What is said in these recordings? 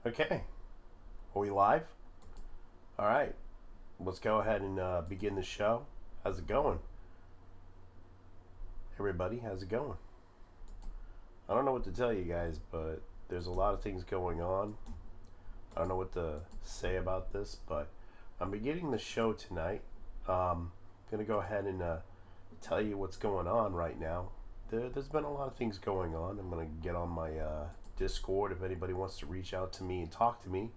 Okay, are we live? All right, let's go ahead and begin the show. How's it going, everybody? How's it going? I don't know what to tell you guys, but there's a lot of things going on. I don't know what to say about this, but I'm beginning the show tonight. Gonna go ahead and tell you what's going on right now. There's been a lot of things going on. I'm gonna get on my Discord if anybody wants to reach out to me and talk to me.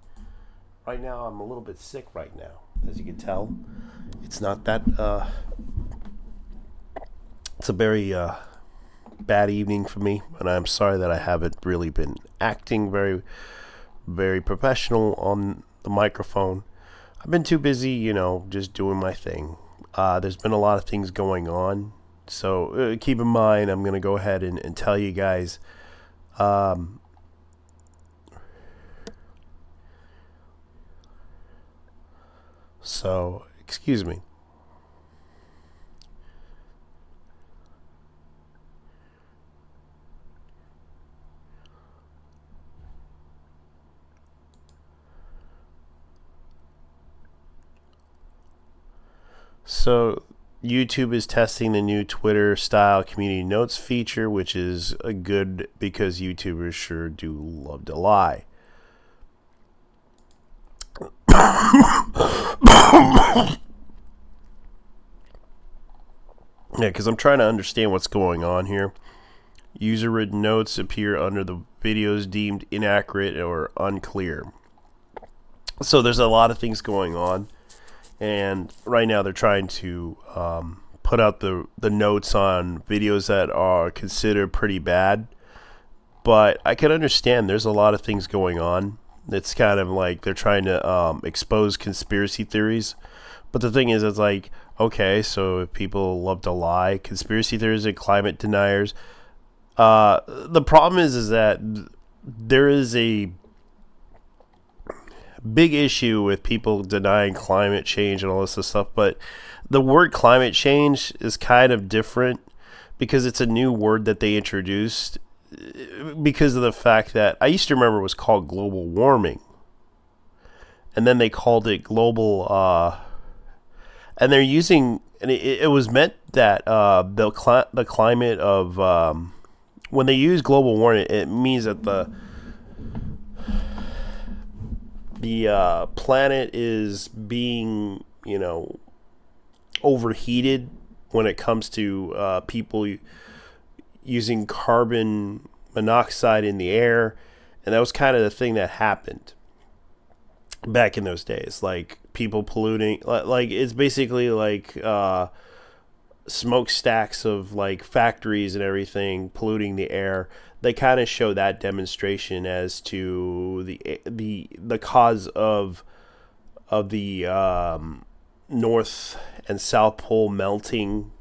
Right now, I'm a little bit sick right now, as you can tell. It's not that. It's a very bad evening for me, and I'm sorry that I haven't really been acting very, very professional on the microphone. I've been too busy, just doing my thing. There's been a lot of things going on, so keep in mind, I'm going to go ahead and tell you guys. So, excuse me. So, YouTube is testing the new Twitter style community notes feature, which is good because YouTubers sure do love to lie. Yeah, because I'm trying to understand what's going on here. User written notes appear under the videos deemed inaccurate or unclear. So there's a lot of things going on, and right now they're trying to put out the notes on videos that are considered pretty bad. But I can understand there's a lot of things going on. It's kind of like they're trying to expose conspiracy theories. But the thing is, it's like, okay, so if people love to lie, conspiracy theories and climate deniers. The problem is that there is a big issue with people denying climate change and all this stuff. But the word climate change is kind of different because it's a new word that they introduced because of the fact that I used to remember it was called global warming. And then they called it global and they're using, and it was meant that the climate of when they use global warming, it means that the planet is being overheated when it comes to people using carbon monoxide in the air, and that was kind of the thing that happened back in those days, like people polluting, like it's basically like smokestacks of like factories and everything polluting the air. They kind of show that demonstration as to the cause of the North and South Pole melting.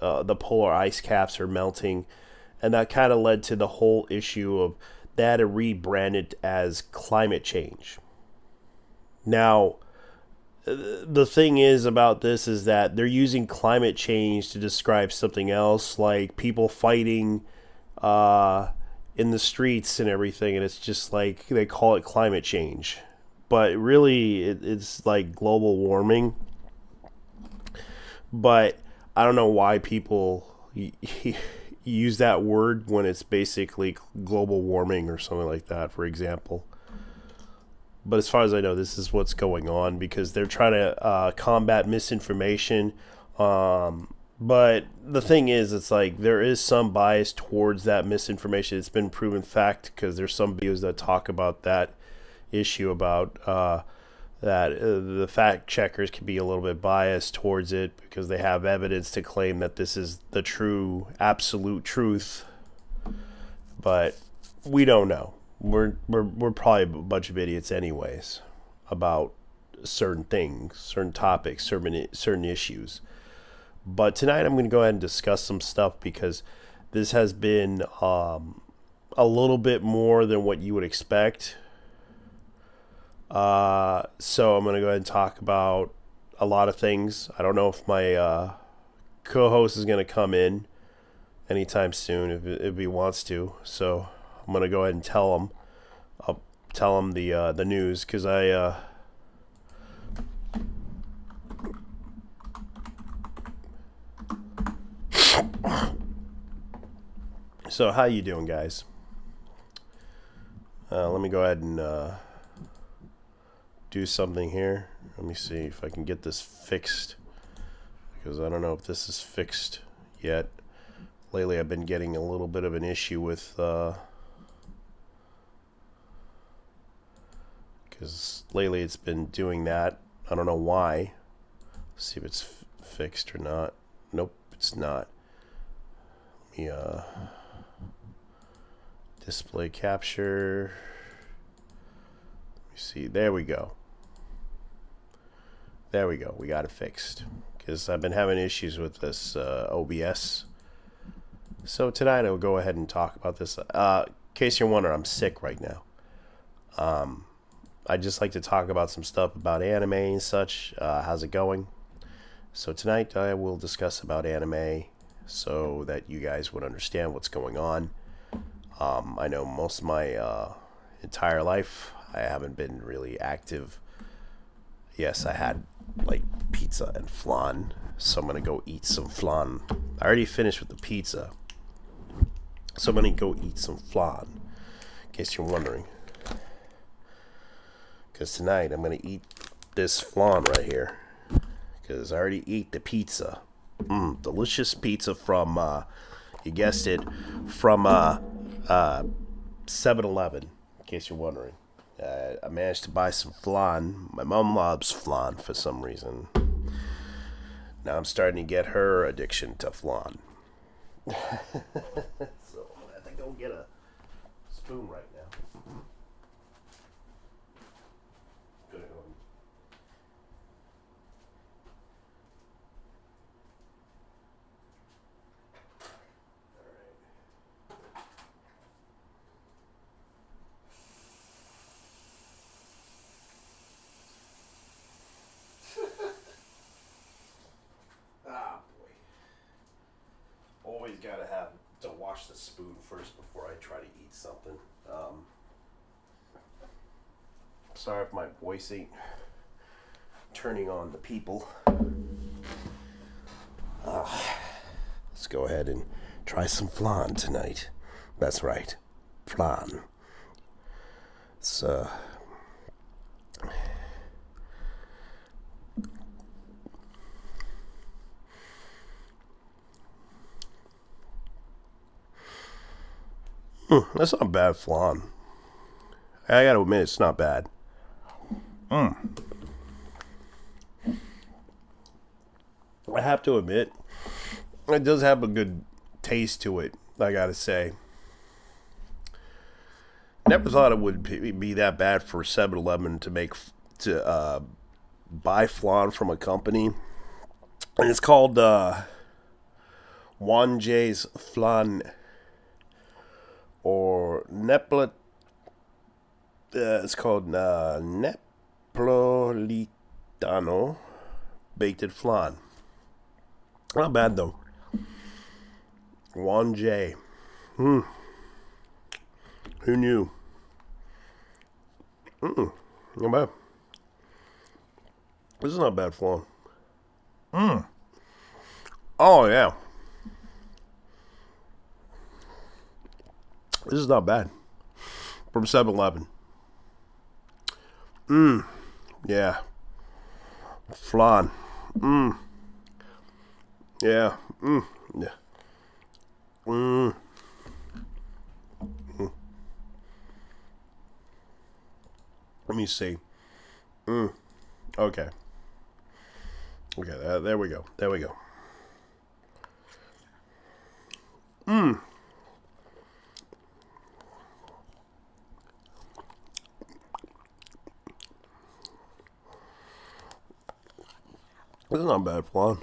The polar ice caps are melting, and that kind of led to the whole issue of that rebranded as climate change. Now, the thing is about this is that they're using climate change to describe something else, like people fighting in the streets and everything, and it's just like they call it climate change. But really, it's like global warming. But I don't know why people use that word when it's basically global warming or something like that, for example. But as far as I know, this is what's going on because they're trying to combat misinformation. But the thing is, it's like there is some bias towards that misinformation. It's been proven fact because there's some videos that talk about that issue about that the fact checkers can be a little bit biased towards it because they have evidence to claim that this is the true, absolute truth. But we don't know. We're probably a bunch of idiots anyways about certain things, certain topics, certain issues. But tonight I'm going to go ahead and discuss some stuff because this has been a little bit more than what you would expect. So I'm going to go ahead and talk about a lot of things. I don't know if my co-host is going to come in anytime soon if he wants to. So I'm going to go ahead and tell tell them the news, because I so how you doing, guys? Let me go ahead and do something here. Let me see if I can get this fixed, because I don't know if this is fixed yet. Lately I've been getting a little bit of an issue with because lately it's been doing that. I don't know why. Let's see if it's fixed or not. Nope, it's not. Let me display capture. Let me see. There we go. There we go. We got it fixed, because I've been having issues with this OBS. So tonight I'll go ahead and talk about this. In case you're wondering, I'm sick right now. I just like to talk about some stuff about anime and such. How's it going? So tonight I will discuss about anime so that you guys would understand what's going on. I know most of my entire life I haven't been really active. Yes, I had like pizza and flan, so I'm gonna go eat some flan. I already finished with the pizza, so I'm gonna go eat some flan, in case you're wondering. Because tonight I'm gonna eat this flan right here, because I already ate the pizza. Delicious pizza from, you guessed it, from 7-Eleven, in case you're wondering. I managed to buy some flan. My mom loves flan for some reason. Now I'm starting to get her addiction to flan. So I'm gonna have to go get a spoon right now. Gonna go. Always gotta have to wash the spoon first before I try to eat something. Sorry if my voice ain't turning on the people. Let's go ahead and try some flan tonight. That's right, flan. It's that's not bad flan. I gotta admit, it's not bad. I have to admit, it does have a good taste to it, I gotta say. Never thought it would be that bad for 7-Eleven to buy flan from a company. And it's called Wanjay's Flan, or Neplet. It's called Neapolitano baked flan. Not bad though. Wanjay. Who knew? Not bad. This is not bad flan. Oh yeah. This is not bad. From 7-Eleven. Yeah. Flan. Yeah. Yeah. Let me see. Okay. Okay, there we go. There we go. This is not bad flan.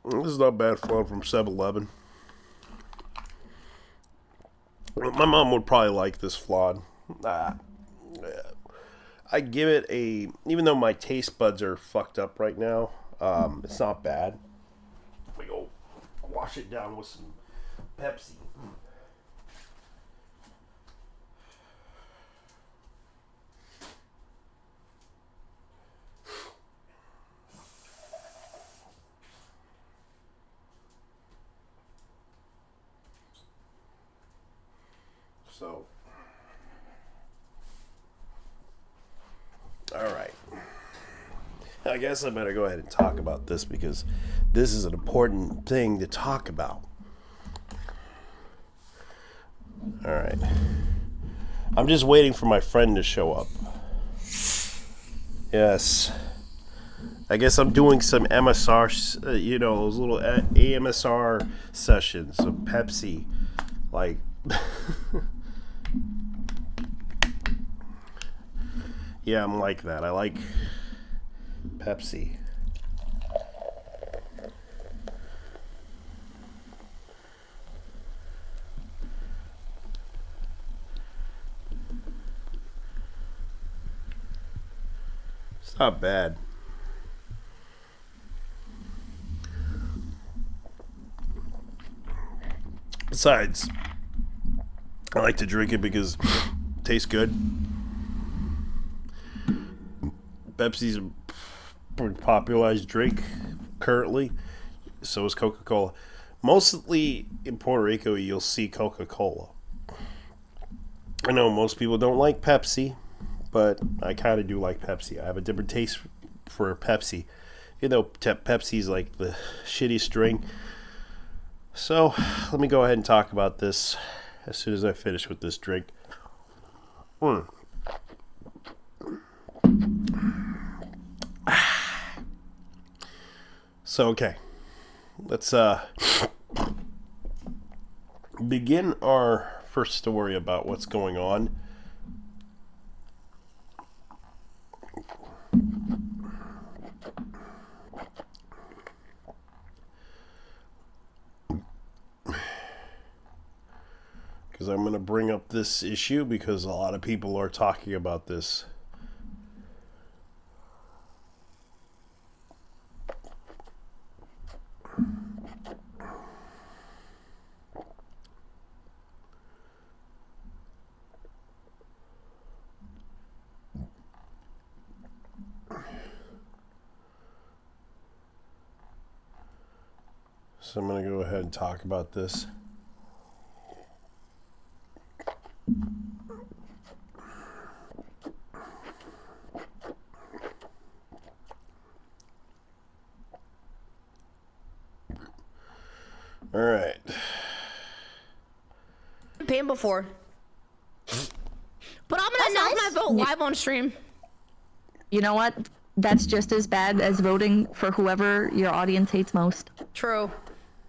This is not bad flan from 7-Eleven. My mom would probably like this flan. I give it a, even though my taste buds are fucked up right now, It's not bad. We go wash it down with some Pepsi. So, all right. I guess I better go ahead and talk about this because this is an important thing to talk about. All right. I'm just waiting for my friend to show up. Yes. I guess I'm doing some MSR, those little AMSR sessions of Pepsi. Like, yeah, I'm like that. I like Pepsi. It's not bad. Besides, I like to drink it because it tastes good. Pepsi's a pretty popularized drink currently. So is Coca-Cola. Mostly in Puerto Rico, you'll see Coca-Cola. I know most people don't like Pepsi, but I kind of do like Pepsi. I have a different taste for Pepsi. Pepsi's like the shittiest drink. So, let me go ahead and talk about this as soon as I finish with this drink. So, okay. Let's begin our first story about what's going on. Because I'm going to bring up this issue because a lot of people are talking about this. So I'm going to go ahead and talk about this. All right. Paying before, but I'm gonna announce my vote live on stream. You know what? That's just as bad as voting for whoever your audience hates most. True.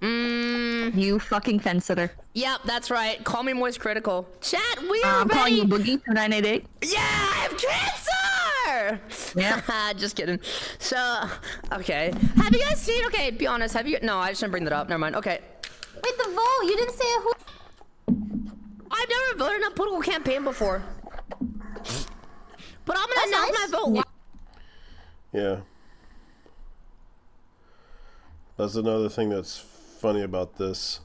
You fucking fence sitter. Yep, that's right. Call me Moist Critical. Chat, we are I'm calling you Boogie 2988. Yeah, I have cancer! Yeah. Just kidding. So, okay. Have you guys seen, okay, be honest, have you, no, I shouldn't bring that up. Never mind. Okay. Wait, the vote, you didn't say who. I've never voted in a political campaign before. But I'm gonna announce my vote live. Yeah. That's another thing that's funny about this.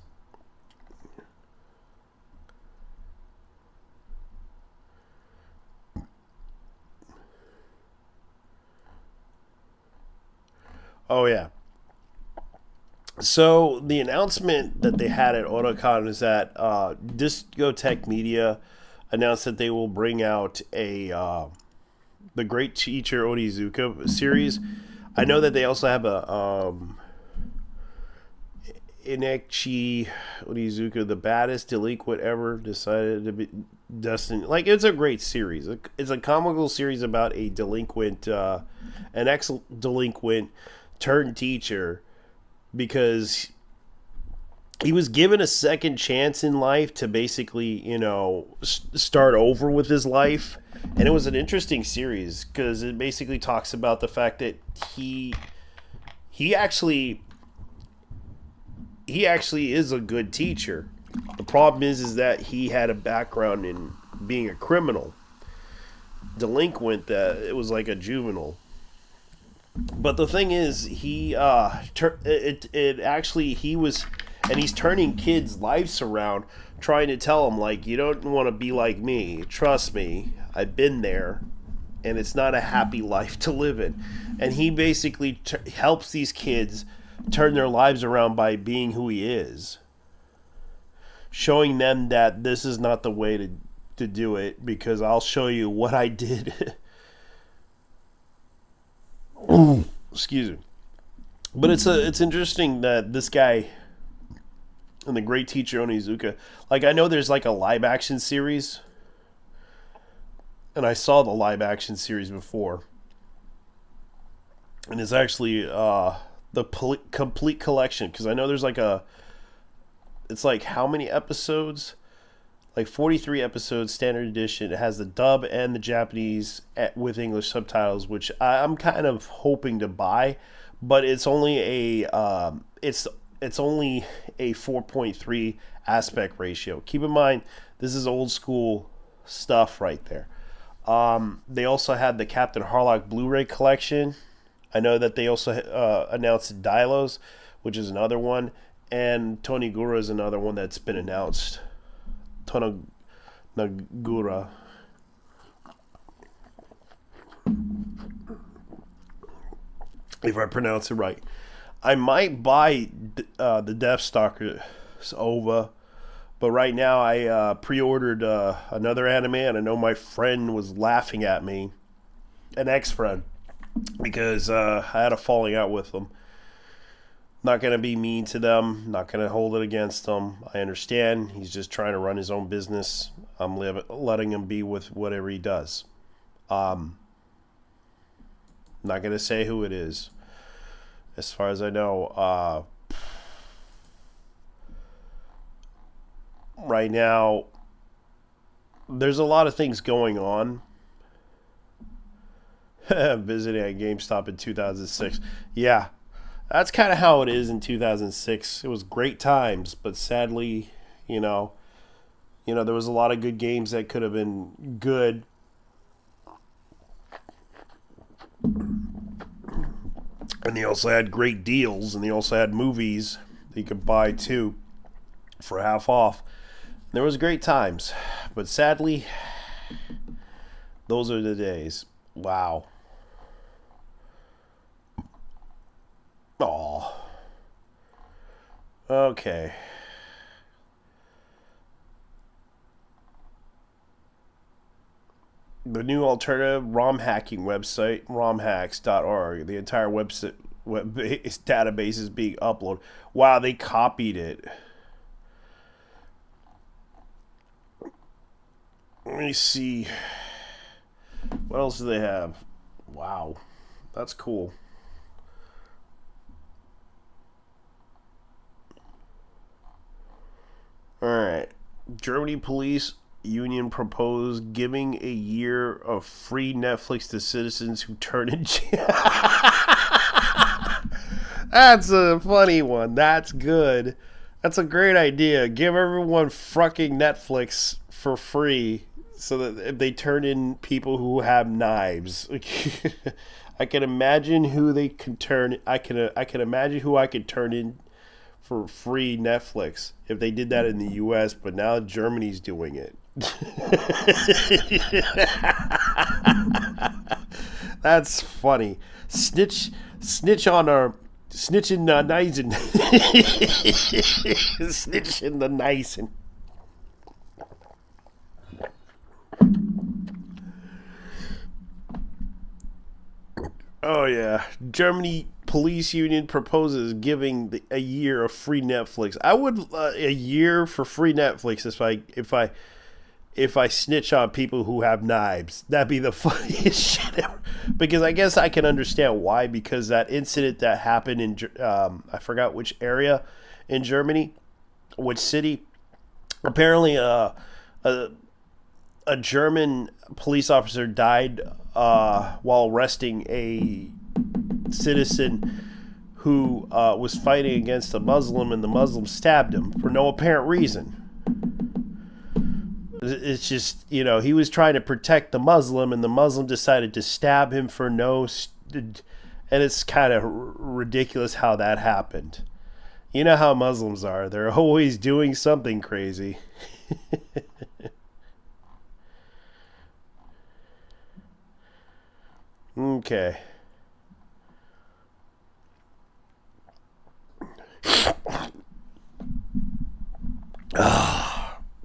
Oh, yeah. So the announcement that they had at AutoCon is that Discotech Media announced that they will bring out a the Great Teacher Onizuka series. I know that they also have a Inechi Onizuka, the baddest delinquent ever decided to be destined. Like, it's a great series. It's a comical series about a delinquent, an ex-delinquent turned teacher, because he was given a second chance in life to basically, start over with his life. And it was an interesting series because it basically talks about the fact that he actually is a good teacher. The problem is that he had a background in being a criminal, delinquent, that it was like a juvenile. But the thing is, he he's turning kids' lives around, trying to tell them, like, you don't want to be like me. Trust me, I've been there, and it's not a happy life to live in. And he basically helps these kids turn their lives around by being who he is, showing them that this is not the way to do it, because I'll show you what I did. Excuse me. But it's interesting that this guy and the great teacher Onizuka, like, I know there's like a live action series, and I saw the live action series before, and it's actually the complete collection, because I know there's like it's like how many episodes? Like 43 episodes, standard edition. It has the dub and the Japanese with English subtitles, which I'm kind of hoping to buy, but it's only a it's only a 4.3 aspect ratio. Keep in mind, this is old school stuff right there. They also had the Captain Harlock Blu-ray collection. I know that they also announced Dilos, which is another one, and Tonigura is another one that's been announced. Tonigura. If I pronounce it right. I might buy the Deathstalker OVA, but right now I pre-ordered another anime, and I know my friend was laughing at me, an ex-friend, because I had a falling out with them. Not going to be mean to them. Not going to hold it against them. I understand. He's just trying to run his own business. I'm letting him be with whatever he does. Not going to say who it is. As far as I know, right now, there's a lot of things going on. Visiting at GameStop in 2006. Yeah. That's kind of how it is in 2006. It was great times, but sadly, there was a lot of good games that could have been good. And they also had great deals, and they also had movies that you could buy too for half off. There was great times, but sadly, those are the days. Wow. Aw. Okay. The new alternative ROM hacking website, romhacks.org. The entire website database is being uploaded. Wow, they copied it. Let me see. What else do they have? Wow. That's cool. Alright. Germany police union proposed giving a year of free Netflix to citizens who turn in jail. That's a funny one. That's good. That's a great idea. Give everyone fucking Netflix for free so that if they turn in people who have knives. I can imagine who they can turn. I can imagine who I could turn in for free Netflix if they did that in the US, but now Germany's doing it. That's funny. Snitching the nice and snitching the nice and oh yeah, Germany police union proposes giving a year of free Netflix. I would a year for free Netflix if I snitch on people who have knives. That'd be the funniest shit ever. Because I guess I can understand why. Because that incident that happened in I forgot which area in Germany, which city. Apparently, a German police officer died while arresting a citizen who was fighting against a Muslim, and the Muslim stabbed him for no apparent reason. It's just, he was trying to protect the Muslim, and the Muslim decided to stab him for no... And it's kind of ridiculous how that happened. You know how Muslims are. They're always doing something crazy. Okay.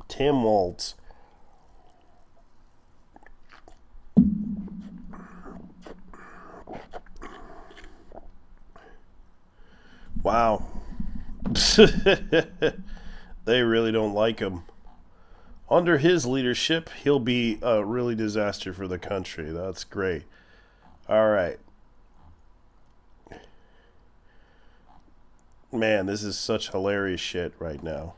Tim Waltz. Wow. They really don't like him. Under his leadership, he'll be a really disaster for the country. That's great. All right. Man, this is such hilarious shit right now.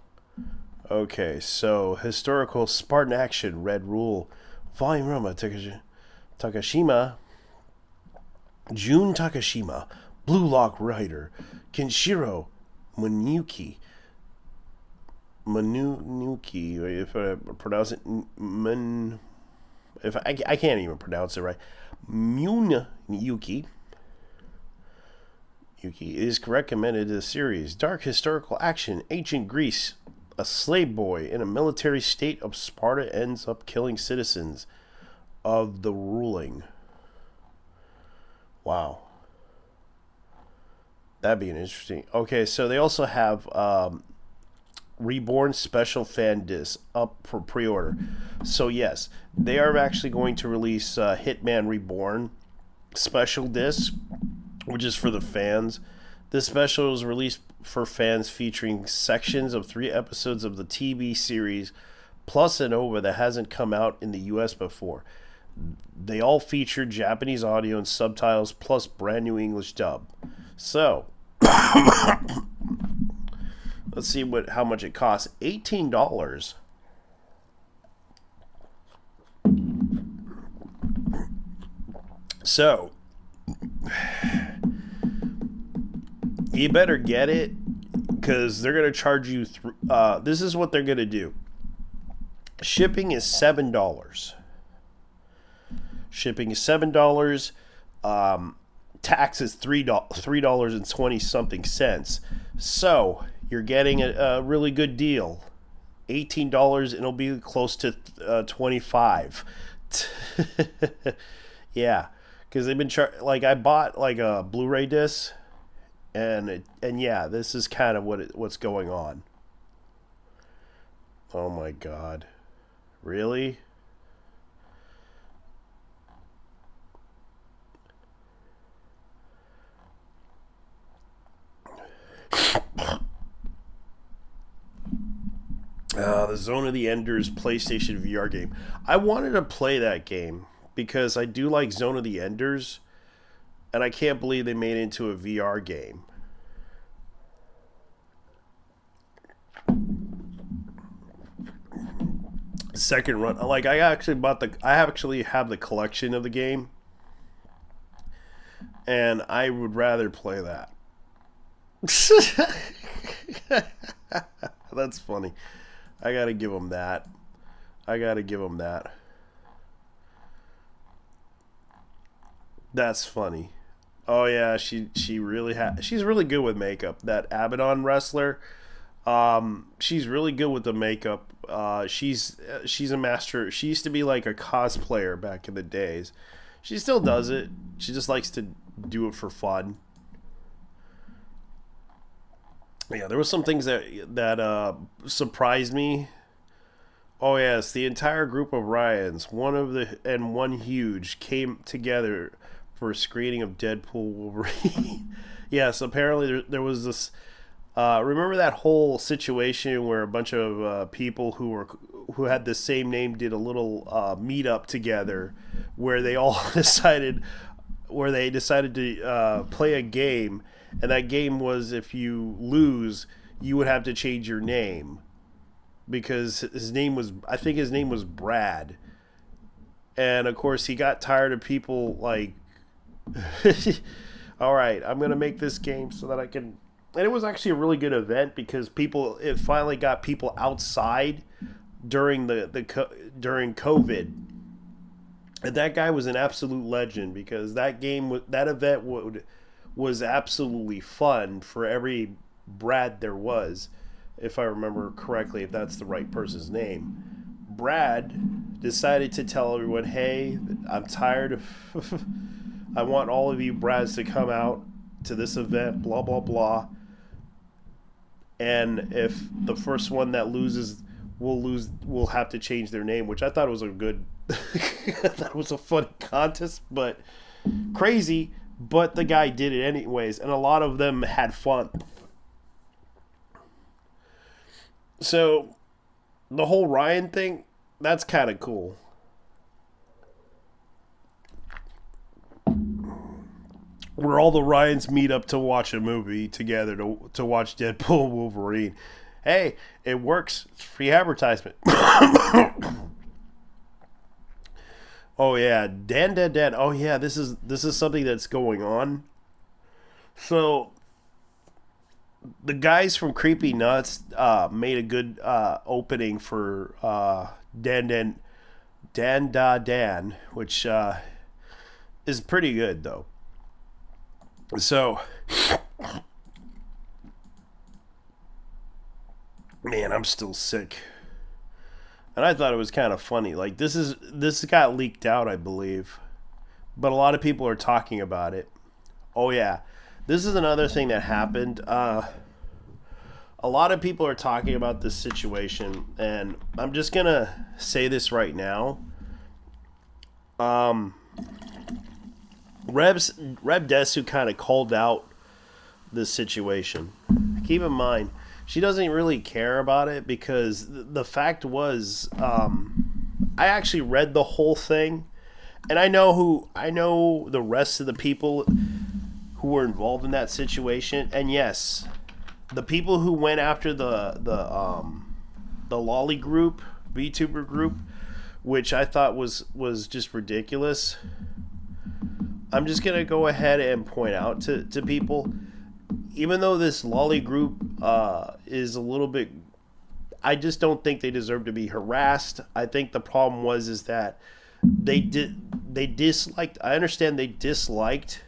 Okay, so historical Spartan action, Red Rule, Volume Roma, Takashima, Jun Takashima, Blue Lock Rider, Kenshiro Manuki, if I pronounce it, if I can't even pronounce it right, Yuki is recommended to the series. Dark historical action, ancient Greece. A slave boy in a military state of Sparta ends up killing citizens of the ruling. Wow. That'd be an interesting. Okay, so they also have Reborn special fan disc up for pre-order. So yes, they are actually going to release Hitman Reborn special disc, which is for the fans. This special is released for fans featuring sections of 3 episodes of the TV series plus an OVA that hasn't come out in the US before. They all feature Japanese audio and subtitles plus brand new English dub. So, let's see how much it costs. $18. So, you better get it, because they're going to charge you. This is what they're going to do. Shipping is $7. Shipping is $7. Tax is $3 something cents. So you're getting a really good deal. $18, and it'll be close to $25. Yeah, because they've been like I bought like a Blu-ray disc. And yeah, this is kind of what's going on. Oh my God, really? The Zone of the Enders PlayStation VR game. I wanted to play that game because I do like Zone of the Enders. And I can't believe they made it into a VR game. Second run, like I actually have the collection of the game, and I would rather play that. That's funny. I gotta give them that. That's funny. Oh yeah, she's really good with makeup. That Abaddon wrestler, she's really good with the makeup. She's a master. She used to be like a cosplayer back in the days. She still does it. She just likes to do it for fun. Yeah, there was some things that surprised me. Oh yes, the entire group of Ryans, one huge, came together for a screening of Deadpool Wolverine. Yes, apparently there was this. Remember that whole situation where a bunch of people who had the same name did a little meetup together, where they all decided to play a game, and that game was if you lose, you would have to change your name, because his name was Brad, and of course he got tired of people like. All right, I'm gonna make this game so that I can. And it was actually a really good event because it finally got people outside during during COVID, And that guy was an absolute legend because that that event was absolutely fun for every Brad there was, if I remember correctly, if that's the right person's name. Brad decided to tell everyone, hey, I'm tired of I want all of you Brads to come out to this event, blah blah blah. And if the first one that loses will have to change their name, which I thought was a good I thought it was a fun contest, but crazy, but the guy did it anyways, and a lot of them had fun. So the whole Ryan thing, that's kind of cool. Where all the Ryans meet up to watch a movie together to watch Deadpool and Wolverine. Hey, it works. It's free advertisement. Oh yeah, Dan. Oh yeah, this is something that's going on. So the guys from Creepy Nuts made a good opening for Dan, which is pretty good though. So, man, I'm still sick. And I thought it was kind of funny. Like this got leaked out, I believe. But a lot of people are talking about it. Oh yeah. This is another thing that happened. A lot of people are talking about this situation, and I'm just going to say this right now. Reb Desu kind of called out this situation. Keep in mind, she doesn't really care about it because the fact was, I actually read the whole thing, and I know the rest of the people who were involved in that situation. And yes, the people who went after the lolly group, VTuber group, which I thought was just ridiculous. I'm just going to go ahead and point out to people, even though this lolly group is a little bit, I just don't think they deserve to be harassed. I think the problem is that they disliked, I understand they disliked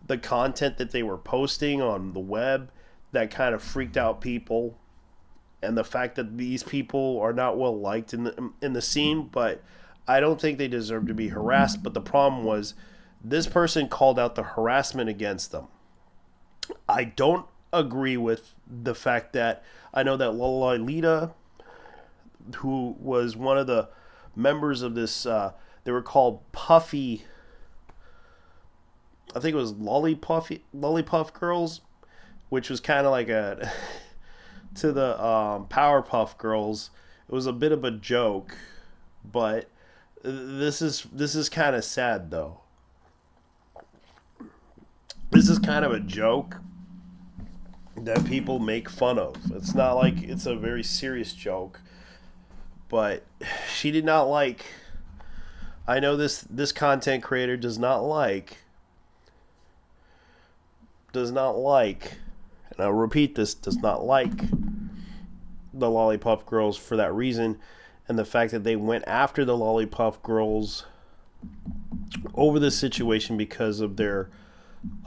the content that they were posting on the web that kind of freaked out people, and the fact that these people are not well liked in the scene, but I don't think they deserve to be harassed. But the problem was this person called out the harassment against them. I don't agree with the fact that I know that Lolita, who was one of the members of this, they were called Puffy, I think it was Lollipop Girls, which was kind of like a to the Powerpuff Girls. It was a bit of a joke, but this is kind of sad though. This is kind of a joke that people make fun of. It's not like it's a very serious joke, but she did not like. I know this content creator does not like, and I'll repeat this, does not like the Lollipop Girls for that reason, and the fact that they went after the Lollipop Girls over this situation because of their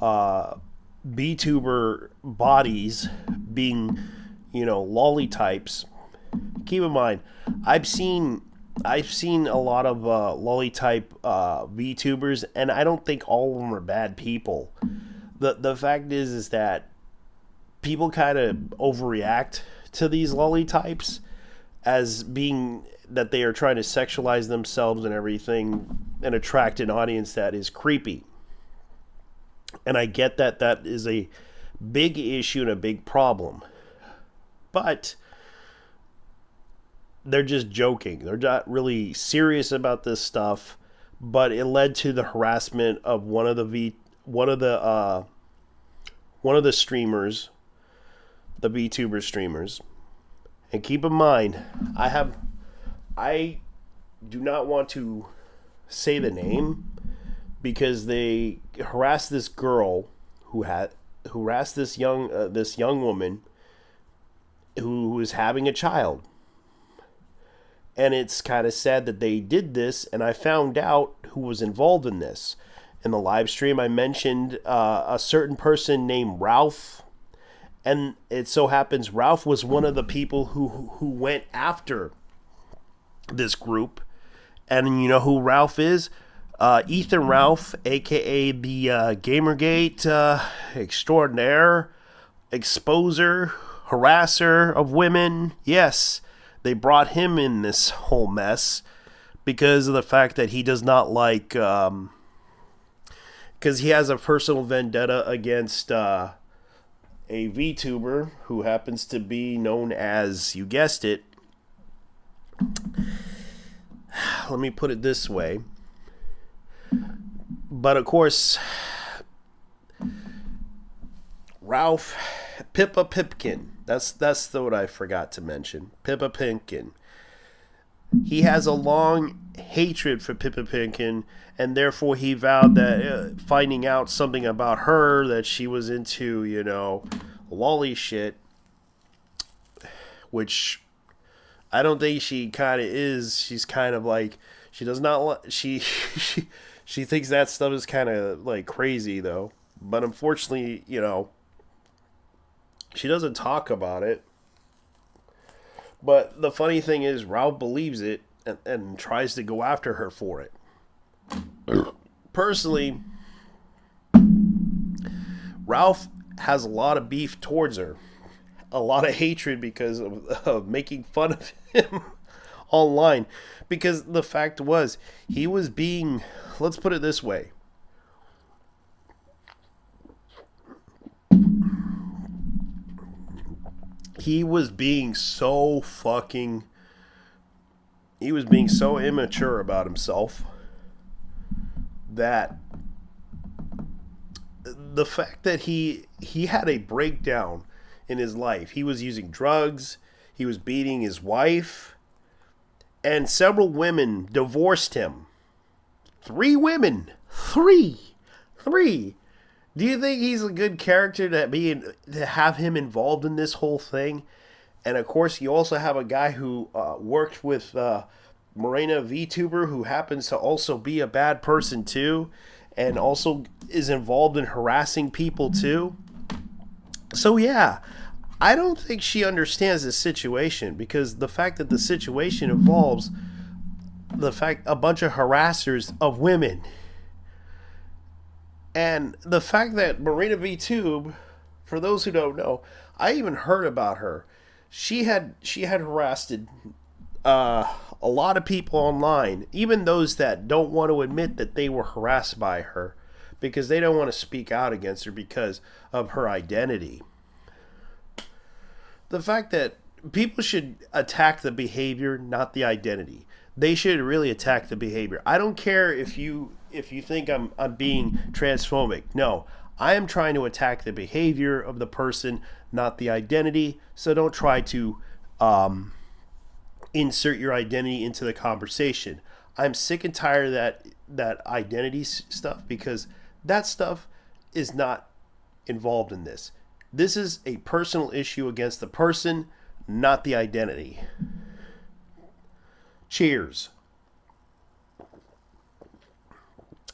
VTuber bodies being, lolly types. Keep in mind, I've seen a lot of lolly type VTubers, and I don't think all of them are bad people. The fact is that people kind of overreact to these lolly types as being that they are trying to sexualize themselves and everything and attract an audience that is creepy. And I get that is a big issue and a big problem. But they're just joking. They're not really serious about this stuff. But it led to the harassment of one of the streamers, the VTuber streamers. And keep in mind, I do not want to say the name because they harassed this girl who harassed this young woman who was having a child. And it's kind of sad that they did this, and I found out who was involved in this. In the live stream, I mentioned a certain person named Ralph, and it so happens Ralph was one of the people who went after this group. And you know who Ralph is? Ethan Ralph, a.k.a. the Gamergate extraordinaire, exposer, harasser of women. Yes, they brought him in this whole mess because of the fact that he does not like... because he has a personal vendetta against a VTuber who happens to be known as, you guessed it, let me put it this way. But of course, Ralph Pippa Pipkin. That's what I forgot to mention. Pippa Pipkin. He has a long hatred for Pippa Pipkin, and therefore he vowed that finding out something about her, that she was into, you know, lolly shit, which I don't think she kind of is. She's kind of like, she does not, she thinks that stuff is kind of like crazy though. But unfortunately, you know, she doesn't talk about it. But the funny thing is, Ralph believes it and tries to go after her for it. Personally, Ralph has a lot of beef towards her. A lot of hatred because of making fun of him online. Because the fact was, he was being, let's put it this way. He was being so immature about himself that the fact that he had a breakdown in his life. He was using drugs, he was beating his wife, and several women divorced him. 3 women. 3. Do you think he's a good character to have him involved in this whole thing? And of course, you also have a guy who worked with Morena VTuber, who happens to also be a bad person too, and also is involved in harassing people too. So yeah, I don't think she understands the situation, because the fact that the situation involves a bunch of harassers of women. And the fact that Marina VTube, for those who don't know, I even heard about her. She had harassed a lot of people online, even those that don't want to admit that they were harassed by her, because they don't want to speak out against her because of her identity. The fact that people should attack the behavior, not the identity. They should really attack the behavior. I don't care if you think I'm being transphobic. No, I am trying to attack the behavior of the person, not the identity. So don't try to insert your identity into the conversation. I'm sick and tired of that identity stuff, because that stuff is not involved in this. This is a personal issue against the person, not the identity. Cheers.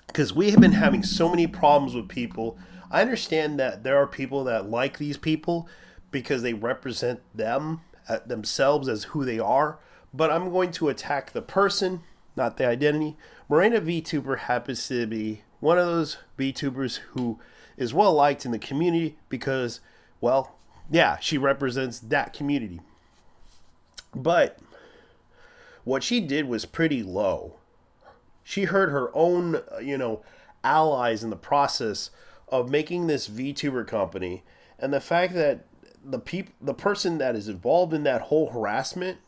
Because we have been having so many problems with people. I understand that there are people that like these people because they represent themselves as who they are. But I'm going to attack the person, not the identity. Morena VTuber happens to be one of those VTubers who is well liked in the community because, well, yeah, she represents that community. But what she did was pretty low. She hurt her own, allies in the process of making this VTuber company. And the fact that the person that is involved in that whole harassment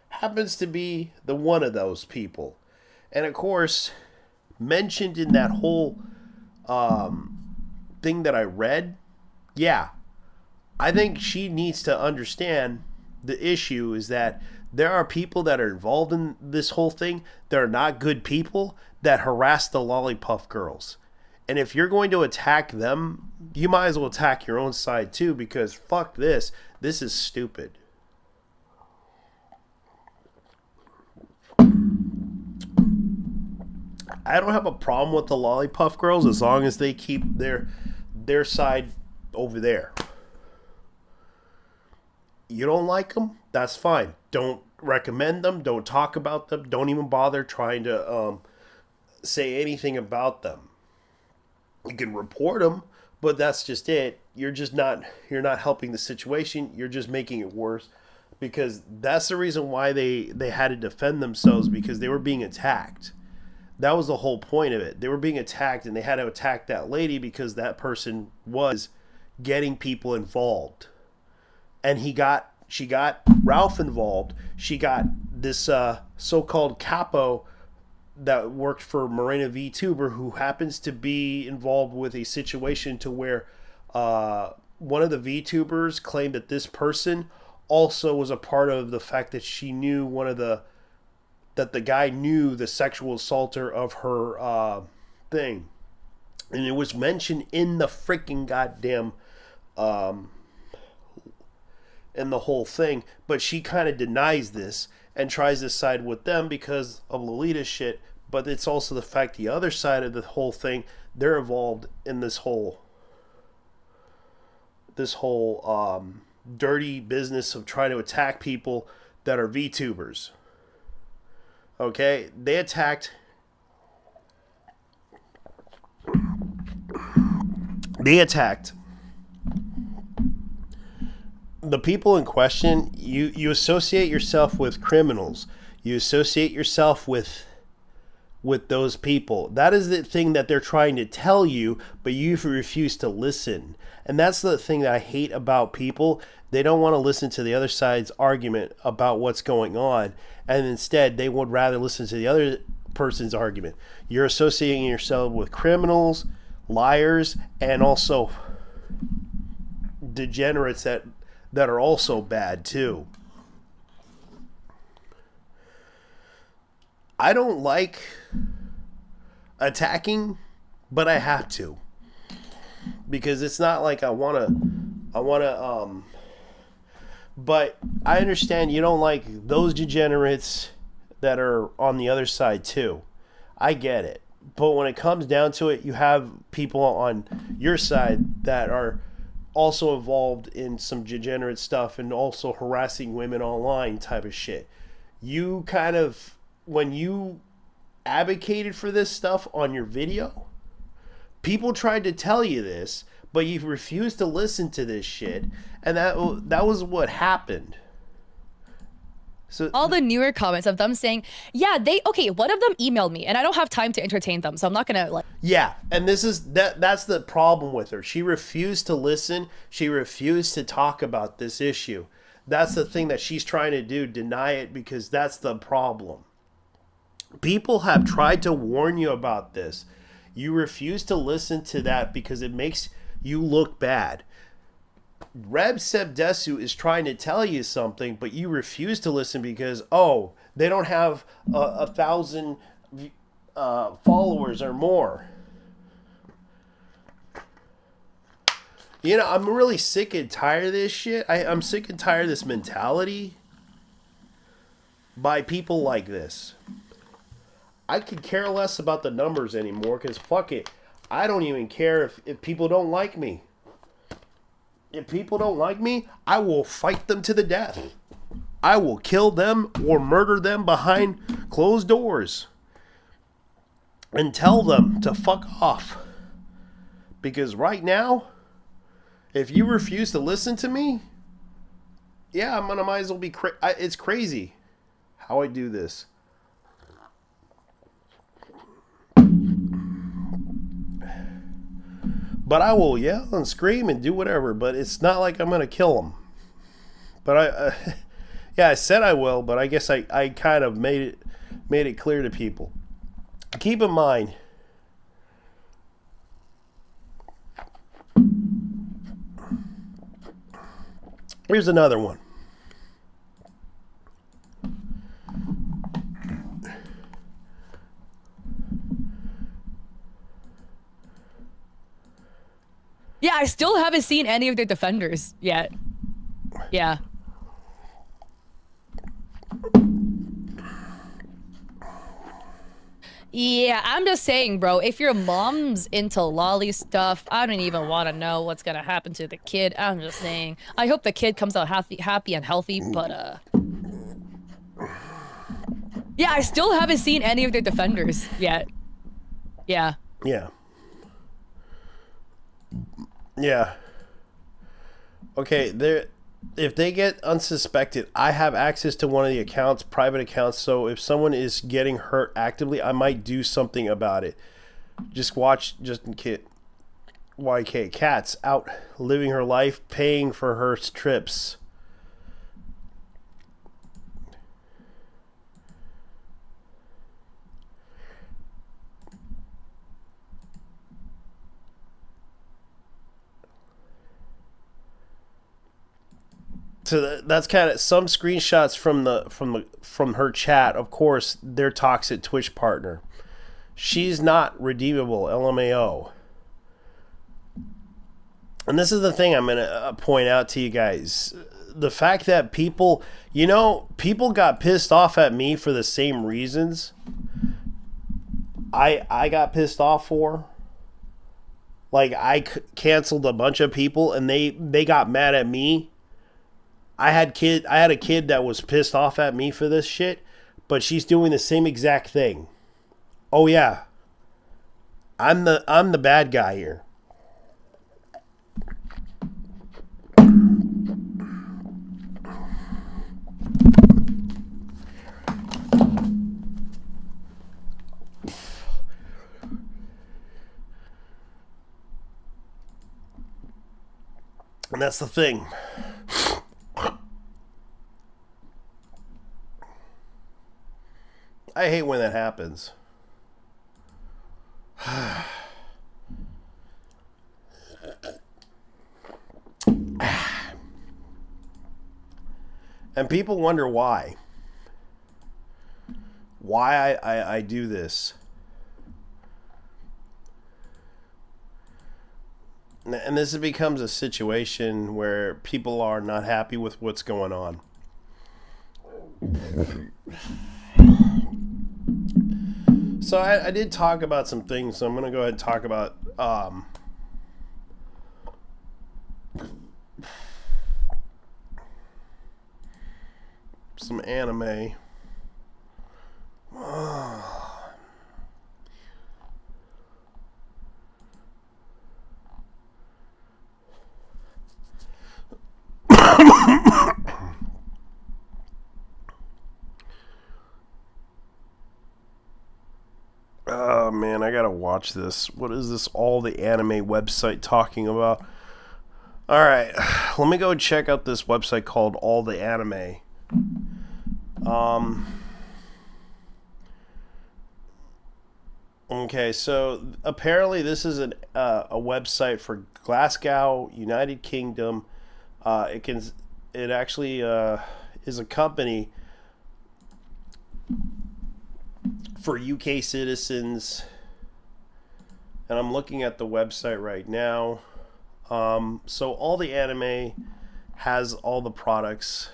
happens to be the one of those people. And of course, mentioned in that whole thing that I read, yeah, I think she needs to understand the issue is that there are people that are involved in this whole thing that are not good people that harass the lollipop girls. And if you're going to attack them, you might as well attack your own side too, because fuck this. This is stupid. I don't have a problem with the lollipop girls as long as they keep their side over there. You don't like them? That's fine. Don't recommend them. Don't talk about them. Don't even bother trying to say anything about them. You can report them, but that's just it. You're not helping the situation. You're just making it worse, because that's the reason why they had to defend themselves, because they were being attacked. That was the whole point of it. They were being attacked, and they had to attack that lady because that person was getting people involved. And she got Ralph involved. She got this so-called capo that worked for Morena VTuber, who happens to be involved with a situation to where one of the VTubers claimed that this person also was a part of the fact that she knew that the guy knew the sexual assaulter of her thing. And it was mentioned in the freaking goddamn in the whole thing, but she kind of denies this and tries to side with them because of Lolita's shit. But it's also the fact the other side of the whole thing, they're involved in this whole dirty business of trying to attack people that are VTubers. Okay, they attacked the people in question. You associate yourself with criminals. You associate yourself with those people. That is the thing that they're trying to tell you, but you refuse to listen. And that's the thing that I hate about people. They don't want to listen to the other side's argument about what's going on, and instead they would rather listen to the other person's argument. You're associating yourself with criminals, liars, and also degenerates that are also bad too. I don't like attacking, but I have to, because it's not like I want to but I understand you don't like those degenerates that are on the other side too. I get it. But when it comes down to it, you have people on your side that are also involved in some degenerate stuff and also harassing women online type of shit. You kind of, when you advocated for this stuff on your video, people tried to tell you this, but you refused to listen to this shit, and that was what happened. So all the newer comments of them saying, yeah, one of them emailed me and I don't have time to entertain them, so I'm not gonna yeah, and that's the problem with her. She refused to listen. She refused to talk about this issue. That's the thing that she's trying to do, deny it, because that's the problem. People have tried to warn you about this. You refuse to listen to that because it makes you look bad. Reb Sebdesu is trying to tell you something, but you refuse to listen because, they don't have 1,000 followers or more. You know, I'm really sick and tired of this shit. I'm sick and tired of this mentality by people like this. I could care less about the numbers anymore, because fuck it. I don't even care if people don't like me. If people don't like me, I will fight them to the death. I will kill them or murder them behind closed doors and tell them to fuck off. Because right now, if you refuse to listen to me, yeah, might as well be it's crazy how I do this. But I will yell and scream and do whatever, but it's not like I'm going to kill them. But I said I will, but I guess I kind of made it clear to people. Keep in mind, here's another one. Yeah, I still haven't seen any of their defenders yet. Yeah. Yeah, I'm just saying, bro, if your mom's into lolly stuff, I don't even want to know what's gonna happen to the kid. I'm just saying. I hope the kid comes out happy and healthy, but yeah, I still haven't seen any of their defenders yet. Yeah. Yeah. Yeah. Okay, if they get unsuspected, I have access to one of the accounts, private accounts, so if someone is getting hurt actively, I might do something about it. Just watch Justin Kit YK Cat's out living her life, paying for her trips. So that's kind of some screenshots from her chat. Of course, their toxic Twitch partner. She's not redeemable, LMAO. And this is the thing I'm going to point out to you guys. The fact that people got pissed off at me for the same reasons I got pissed off for. Like, I canceled a bunch of people and they got mad at me. I had a kid that was pissed off at me for this shit, but she's doing the same exact thing. Oh yeah. I'm the bad guy here. And that's the thing. I hate when that happens. And people wonder why. Why I do this. And this becomes a situation where people are not happy with what's going on. So I did talk about some things, so I'm going to go ahead and talk about some anime. Oh man, I gotta watch this. What is this all the anime website talking about? Alright, let me go check out this website called All the Anime. Okay, so apparently this is a website for Glasgow, United Kingdom. It actually is a company for UK citizens, and I'm looking at the website right now. So All the Anime has all the products.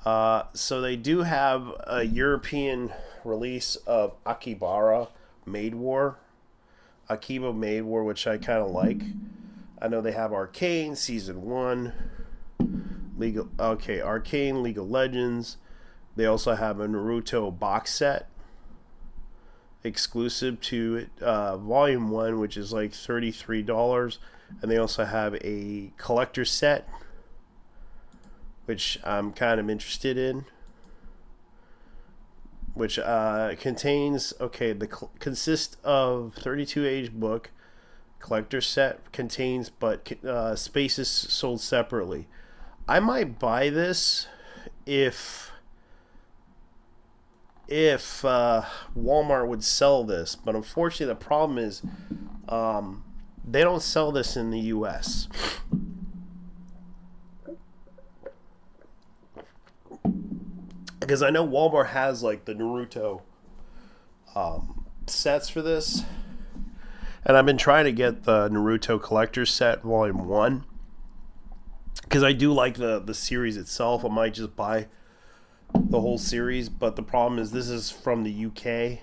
So they do have a European release of Akiba Maid War, which I kind of like. I know they have Arcane Season 1, Arcane League of Legends. They also have a Naruto box set exclusive to it, Volume 1, which is like $33. And they also have a collector set, which I'm kind of interested in, which contains, consists of 32 age book, collector set contains, but spaces sold separately. I might buy this if Walmart would sell this, but unfortunately the problem is they don't sell this in the US. Because I know Walmart has like the Naruto sets for this, and I've been trying to get the Naruto collector set Volume 1 because I do like the series itself. I might just buy the whole series, but the problem is this is from the UK,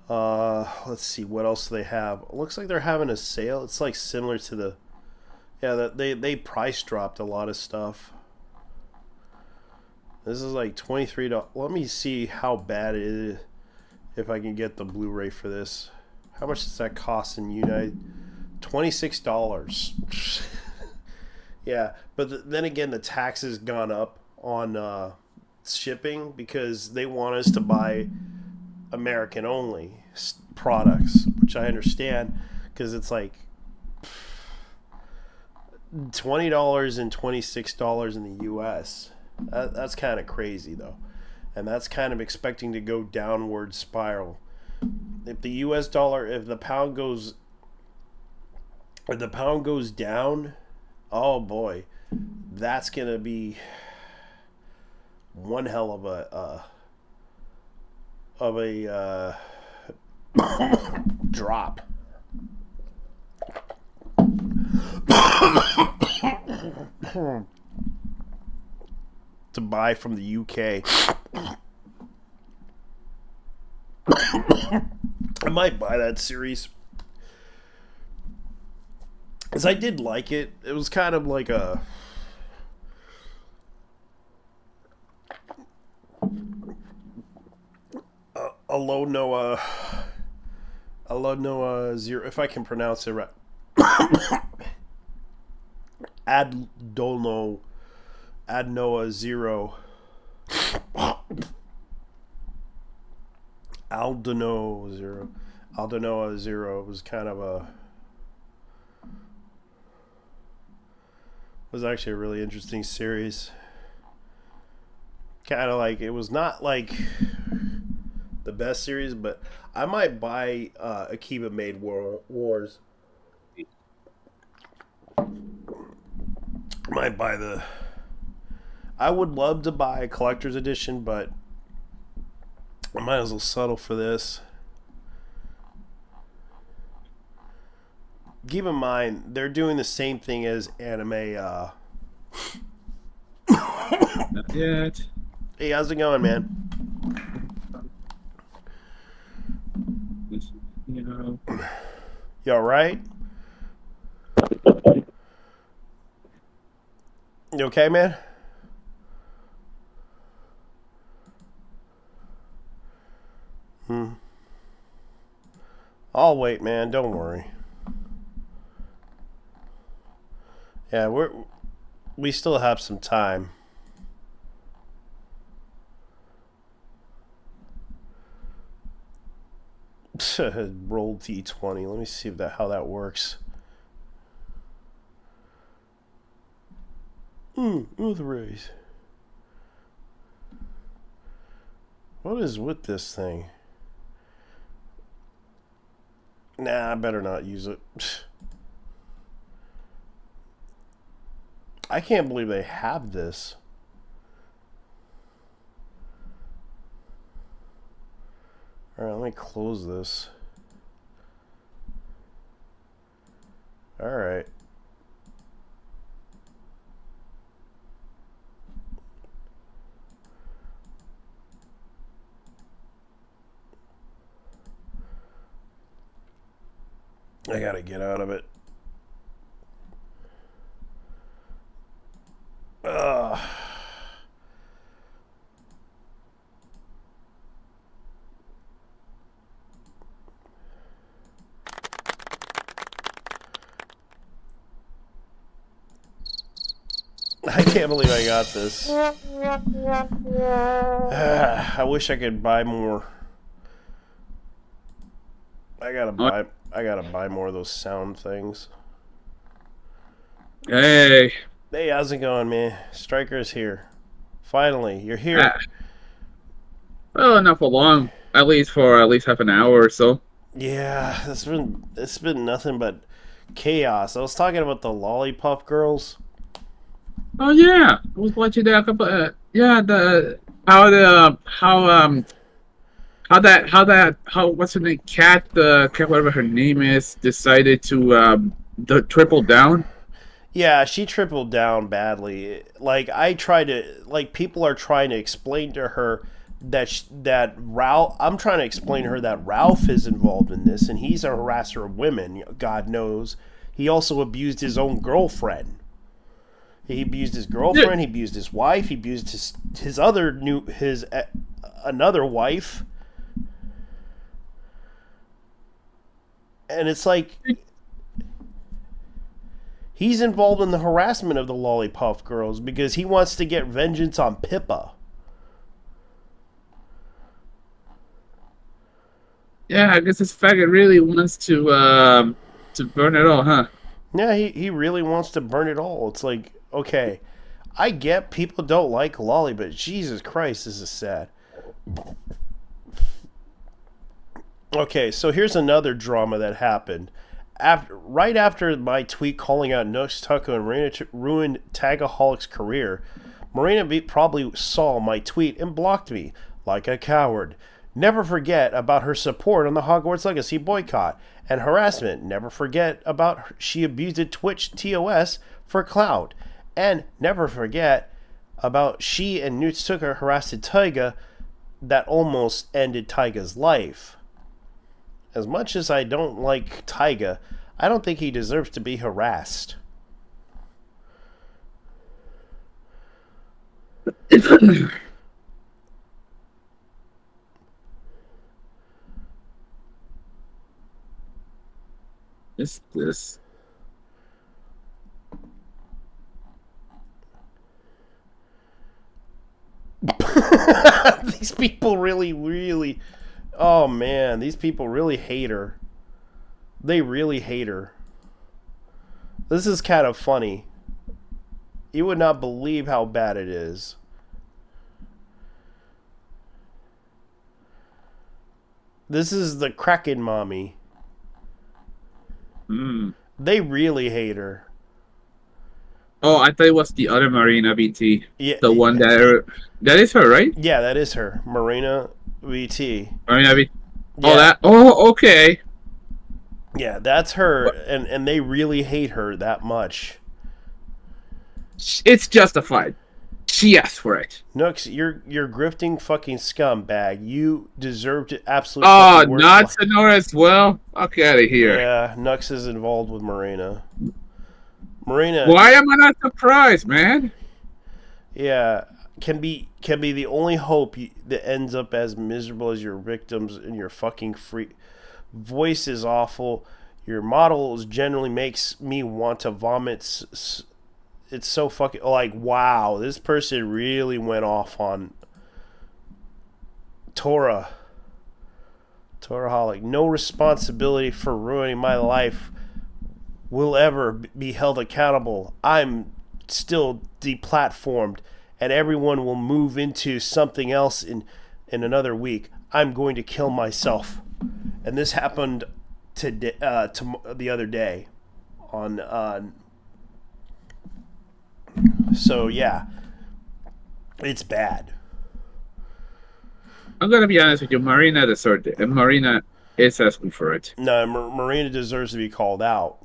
Let's see what else they have. It looks like they're having a sale. It's like similar to the that they price dropped a lot of stuff. This is like $23. Let me see how bad it is if I can get the Blu-ray for this. How much does that cost in United? $26. Yeah, but then again, the tax has gone up on shipping because they want us to buy American only products, which I understand because it's like $20 and $26 in the U.S. That's kind of crazy though, and that's kind of expecting to go downward spiral. If the U.S. dollar, if the pound goes down, oh boy, that's gonna be one hell of a drop. To buy from the UK. I might buy that series. Because I did like it. It was kind of like a low Noah zero, if I can pronounce it right. Adnoa zero. Aldanoa zero was kind of was actually a really interesting series. Kind of like, it was not like the best series, but I might buy Akiba Made Wars. Might buy the. I would love to buy a collector's edition, but I might as well settle for this. Keep in mind, they're doing the same thing as anime. Not yet. Hey, how's it going, man? You know. You all right? You okay, man? I'll wait, man. Don't worry. Yeah, we still have some time. Roll D20. Let me see if how that works. Authorize. What is with this thing? Nah, I better not use it. I can't believe they have this. Alright, let me close this. Alright. I gotta get out of it. I can't believe I got this. I wish I could buy more. I gotta buy more of those sound things. Hey. Hey, how's it going, man? Striker's here. Finally, you're here. Well, not for long. At least half an hour or so. Yeah, it's been nothing but chaos. I was talking about the Lollipop Girls. Oh yeah, I was watching that. How what's her name? Cat whatever her name is, decided to triple down. Yeah, she tripled down badly. Like, people are trying to explain to her that Ralph. I'm trying to explain to her that Ralph is involved in this, and he's a harasser of women. God knows. He also abused his own girlfriend. He abused his girlfriend. He abused his wife. He abused his another wife. And it's like he's involved in the harassment of the Lollipop girls because he wants to get vengeance on Pippa. Yeah, I guess this faggot really wants to burn it all, huh? Yeah, he really wants to burn it all. It's like, okay, I get people don't like Lolly, but Jesus Christ, this is sad. Okay, so here's another drama that happened. Right after my tweet calling out Nooks, Tucko, and Marina to ruin Tagaholic's career, Marina probably saw my tweet and blocked me like a coward. Never forget about her support on the Hogwarts Legacy boycott and harassment. Never forget about she abused Twitch TOS for clout. And never forget about she and Newt Tucker harassed Tyga that almost ended Tyga's life. As much as I don't like Tyga, I don't think he deserves to be harassed. This. These people really, oh man, these people really hate her. They really hate her. This is kind of funny. You would not believe how bad it is. This is the Kraken mommy. They really hate her. Oh, I thought it was the other Marina BT. Yeah, the one that is her, right? Yeah, that is her, Marina VT. Marina BT. Yeah. Oh, that. Oh, okay. Yeah, that's her, and they really hate her that much. It's justified. She asked for it. Nooks, you're grifting fucking scumbag. You deserve to absolutely. Oh, not Sonora as well. Fuck out of here. Yeah, Nux is involved with Marina. Marina. Why am I not surprised, man? Yeah, can be the only hope that ends up as miserable as your victims and your fucking free voice is awful. Your models generally makes me want to vomit. It's so fucking like, wow, this person really went off on Toraholic. No responsibility for ruining my life will ever be held accountable. I'm still deplatformed, and everyone will move into something else in another week. I'm going to kill myself. And this happened to the other day on so yeah, it's bad. I'm gonna be honest with you, Marina deserved it, and Marina is asking for it. No, Marina deserves to be called out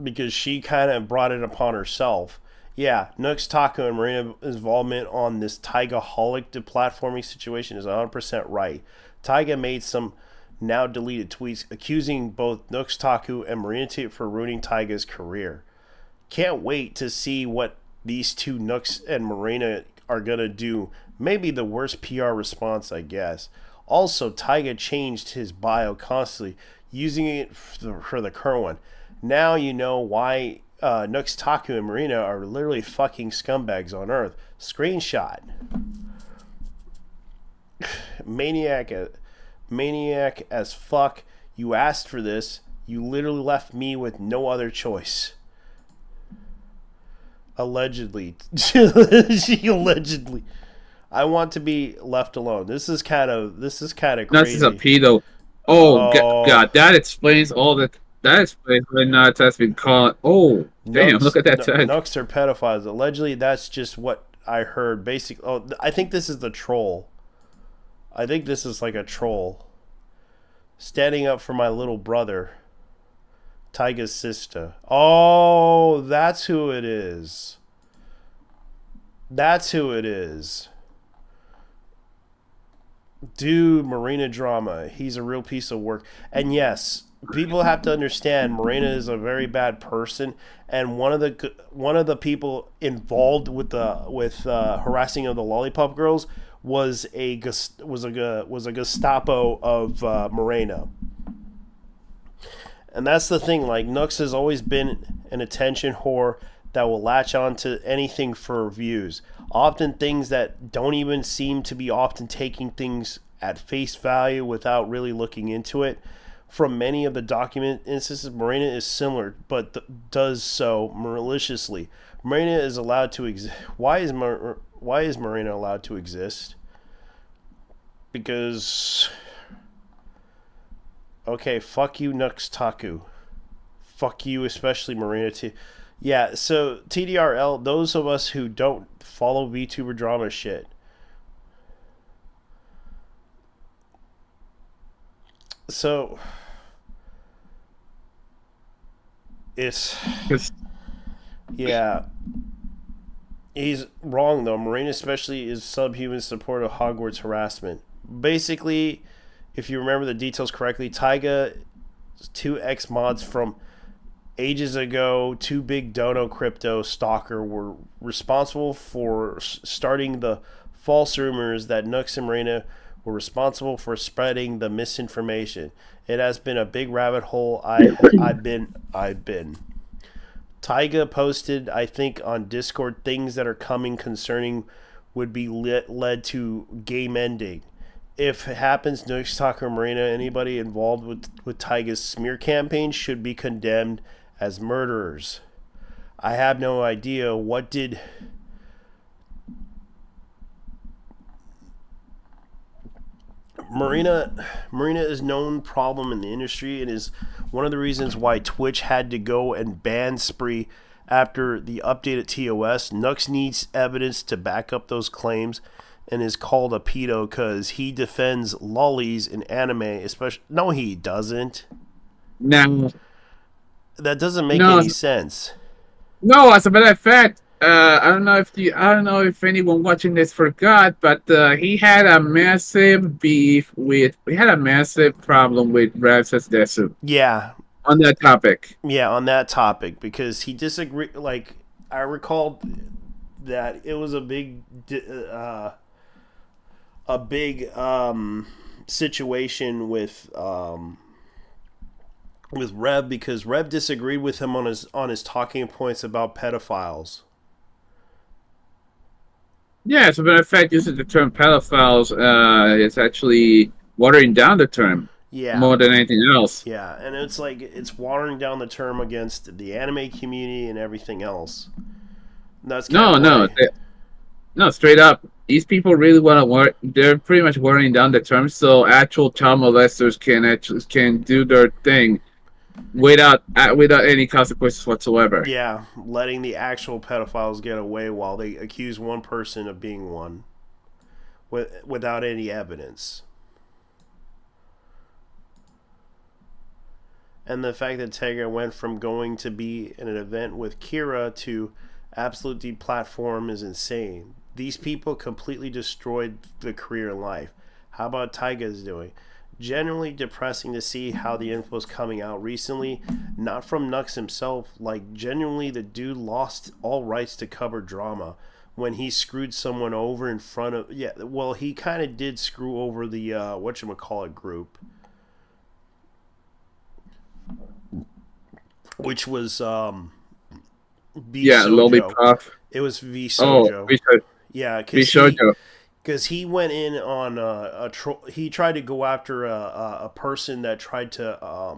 because she kind of brought it upon herself. Yeah, Nooks, Taco, and Marina's involvement on this Tyga-holic deplatforming situation is 100% right. Tyga made some now deleted tweets accusing both Nooks, Taku, and Marina for ruining Tyga's career. Can't wait to see what these two Nooks and Marina are gonna do. Maybe the worst PR response, I guess. Also, Tyga changed his bio constantly, using it for the current one. Now you know why Nooks, Taku, and Marina are literally fucking scumbags on Earth. Screenshot. Maniac as fuck. You asked for this. You literally left me with no other choice. Allegedly. Allegedly. I want to be left alone. This is kind of crazy. This is a pedo. Oh. God, that explains all that. That explains why Nuts has been called. Oh, damn! Look at that tag. Nooks are pedophiles. Allegedly, that's just what I heard. Basically, I think this is the troll. I think this is like a troll. Standing up for my little brother. Tyga's sister. Oh, that's who it is. That's who it is. Dude, Marina Drama. He's a real piece of work. And yes, people have to understand Marina is a very bad person, and one of the people involved with harassing of the lollipop girls was a Gestapo of Morena. And that's the thing, like, Nux has always been an attention whore that will latch on to anything for views. Often things that don't even seem to be often taking things at face value without really looking into it. From many of the document instances, Morena is similar, but does so maliciously. Morena is allowed to exist. Why is Morena allowed to exist? Because... Okay, fuck you, Nux Taku. Fuck you, especially Marina too. Yeah, so TDRL, those of us who don't follow VTuber drama shit. So it's yeah. He's wrong though. Marina especially is subhuman support of Hogwarts harassment. Basically, if you remember the details correctly, Taiga, 2X mods from ages ago, 2 Big Dono Crypto Stalker were responsible for starting the false rumors that Nux and Marina were responsible for spreading the misinformation. It has been a big rabbit hole I've been. Taiga posted, I think, on Discord things that are coming concerning would be led to game ending. If it happens, Nux, Stalker, Marina, anybody involved with Taiga's smear campaign should be condemned as murderers. I have no idea what did Marina is known problem in the industry and is one of the reasons why Twitch had to go and ban Spree after the updated TOS. Nux needs evidence to back up those claims and is called a pedo because he defends lollies in anime, especially. No, he doesn't. No. That doesn't make any sense. No, as a matter of fact, I don't know if anyone watching this forgot, but he had a massive problem with Ramses Desu. Yeah. On that topic. Yeah, on that topic, because he disagreed. Like, I recalled that it was a big situation with Rev, because Rev disagreed with him on his talking points about pedophiles. Yeah, as a matter of fact, using the term pedophiles, it's actually watering down the term. Yeah. More than anything else. Yeah, and it's like it's watering down the term against the anime community and everything else. And that's no, straight up. These people really want to work. They're pretty much watering down the term, so actual child molesters can do their thing without any consequences whatsoever. Yeah, letting the actual pedophiles get away while they accuse one person of being one, without any evidence. And the fact that Tegra went from going to be in an event with Kira to absolute deplatform is insane. These people completely destroyed the career and life. How about Taiga's doing? Generally depressing to see how the info is coming out recently. Not from Nux himself. Like, genuinely, the dude lost all rights to cover drama when he screwed someone over in front of... Yeah, well, he kind of did screw over the, whatchamacallit group. Which was, Lollipop. It was V Sojo. Oh, yeah, because he went in on he tried to go after a person that tried to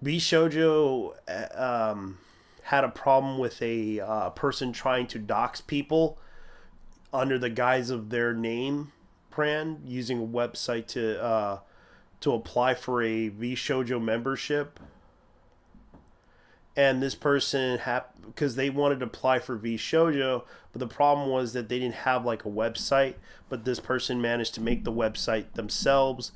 V Shoujo had a problem with a person trying to dox people under the guise of their name brand, using a website to apply for a V Shoujo membership. And this person because they wanted to apply for V Shoujo, but the problem was that they didn't have like a website, but this person managed to make the website themselves,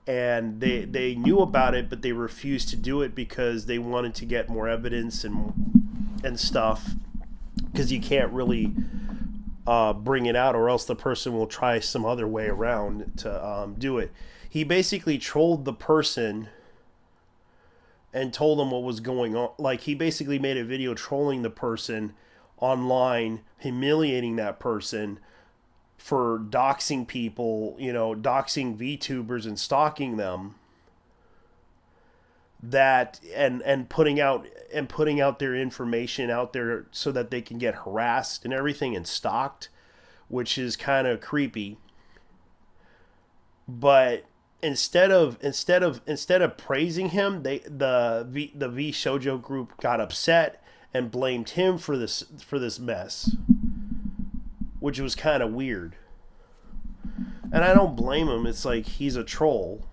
and they knew about it, but they refused to do it because they wanted to get more evidence and stuff, because you can't really bring it out, or else the person will try some other way around to do it. He basically trolled the person and told them what was going on. Like, he basically made a video trolling the person online, humiliating that person for doxing people, doxing VTubers and stalking them. That and putting out their information out there so that they can get harassed and everything and stalked, which is kind of creepy. But instead of praising him, the V Shoujo group got upset and blamed him for this mess, which was kind of weird. And I don't blame him. It's like, he's a troll.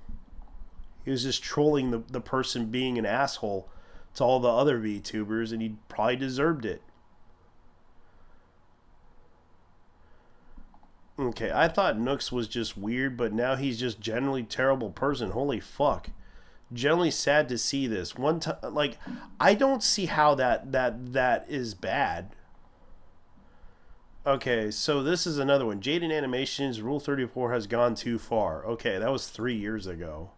He was just trolling the person being an asshole to all the other VTubers, and he probably deserved it. Okay, I thought Nooks was just weird, but now he's just generally terrible person. Holy fuck. Generally sad to see this. One time, like, I don't see how that is bad. Okay, so this is another one. Jaden Animations, Rule 34 has gone too far. Okay, that was 3 years ago.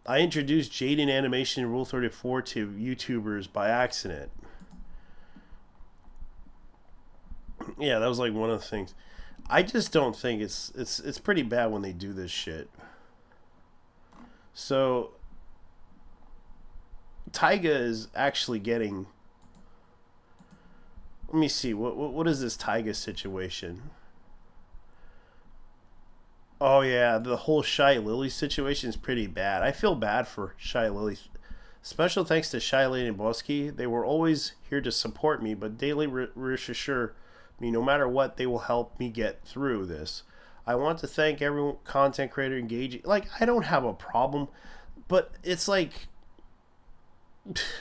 I introduced Jaden Animation Rule 34 to YouTubers by accident. Yeah, that was like one of the things. I just don't think it's pretty bad when they do this shit. So Taiga is actually getting. Let me see. What is this Taiga situation? Oh yeah, the whole Shy Lily situation is pretty bad. I feel bad for Shy Lily. Special thanks to Shy Lily and Bosky. They were always here to support me, but daily reassure me no matter what, they will help me get through this. I want to thank every content creator engaging. Like, I don't have a problem, but it's like...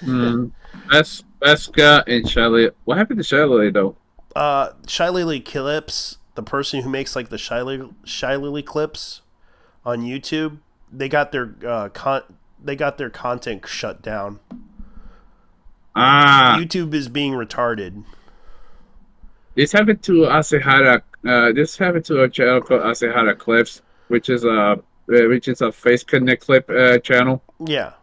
Beska and Shy Lily. What happened to Shy Lily, though? Shy Lily Clips, the person who makes like the Shy Lily clips on YouTube, they got their content shut down. YouTube is being retarded. This happened to Asehara. This happened to a channel called Asehara Clips, which is a Face Connect clip channel. Yeah,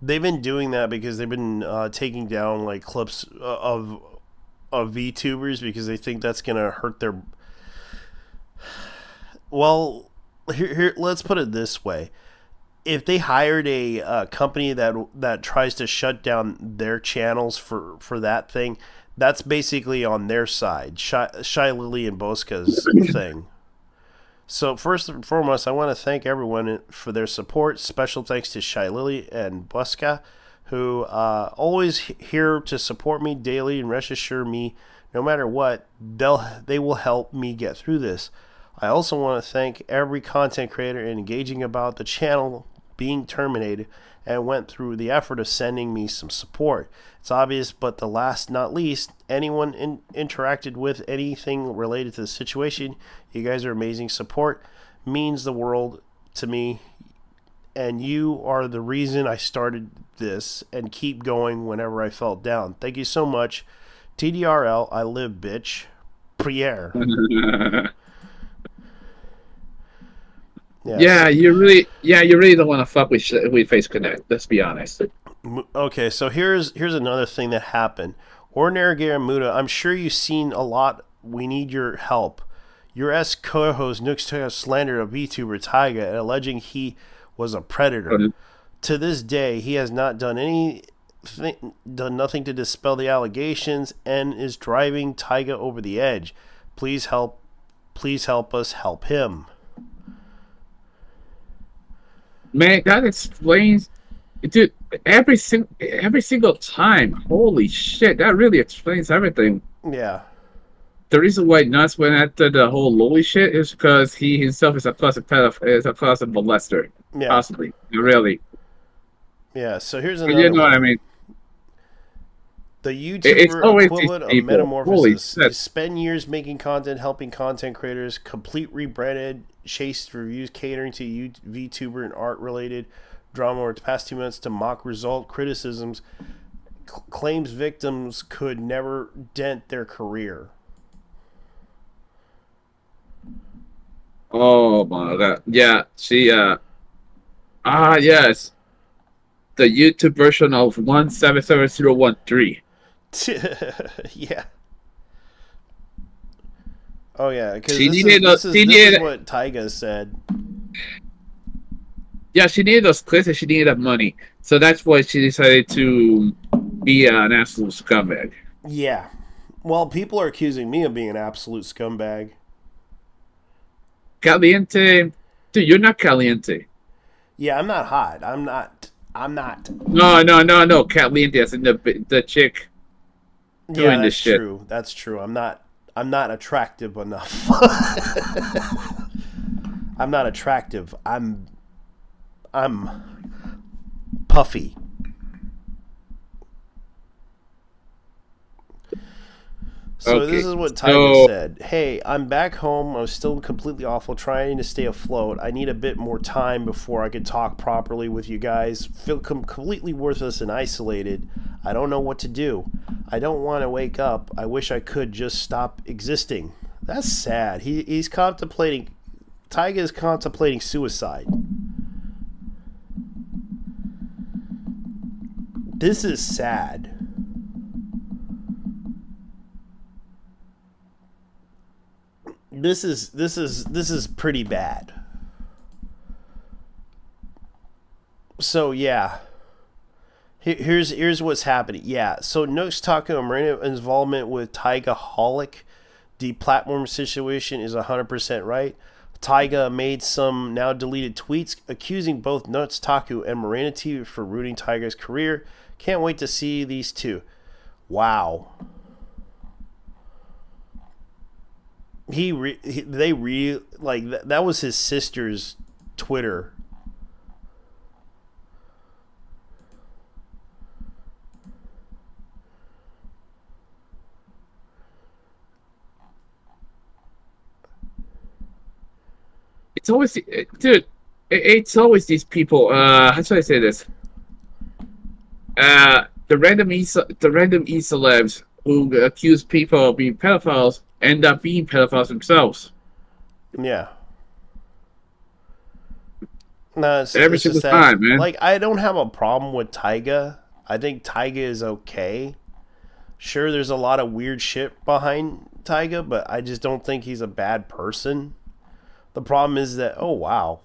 they've been doing that because they've been taking down like clips of VTubers because they think that's gonna hurt their. Well, here let's put it this way: if they hired a company that tries to shut down their channels for that thing, that's basically on their side. Shy Lily and Bosca's thing. So first and foremost, I want to thank everyone for their support. Special thanks to Shy Lily and Bosca, who always here to support me daily and rest assure me, no matter what, they will help me get through this. I also want to thank every content creator engaging about the channel being terminated and went through the effort of sending me some support. It's obvious, but the last not least, anyone interacted with anything related to the situation, you guys are amazing. Support means the world to me, and you are the reason I started this and keep going whenever I felt down. Thank you so much. TDRL, I live, bitch. Priere. Yeah, you really don't want to fuck with Face Connect. Let's be honest. Okay, so here's another thing that happened. Ordinary Garamuda, I'm sure you've seen a lot. We need your help. Your co-host Nooks took a slander of VTuber Taiga and alleging he was a predator. To this day, he has not done nothing to dispel the allegations and is driving Taiga over the edge. Please help us help him. Man, that explains, dude. Every single time. Holy shit, that really explains everything. Yeah. The reason why Nuts went after the whole Loli shit is because he himself is a closet molester. Yeah. Possibly. Really. Yeah, so here's another You know one. what I mean? The YouTuber equivalent of people. Metamorphosis. You spend years making content, helping content creators, complete rebranded, chased reviews catering to VTuber and art-related drama over the past 2 months to mock result criticisms claims victims could never dent their career. Oh my god. Yeah, she yes. The YouTube version of 177013. Yeah. Oh yeah, because She this needed is a, this is she this is needed what Tyga said. yeah, she needed those clicks and she needed that money. So that's why she decided to be an absolute scumbag. Yeah. Well, people are accusing me of being an absolute scumbag. Caliente. Dude, you're not caliente. Yeah, I'm not hot. I'm not. I'm not. No. Caliente as in the chick Yeah, doing this that's shit. true. That's true. I'm not. I'm not attractive enough. I'm not attractive. I'm puffy. So Okay, this is what Tyga so said. Hey, I'm back home. I'm still completely awful, trying to stay afloat. I need a bit more time before I can talk properly with you guys. Feel completely worthless and isolated. I don't know what to do. I don't want to wake up. I wish I could just stop existing. That's sad. He's contemplating. Tyga is contemplating suicide. This is sad. This is pretty bad. So yeah, here's what's happening. Yeah, so Nooks Taco and Marina involvement with Tyga Holic, the platform situation is 100% right. Tyga made some now deleted tweets accusing both Nuts Taku and Marina TV for ruining Tyga's career. Can't wait to see these two. Wow. That was his sister's Twitter. it's always, dude. It's always these people. How should I say this? The random celebs who accuse people of being pedophiles end up being pedophiles themselves. Yeah. No, Every it's just single that, time, man. like, I don't have a problem with Tyga. I think Tyga is okay. Sure, there's a lot of weird shit behind Tyga, but I just don't think he's a bad person. The problem is that, oh wow.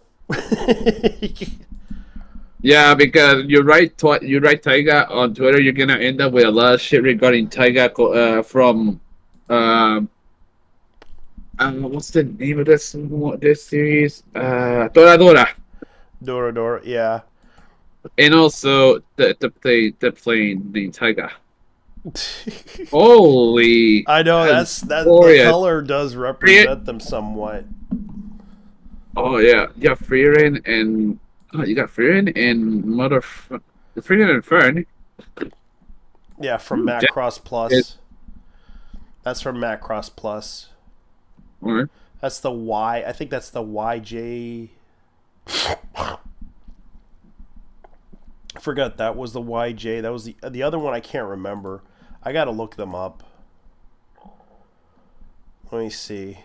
Yeah, because you're right. You're right, Tyga. On Twitter, you're gonna end up with a lot of shit regarding Tyga from what's the name of this series? Toradora. Dora, yeah. And also the plane named Tyga. Holy! I know that the Gloria. color does represent them somewhat. Oh yeah, you got Freerin and you got Freerin and Freerin and Fern. Yeah, from Macross Plus. That's from Macross Plus. Alright. That's the Y. I think that's the YJ. I forgot that was the YJ. That was the other one. I can't remember. I gotta look them up. Let me see.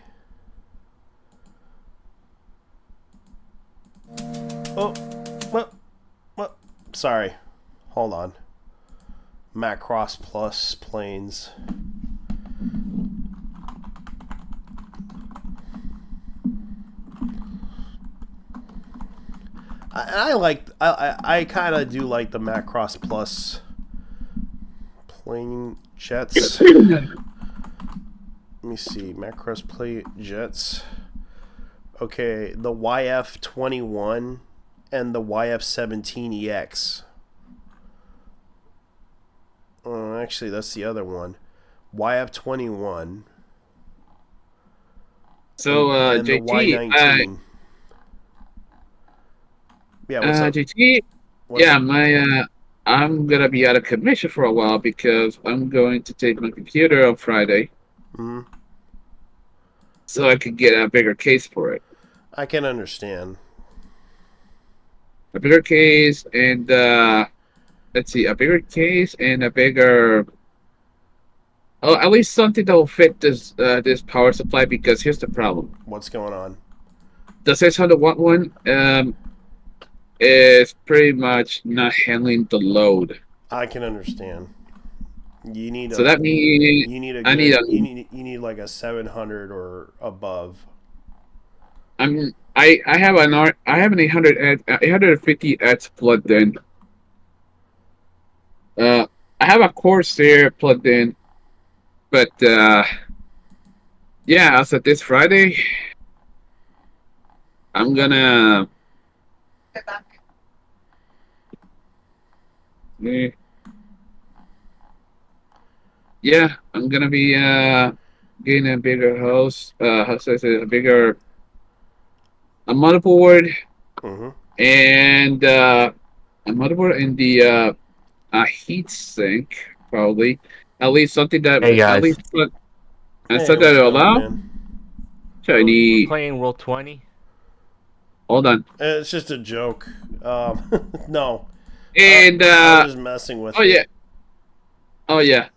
Oh, what? Sorry. Hold on. Macross Plus planes. I kind of do like the Macross Plus plane jets. Let me see. Macross plane jets. Okay, the YF-21 and the YF-17EX. Oh, actually, that's the other one. YF-21. So, and the Y-19. Yeah, what's up? JT, I'm gonna be out of commission for a while because I'm going to take my computer on Friday, so I can get a bigger case for it. I can understand. A bigger case, and let's see, a bigger case and a bigger. Oh, at least something that will fit this power supply. Because here's the problem: What's going on? the 600-watt one is pretty much not handling the load. I can understand. You need So a that means you need a I need good a. you need like a 700 or above. I have I have an 850 X plugged in. I have a Corsair plugged in, but yeah, as of this Friday, I'm gonna. eh, Yeah, I'm gonna be getting a bigger house. How should I say, a motherboard Mm-hmm. and a motherboard and the a heat sink probably. At least something that Hey at guys, least put and Hey, something that what's will going on, allow. man? So I we're need. playing Roll 20. Hold on. It's just a joke. No, And I was just messing with oh it. yeah, oh yeah,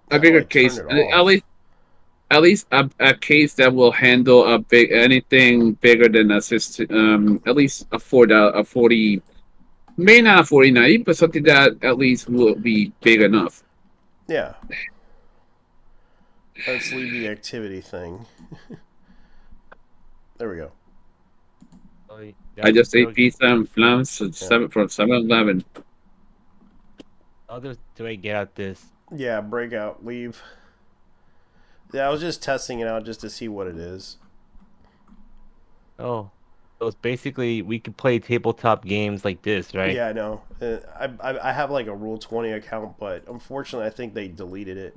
a How do bigger I turn case. it off? At least a case that will handle a big anything bigger than a system. At least a 40, maybe not a 4090, but something that at least will be big enough. Yeah. Let's leave the activity thing. There we go. So, I just ate they'll- pizza and flams at from 7-Eleven. I'll just do I get out this. Yeah, breakout, leave. Yeah, I was just testing it out just to see what it is. Oh, so it's basically we could play tabletop games like this, right? Yeah, I know. I have like a Rule 20 account, but unfortunately, I think they deleted it.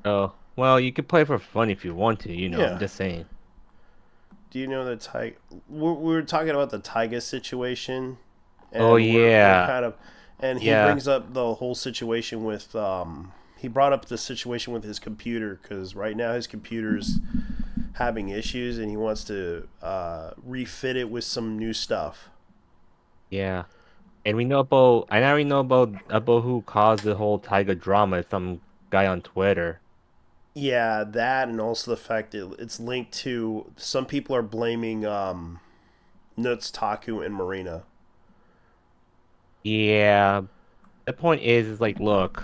Oh, well, you could play for fun if you want to. Yeah. I'm just saying. Do you know the we were talking about the Tyga situation, and Oh, we're yeah. kind of, and he Yeah. brings up the whole situation with he brought up the situation with his computer because right now his computer's having issues and he wants to refit it with some new stuff. Yeah. And I already know about who caused the whole Tiger drama. Some guy on Twitter. Yeah, that and also the fact that it's linked to some people are blaming Nuts, Taku, and Marina. Yeah. The point is like, look,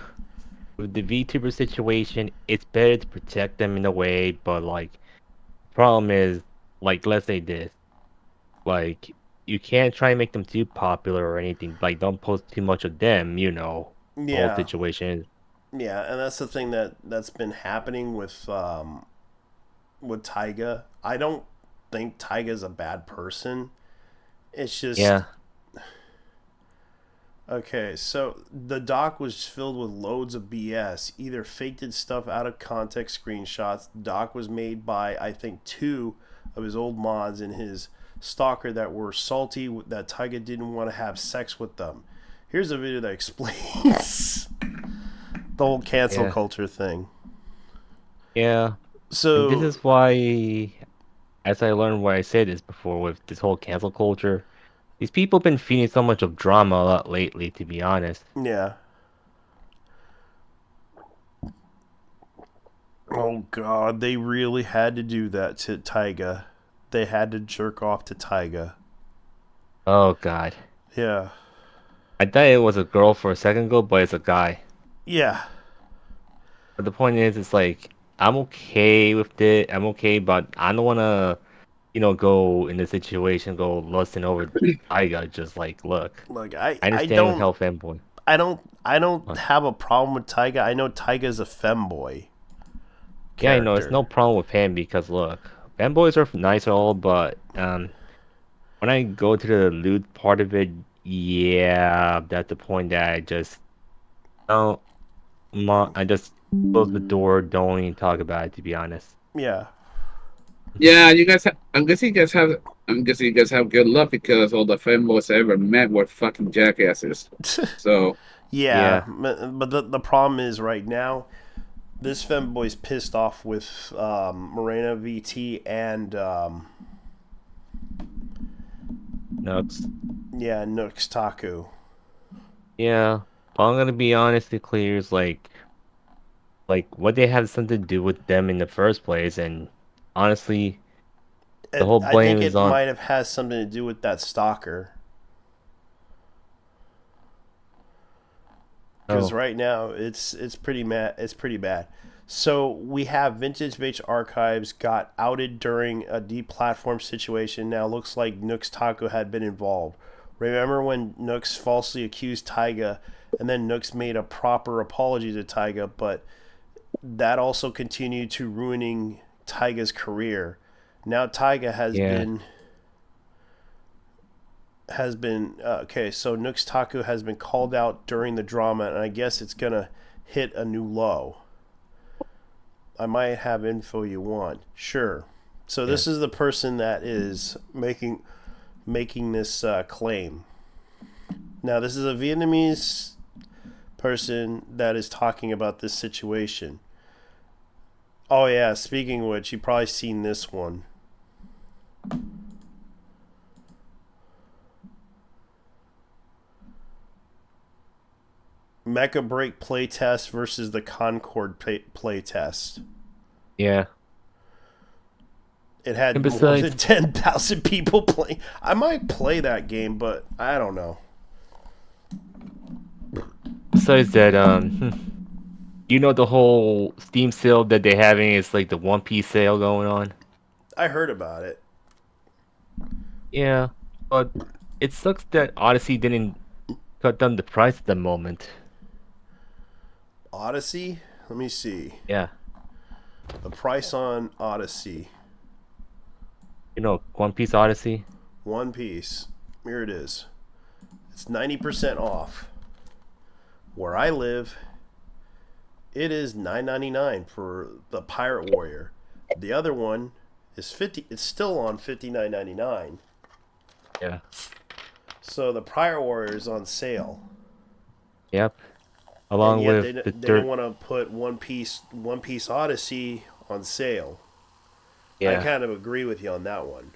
with the VTuber situation, it's better to protect them in a way, but like, problem is, like, let's say this, like, you can't try and make them too popular or anything. Like, don't post too much of them, the whole Yeah, situation. yeah, and that's the thing that's been happening with Tyga. I don't think Tyga's a bad person. It's just Yeah. okay. So the doc was filled with loads of BS. Either faked stuff out of context screenshots. The doc was made by I think 2 of his old mods and his stalker that were salty that Tyga didn't want to have sex with them. Here's a video that explains the whole cancel Yeah. culture thing. Yeah. So And this is why, as I learned why I said this before with this whole cancel culture, these people have been feeding so much of drama a lot lately, to be honest. yeah. Oh God, they really had to do that to Tyga. They had to jerk off to Tyga. Oh God. Yeah. I thought it was a girl for a second ago, but it's a guy. Yeah. But the point is, it's like, I'm okay with it. I'm okay, but I don't want to, go in the situation, go lusting over Tyga. Just like, look, Like I I understand don't how fanboy. I don't What? have a problem with Tyga. I know Tyga's a femboy. Yeah, I know it's Character. no problem with him because look, fanboys are nice and all, but when I go to the lewd part of it, yeah, that's the point that I just don't. I just close the door. Don't even talk about it. To be honest. Yeah. Yeah, you guys. I'm guessing you guys have. I'm guessing you guys have good luck because all the fanboys I ever met were fucking jackasses. So Yeah, Yeah. but the problem is right now, this femboy's pissed off with Morena VT and No, it's yeah Nooks Taku. Yeah, but I'm gonna be honest and clear. Is what they had something to do with them in the first place, and honestly, the whole I blame think is it on. might have has something to do with that stalker. Because Oh, right now it's pretty mad. It's pretty bad. So we have Vintage Beach Archives got outed during a deplatform situation. Now looks like Nooks Taco had been involved. Remember when Nooks falsely accused Tyga, and then Nooks made a proper apology to Tyga, but that also continued to ruining Tyga's career. Now Tyga yeah, has been okay. So Nooks Taco has been called out during the drama, and I guess it's gonna hit a new low. I might have info you want. Sure. So yeah, this is the person that is making this claim. Now this is a Vietnamese person that is talking about this situation. Oh yeah. Speaking of which, you've probably seen this one. Mecha Break playtest versus the Concord playtest. yeah. It had And more than besides, 10,000 people playing. I might play that game, but I don't know. besides that, you know the whole Steam sale that they're having is like the One Piece sale going on. I heard about it. Yeah, but it sucks that Odyssey didn't cut down the price at the moment. Odyssey? Let me see. Yeah, The price on Odyssey. you know One Piece Odyssey. One Piece. Here it is. It's 90% off. Where I live, it is $9.99 for the Pirate Warrior. The other one is 50. It's still on $59.99. Yeah. So the Pirate Warrior is on sale. Yep. And Along yet with the they didn't third. want to put One Piece Odyssey on sale. I Yeah. kind of agree with you on that one.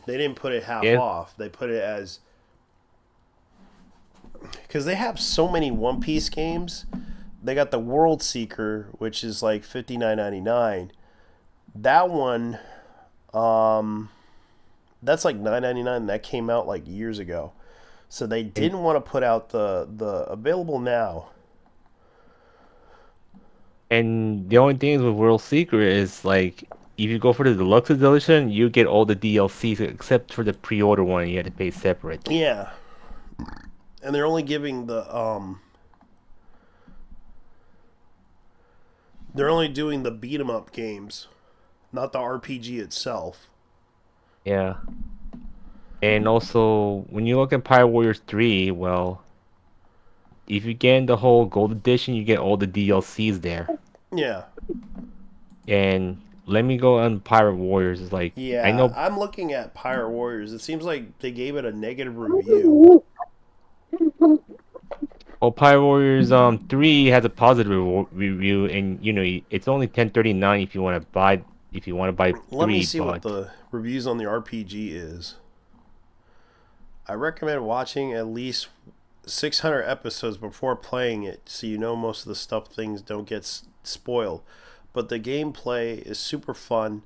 They didn't put it half Yeah. off. They put it as because they have so many One Piece games. They got the World Seeker, which is like $59.99. That one, that's like $9.99. That came out like years ago. So they didn't want to put out the available now. And the only thing with World Secret is like if you go for the deluxe edition, you get all the DLCs except for the pre-order one. You had to pay separate. Yeah, and they're only giving they're only doing the beat 'em up games, not the RPG itself. Yeah. And also, when you look at Pirate Warriors 3, well, if you get the whole gold edition, you get all the DLCs there. Yeah. And let me go on Pirate Warriors. It's like I Yeah, know. I'm looking at Pirate Warriors. It seems like they gave it a negative review. Well, Pirate Warriors 3 has a positive review, and you know it's only 10.39 if you want to buy Let me 3, see what but the reviews on the RPG is. I recommend watching at least 600 episodes before playing it so you know most of the stuff things don't get spoiled. But the gameplay is super fun.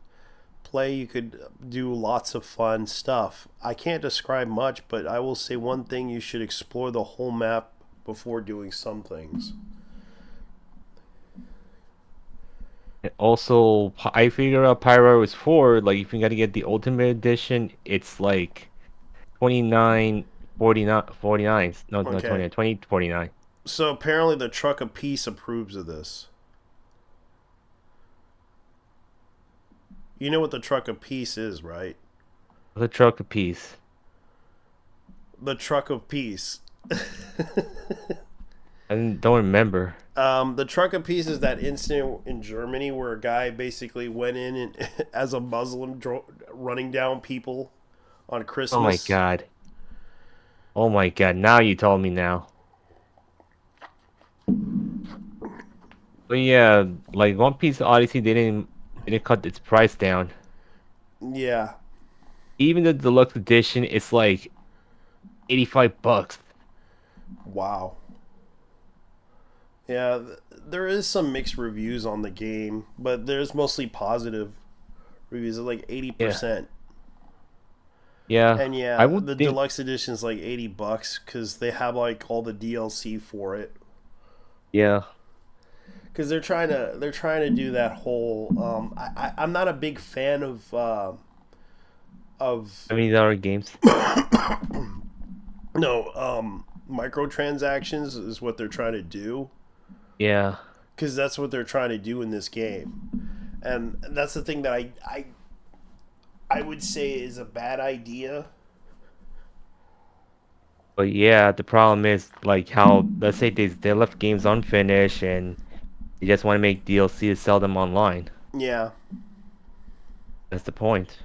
You could do lots of fun stuff. I can't describe much, but I will say one thing: you should explore the whole map before doing some things. also I figure out Pirate Warriors 4. Like if you got to get the Ultimate Edition, it's like 29, 49, 49. No, no, Okay. 29, 20, 49. So apparently the Truck of Peace approves of this. You know what the Truck of Peace is, right? The truck a piece. The Truck of Peace. I don't remember. The Truck of Peace is that incident in Germany where a guy basically went in and, as a Muslim, running down people on Christmas. Oh my god. Oh my god. Now you told me now. But yeah, like One Piece Odyssey didn't cut its price down. Yeah. Even the deluxe edition, it's like $85. Wow. Yeah, there is some mixed reviews on the game, but there's mostly positive reviews of like Yeah. 80%. Yeah. And I yeah, would the think. deluxe edition is like $80 because they have like all the DLC for it. Yeah. Because they're trying to do that whole. I'm not a big fan of I mean, there are games. no microtransactions is what they're trying to do Yeah. because that's what they're trying to do in this game, and that's the thing that I would say is a bad idea. But yeah, the problem is like how let's say they left games unfinished and they just want to make DLC to sell them online. Yeah, That's the point.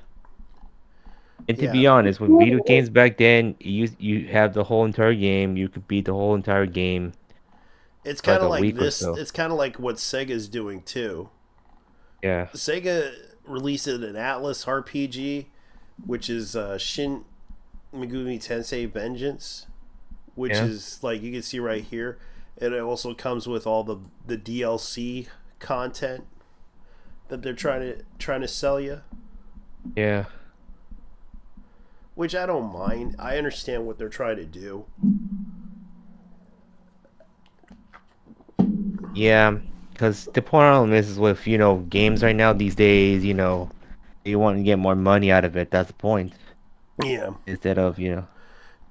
And to yeah. be honest, with video games back then, you have the whole entire game. You could beat the whole entire game It's for like kind of a like week or this. so. It's kind of like what Sega's doing too. Yeah. Sega released an Atlas RPG, which is Shin Megami Tensei Vengeance, which Yeah. is like you can see right here. And it also comes with all the DLC content that they're trying to sell you, Yeah. which I don't mind. I understand what they're trying to do. Yeah. Because the problem is with games right now these days, you want to get more money out of it. That's the point. Yeah, Instead of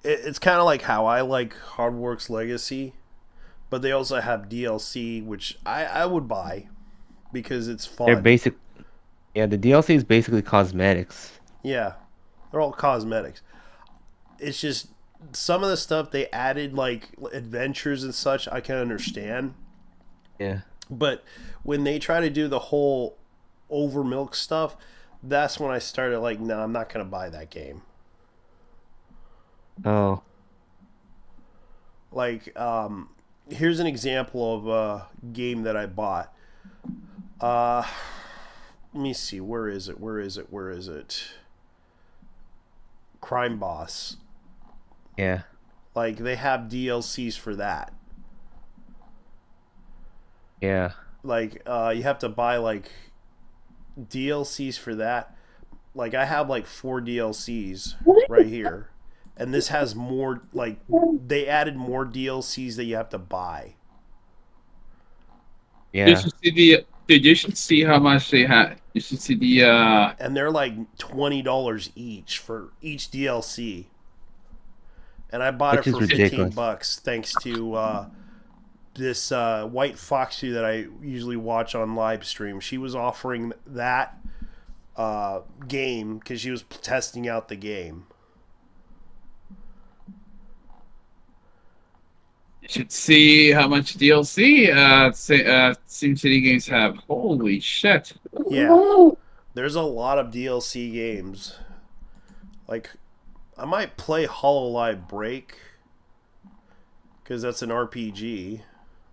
it's kind of like how I like Hardworks Legacy, but they also have DLC, which I would buy because it's they're fun. basic. Yeah, the DLC is basically cosmetics. Yeah, they're all cosmetics. It's just some of the stuff they added, like adventures and such, I can understand. Yeah. But when they try to do the whole over milk stuff, that's when I started like, no, I'm not gonna buy that game. Oh. Like, here's an example of a game that I bought. Uh, Let me see. Where is it? Where is it? Where is it? Crime Boss. Yeah. Like they have DLCs for that. Yeah. Like you have to buy like DLCs for that. Like I have like 4 DLCs right here. And this has more like they added more DLCs that you have to buy. You Yeah. should see the. Dude, you should see how much they had. You should see the. And they're like $20 each for each DLC. And I bought Which it is for ridiculous. $15 thanks to this white foxy that I usually watch on live stream. She was offering that game because she was testing out the game. You should see how much DLC SimCity games have. Holy shit! Yeah, there's a lot of DLC games. Like, I might play Hololive Break because that's an RPG.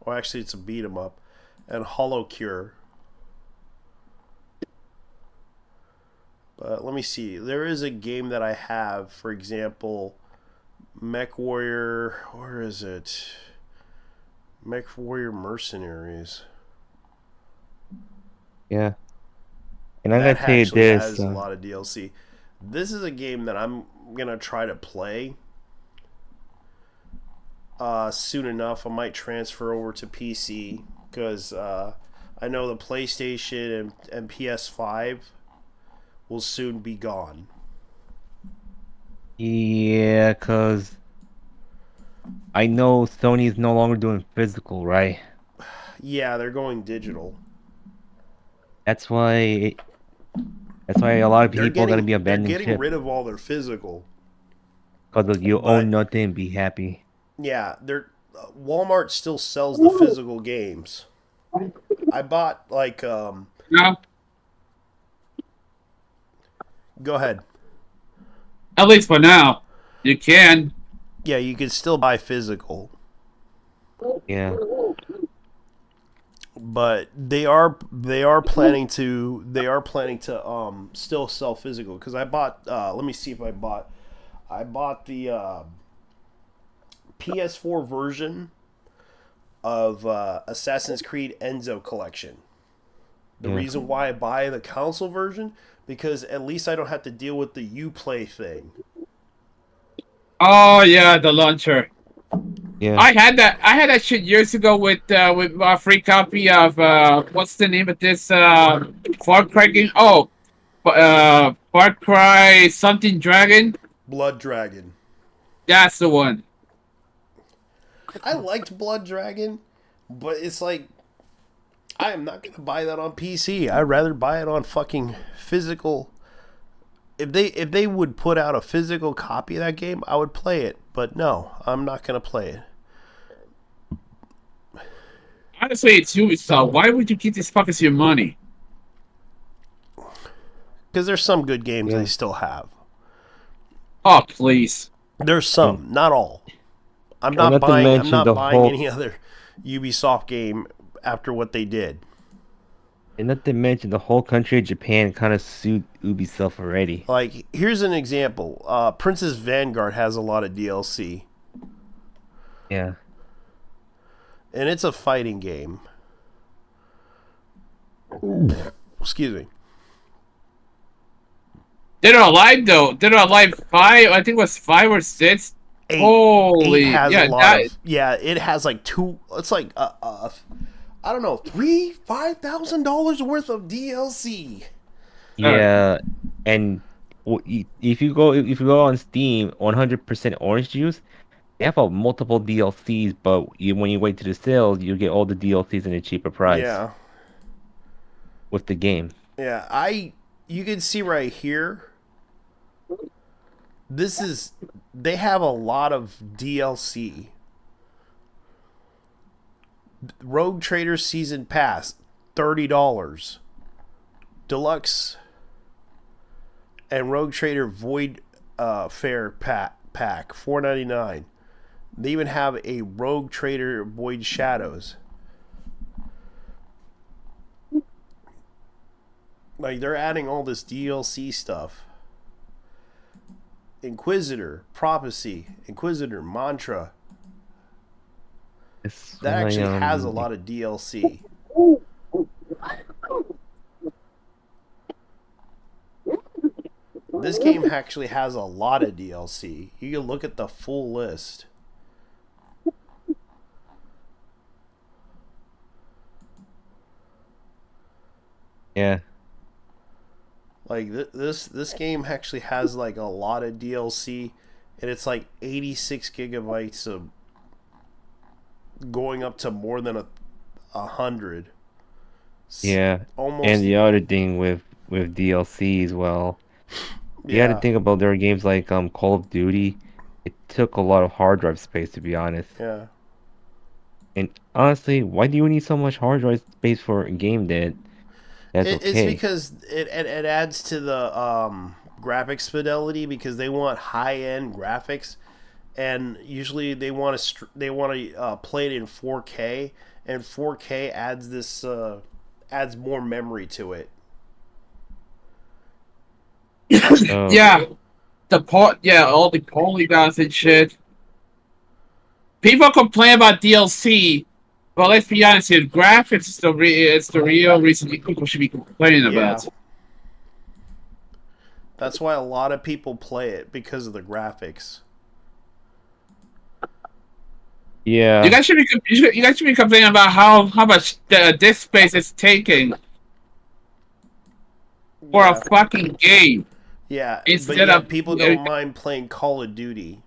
Or actually, it's a beat 'em up, and Hollow Cure. But let me see. There is a game that I have, for example, Mech Warrior. Where is it? Mech Warrior Mercenaries. Yeah. And I'm That gonna tell you actually this. has a lot of DLC. This is a game that I'm gonna try to play soon enough. I might transfer over to PC because I know the PlayStation and PS5 will soon be gone. Yeah, cause I know Sony's no longer doing physical, right? Yeah, they're going digital. That's why. That's why a lot of They're people are gonna getting be they're abandoning getting ship. rid of all their physical. Cause you But own nothing and be happy. yeah, they're Walmart still sells the physical games. I bought like No, go ahead. at least for now, you can. Yeah, you can still buy physical, Yeah. but they are planning to still sell physical because I bought let me see if I bought the PS4 version of Assassin's Creed Enzo Collection. The reason why I buy the console version, because at least I don't have to deal with the Uplay thing. Oh yeah, the launcher. Yeah. I had that shit years ago with a free copy of what's the name of this Far Cry game? Oh, Far Cry something Dragon. Blood Dragon. That's the one. I liked Blood Dragon, but it's like I am not gonna buy that on PC. I'd rather buy it on fucking physical. If they would put out a physical copy of that game, I would play it. But no, I'm not gonna play it. Honestly, it's Ubisoft. Why would you keep these fuckers your money? Because there's some good games they still have. Oh please. There's some, not all. I'm Well, not not to buying. I'm mention not the buying whole- any other Ubisoft game after what they did. And not to mention the whole country of Japan kind of sued Ubisoft already. Like, here's an example. Princess Vanguard has a lot of DLC, Yeah. and it's a fighting game. Excuse me. Dead or Alive though. Dead or Alive 5. I think it was 5 or 6. Holy, Eight has yeah, a lot of, yeah, it has like two. It's like I don't know, $5,000 worth of DLC. Yeah, and if you go on Steam, 100% Orange Juice, they have multiple DLCs, but when you wait to the sales, you get all the DLCs in a cheaper price. Yeah, With the game. yeah. You can see right here. They have a lot of DLC. Rogue Trader Season Pass, $30. Deluxe and Rogue Trader Void Fair pack, $4.99. They even have a Rogue Trader Void Shadows. Like, they're adding all this DLC stuff. Inquisitor, Prophecy, Inquisitor, Mantra. That actually has a lot of DLC. This game actually has a lot of DLC. You can look at the full list. Yeah. Like this game actually has like a lot of DLC, and it's like 86 gigabytes of going up to more than 100. Yeah. Almost. And the other thing with DLC as well, you Yeah. got to think about their games like Call of Duty. It took a lot of hard drive space, to be honest. Yeah. And honestly, why do you need so much hard drive space for a game that's It's okay? because it adds to the graphics fidelity, because they want high end graphics, and usually they want to play it in 4K, and 4K adds more memory to it. Oh, Yeah, all the polygons and shit. People complain about DLC, but let's be honest here, graphics is the real reason people should be complaining about. That's why a lot of people play it, because of the graphics. yeah. You guys should be complaining about how much disk space it's taking for a fucking game. Yeah, Instead but yet of- people don't mind playing Call of Duty.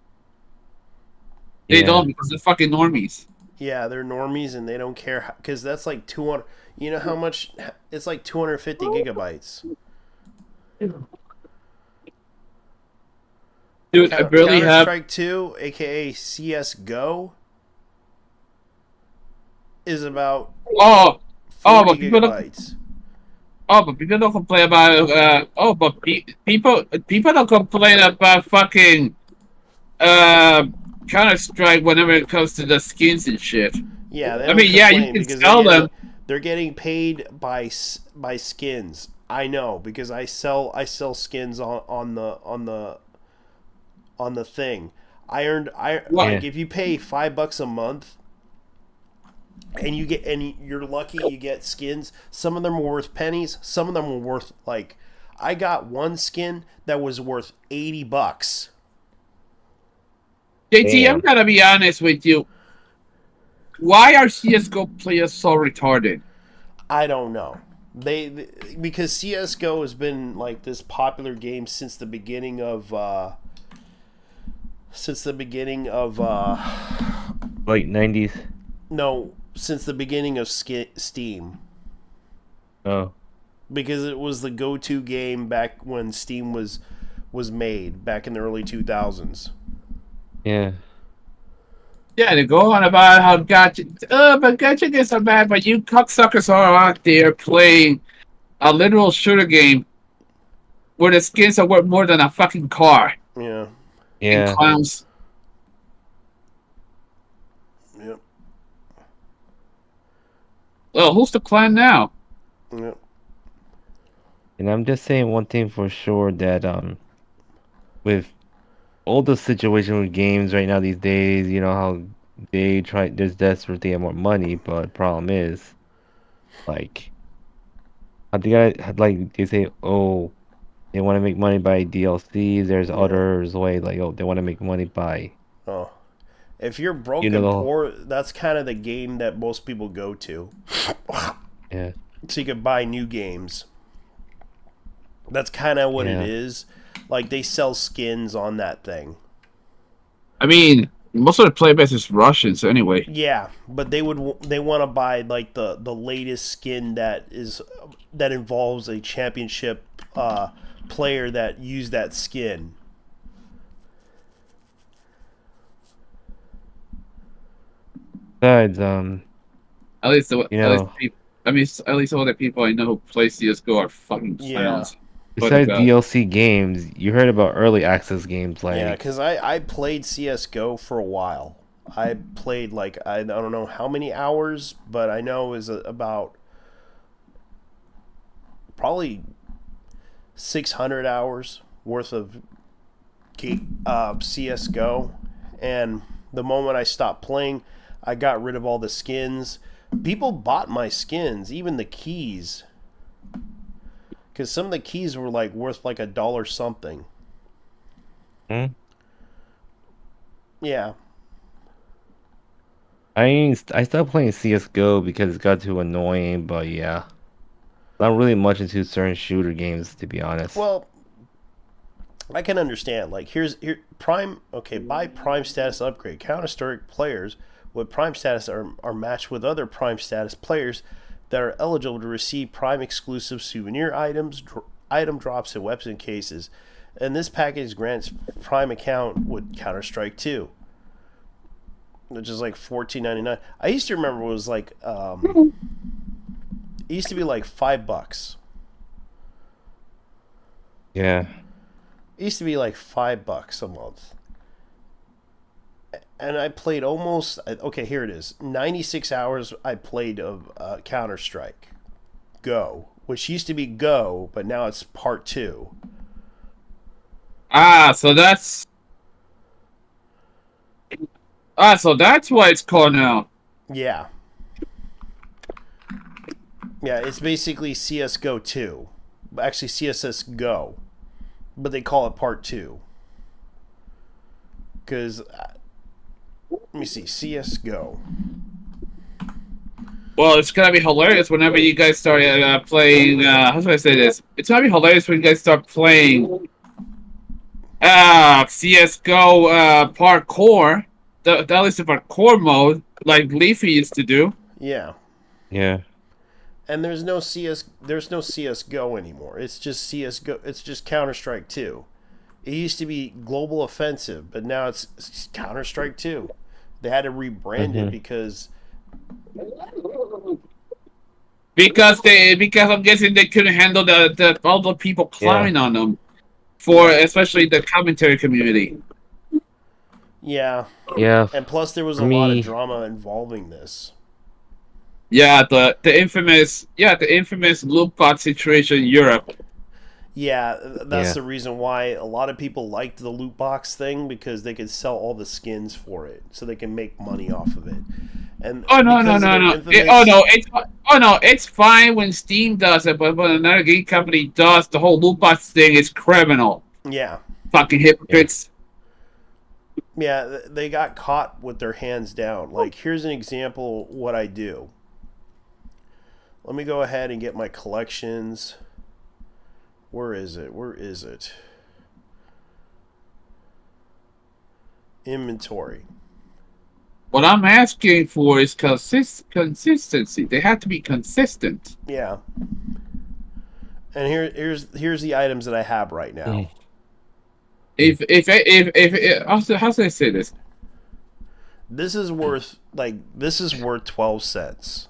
They Yeah. don't, because they're fucking normies. Yeah, they're normies and they don't care, because that's like 200. You know how much? It's like 250 gigabytes. Dude, I barely have. Counter-Strike 2, aka CS:GO, is about 40 but people don't. gigabytes. But people don't complain about. People don't complain about fucking Counter-Strike whenever it comes to the skins and shit. Yeah, they I don't mean, yeah, you complain can because sell them. They're getting paid by skins. I know, because I sell skins on the thing. Like if you pay $5 a month, and you're lucky you get skins. Some of them are worth pennies. Some of them are worth like. I got one skin that was worth $80. JT, I'm gonna be honest with you. Why are CS:GO players so retarded? I don't know. Because CS:GO has been like this popular game since the beginning of like 90s. No, since the beginning of Steam. Oh. Because it was the go-to game back when Steam was made back in the early 2000s. Yeah. Yeah, they go on about how but gacha games are bad, but you cocksuckers are out there playing a literal shooter game where the skins are worth more than a fucking car. Yeah. Yeah. And clowns. Yep. Well, who's the clan now? Yep. And I'm just saying one thing for sure that with all the situation with games right now these days, you know how they're desperate to get more money, but problem is like I think they say, oh, they want to make money by DLCs. There's others way like, oh, they want to make money by if you're broke and poor, that's kind of the game that most people go to. Yeah. So you could buy new games. That's kind of what it is. Like, they sell skins on that thing. I mean, most of the player base is Russians anyway. Yeah, but they want to buy like the latest skin that involves a championship player that used that skin. Besides, at least all the people I know who play CS:GO are fucking clowns. Besides DLC games, you heard about early access games like... Yeah, because I played CSGO for a while. I played like, I don't know how many hours, but I know it was about probably 600 hours worth of CSGO. And the moment I stopped playing, I got rid of all the skins. People bought my skins, even the keys. Because some of the keys were like worth like $1 something. Yeah. I stopped playing CS:GO because it got too annoying, but yeah. Not really much into certain shooter games, to be honest. Well, I can understand. Like, here Prime, buy Prime status upgrade. Counter-Strike players with Prime status are matched with other Prime status players that are eligible to receive Prime exclusive souvenir items, item drops, and weapon cases. And this package grants Prime account with Counter-Strike 2, which is like $14.99. I used to remember it was like it used to be like $5. Yeah. It used to be like $5 a month. And I played almost, here it is, 96 hours I played of Counter-Strike Go, which used to be Go, but now it's Part 2. So that's why it's called now. Yeah. Yeah, it's basically CSGO 2. Actually, CSS Go. But they call it Part 2. Because... let me see, CSGO. Well, it's gonna be hilarious whenever you guys start playing. How should I say this? It's gonna be hilarious when you guys start playing CS:GO parkour. At least the parkour mode, like Leafy used to do. Yeah. Yeah. And there's no CSGO anymore. It's just CSGO. It's just Counter-Strike 2. It used to be Global Offensive, but now it's Counter-Strike 2. They had to rebrand it because I'm guessing they couldn't handle all the people clowning on them, especially the commentary community. Yeah. Yeah. And plus, there was a lot of drama involving this. Yeah, the infamous loot bot situation in Europe. Yeah, that's Yeah. the reason why a lot of people liked the loot box thing, because they could sell all the skins for it, so they can make money off of it. And Oh no no because of no their no! infamous, Oh no! It's fine when Steam does it, but when another game company does the whole loot box thing, it's criminal. yeah, Fucking hypocrites. yeah, they got caught with their hands down. Like, here's an example what I do. Let me go ahead and get my collections. Where is it? Where is it? Inventory. What I'm asking for is consistency. They have to be consistent. Yeah. And here's the items that I have right now. If how should I say this? This is worth 12 cents.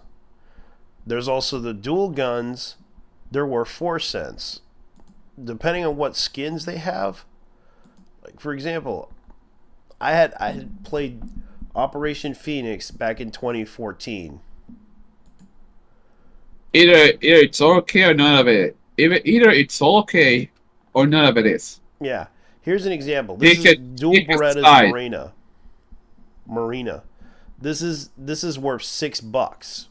There's also the dual guns. They're worth 4 cents. Depending on what skins they have. Like, for example, I had played Operation Phoenix back in 2014. Either it's okay or none of it. Either it's okay or none of it is. Yeah. Here's an example. This Pick is dual pick a Berettas side. Marina. This is worth $6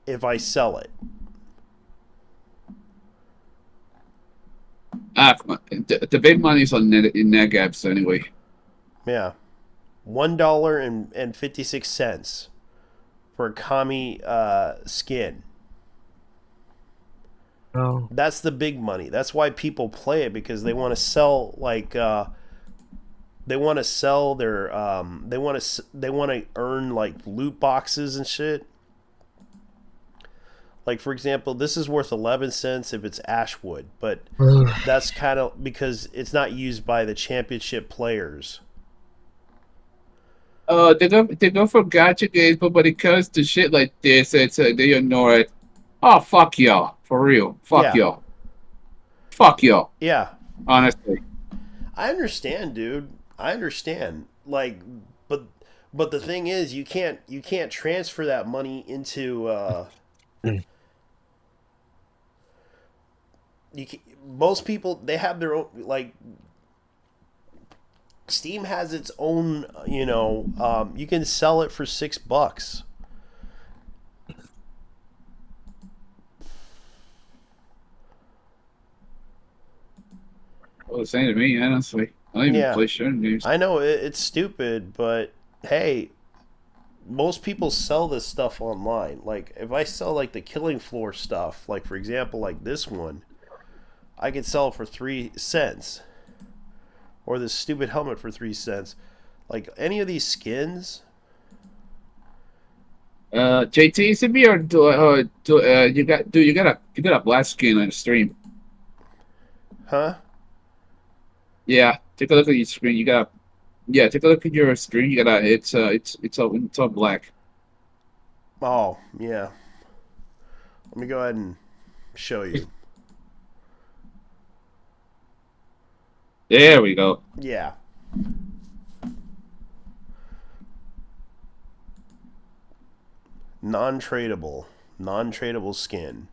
if I sell it. The big money's on in NetGapps anyway. Yeah. $1.56 for a Kami skin. Oh. That's the big money. That's why people play it, because they want to sell they want to sell their they want to earn like loot boxes and shit. Like, for example, this is worth 11 cents if it's Ashwood, but that's kind of because it's not used by the championship players. They go for gacha games, but when it comes to shit like this, it's they ignore it. Oh fuck y'all, for real. Fuck Yeah. y'all. Yeah. Honestly. I understand, dude. I understand. Like, but the thing is, you can't transfer that money into most people, they have their own, like, Steam has its own, you can sell it for $6. Well, the same to me, honestly. I don't even Yeah. play shooting games. I know it's stupid, but hey, most people sell this stuff online. Like, if I sell like the Killing Floor stuff, like, for example, like this one, I could sell it for 3 cents. Or this stupid helmet for 3 cents. Like, any of these skins. JT, send me or you got a black skin on the stream. Huh? Yeah, take a look at your screen. Take a look at your screen. You got it's all black. Oh, yeah. Let me go ahead and show you. There we go. Yeah. Non-tradable skin.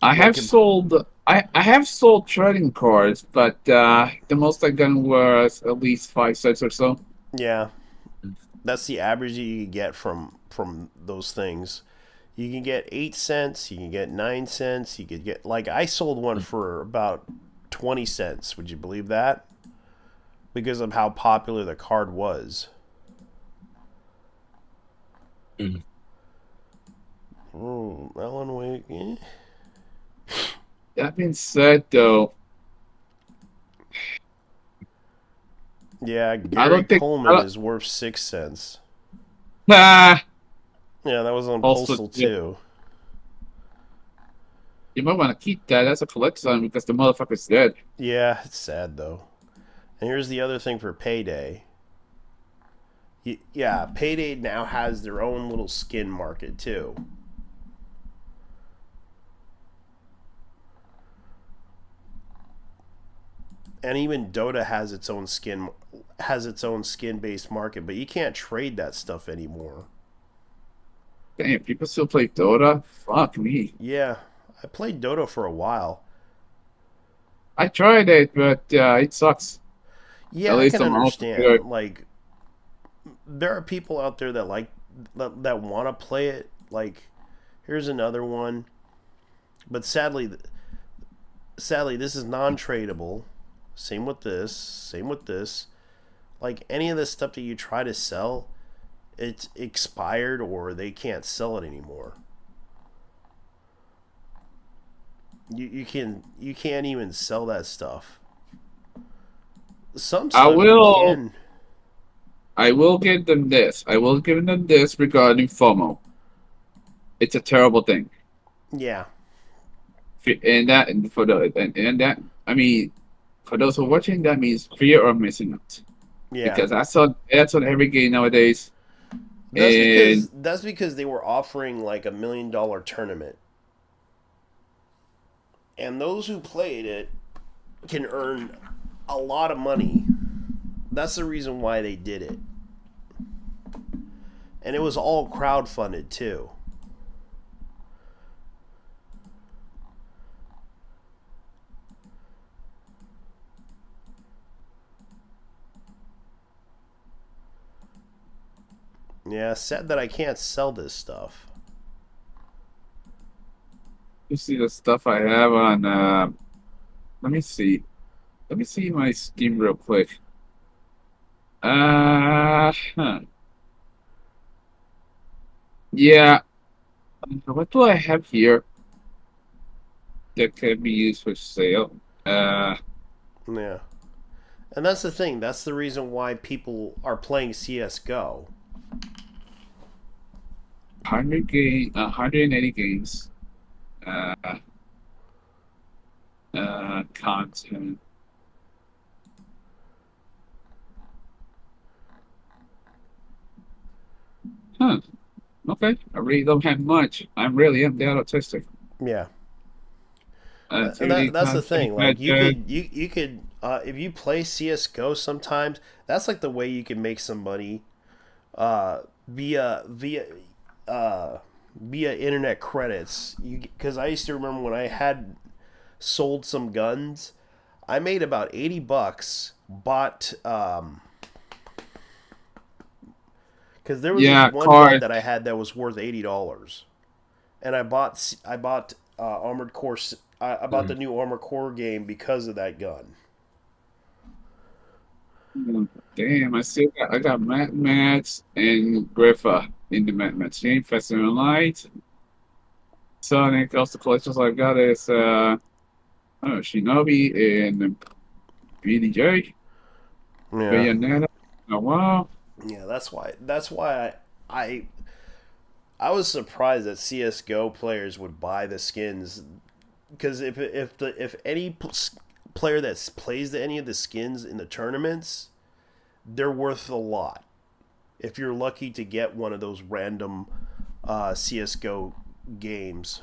I have sold trading cards, but the most I got was at least 5 cents or so. Yeah. That's the average you can get from those things. You can get 8 cents, you can get 9 cents, you could get, like, I sold one for about 20 cents. Would you believe that? Because of how popular the card was. Oh, Alan Wake. Eh. That being said, though, Yeah, Gary Coleman is worth 6 cents. ah, Yeah, that was on Also, Postal yeah. too. you might want to keep that. That's a collector's item because the motherfucker's dead. Yeah, it's sad though. And here's the other thing for Payday. Yeah, Payday now has their own little skin market too. And even Dota has its own skin based market, but you can't trade that stuff anymore. Damn, people still play Dota? Fuck me. Yeah, I played Dota for a while. I tried it, but it sucks. Yeah, At I least can on understand. multiplayer. Like, there are people out there that that want to play it. Like, here's another one, but sadly, this is non-tradable. Same with this. Same with this. Like any of the stuff that you try to sell, it's expired or they can't sell it anymore. You can't even sell that stuff. Some I stuff you will. can. I will give them this. I will give them this regarding FOMO. It's a terrible thing. Yeah. And that, and for the, and that, I mean, for those who are watching, that means fear of missing out. Yeah. Because that's on every game nowadays. And That's because they were offering like $1 million tournament. And those who played it can earn a lot of money. That's the reason why they did it. And it was all crowdfunded too. Yeah, sad that I can't sell this stuff. you see the stuff I have on. Let me see. Let me see my Steam real quick. Huh. Yeah. What do I have here that can be used for sale? Yeah. And that's the thing. That's the reason why people are playing CS:GO. 180 games. Content. Huh. Okay. I really don't have much. I really am that autistic. Yeah. And 3D that's the content thing. Like manager. you could if you play CS:GO sometimes, that's like the way you can make some money via internet credits. Because I used to remember when I had sold some guns, I made about $80. Bought because there was Yeah, this one gun card. that I had that was worth $80, and I bought Armored Core. I bought the new Armored Core game because of that gun. Damn, I got Mad Max and Griffa in the Mad Max game. Festival Light. Sonic, also collections I got is Shinobi and BDJ. Yeah, Bayonetta. Oh wow. yeah. That's why I was surprised that CS:GO players would buy the skins because if any player that plays any of the skins in the tournaments, they're worth a lot. If you're lucky to get one of those random CS:GO games.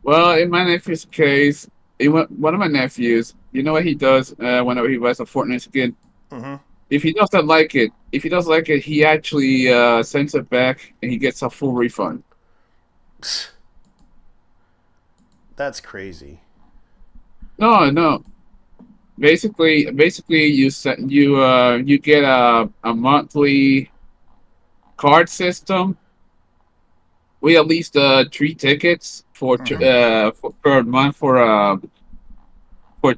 Well, in my nephew's case, one of my nephews, you know what he does whenever he buys a Fortnite skin? Mm-hmm. If he doesn't like it, he actually sends it back and he gets a full refund. That's crazy. No, no. Basically, you get a monthly card system with at least 3 tickets per month for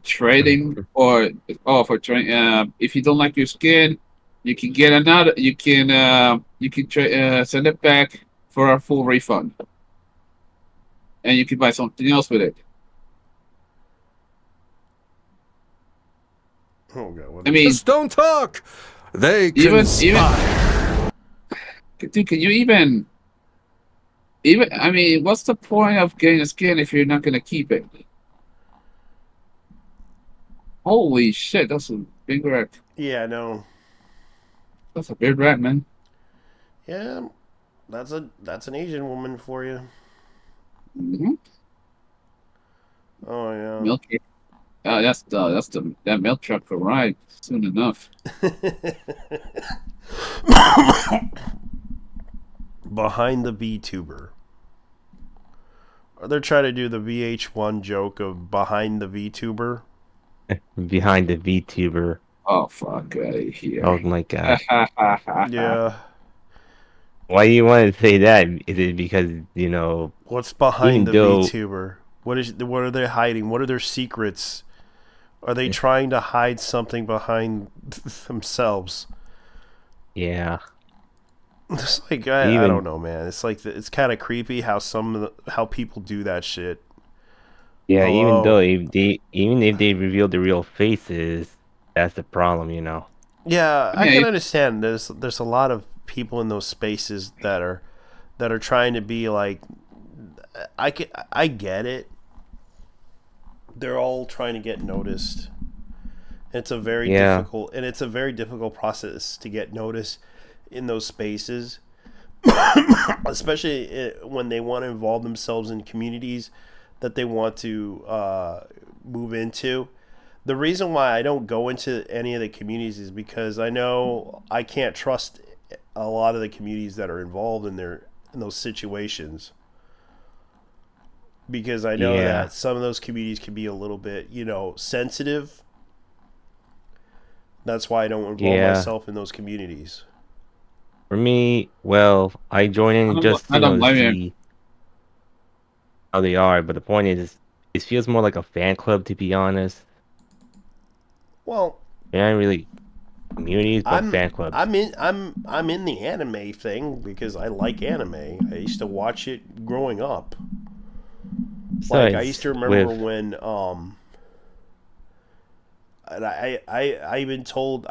trading for trading. If you don't like your skin, you can get another. You can send it back for a full refund, and you can buy something else with it. Oh god, what I is mean, Just don't talk. They even conspire. dude, can you even? I mean, what's the point of getting a skin if you're not gonna keep it? Holy shit, that's a big rat. Yeah, no. That's a big rat, man. Yeah, that's an Asian woman for you. Mm-hmm. Oh yeah. Milk. That milk truck will ride soon enough. Behind the VTuber. They're trying to do the VH1 joke of behind the VTuber. Behind the VTuber. Oh fuck out of here. Oh my god. Yeah. Why do you want to say that? Is it because, you know, What's behind even the though, VTuber? What are they hiding? What are their secrets? Are they trying to hide something behind themselves? yeah, It's like I don't even, know, man. It's like it's kind of creepy how how people do that shit. yeah, even though Hello. even if they reveal the real faces, that's the problem, you know. Yeah, I Yeah, can understand. There's a lot of people in those spaces that are trying to be like. I get it. They're all trying to get noticed. It's a very Yeah, difficult process to get noticed in those spaces, especially when they want to involve themselves in communities that they want to move into. The reason why I don't go into any of the communities is because I know I can't trust a lot of the communities that are involved in those situations, because I know yeah, that some of those communities can be a little bit, sensitive. That's why I don't involve yeah. myself in those communities. For me, well, I join in just, I you don't know, to blame you. see how they are, but the point is, it feels more like a fan club, to be honest. Well, They're not really communities, but I'm fan clubs. I'm in the anime thing because I like anime. I used to watch it growing up. Like I used Besides, to remember with, when and I even told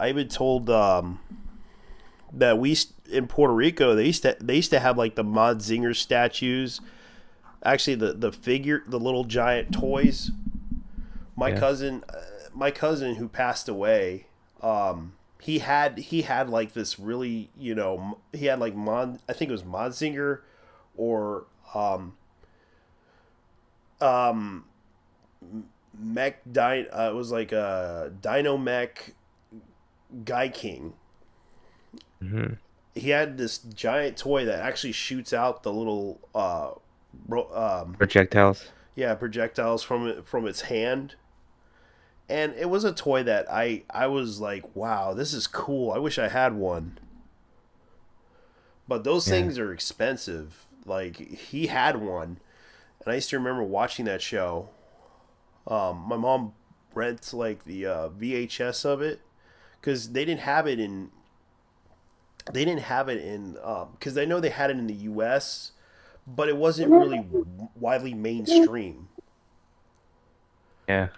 that in Puerto Rico they used to have like the Mod Zinger statues. Actually, the little giant toys. My yeah, cousin, my cousin who passed away, he had like this really, he had like I think it was Mod Zinger, or um it was like a Dino Mech Guy King. hmm, He had this giant toy that actually shoots out the little projectiles. yeah, projectiles from its hand. And it was a toy that I was like, wow, this is cool. I wish I had one. But those Yeah, things are expensive. Like he had one, and I used to remember watching that show. My mom rents like the VHS of it because they didn't have it in because I know they had it in the U.S., but it wasn't really widely mainstream. yeah,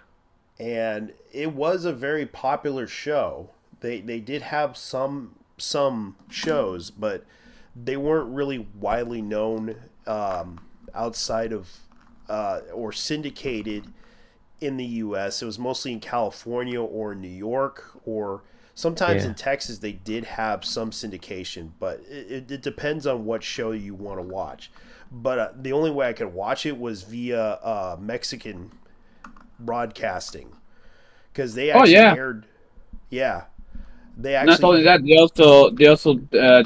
And it was a very popular show. They did have some shows, but they weren't really widely known outside of or syndicated in the U.S. It was mostly in California or New York, or sometimes in yeah, Texas. They did have some syndication, but it depends on what show you want to watch. But the only way I could watch it was via Mexican broadcasting, because they Oh actually yeah. aired. Yeah, they Not actually. only that, they also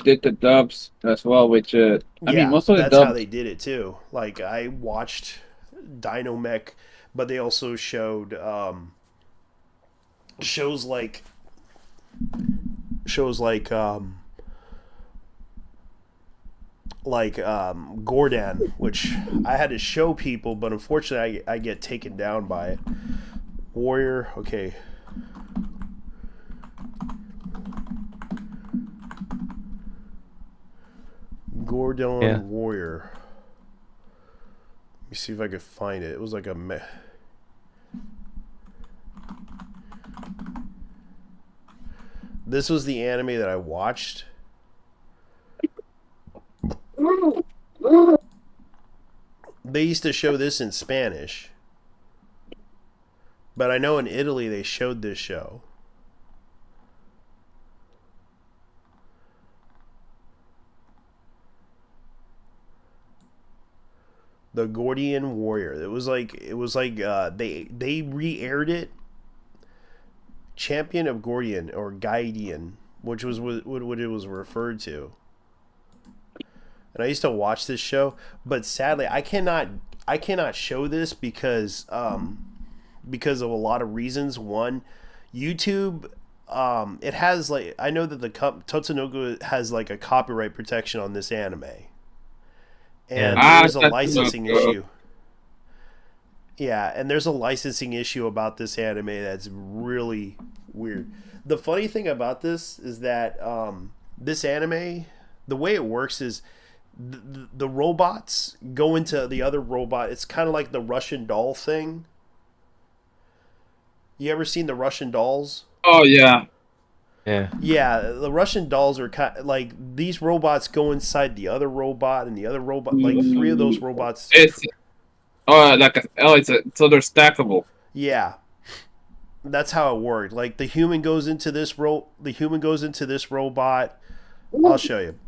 did the dubs as well, which I mean Yeah, most of the that's how dubs. they did it too. Like I watched Dynamech, but they also showed shows like shows Gordon, which I had to show people, but unfortunately I get taken down by it. Warrior, okay. yeah. Gordon Warrior. Let me see if I could find it. It was like this was the anime that I watched. They used to show this in Spanish, but I know in Italy they showed this show. The Gordian Warrior. It was like they re-aired it. Champion of Gordian, or Guardian, which was what it was referred to. and I used to watch this show, but sadly I cannot show this because of a lot of reasons. One, YouTube, it has like, I know that the Tatsunoko has like a copyright protection on this anime, Yeah. and there's a Tatsunoko. licensing issue. Yeah, and there's a licensing issue about this anime that's really weird. The funny thing about this is that this anime, the way it works is the robots go into the other robot. It's kind of like the Russian doll thing. You ever seen the Russian dolls? Oh yeah. Yeah. Yeah, the Russian dolls are kind of, like, these robots go inside the other robot, and the other robot, like three of those robots. It's so they're stackable. Yeah, that's how it worked. Like the human goes into this robot. I'll show you.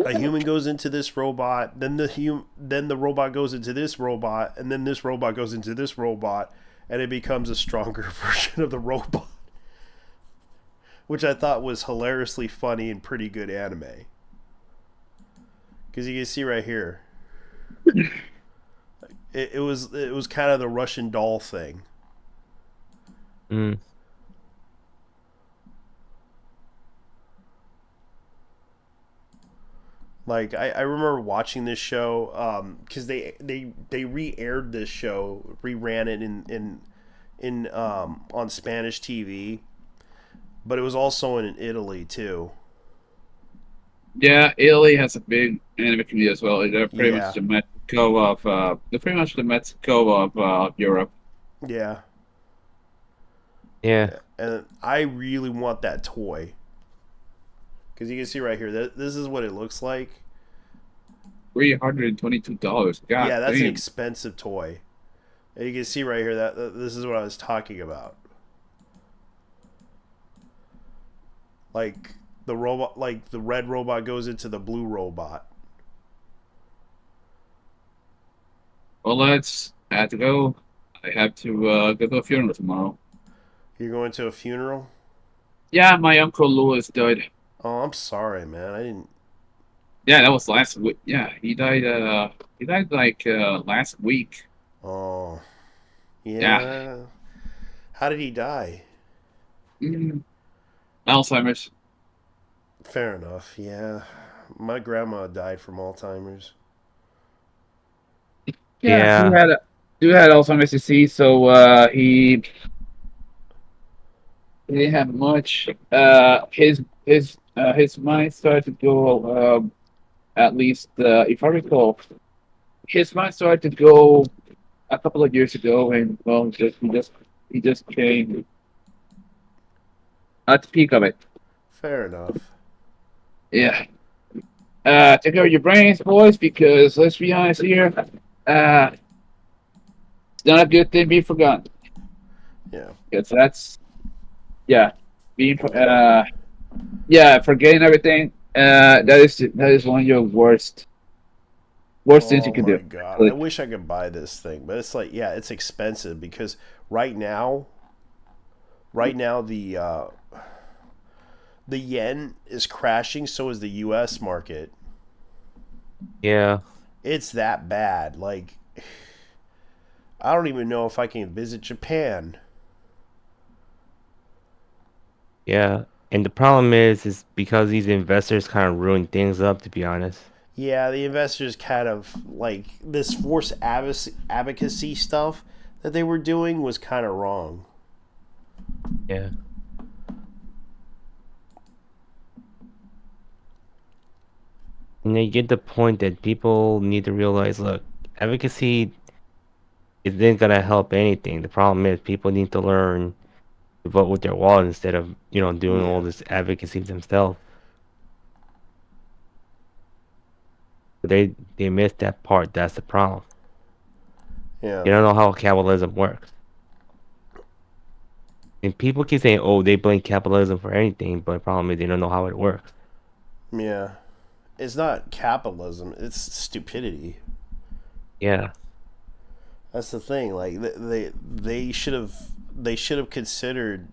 A human goes into this robot, then the robot goes into this robot, and then this robot goes into this robot, and it becomes a stronger version of the robot. Which I thought was hilariously funny and pretty good anime. Because you can see right here. It was kind of the Russian doll thing. Mm. Like I remember watching this show because they re-aired this show, reran it in on Spanish TV, but it was also in Italy too. Yeah, Italy has a big anime community as well. They're pretty Yeah. much the Mexico of Europe. Yeah, Yeah. and I really want that toy because you can see right here that this is what it looks like. $322. God Yeah, that's damn. an expensive toy. And you can see right here that this is what I was talking about. Like the robot, like the red robot goes into the blue robot. Well, I have to go. I have to go to a funeral tomorrow. You're going to a funeral? Yeah, my uncle Louis died. Oh, I'm sorry, man. I didn't. Yeah, that was last week. Yeah, he died. He died like last week. Oh, yeah. Yeah. How did he die? Alzheimer's. Fair enough. Yeah, my grandma died from Alzheimer's. Yeah, he had Alzheimer's disease, so he didn't have much. His mind started to go. At least, if I recall, his mind started to go a couple of years ago, and well, he just came at the peak of it. Fair enough. Yeah. Take care of your brains, boys, because let's be honest here, it's not a good thing being forgotten. Yeah. Because that's, yeah, forgetting everything. That is one of your worst things you can do. Oh my god! I wish I could buy this thing, but it's like, yeah, it's expensive because right now the yen is crashing. So is the U.S. market. Yeah. It's that bad. Like, I don't even know if I can visit Japan. Yeah. And the problem is because these investors kind of ruin things up, to be honest. Yeah, the investors kind of like this forced advocacy stuff that they were doing was kind of wrong. Yeah. And they get the point that people need to realize, look, advocacy isn't gonna help anything. The problem is people need to learn to vote with their wallet instead of, doing all this advocacy themselves. They miss that part. That's the problem. Yeah. They don't know how capitalism works. And people keep saying, "Oh, they blame capitalism for anything," but the problem is they don't know how it works. Yeah. It's not capitalism, it's stupidity. Yeah. That's the thing. Like they should have considered,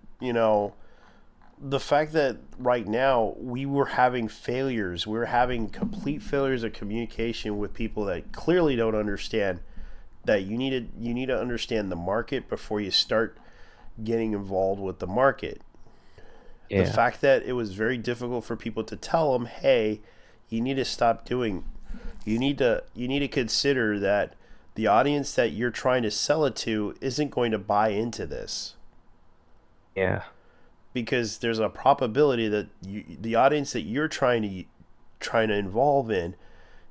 the fact that right now we were having failures, we were having complete failures of communication with people that clearly don't understand that you need to understand the market before you start getting involved with the market. Yeah. The fact that it was very difficult for people to tell them, hey, you need to stop doing, you need to consider that the audience that you're trying to sell it to isn't going to buy into this. Yeah. Because there's a probability that the audience that you're trying to involve in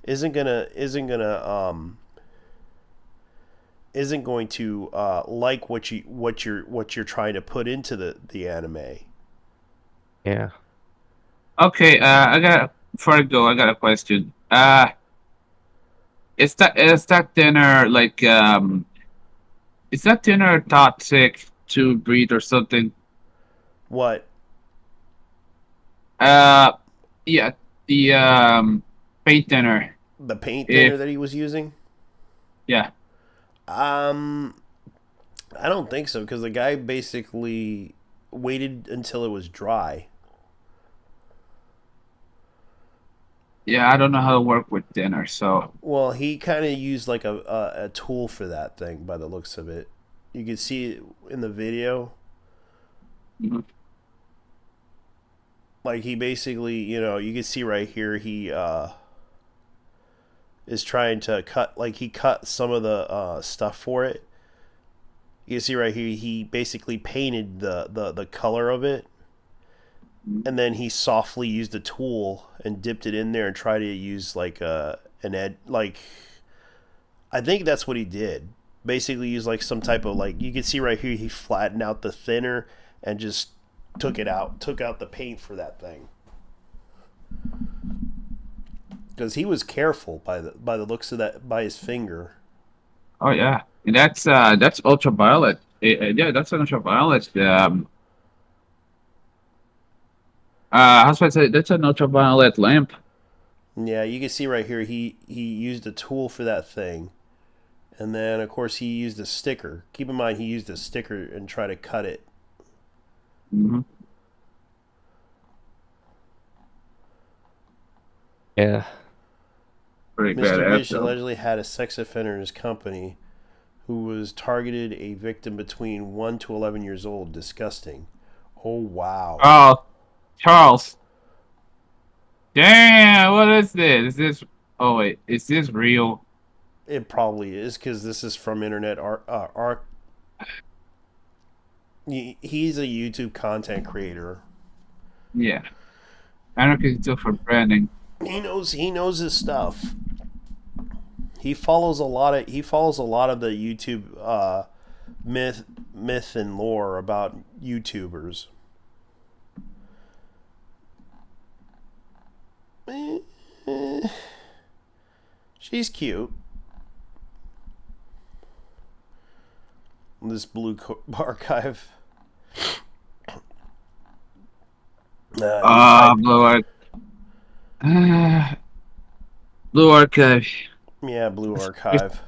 isn't going to like what you're trying to put into the anime. Yeah. Okay, before I go, I got a question. Is that dinner like is that dinner toxic to breed or something? What? Yeah, the paint dinner. The paint thinner If that he was using? yeah, I don't think so, because the guy basically waited until it was dry. yeah, I don't know how to work with dinner, so Well, he kind of used like a tool for that thing by the looks of it. You can see it in the video. mhm. Like he basically, you can see right here he is trying to cut, like he cut some of the stuff for it. You can see right here he basically painted the color of it. And then he softly used a tool and dipped it in there and tried to use like I think that's what he did. Basically use like some type of, like, you can see right here he flattened out the thinner and just took out the paint for that thing. Because he was careful by the looks of that, by his finger. Oh yeah, and that's ultraviolet. Yeah, that's an ultraviolet. How should I say? That's an ultraviolet lamp. Yeah, you can see right here he used a tool for that thing. And then of course he used a sticker. Keep in mind he used a sticker and tried to cut it. Mm-hmm. Yeah. Pretty Mr. badass. Bish allegedly had a sex offender in his company who was targeted a victim between 1 to 11 years old. Disgusting. Oh, wow. Oh, Charles. Damn, what is this? Is this? Oh wait, is this real? It probably is, because this is from Internet Art. He's a YouTube content creator. Yeah, anarchy still for branding. He knows his stuff. He follows a lot of the YouTube myth and lore about YouTubers. She's cute. This blue archive. Blue Blue Archive. Yeah, blue archive.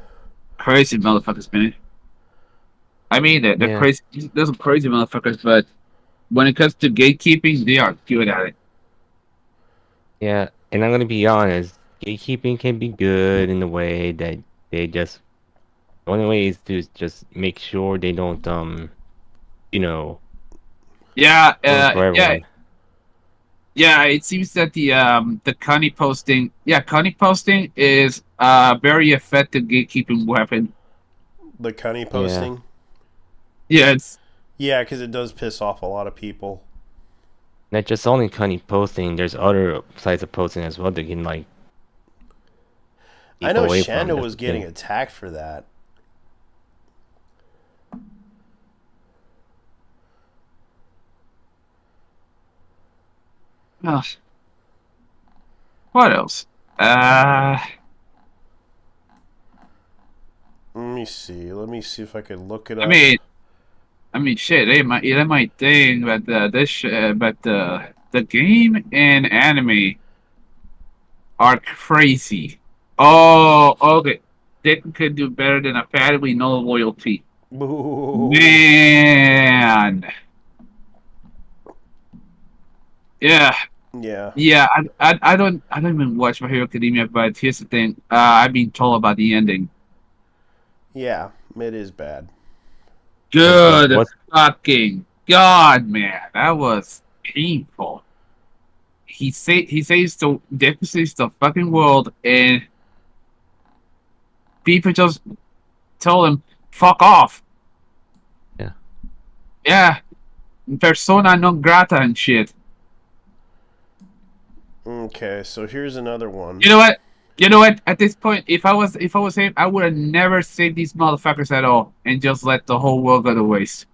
Crazy motherfuckers, man. I mean, they're Yeah. crazy. There's some crazy motherfuckers, but when it comes to gatekeeping, they are good at it. Yeah, and I'm gonna be honest, gatekeeping can be good in the way that they just, the only way is to just make sure they don't Yeah, ruin for everyone. yeah. It seems that the Connie posting, Connie posting is very effective gatekeeping weapon. The cunny posting. Yeah, it's Yeah, because it does piss off a lot of people. Not just only Connie posting, there's other sites of posting as well that can like I keep know away from. Shanda That's was the getting thing. attacked for that. ugh. What else? Let me see. Let me see if I can look it up. I mean, shit. They might think that but the game and anime are crazy. Oh, okay. They could do better than a fatty with no loyalty. Boo. Man, Yeah, Yeah. yeah. I don't even watch My Hero Academia, but here's the thing. I've been told about the ending. Yeah, it is bad. Good What's fucking God, man, that was painful. Deku saves the fucking world, and people just tell him fuck off. yeah? Yeah, persona non grata and shit. Okay, so here's another one. You know what? You know what? At this point, if I was him, I would have never saved these motherfuckers at all, and just let the whole world go to waste.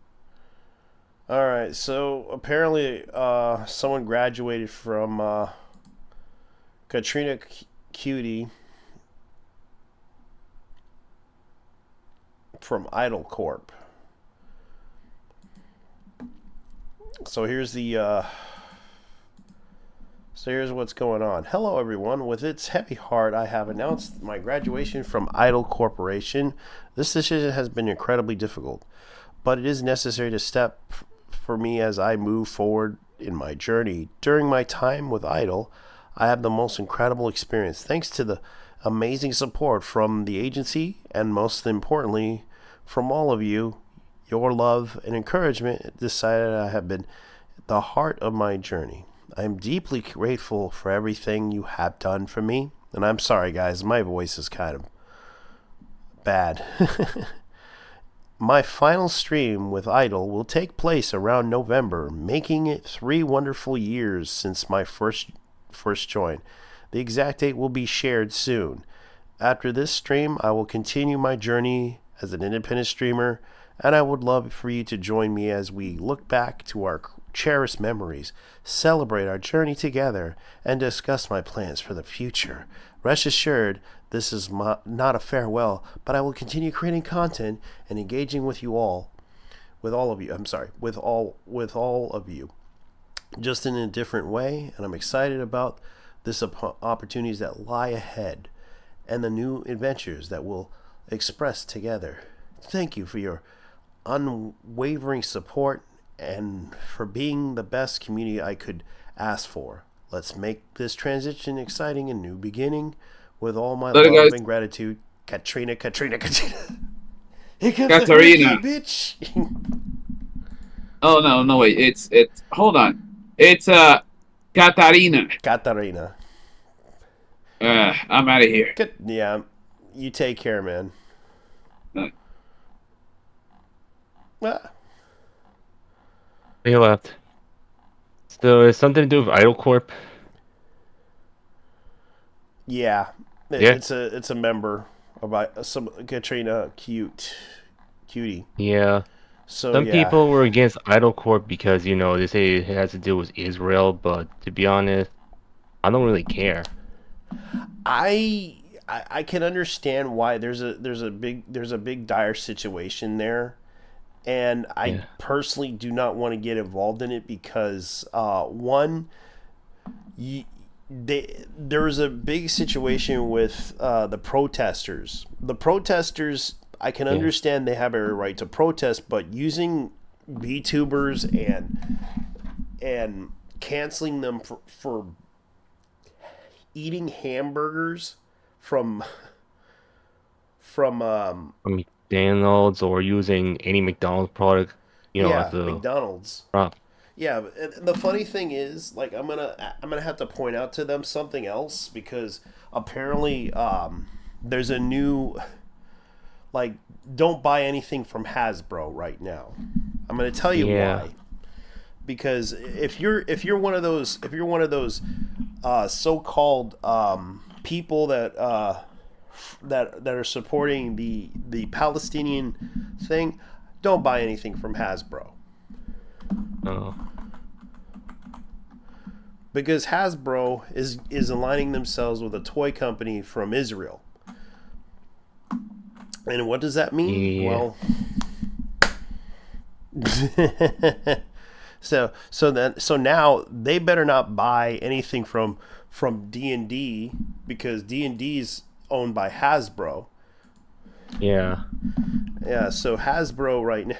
All right, so apparently, someone graduated from Katrina Cutie from Idol Corp. So here's the. So here's what's going on. Hello, everyone. With its heavy heart, I have announced my graduation from Idol Corporation. This decision has been incredibly difficult, but it is necessary to step for me as I move forward in my journey. During my time with Idol, I have the most incredible experience thanks to the amazing support from the agency and most importantly from all of you. Your love and encouragement decided I have been the heart of my journey. I am deeply grateful for everything you have done for me. And I'm sorry, guys, my voice is kind of bad. My final stream with Idol will take place around November, making it 3 wonderful years since my first join. The exact date will be shared soon. After this stream, I will continue my journey as an independent streamer, and I would love for you to join me as we look back to our cherished memories, celebrate our journey together, and discuss my plans for the future. Rest assured, this is not a farewell, but I will continue creating content and engaging with you all, with all of you. I'm sorry, with all of you, just in a different way. And I'm excited about this opportunities that lie ahead, and the new adventures that we'll express together. Thank you for your unwavering support and for being the best community I could ask for. Let's make this transition exciting and new beginning. With all my Later, love guys. and gratitude, Katrina. Here comes the Katarina. hooky, bitch. Oh no, wait. It's hold on. It's Katarina. Katarina. I'm out of here. Good. Yeah, you take care, man. Ah. He left. So it's something to do with Idol Corp. Yeah, Yeah. it's a member of some Katrina cutie. Yeah. So Some yeah, people were against Idol Corp because, you know, they say it has to do with Israel, but to be honest, I don't really care. I can understand why there's a big dire situation there, and I personally do not want to get involved in it because one, there's a big situation with the protesters. The protesters, I can understand they have a right to protest, but using VTubers and canceling them for eating hamburgers from McDonald's or using any McDonald's product, you know, as a McDonald's. prop. Yeah, and the funny thing is, like, I'm gonna have to point out to them something else because apparently there's a new, like, don't buy anything from Hasbro right now. I'm gonna tell you why. Because if you're one of those so-called people that are supporting the Palestinian thing, don't buy anything from Hasbro. Oh. Because Hasbro is aligning themselves with a toy company from Israel. And what does that mean? Yeah. Well, so now they better not buy anything from D&D because D&D is owned by Hasbro. Yeah. Yeah, so Hasbro right now.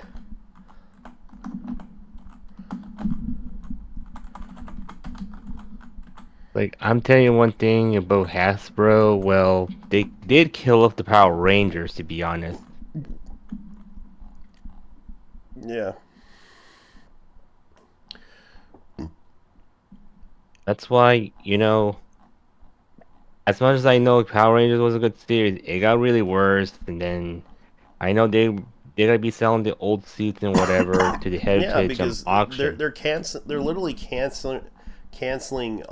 Like, I'm telling you one thing about Hasbro. Well, they did kill off the Power Rangers, to be honest. Yeah. That's why, as much as I know Power Rangers was a good series, it got really worse, and then I know they're gonna be selling the old suits and whatever to the Yeah, heritage because auction. they're literally canceling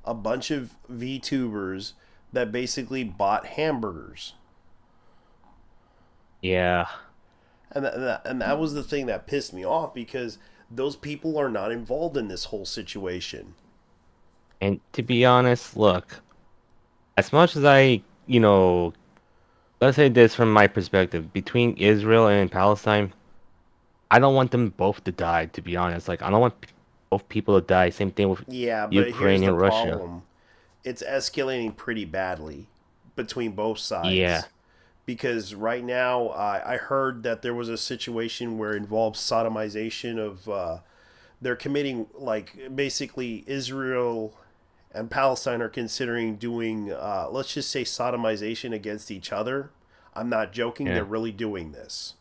a bunch of VTubers that basically bought hamburgers. Yeah, And that was the thing that pissed me off, because those people are not involved in this whole situation. and to be honest, look, as much as let's say this from my perspective, between Israel and Palestine, I don't want them both to die, to be honest. Like, I don't want both people to die. Same thing with Yeah, but here's Ukraine the and Russia. problem. It's escalating pretty badly between both Yeah, sides. Because right now, I heard that there was a situation where it involved sodomization of. They're committing, like, basically Israel and Palestine are considering doing, let's just say, sodomization against each other. I'm not joking. They're yeah. really doing this.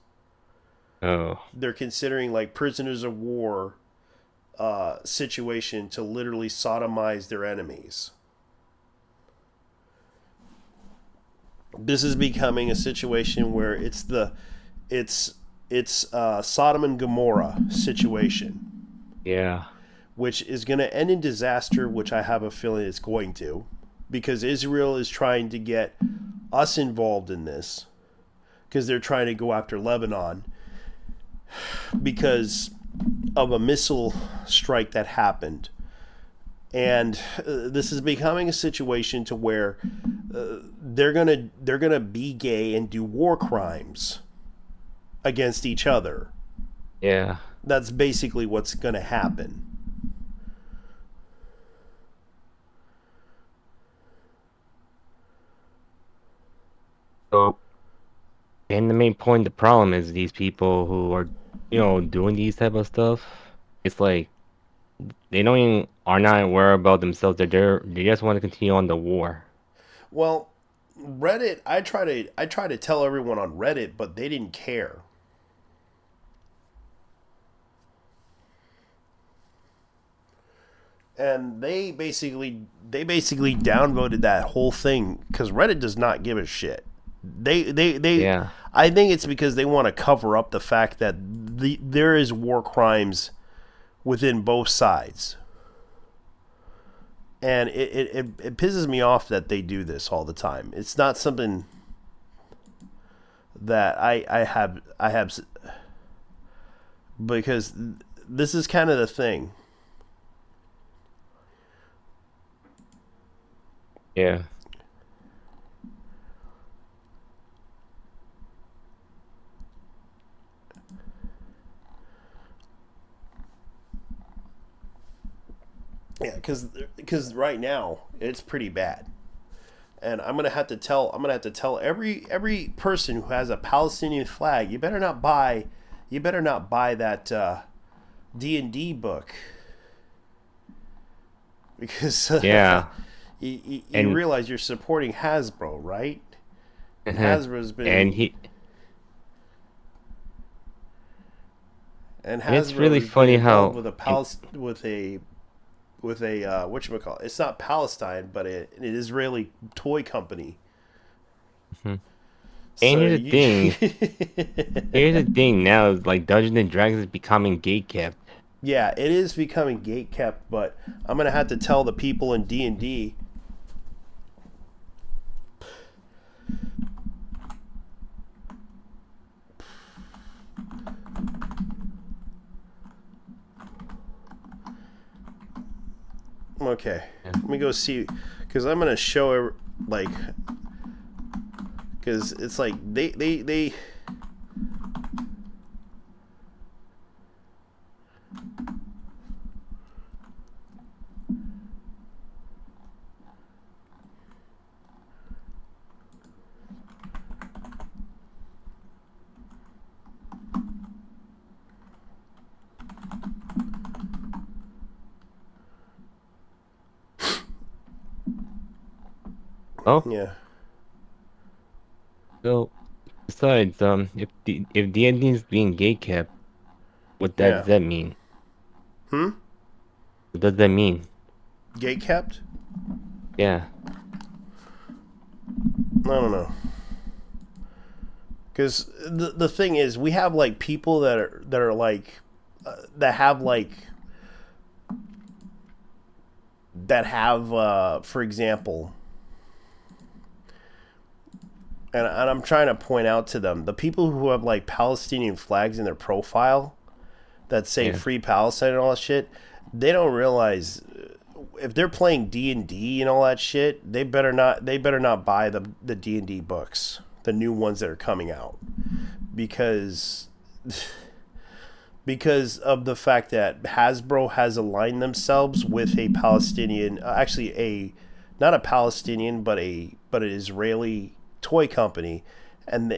Oh, They're considering, like, prisoners of war situation to literally sodomize their enemies. This is becoming a situation where it's Sodom and Gomorrah situation, yeah. which is going to end in disaster, which I have a feeling it's going to, because Israel is trying to get us involved in this, because they're trying to go after Lebanon because of a missile strike that happened. And this is becoming a situation to where they're gonna be gay and do war crimes against each other. Yeah. That's basically what's gonna happen. So, and the main point, the problem is these people who are, doing these type of stuff. It's like they don't even are not aware about themselves. They just want to continue on the war. Well, Reddit, I try to tell everyone on Reddit, but they didn't care. And they basically downvoted that whole thing because Reddit does not give a shit. They Yeah. I think it's because they want to cover up the fact that there is war crimes within both sides. And it pisses me off that they do this all the time. It's not something that I have because this is kind of the thing. Yeah. Yeah, because right now it's pretty bad, and I'm gonna have to tell every person who has a Palestinian flag, you better not buy that D&D book, because Yeah. you And realize you're supporting Hasbro, right? And Hasbro's and been he and and it's Hasbro really has been funny involved how with a whatchamacallit. It's not Palestine, but an Israeli toy company. and So here's the you, thing. Here's the thing now, like Dungeons and Dragons is becoming gatekept. yeah, it is becoming gate kept, but I'm gonna have to tell the people in D&D. Okay, let me go see, because I'm gonna show like, because it's like they Oh, Yeah. so besides, if D&D is being gay kept, what Yeah. does that mean? Hmm? What does that mean? Gate kept? Yeah. I don't know. Because the thing is, we have like people that are like that have like for example, and I'm trying to point out to them the people who have like Palestinian flags in their profile that say "Free Palestine" and all that shit. They don't realize if they're playing D&D and all that shit, they better not buy the D&D books, the new ones that are coming out, because of the fact that Hasbro has aligned themselves with a Palestinian, not a Palestinian, but an Israeli toy company, and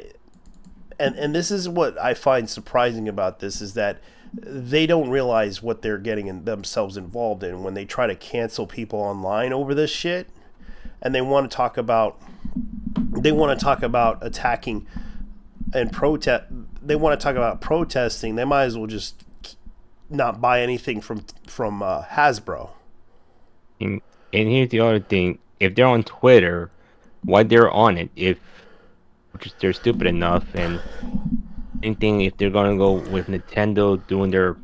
this is what I find surprising about this, is that they don't realize what they're getting themselves involved in when they try to cancel people online over this shit, and they want to talk about attacking and protest. They want to talk about protesting. They might as well just not buy anything from Hasbro. And here's the other thing: if they're on Twitter, why they're on it? If they're stupid enough, and anything, if they're gonna go with Nintendo doing their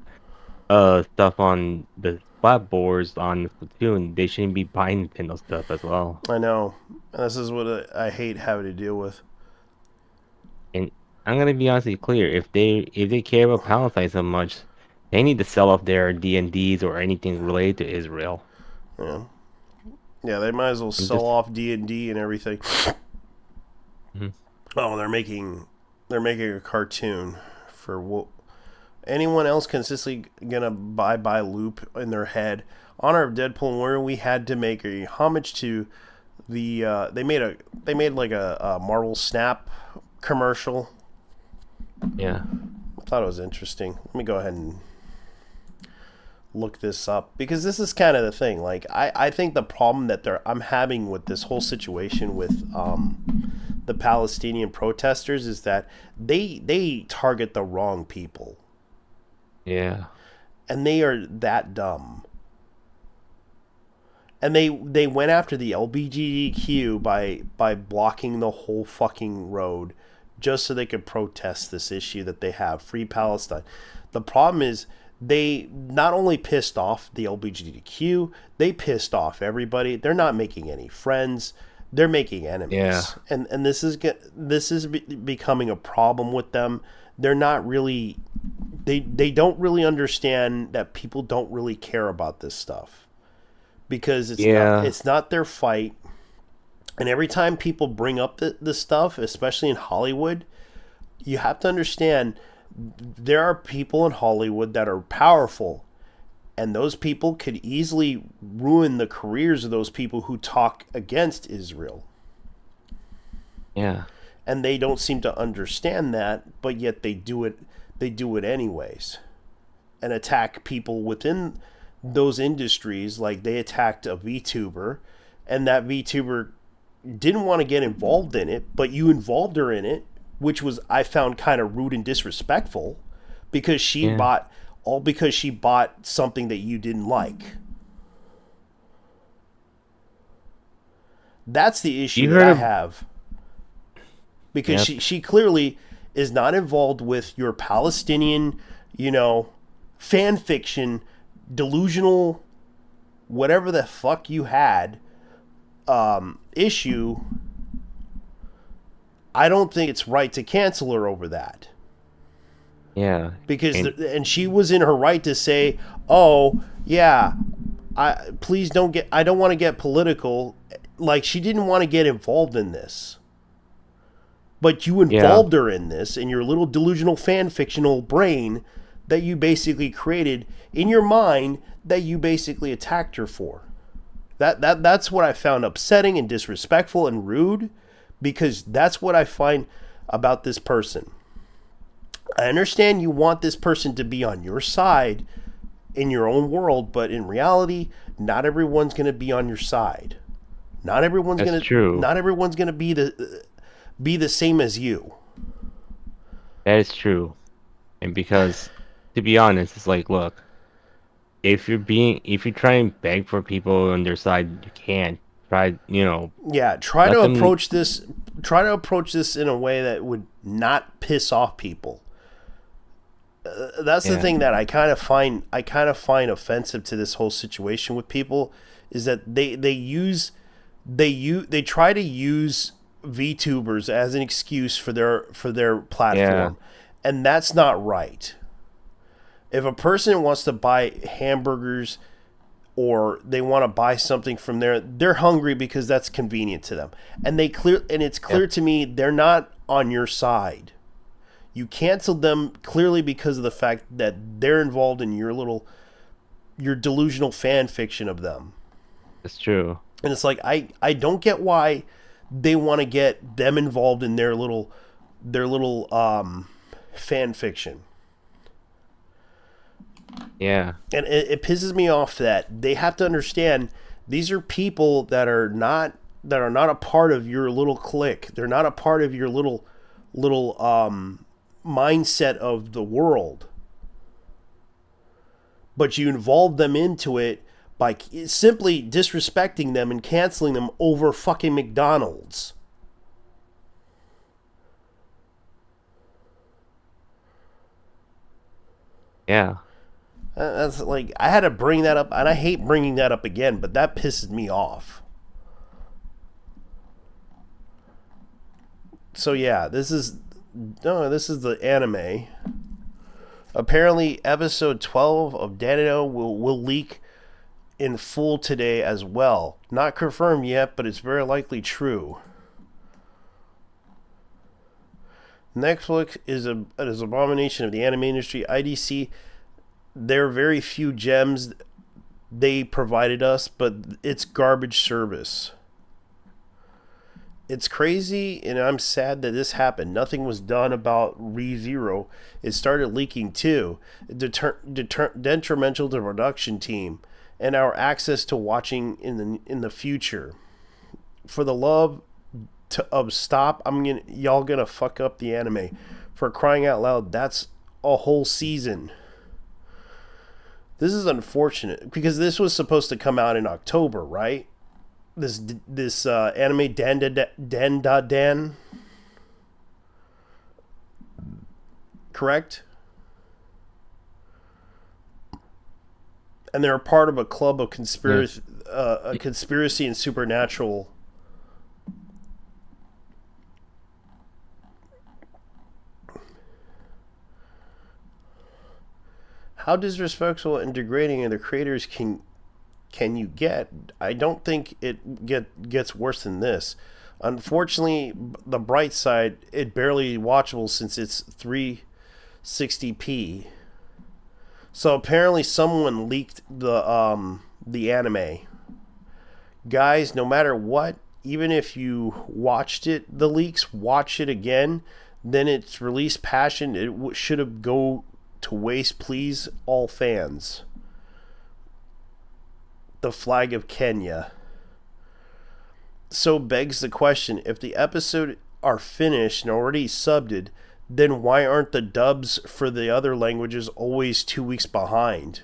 stuff on the splatboards on Splatoon, they shouldn't be buying Nintendo stuff as well. I know, and this is what I hate having to deal with. And I'm gonna be honestly clear: if they care about Palestine so much, they need to sell off their D&Ds or anything related to Israel. Yeah, they might as well sell off D&D and everything. Mm-hmm. Oh, they're making a cartoon for anyone else consistently gonna buy loop in their head. Honor of Deadpool, where we had to make a homage to the they made like a Marvel Snap commercial. Yeah, I thought it was interesting. Let me go ahead and look this up, because this is kind of the thing. Like I think the problem that I'm having with this whole situation with the Palestinian protesters is that they target the wrong people. Yeah. And they are that dumb. And they went after the LGBTQ by blocking the whole fucking road just so they could protest this issue that they have, Free Palestine. The problem is they not only pissed off the LGBTQ, they pissed off everybody. They're not making any friends. They're making enemies. Yeah. And this is becoming a problem with them. They're not really they don't really understand that people don't really care about this stuff, because it's not their fight. And every time people bring up this stuff, especially in Hollywood, you have to understand there are people in Hollywood that are powerful, and those people could easily ruin the careers of those people who talk against Israel. Yeah. And they don't seem to understand that, but yet they do it anyways, and attack people within those industries. Like they attacked a VTuber, and that VTuber didn't want to get involved in it, but you involved her in it, which was, I found, kind of rude and disrespectful, because she bought something that you didn't like. That's the issue that I have. Because she clearly is not involved with your Palestinian, fan fiction, delusional, whatever the fuck you had, issue. I don't think it's right to cancel her over that. Yeah. Because and she was in her right to say, "Oh, yeah, I don't want to get political." Like, she didn't want to get involved in this. But you involved her in this in your little delusional fan fictional brain that you basically created in your mind, that you basically attacked her for. That's what I found upsetting and disrespectful and rude, because that's what I find about this person. I understand you want this person to be on your side in your own world, but in reality, not everyone's going to be on your side. Not everyone's That's gonna. true. Not everyone's gonna be the same as you. That is true. And because, to be honest, it's like, look, if you try and beg for people on their side, you can't. Try, Yeah, try let to them. approach this. Try to approach this in a way that would not piss off people. That's the Yeah. thing that I kind of find offensive to this whole situation with people is that they try to use VTubers as an excuse for their platform, and that's not right. If a person wants to buy hamburgers or they want to buy something from there, they're hungry because that's convenient to them, and it's clear to me they're not on your side. You canceled them clearly because of the fact that they're involved in your delusional fan fiction of them. It's true. And it's like I don't get why they want to get them involved in their little fan fiction. Yeah. And it pisses me off that they have to understand these are people that are not a part of your little clique. They're not a part of your little mindset of the world. But you involve them into it by simply disrespecting them and canceling them over fucking McDonald's. Yeah. That's like, I had to bring that up, and I hate bringing that up again, but that pisses me off. So yeah, this is the anime. Apparently, episode 12 of Danito will leak in full today as well. Not confirmed yet, but it's very likely true. Netflix is an abomination of the anime industry. IDC, there are very few gems they provided us, but it's garbage service. It's crazy, and I'm sad that this happened. Nothing was done about ReZero. It started leaking too. Detrimental to the production team and our access to watching in the future. For the love of stop, y'all gonna fuck up the anime. For crying out loud, that's a whole season. This is unfortunate because this was supposed to come out in October, right? This anime Dan, correct? And they're a part of a club of conspiracy, a conspiracy and supernatural. How disrespectful and degrading are the creators can you get? I don't think it gets worse than this. Unfortunately, the bright side, it barely watchable since it's 360p. So apparently someone leaked the anime. Guys, no matter what, even if you watched it, the leaks, watch it again, then its release passion, it should have go to waste, please, all fans. The flag of Kenya. So begs the question, if the episode are finished and already subbed, then why aren't the dubs for the other languages always 2 weeks behind?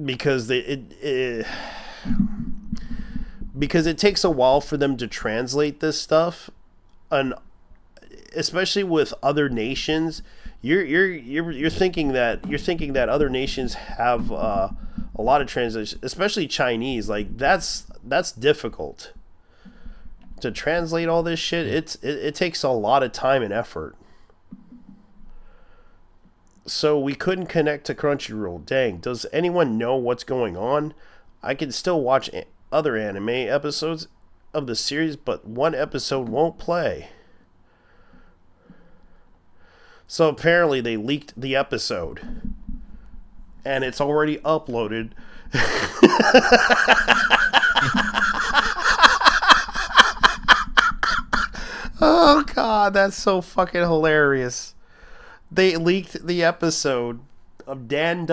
Because because it takes a while for them to translate this stuff, and especially with other nations, you're thinking that other nations have a lot of translation, especially Chinese. Like that's difficult to translate all this shit. It takes a lot of time and effort. So we couldn't connect to Crunchyroll. Dang, does anyone know what's going on? I can still watch other anime episodes of the series, but one episode won't play. So apparently they leaked the episode, and it's already uploaded. Oh god, that's so fucking hilarious. They leaked the episode of Dan,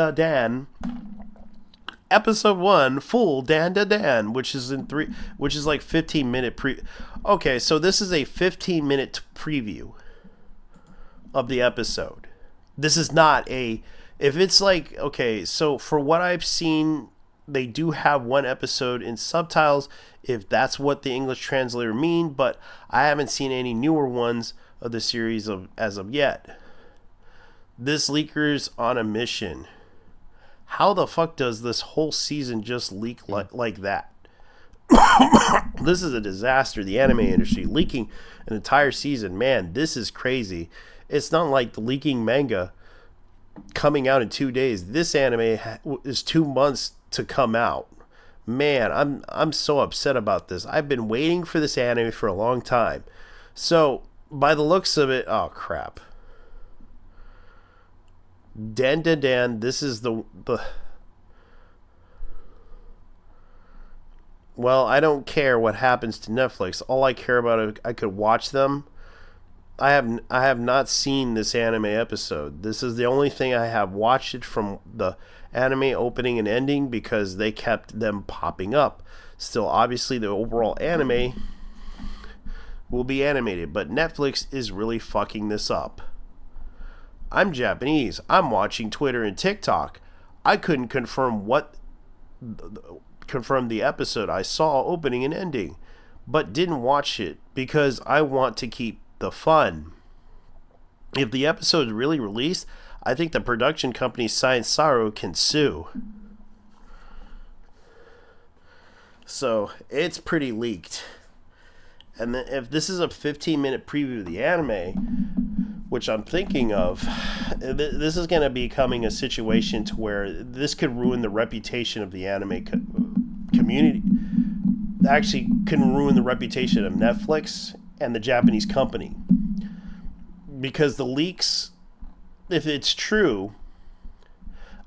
episode 1 full Dan to Dan, which is like 15-minute Okay, so this is a 15-minute preview of the episode. This is not if it's like, okay, so for what I've seen, they do have one episode in subtitles, if that's what the English translator mean, but I haven't seen any newer ones of the series as of yet. This leaker's on a mission. How the fuck does this whole season just leak like that? This is a disaster. The anime industry leaking an entire season. Man, this is crazy. It's not like the leaking manga coming out in 2 days. This anime is 2 months to come out. Man, I'm so upset about this. I've been waiting for this anime for a long time. So, by the looks of it, oh crap. Dan, this is the well, I don't care what happens to Netflix. All I care about is I could watch them. I have not seen this anime episode. This is the only thing I have watched it from the anime opening and ending because they kept them popping up. Still, obviously, the overall anime will be animated, but Netflix is really fucking this up. I'm Japanese. I'm watching Twitter and TikTok. I couldn't confirm the episode I saw opening and ending, but didn't watch it because I want to keep the fun. If the episode is really released, I think the production company Science Saru can sue. So it's pretty leaked. And if this is a 15-minute preview of the anime, which I'm thinking of, this is going to be becoming a situation to where this could ruin the reputation of the anime community. Actually, can ruin the reputation of Netflix and the Japanese company. Because the leaks, if it's true,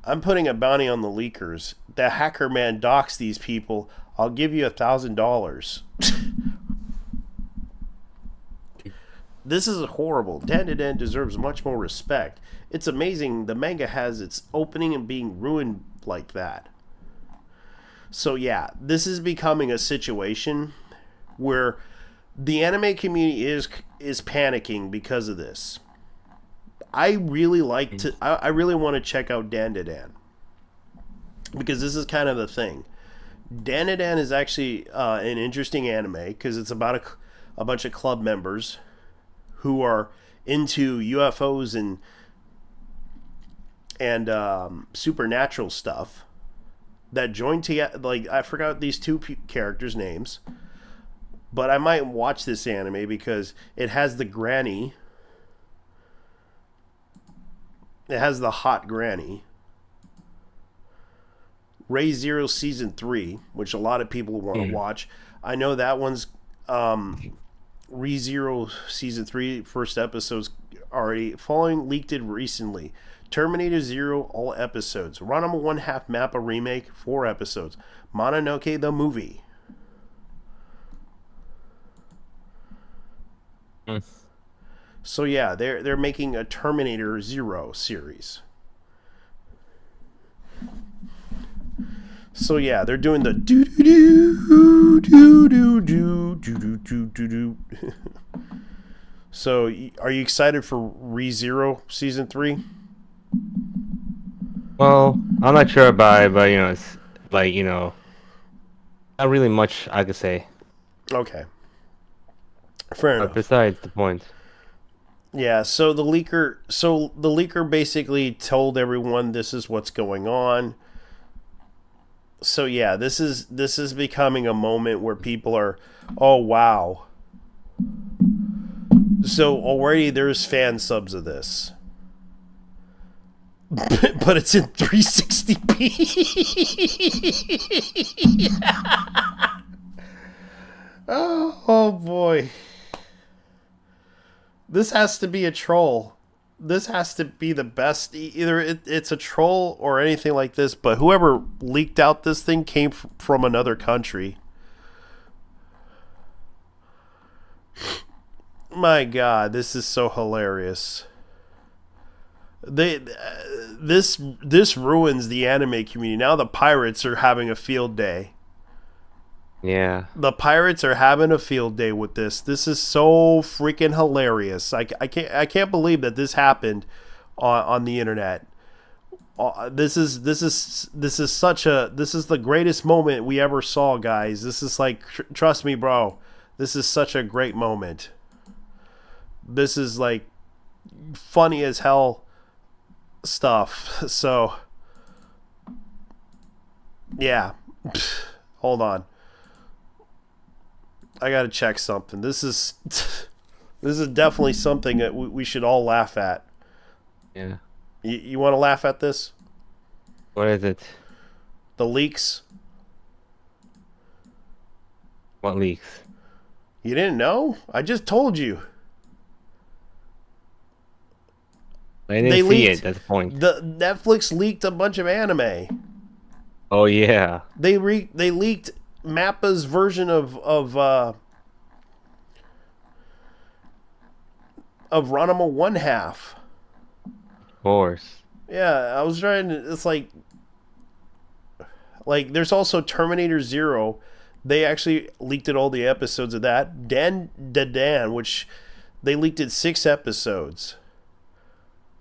I'm putting a bounty on the leakers. The hacker man docs these people. I'll give you $1,000. This is horrible. Dan to Dan deserves much more respect. It's amazing the manga has its opening and being ruined like that. So yeah, this is becoming a situation where the anime community is panicking because of this. I really want to check out Dan to Dan because this is kind of the thing. Dan to Dan is actually an interesting anime because it's about a bunch of club members who are into UFOs and supernatural stuff that join together. Like, I forgot these two characters' names, but I might watch this anime because it has the granny. It has the hot granny. Ray Zero Season 3, which a lot of people want to watch. I know that one's ReZero Season 3 first episode's already following leaked it recently. Terminator Zero all episodes. Ranma 1/2 Mappa remake 4 episodes. Mononoke the movie. So yeah, they're making a Terminator Zero series. So yeah, they're doing the do do do do do do do do do do. So, are you excited for ReZero Season 3? Well, I'm not sure about it, but it's like not really much I could say. Okay, fair enough. But besides the point. Yeah, so the leaker basically told everyone this is what's going on. So yeah, this is becoming a moment where people are, oh wow. So already there's fan subs of this. But it's in 360p. Oh boy. This has to be a troll. This has to be the best. Either it's a troll or anything like this, but whoever leaked out this thing came from another country. My God, this is so hilarious. This ruins the anime community. Now the pirates are having a field day. Yeah. The pirates are having a field day with this. This is so freaking hilarious. I can't believe that this happened on the internet. This is the greatest moment we ever saw, guys. This is like, trust me, bro. This is such a great moment. This is like funny as hell stuff. So yeah. Hold on. I gotta check something. This is definitely something that we should all laugh at. Yeah. You want to laugh at this? What is it? The leaks. What leaks? You didn't know? I just told you. I didn't see leaked, it. That's the point. The Netflix leaked a bunch of anime. Oh yeah. They leaked Mappa's version of Ranma 1/2. Of course. Yeah, I was trying to. It's like there's also Terminator Zero. They actually leaked all the episodes of that. Dan, which they leaked 6 episodes.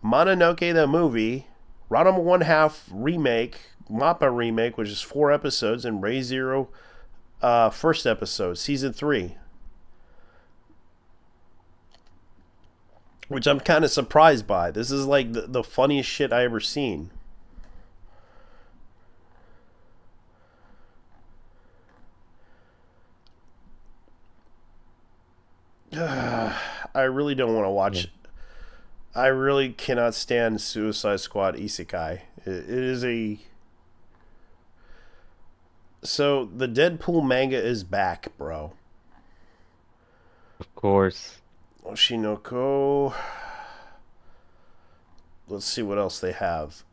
Mononoke the movie, Ranma 1/2 remake, Mappa remake, which is 4 episodes, and Ray Zero, first episode, season 3. Which I'm kind of surprised by. This is like the funniest shit I ever seen. I really don't want to watch. I really cannot stand Suicide Squad Isekai. It is a. So the Deadpool manga is back, bro. Of course. Oshinoko. Let's see what else they have.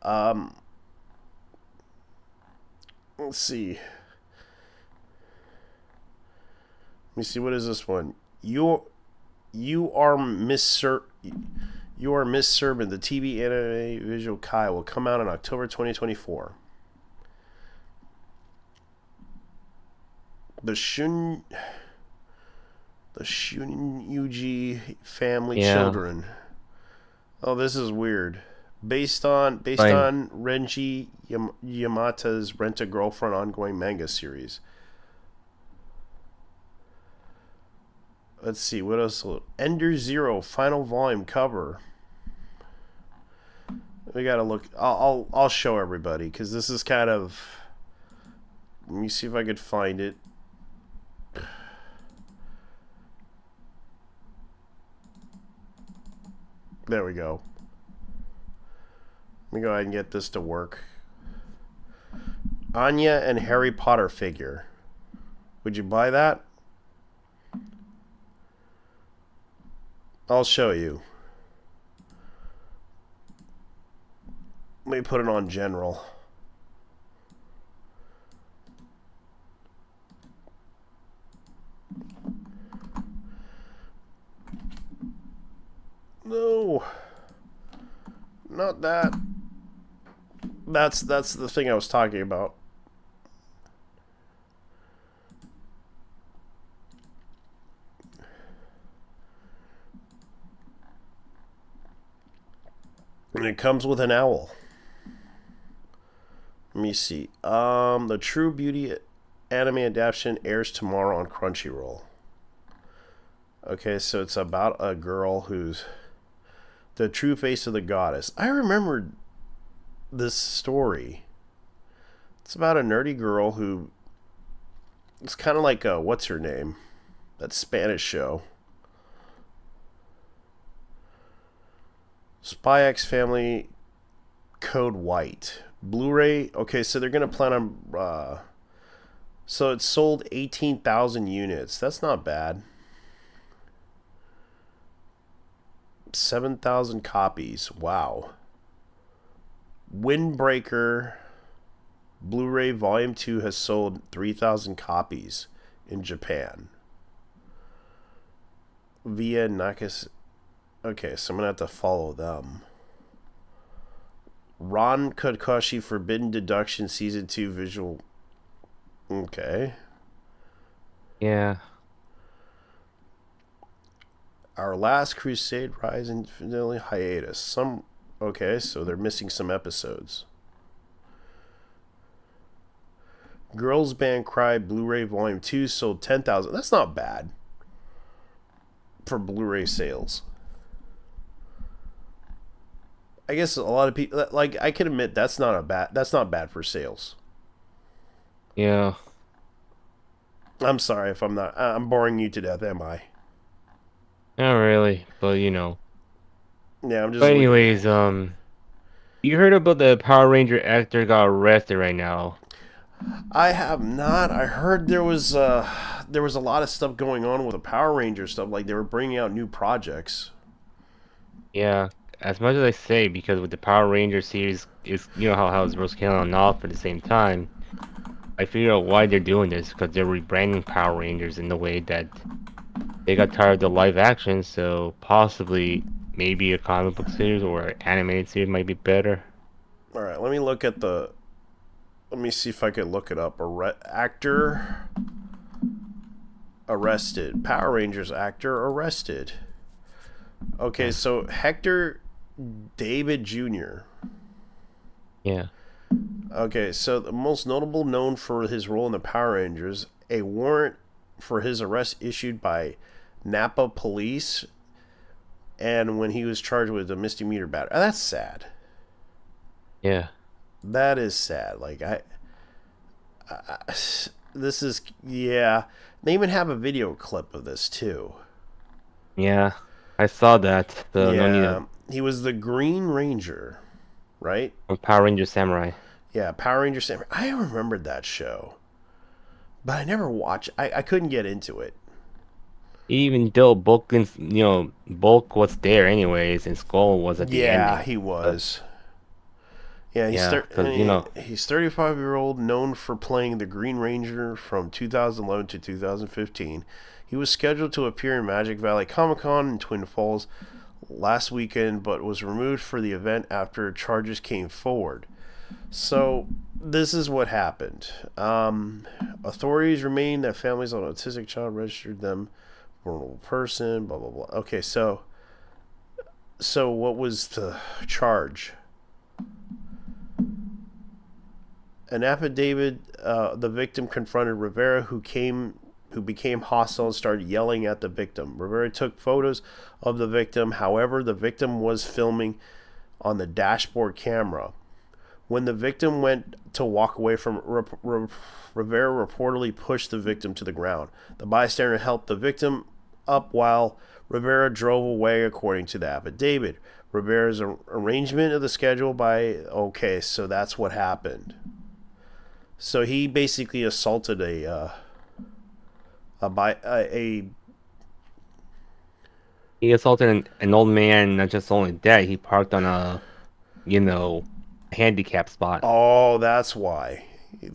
Let's see. Let me see, what is this one? You are Miss Servant. The TV anime visual Kai will come out in October 2024. The Shunyuji family children. Oh, this is weird. Based on Renji Yamata's Rent-A-Girlfriend ongoing manga series. Let's see, what else? Ender Zero final volume cover. We gotta look. I'll show everybody because this is kind of. Let me see if I could find it. There we go. Let me go ahead and get this to work. Anya and Harry Potter figure. Would you buy that? I'll show you. Let me put it on general. No. Not that. That's the thing I was talking about. And it comes with an owl. Let me see. The True Beauty anime adaptation airs tomorrow on Crunchyroll. Okay, so it's about a girl who's the true face of the goddess. I remembered this story. It's about a nerdy girl who... It's kind of like a... What's her name? That Spanish show. Spy X Family Code White. Blu-ray. Okay, so they're going to plan on... so it sold 18,000 units. That's not bad. 7,000 copies. Wow. Windbreaker Blu-ray Volume 2 has sold 3,000 copies in Japan. Via Nakas. Okay, so I'm going to have to follow them. Ron Kakashi Forbidden Deduction Season 2 visual. Okay. Yeah. Our Last Crusade Rise Infinitely hiatus. Okay, so they're missing some episodes. Girls Band Cry Blu-ray Volume 2 sold 10,000. That's not bad for Blu-ray sales. I guess a lot of people, like, I can admit that's not bad for sales. Yeah. I'm sorry if I'm boring you to death, am I? Not really, but you know. Yeah, I'm just. But anyways, you heard about the Power Ranger actor got arrested right now? I have not. I heard there was a lot of stuff going on with the Power Ranger stuff. Like they were bringing out new projects. Yeah, as much as I say, because with the Power Ranger series, is you know how it's supposed to kill on off at the same time. I figure out why they're doing this because they're rebranding Power Rangers in the way that they got tired of the live action, so possibly maybe a comic book series or animated series might be better. All right, let me look at the. Let me see if I can look it up. Actor arrested. Power Rangers actor arrested. Okay, so Hector David Jr. Yeah. Okay, so the most notable known for his role in the Power Rangers, a warrant for his arrest issued by Napa police, and when he was charged with a misdemeanor battery. That's sad. Yeah. That is sad. Like this is yeah. They even have a video clip of this too. Yeah, I saw that. So yeah, no need to... he was the Green Ranger, right? From Power Ranger Samurai. Yeah, Power Ranger Samurai. I remembered that show, but I never watched. I couldn't get into it. Even though Bulk was there anyways, and Skull was at the end. Yeah, he was. Yeah, he's 35-year-old, known for playing the Green Ranger from 2011 to 2015. He was scheduled to appear in Magic Valley Comic-Con in Twin Falls last weekend, but was removed for the event after charges came forward. So, this is what happened. Authorities remain that families on an autistic child registered them vulnerable person, blah, blah, blah. Okay, so what was the charge? An affidavit, the victim confronted Rivera, who became hostile and started yelling at the victim. Rivera took photos of the victim. However, the victim was filming on the dashboard camera. When the victim went to walk away from Rivera reportedly pushed the victim to the ground. The bystander helped the victim up while Rivera drove away, according to the affidavit. Rivera's arrangement of the schedule okay, so that's what happened. So he basically assaulted He assaulted an old man. Not just only that, he parked on a handicap spot. Oh, that's why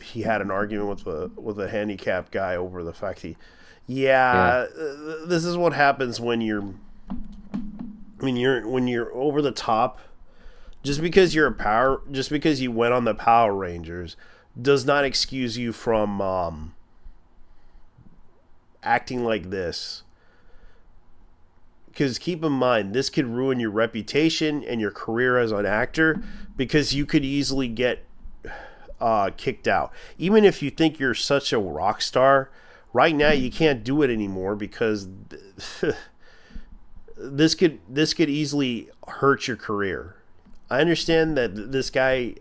he had an argument with a handicapped guy over the fact this is what happens when you're over the top. Just because you went on the Power Rangers does not excuse you from acting like this. Because keep in mind, this could ruin your reputation and your career as an actor, because you could easily get kicked out. Even if you think you're such a rock star, right now you can't do it anymore because this could easily hurt your career. I understand that this guy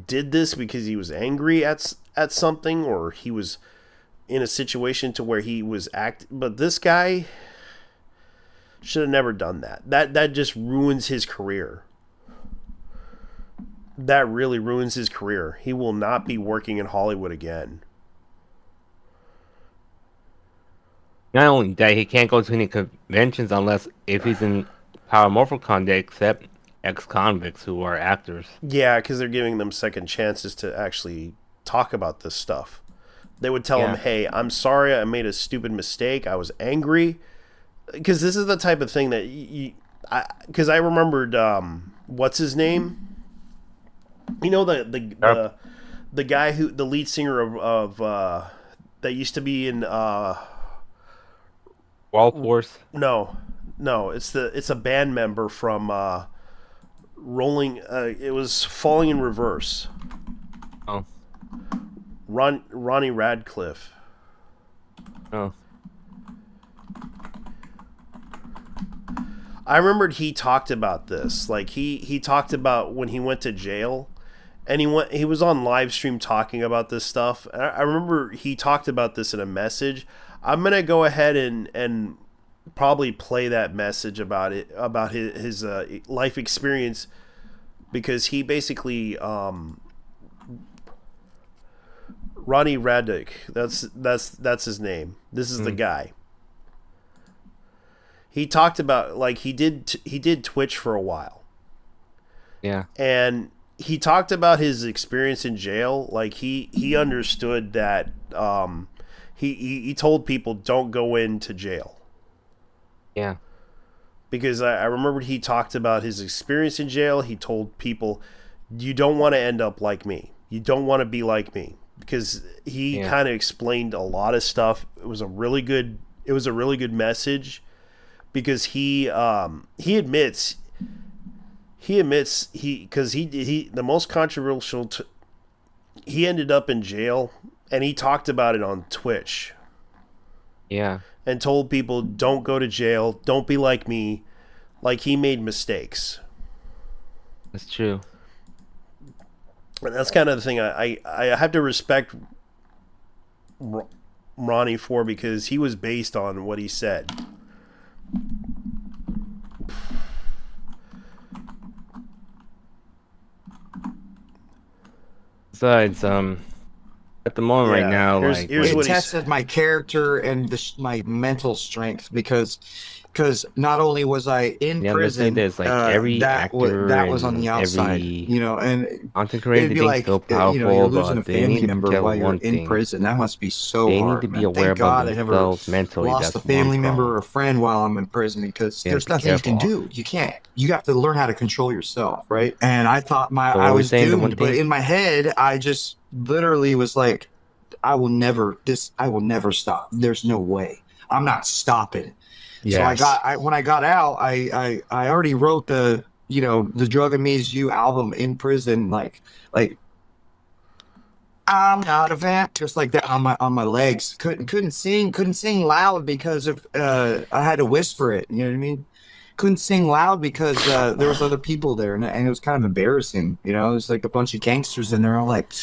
did this because he was angry at something, or he was in a situation to where he was but this guy should have never done that. That just ruins his career. That really ruins his career. He will not be working in Hollywood again. Not only that, he can't go to any conventions unless if he's in Power Morphicon, they accept ex-convicts who are actors. Yeah, because they're giving them second chances to actually talk about this stuff. They would tell him, hey, I'm sorry, I made a stupid mistake. I was angry. Because this is the type of thing that because I remembered what's his name? You know the guy who the lead singer of that used to be in Wall Force. no, it's a band member from Rolling. It was Falling in Reverse. Oh. Ronnie Radcliffe. Oh. I remembered he talked about this. Like he talked about when he went to jail, and he was on live stream talking about this stuff. I remember he talked about this in a message. I'm gonna go ahead and probably play that message about his life experience, because he basically Ronnie Raddick, that's his name. This is the guy. He talked about, like, he did Twitch for a while. Yeah. And he talked about his experience in jail. Like he understood that he told people don't go into jail. Yeah. Because I remembered he talked about his experience in jail. He told people, you don't want to end up like me. You don't want to be like me. Because he kind of explained a lot of stuff. It was a really good message, because he admits the most controversial he ended up in jail, and he talked about it on Twitch. Yeah. And told people, don't go to jail, don't be like me. Like, he made mistakes. That's true. And that's kind of the thing I have to respect Ronnie for, because he was based on what he said. Besides, at the moment right now, here's It what tested my character and my mental strength, because not only was I in prison, there's like every that was on and the outside, every you know, and content creator it'd be think like, so powerful, you know, you're losing a but they family need to member get while you're one in thing. prison. That must be so They hard. need to be man. aware Thank about God I never themselves mentally. lost That's a family one member problem. or a friend while I'm in prison, because Yeah, there's be nothing you can careful. do. You can't. You have to learn how to control yourself, right? And I thought So I what we're was saying, the one doomed, but thing- in my head, I just literally was like, I will never stop. There's no way. I'm not stopping. Yes. So when I got out, I already wrote the Drug Amaze You album in prison, like I'm not a vamp, just like that on my legs. Couldn't sing loud because of I had to whisper it. You know what I mean? Couldn't sing loud because there was other people there, and it was kind of embarrassing. You know, it was like a bunch of gangsters in there, all like,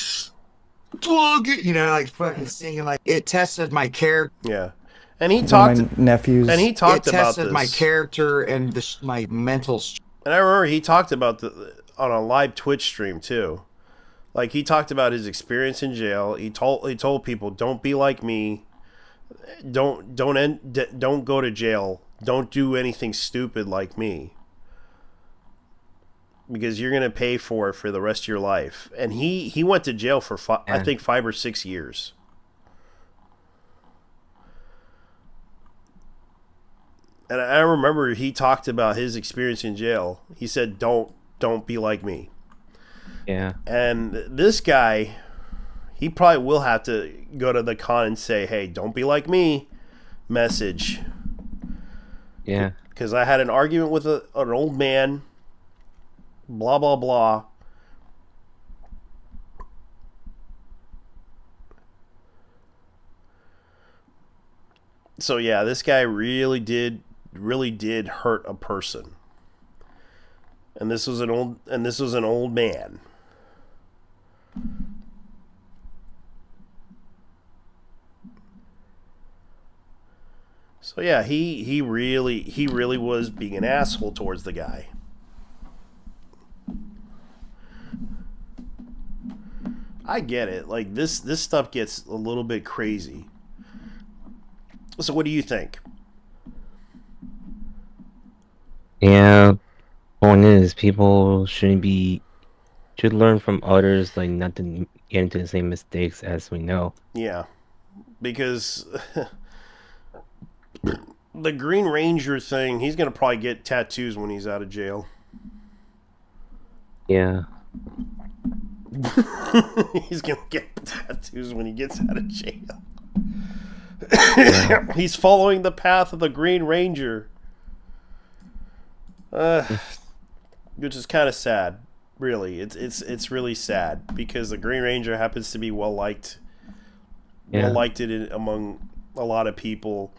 you know, like fucking singing. Like, it tested my character. Yeah. And he talked. My nephews. And he talked It about tested this. my character and my mental. And I remember he talked about on a live Twitch stream too. Like, he talked about his experience in jail. He told people, don't be like me. Don't go to jail. Don't do anything stupid like me, because you're gonna pay for it for the rest of your life. And he went to jail for I think 5 or 6 years. And I remember he talked about his experience in jail. He said, don't be like me. Yeah. And this guy, he probably will have to go to the con and say, hey, don't be like me, message. Yeah. Because I had an argument with an old man, blah, blah, blah. So yeah, this guy really did hurt a person. And this was an old man. So yeah, he really was being an asshole towards the guy. I get it. Like, this stuff gets a little bit crazy. So what do you think? Yeah. Point is, people should learn from others, like not to get into the same mistakes as we know. Yeah. Because the Green Ranger thing, he's gonna probably get tattoos when he's out of jail. Yeah. He's gonna get tattoos when he gets out of jail. Yeah. He's following the path of the Green Ranger. Which is kind of sad, really. It's really sad because the Green Ranger happens to be well liked among a lot of people.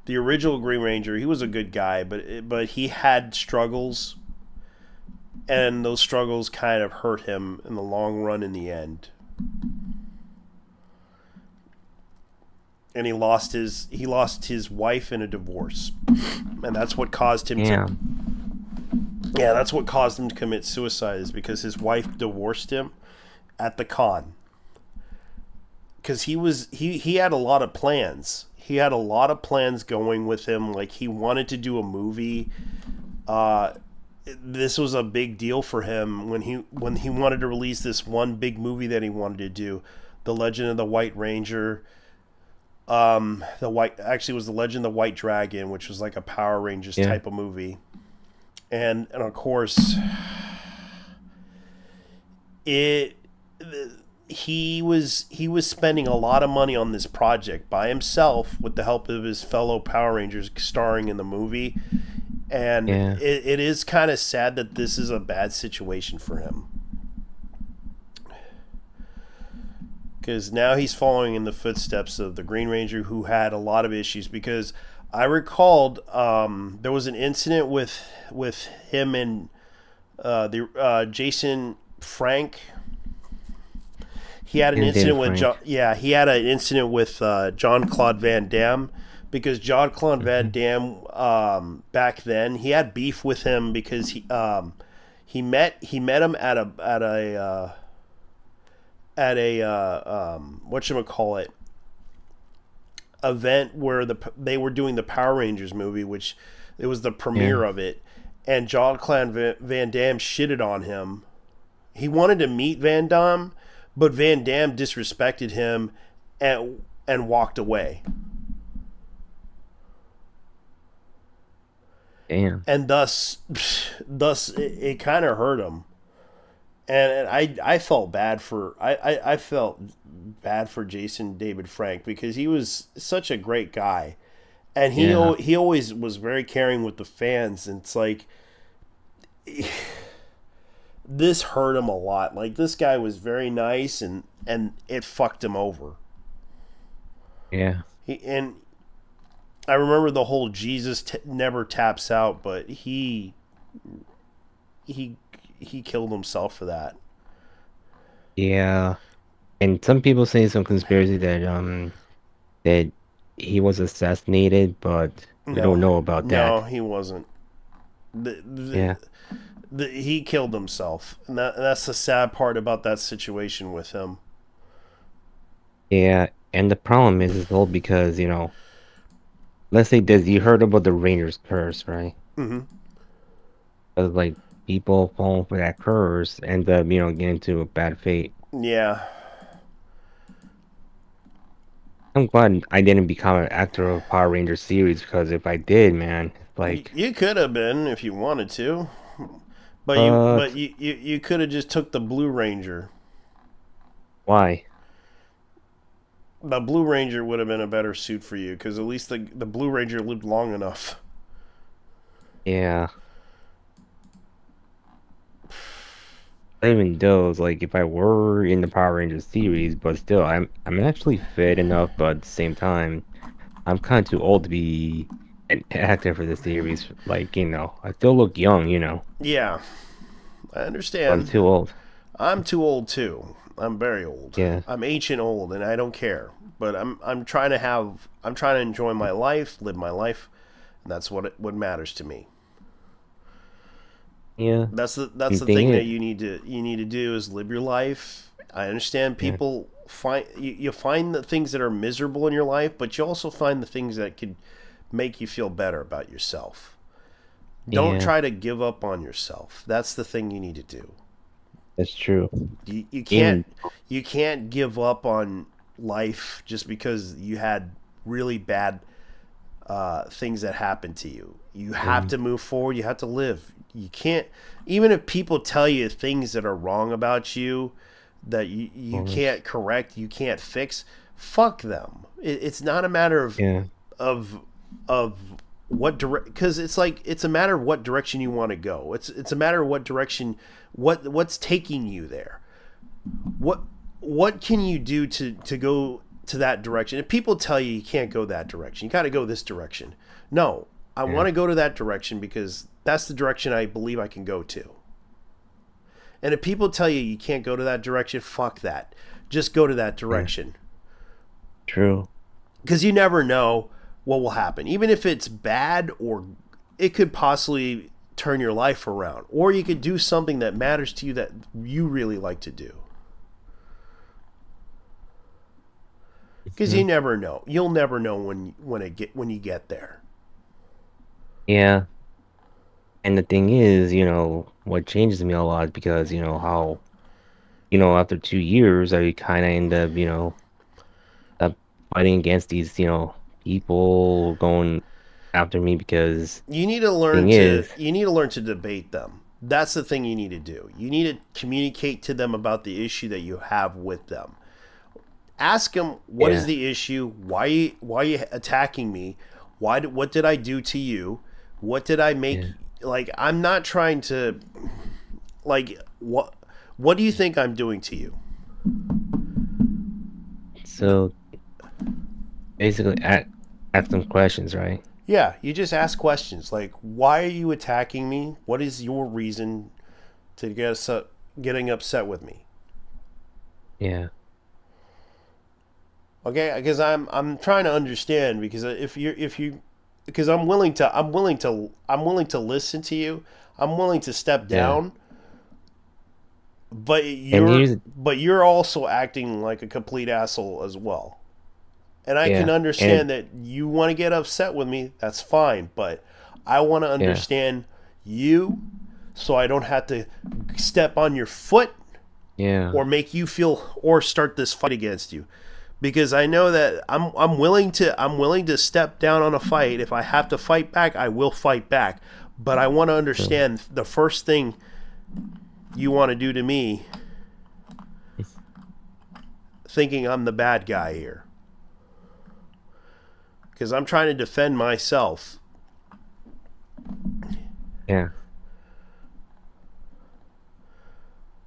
The original Green Ranger, he was a good guy, but he had struggles, and those struggles kind of hurt him in the long run. In the end, and he lost his wife in a divorce, and that's what caused him to. Yeah, that's what caused him to commit suicide, is because his wife divorced him at the con. Because he had a lot of plans. He had a lot of plans going with him. Like, he wanted to do a movie. This was a big deal for him when he wanted to release this one big movie that he wanted to do, The Legend of the White Ranger. It was The Legend of the White Dragon, which was like a Power Rangers type of movie. And of course, he was spending a lot of money on this project by himself with the help of his fellow Power Rangers starring in the movie. And it is kind of sad that this is a bad situation for him. Because now he's following in the footsteps of the Green Ranger, who had a lot of issues. Because I recalled there was an incident with him and Jason Frank. He had an incident with he had an incident with Jean-Claude Van Damme, because Jean-Claude Van Damme back then, he had beef with him because he met him at a whatchamacallit event where they were doing the Power Rangers movie, which it was the premiere of it, and Jean-Claude Van Damme shitted on him. He wanted to meet Van Damme, but Van Damme disrespected him and walked away. Damn. And thus it kind of hurt him. And I felt bad for I felt bad for Jason David Frank, because he was such a great guy, and he always was very caring with the fans. And it's like, this hurt him a lot. Like, this guy was very nice, and it fucked him over. Yeah. And I remember the whole Jesus never taps out, but he killed himself for that. Yeah. And some people say some conspiracy that that he was assassinated, but we don't know about that. No, he wasn't. He killed himself, and that's the sad part about that situation with him. Yeah, and the problem is all because, let's say this, you heard about the Ranger's curse, right? Mm-hmm. Because, like, people falling for that curse end up, getting into a bad fate. Yeah. I'm glad I didn't become an actor of Power Rangers series, because if I did, man, like... You could have been if you wanted to. But you could have just took the Blue Ranger. Why? The Blue Ranger would have been a better suit for you, because at least the Blue Ranger lived long enough. Yeah. Even though, like, if I were in the Power Rangers series, but still, I'm actually fit enough, but at the same time, I'm kind of too old to be an actor for the series. Like, I still look young, Yeah, I understand. I'm too old. I'm too old too. I'm very old. Yeah. I'm ancient old, and I don't care. But I'm trying to enjoy my life, live my life, and that's what matters to me. Yeah. That's the thing that you need to do, is live your life. I understand people find the things that are miserable in your life, but you also find the things that could make you feel better about yourself. Don't try to give up on yourself. That's the thing you need to do. That's true. You can't give up on life just because you had really bad things that happen to you. You have to move forward. You have to live. You can't, even if people tell you things that are wrong about you that you can't correct, you can't fix, fuck them. It's not a matter of what because it's like, it's a matter of what direction you want to go. It's a matter of what direction, what's taking you there. What can you do to go to that direction? If people tell you can't go that direction, you got to go this direction. No, I want to go to that direction because that's the direction I believe I can go to. And if people tell you you can't go to that direction, fuck that. Just go to that direction. True. Because you never know what will happen. Even if it's bad, or it could possibly turn your life around. Or you could do something that matters to you that you really like to do. Because you never know. You'll never know when you get there. Yeah. And the thing is, what changes me a lot because, how, after 2 years, I kind of end up, fighting against these, people going after me because you need to learn to debate them. That's the thing you need to do. You need to communicate to them about the issue that you have with them. Ask them, what is the issue? Why are you attacking me? What did I do to you? What did I make? Like, I'm not trying to, like, what do you think I'm doing to you? So basically ask them questions, right? Yeah, you just ask questions like, why are you attacking me? What is your reason to getting upset with me? Yeah. Okay, because I'm trying to understand, because because I'm willing to listen to you. I'm willing to step down. But you're also acting like a complete asshole as well. And I can understand that you want to get upset with me. That's fine, but I want to understand you, so I don't have to step on your foot. Or make you feel, or start this fight against you. Because I know that I'm willing to step down on a fight. If I have to fight back, I will fight back. But I want to understand the first thing you want to do to me, thinking I'm the bad guy here. Because I'm trying to defend myself. Yeah.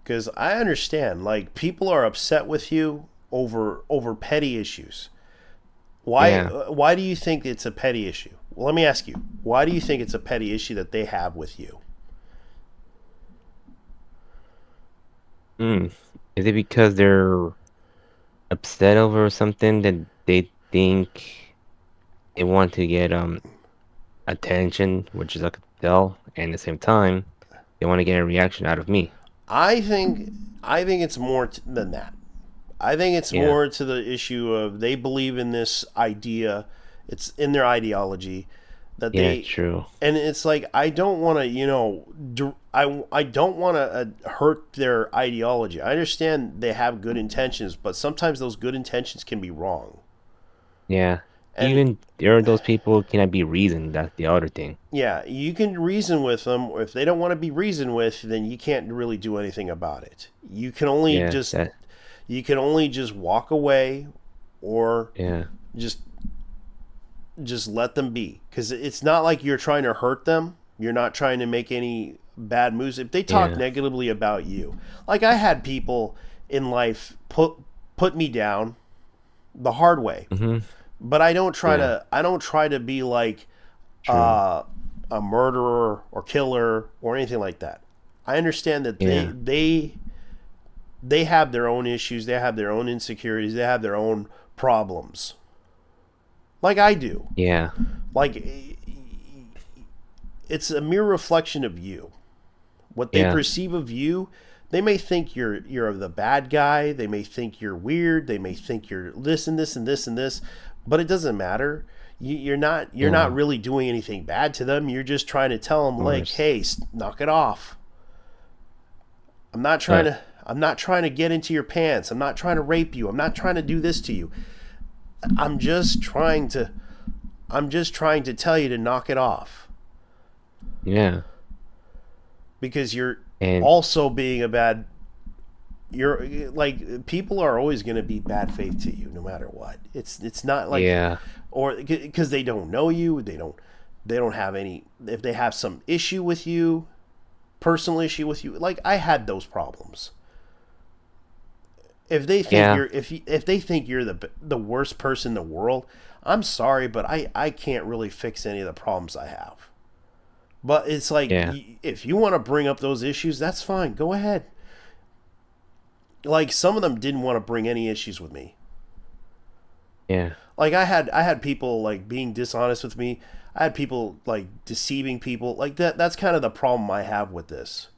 Because I understand, like, people are upset with you over petty issues. Why do you think it's a petty issue? Well, let me ask you, why do you think it's a petty issue that they have with you? Is it because they're upset over something that they think they want to get attention, which is I could tell, and at the same time they want to get a reaction out of me? I think it's more than that. I think it's more to the issue of they believe in this idea. It's in their ideology that true. And it's like, I don't want to, I don't want to hurt their ideology. I understand they have good intentions, but sometimes those good intentions can be wrong. Yeah. And even there are those people who cannot be reasoned. That's the other thing. Yeah, you can reason with them. If they don't want to be reasoned with, then you can't really do anything about it. You can only you can only just walk away, or just let them be. Because it's not like you're trying to hurt them. You're not trying to make any bad moves. If they talk negatively about you, like, I had people in life put me down the hard way. But I don't try to be like a murderer or killer or anything like that. I understand that they have their own issues, they have their own insecurities, they have their own problems. Like I do. Yeah. Like, it's a mere reflection of you. What they perceive of you, they may think you're the bad guy, they may think you're weird, they may think you're this and this and this and this. But it doesn't matter. You're not really doing anything bad to them. You're just trying to tell them, like, hey, knock it off. I'm not trying to get into your pants. I'm not trying to rape you. I'm not trying to do this to you. I'm just trying to I'm just trying to tell you to knock it off. Yeah. Because you're And also being a bad. You're like, people are always going to be bad faith to you no matter what. It's not like, yeah. or because they don't know you, they don't have any. If they have some issue with you, personal issue with you, like I had those problems. If they think you're if they think you're the worst person in the world, I'm sorry, but I can't really fix any of the problems I have. But it's like, if you want to bring up those issues, that's fine. Go ahead. Like, some of them didn't want to bring any issues with me. Yeah. Like, I had people like being dishonest with me. I had people like deceiving people. Like that's kind of the problem I have with this.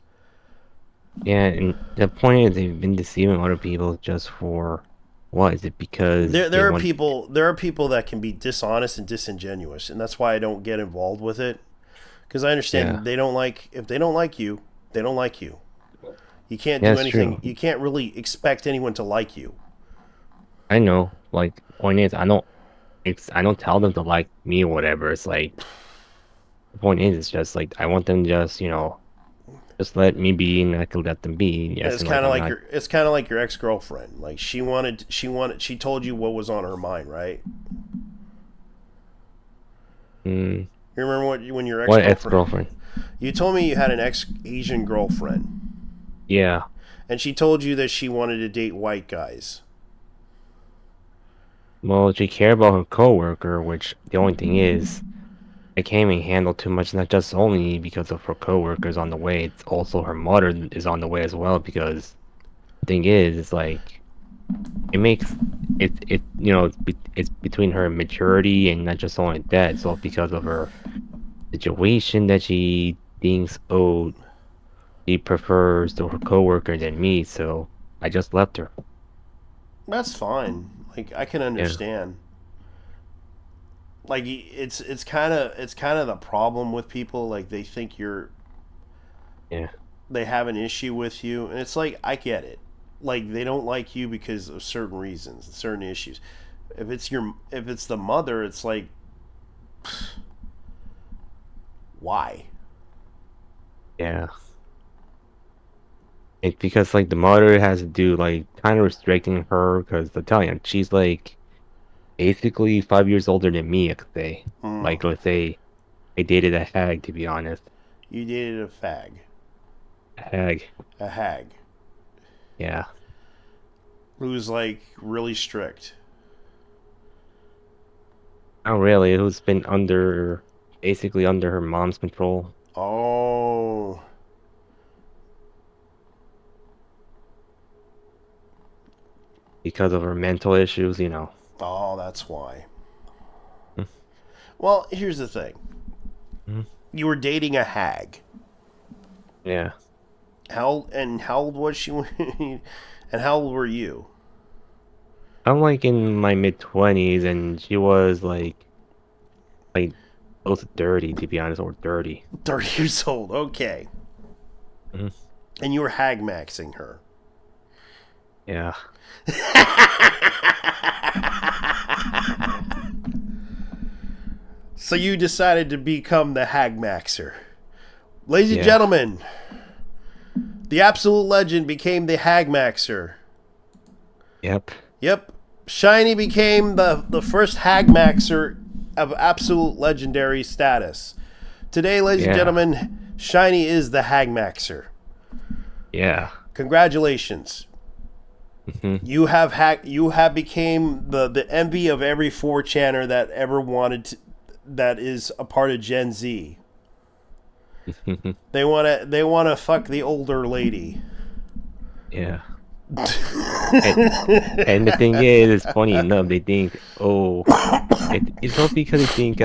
Yeah, and the point is they've been deceiving other people just for what? Is it because there are people that can be dishonest and disingenuous, and that's why I don't get involved with it. Because I understand if they don't like you, they don't like you. You can't do anything. True. You can't really expect anyone to like you. I know. Like, point is, I don't tell them to like me or whatever. It's like, the point is, it's just like I want them to just just let me be, and I can let them be. Yes, it's kind of like your ex-girlfriend. Like she told you what was on her mind, right? You remember when your ex-girlfriend? What ex-girlfriend? You told me you had an ex-Asian girlfriend. Yeah. And she told you that she wanted to date white guys. Well, she cared about her coworker, which the only thing is, I can't even handle too much. Not just only because of her coworkers on the way, it's also her mother is on the way as well. Because the thing is, it's like it's between her maturity and not just only that. So because of her situation that she thinks, she prefers her coworker than me, so I just left her. That's fine. Like, I can understand. Yeah. Like, it's kind of the problem with people. Like, they think they have an issue with you, and it's like, I get it. Like, they don't like you because of certain reasons, certain issues. If it's the mother, it's like, why? Yeah. It's because like the mother has to do like kind of restricting her, because I tell you, she's like basically 5 years older than me, I could say. Like, let's say I dated a hag, to be honest. You dated a fag. A hag. Yeah. Who's like really strict. Not really. Who's been basically under her mom's control. Oh. Because of her mental issues, Oh, that's why. Well, here's the thing. You were dating a hag. Yeah. How old was she and how old were you? I'm like in my mid-20s, and she was like close to 30, to be honest, or 30. 30 years old, okay. And you were hag maxing her. Yeah. So you decided to become the hag maxer. Ladies and gentlemen, the absolute legend became the hag maxer. Yep. Shiny became the first hag maxer of absolute legendary status. Today, ladies and gentlemen, Shiny is the hag maxer. Yeah. Congratulations. You have became the envy of every 4chaner that ever that is a part of Gen Z. They wanna fuck the older lady. Yeah. and the thing is, it's funny enough, they think, it's not because they think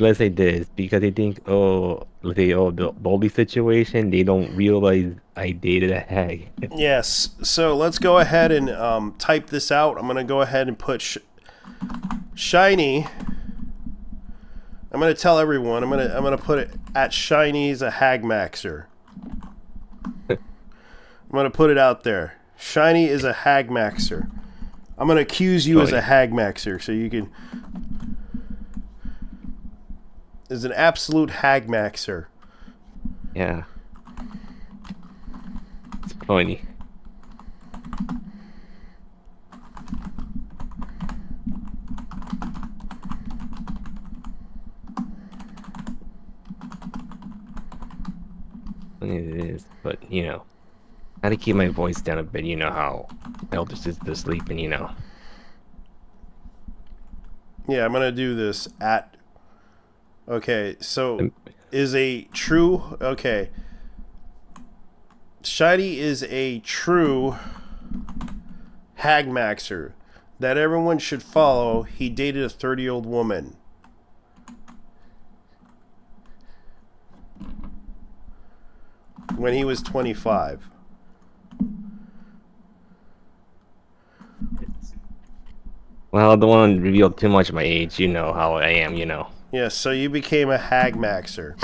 let's say this, because they think, let's say, the Boldy situation, they don't realize I dated a hag. Yes. So let's go ahead and type this out. I'm gonna go ahead and put Shiny. I'm gonna tell everyone. I'm gonna put it at Shiny's a hag maxer. I'm gonna put it out there. Shiny is a hag maxer. I'm gonna accuse you as a hag maxer, so you can. is an absolute hag maxer. Yeah. It's funny. It is, but you know, I had to keep my voice down a bit. You know how elder sister's sleeping. You know. Yeah, I'm gonna do this at. Okay, so is a true. Okay. Shiny is a true hag maxer that everyone should follow. He dated a 30-year-old woman. When he was 25. Well, I don't want to reveal too much of my age. You know how I am. You know. Yeah, so you became a hag maxer.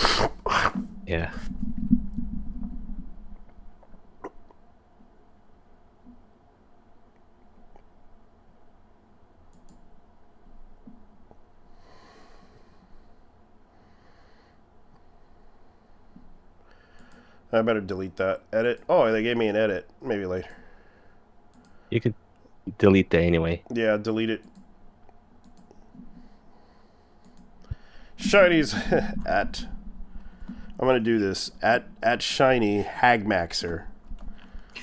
Yeah. I better delete that. Edit. Oh, they gave me an edit. Maybe later. You could delete that anyway. Yeah, delete it. Shiny's at. I'm gonna do this at Shiny Hagmaxer.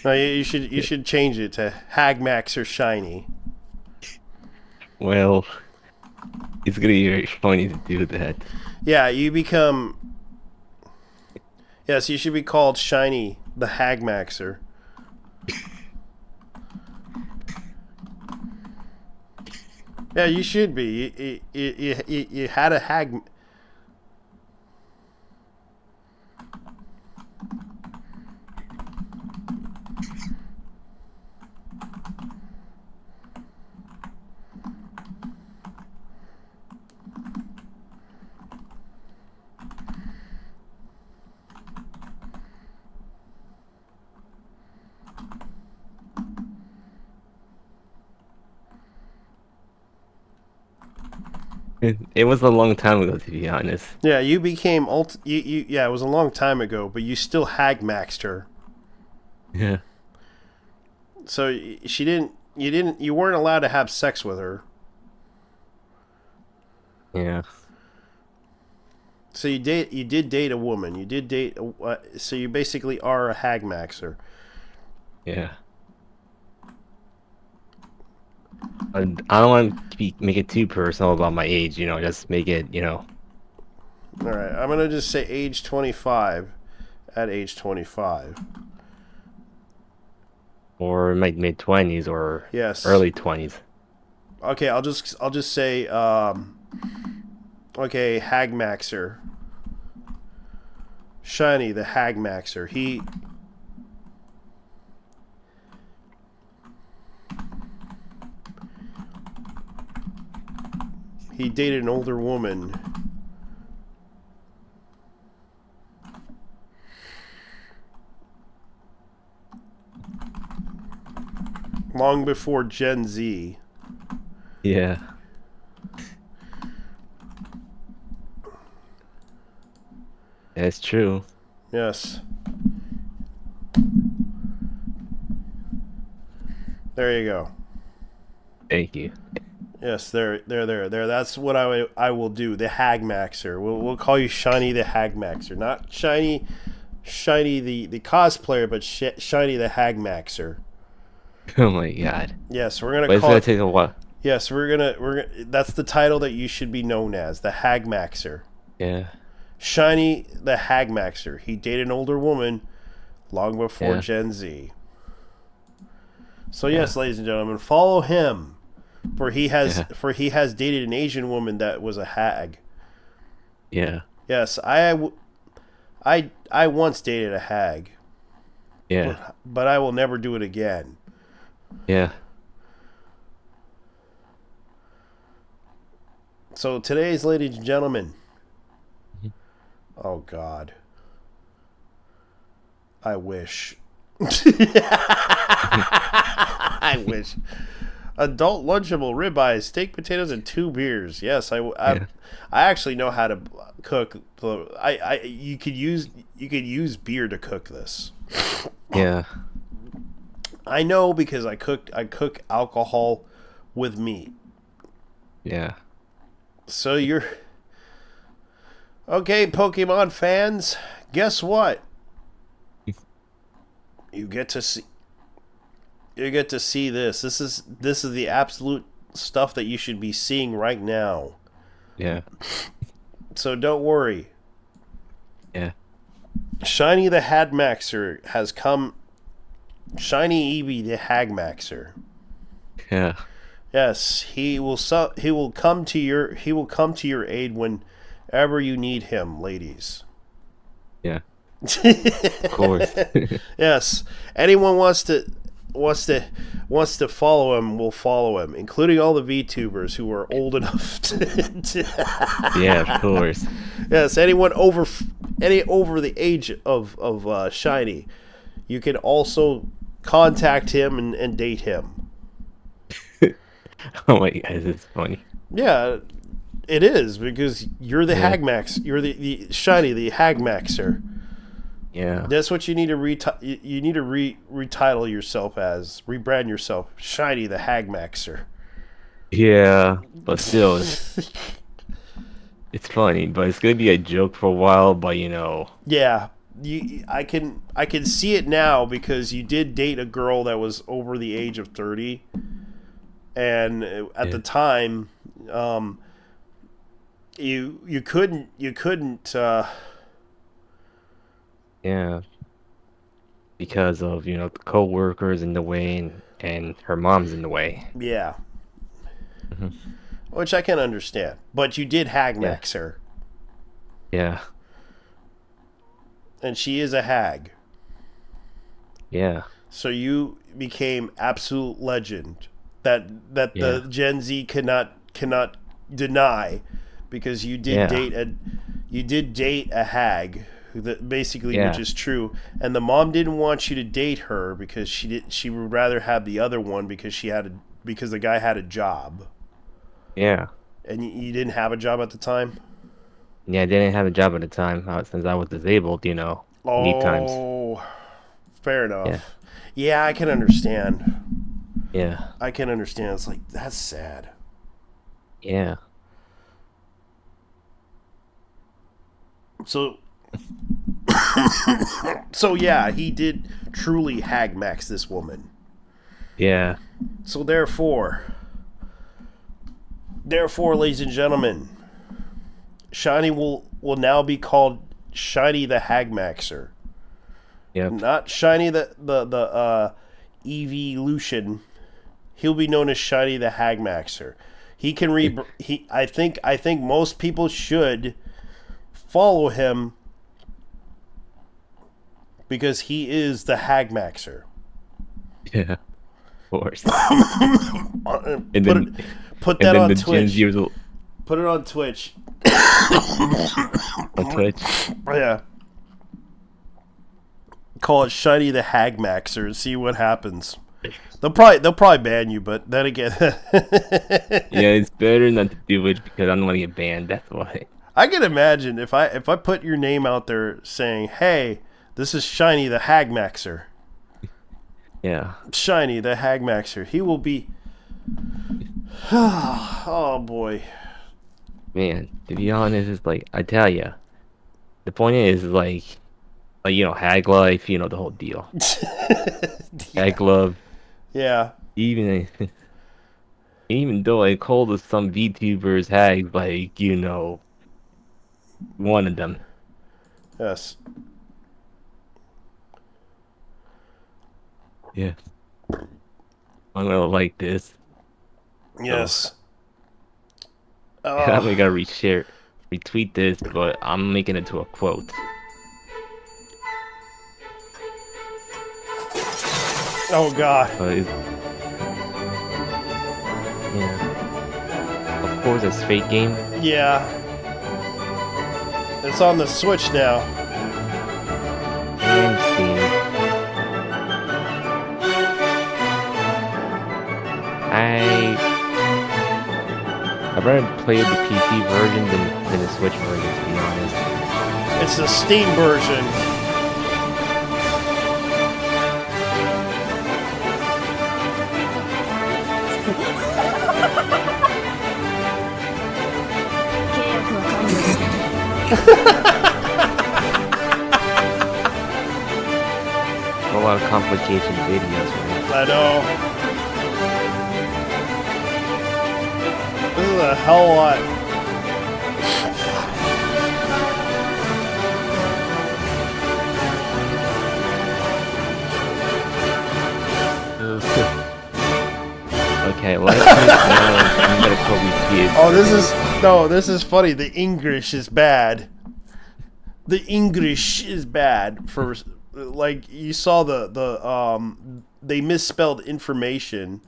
No, you should change it to Hagmaxer Shiny. Well, it's gonna be very funny to do that. Yeah, you become. Yes, you should be called Shiny the Hagmaxer. Yeah, you should be. You had a hag. It was a long time ago, to be honest. Yeah, you became yeah, it was a long time ago, but you still Hagmaxed her. Yeah. So you weren't allowed to have sex with her. Yeah. So you did date a woman. You did date so you basically are a Hagmaxer. Yeah. I don't want to make it too personal about my age, you know, just make it, you know. All right, I'm going to just say age 25 at age 25. Or my mid-20s or Yes. early 20s. Okay, I'll just say okay, Hagmaxer. Shiny the Hagmaxer. He dated an older woman. Long before Gen Z. Yeah. That's true. Yes. There you go. Thank you. Yes, there. That's what I will do. The Hagmaxer. We'll call you Shiny the Hagmaxer, not Shiny the cosplayer, but Shiny the Hagmaxer. Oh my god. Yes, we're gonna But call. It's gonna take a while. Yes, we're gonna. That's the title that you should be known as, the Hagmaxer. Yeah. Shiny the Hagmaxer. He dated an older woman long before Gen Z. So yes, ladies and gentlemen, follow him. For he has dated an Asian woman that was a hag. Yeah. Yes, I once dated a hag. Yeah. But I will never do it again. Yeah. So today's, ladies and gentlemen. Oh God. I wish. I wish. Adult lunchable ribeye, steak, potatoes, and 2 beers. Yes, I actually know how to cook. You could use beer to cook this. Yeah. I know because I cook alcohol with meat. Yeah. So you're okay, Pokemon fans. Guess what? You get to see this. This is the absolute stuff that you should be seeing right now. Yeah. So don't worry. Yeah. Shiny the Hagmaxer has come. Shiny Eevee the Hagmaxer. Yeah. Yes, he will come to your aid whenever you need him, ladies. Yeah. Of course. Yes. Anyone wants to follow him will follow him, including all the VTubers who are old enough to Yeah, of course. Yes, anyone over the age of Shiny, you can also contact him and date him. Oh my God, it's funny. Yeah, it is because you're the Hagmax. You're the Shiny, the Hagmaxer. Yeah. That's what you need to retitle yourself as. Rebrand yourself, Shiny the Hagmaxer. Yeah, but still, it's funny, but it's gonna be a joke for a while. But Yeah, I can see it now because you did date a girl that was over the age of 30, and at the time, you couldn't. Yeah, because of the co-workers in the way and her mom's in the way. Yeah. Which I can understand, but you did Hagmax her. Yeah. And she is a hag. Yeah. So you became absolute legend that the Gen Z cannot deny, because you did date a hag, basically, which is true. And the mom didn't want you to date her because she would rather have the other one because the guy had a job. Yeah. And you didn't have a job at the time? Yeah, I didn't have a job at the time since I was disabled, need times. Oh, fair enough. Yeah, I can understand. Yeah. I can understand. It's like, that's sad. Yeah. So yeah, he did truly Hagmax this woman. Yeah. So therefore, ladies and gentlemen, Shiny will now be called Shiny the Hagmaxer. Yep. Not Shiny the Evolution. He'll be known as Shiny the Hagmaxer. He can I think most people should follow him because he is the Hagmaxer. Yeah. Of course. Put that on Twitch. Put it on Twitch. On Twitch? Yeah. Call it Shiny the Hagmaxer and see what happens. They'll probably ban you, but then again. Yeah, it's better not to do it because I don't want to get banned. That's why. I can imagine if I put your name out there saying, "Hey, this is Shiny the Hagmaxer." Yeah. Shiny the Hagmaxer. He will be. Oh boy. Man, to be honest, it's like I tell you, the point is like hag life, the whole deal. Hag love. Yeah. Even though I called some VTubers hags, one of them. Yes. Yeah. I'm gonna like this. Yes. I'm gonna retweet this, but I'm making it to a quote. Oh God. Yeah. Of course, it's fake game. Yeah. It's on the Switch now. And Steam. rather play the PC version than the Switch version, to be honest. It's the Steam version. A lot of complication videos, right? I know. This is a hell of a lot. Okay, let's I'm gonna put repeat. Oh, this is funny. The English is bad. The English is bad for, like, you saw they misspelled information.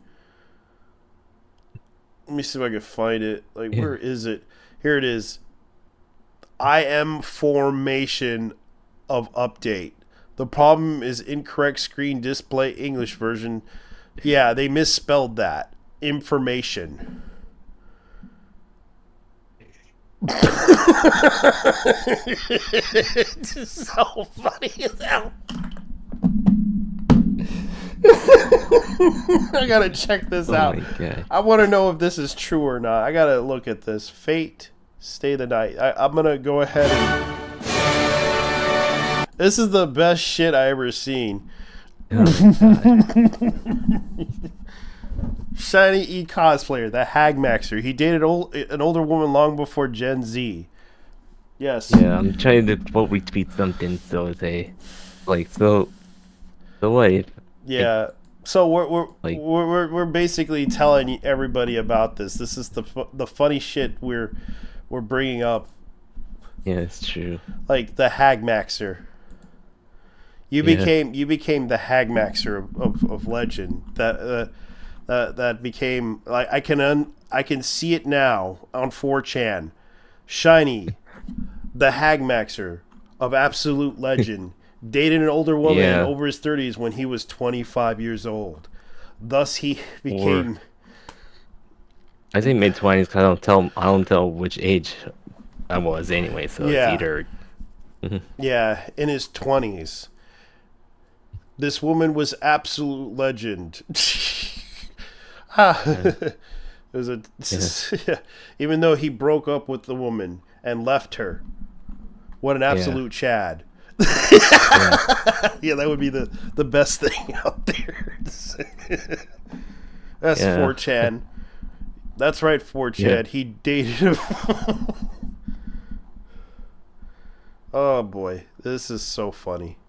Let me see if I can find it. Like, where is it? Here it is. I am formation of update. The problem is incorrect screen display English version. Yeah, they misspelled that. Information. It's just so funny as hell. I gotta check this out. I want to know if this is true or not. I gotta look at this. Fate, stay the night. I'm gonna go ahead and... This is the best shit I ever seen. Shiny E cosplayer, the Hagmaxer. He dated an older woman long before Gen Z. Yes. Yeah, I'm trying to retweet something so say, like, so what? Yeah. So we're basically telling everybody about this. This is the funny shit we're bringing up. Yeah, it's true. Like the Hagmaxer. You became the Hagmaxer of legend. That became, like, I can see it now on 4chan. Shiny, the Hagmaxer of absolute legend, dated an older woman over his 30s when he was 25 years old. Thus, he became. I say mid-20s because I don't tell which age I was anyway. So it's either. Yeah, in his 20s. This woman was absolute legend. It was even though he broke up with the woman and left her. What an absolute Chad. Yeah, that would be the best thing out there. That's 4chan. That's right, 4chan. Yeah. He dated him. Oh boy, this is so funny.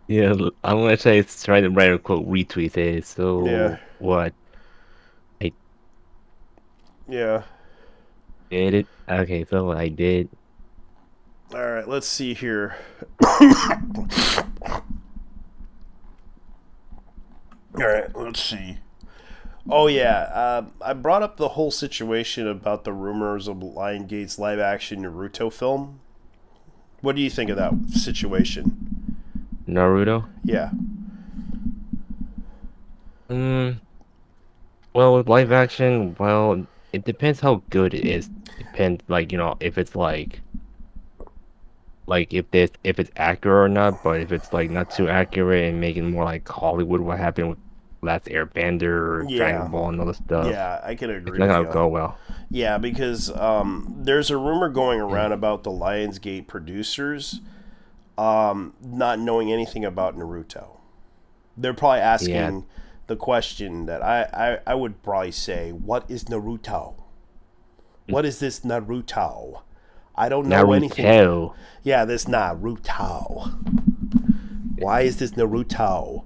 Yeah, I'm gonna try to write a quote retweet it. So what? Yeah. Did it? Okay, so I did. Alright, let's see here. Alright, let's see. Oh yeah, I brought up the whole situation about the rumors of Lionsgate's live-action Naruto film. What do you think of that situation? Naruto? Yeah. Well, with live action, well, it depends how good it is. Depends, like, you know, if it's like if it's accurate or not. But if it's like not too accurate and making more like Hollywood, what happened with Last Airbender, Dragon Ball, and all this stuff. Yeah, I can agree. It's not gonna go well. Yeah, because there's a rumor going around about the Lionsgate producers not knowing anything about Naruto. They're probably asking the question that I would probably say, what is Naruto? What is this Naruto? I don't know anything. Yeah, this Naruto. Why is this Naruto?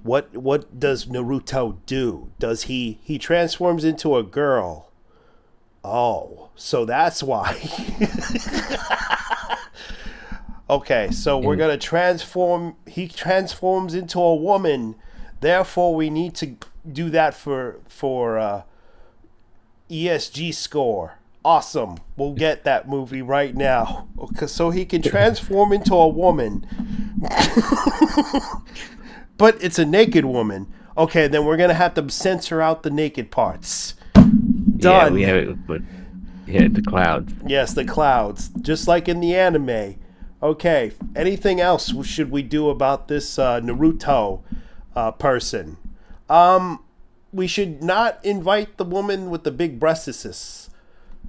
What does Naruto do? Does he transforms into a girl? Oh, so that's why. Okay, so we're gonna transform. He transforms into a woman. Therefore, we need to do that for ESG score. Awesome. We'll get that movie right now. Okay, so he can transform into a woman. But it's a naked woman. Okay, then we're going to have to censor out the naked parts. Done. we have it, but yeah, the clouds. Yes, the clouds, just like in the anime. Okay, anything else should we do about this Naruto person? We should not invite the woman with the big breastises.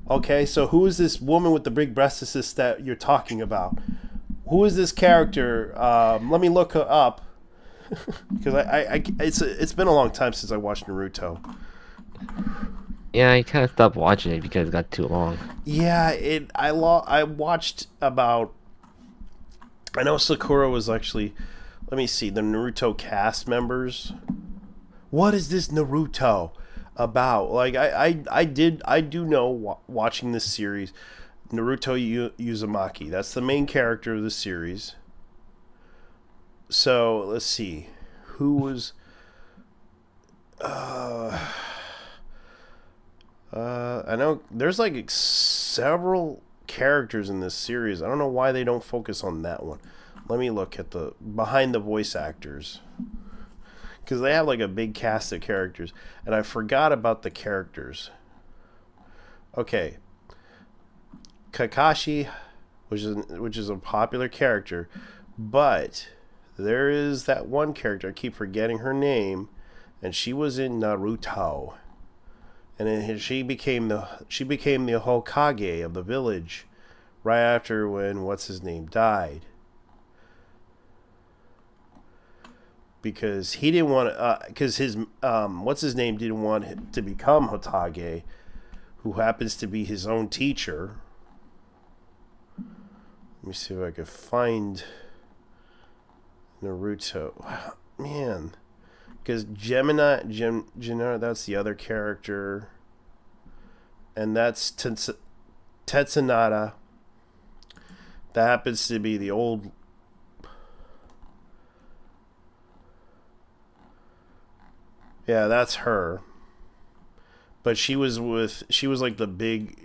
Okay, so who is this woman with the big breastises that you're talking about? Who is this character? Let me look her up because it's been a long time since I watched Naruto. Yeah, I kind of stopped watching it because it got too long. Yeah, I watched about. I know Sakura was actually. Let me see the Naruto cast members. What is this Naruto about? Like I do know watching this series, Naruto Uzumaki. That's the main character of the series. So let's see, who was. I know there's like several characters in this series. I don't know why they don't focus on that one. Let me look at the behind the voice actors, because they have like a big cast of characters, and I forgot about the characters. Okay, Kakashi, which is a popular character, but there is that one character I keep forgetting her name, and she was in Naruto. And then she became the Hokage of the village right after when what's his name died, because he didn't want to because his what's his name didn't want him to become Hokage, who happens to be his own teacher. Let me see if I can find Naruto. Man. Because Gemini, that's the other character. And that's Tetsunada. That happens to be the old. Yeah, that's her. But she was like the big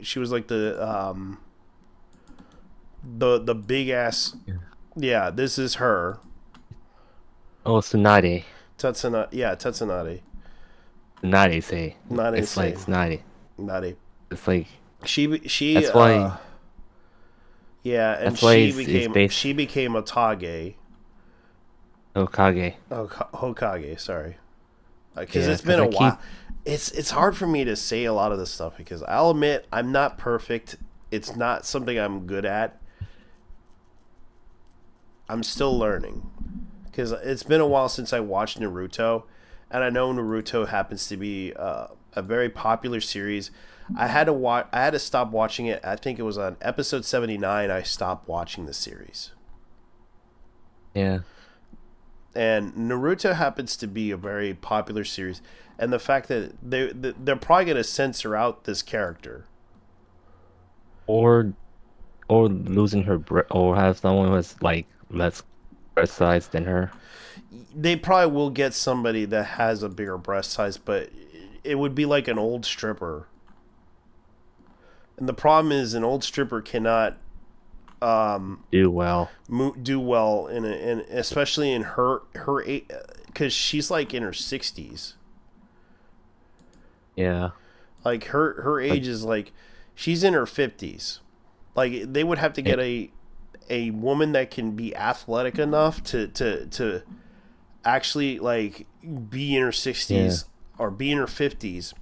ass. Yeah, this is her. Oh, Tsunade. Tetsunade. Nade say. Nade it's say. like Snotty. Nade. It's like she. That's why. Yeah, and that's why she became Otage. Hokage. Hokage. Sorry, because it's been a while. It's hard for me to say a lot of this stuff because I'll admit I'm not perfect. It's not something I'm good at. I'm still learning. Because it's been a while since I watched Naruto, and I know Naruto happens to be a very popular series. I had to stop watching it. I think it was on episode 79 I stopped watching the series. Yeah. And Naruto happens to be a very popular series, and the fact that they're probably going to censor out this character, or losing her or have someone who's like less breast size than her. They probably will get somebody that has a bigger breast size, but it would be like an old stripper. And the problem is an old stripper cannot do well in especially in her age, because she's like in her 60s. Yeah. Like her age is like she's in her 50s. Like they would have to get a woman that can be athletic enough to actually like be in her 60s or be in her 50s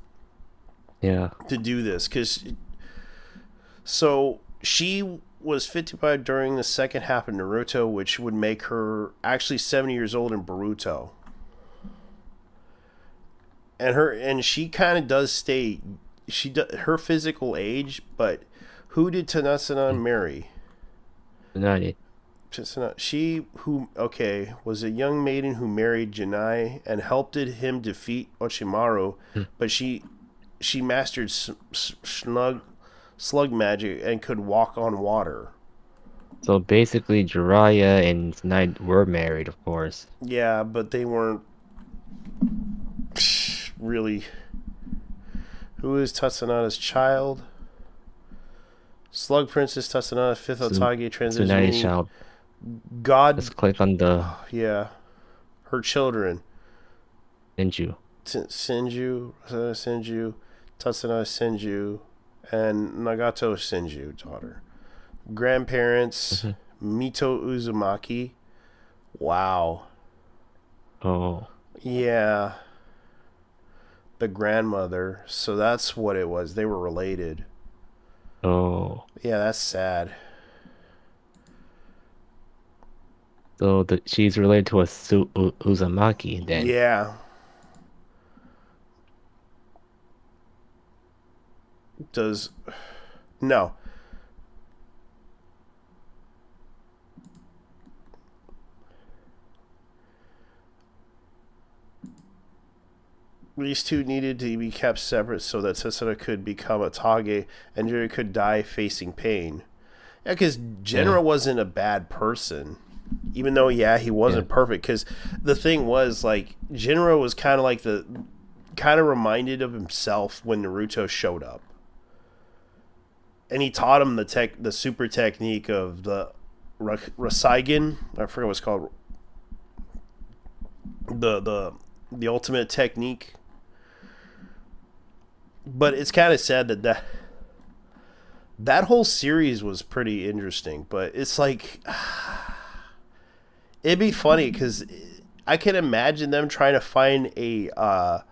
to do this, because so she was 55 during the second half of Naruto, which would make her actually 70 years old in Boruto, and she kind of does stay her physical age. But who did Tanatsuna marry? She was a young maiden who married Janai and helped him defeat Orochimaru, but she mastered slug magic and could walk on water. So basically Jiraiya and Tsunade were married, of course. Yeah, but they weren't really. Who is Tatsunada's child? Slug Princess Tatsunada, 5th Hokage transition. Tsunade's child. God. Let's click on the. Yeah. Her children. Senju. Senju. Tatsunaka Senju, and Nagato Senju, daughter. Grandparents, Mito Uzumaki. Wow. Oh. Yeah. The grandmother. So that's what it was. They were related. Oh. Yeah, that's sad. So she's related to a Uzumaki then. Yeah. Does... No. These two needed to be kept separate so that Tatsunaka could become a Tage and Jinro could die facing pain. Yeah, because Jinro wasn't a bad person. Even though, he wasn't perfect. Because the thing was, like, Jinro was kind of like kind of reminded of himself when Naruto showed up. And he taught him the super technique of the Rasengan. I forget what it's called. The ultimate technique. But it's kind of sad that whole series was pretty interesting. But it's like, it'd be funny because I can imagine them trying to find a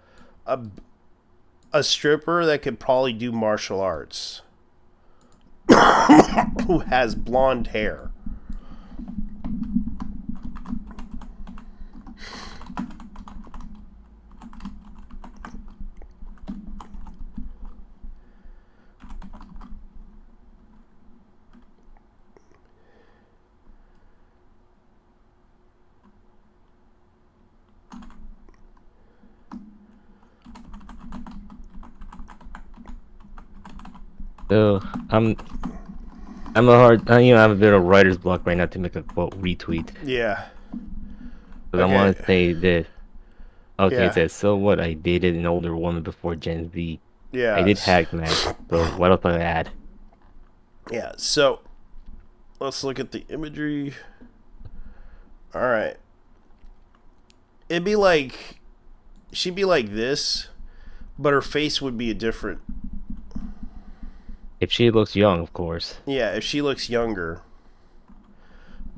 stripper that could probably do martial arts who has blonde hair. So I'm I have a bit of writer's block right now to make a quote retweet. Yeah. But I want to say this. Okay, it says, so what? I dated an older woman before Gen Z. Yeah. I did hack man. So what else I add? Yeah. So let's look at the imagery. All right. It'd be like she'd be like this, but her face would be a different. If she looks young, of course. Yeah, if she looks younger.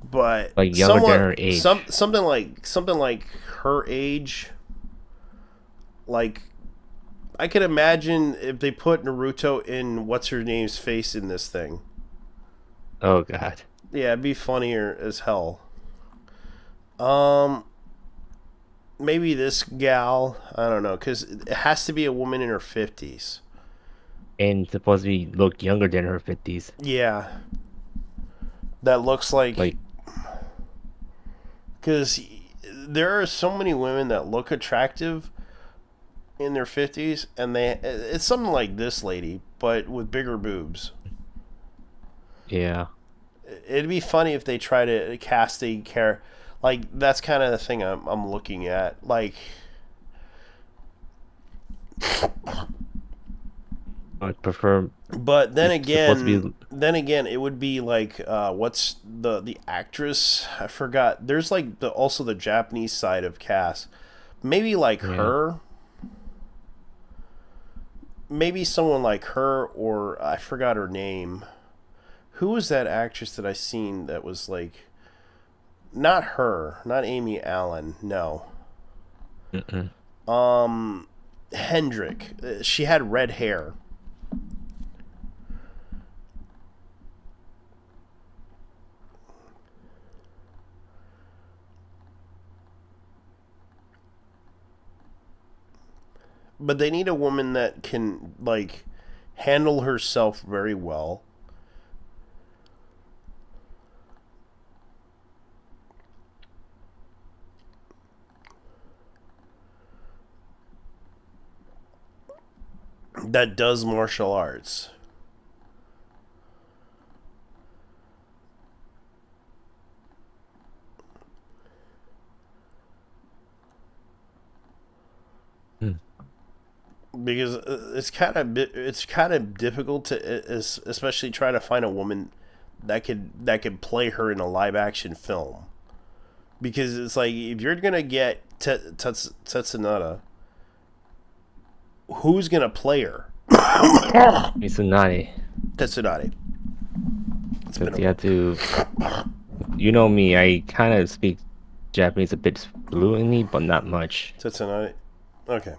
But like younger than her age. Something like her age. Like, I could imagine if they put Naruto in what's her name's face in this thing. Oh god. Yeah, it'd be funnier as hell. Maybe this gal, I don't know, because it has to be a woman in her 50s. And supposed to look younger than her 50s. Yeah. That looks like... Because there are so many women that look attractive in their 50s, and it's something like this lady, but with bigger boobs. Yeah. It'd be funny if they try to cast a character... Like, that's kind of the thing I'm looking at. Like... I'd prefer. But then again, it would be like what's the actress? I forgot. There's like also the Japanese side of cast. Maybe like her. Maybe someone like her, or I forgot her name. Who was that actress that I seen that was like? Not her, not Amy Allen. No. Hendrick. She had red hair. But they need a woman that can, like, handle herself very well. That does martial arts. Because it's kind of difficult to, especially trying to find a woman that could play her in a live action film. Because it's like, if you're gonna get Tatsunaka, who's gonna play her? Mitsunari. Tetsunari. It's been Because you have to. You know me, I kind of speak Japanese a bit fluently, but not much. Tetsunari. Okay.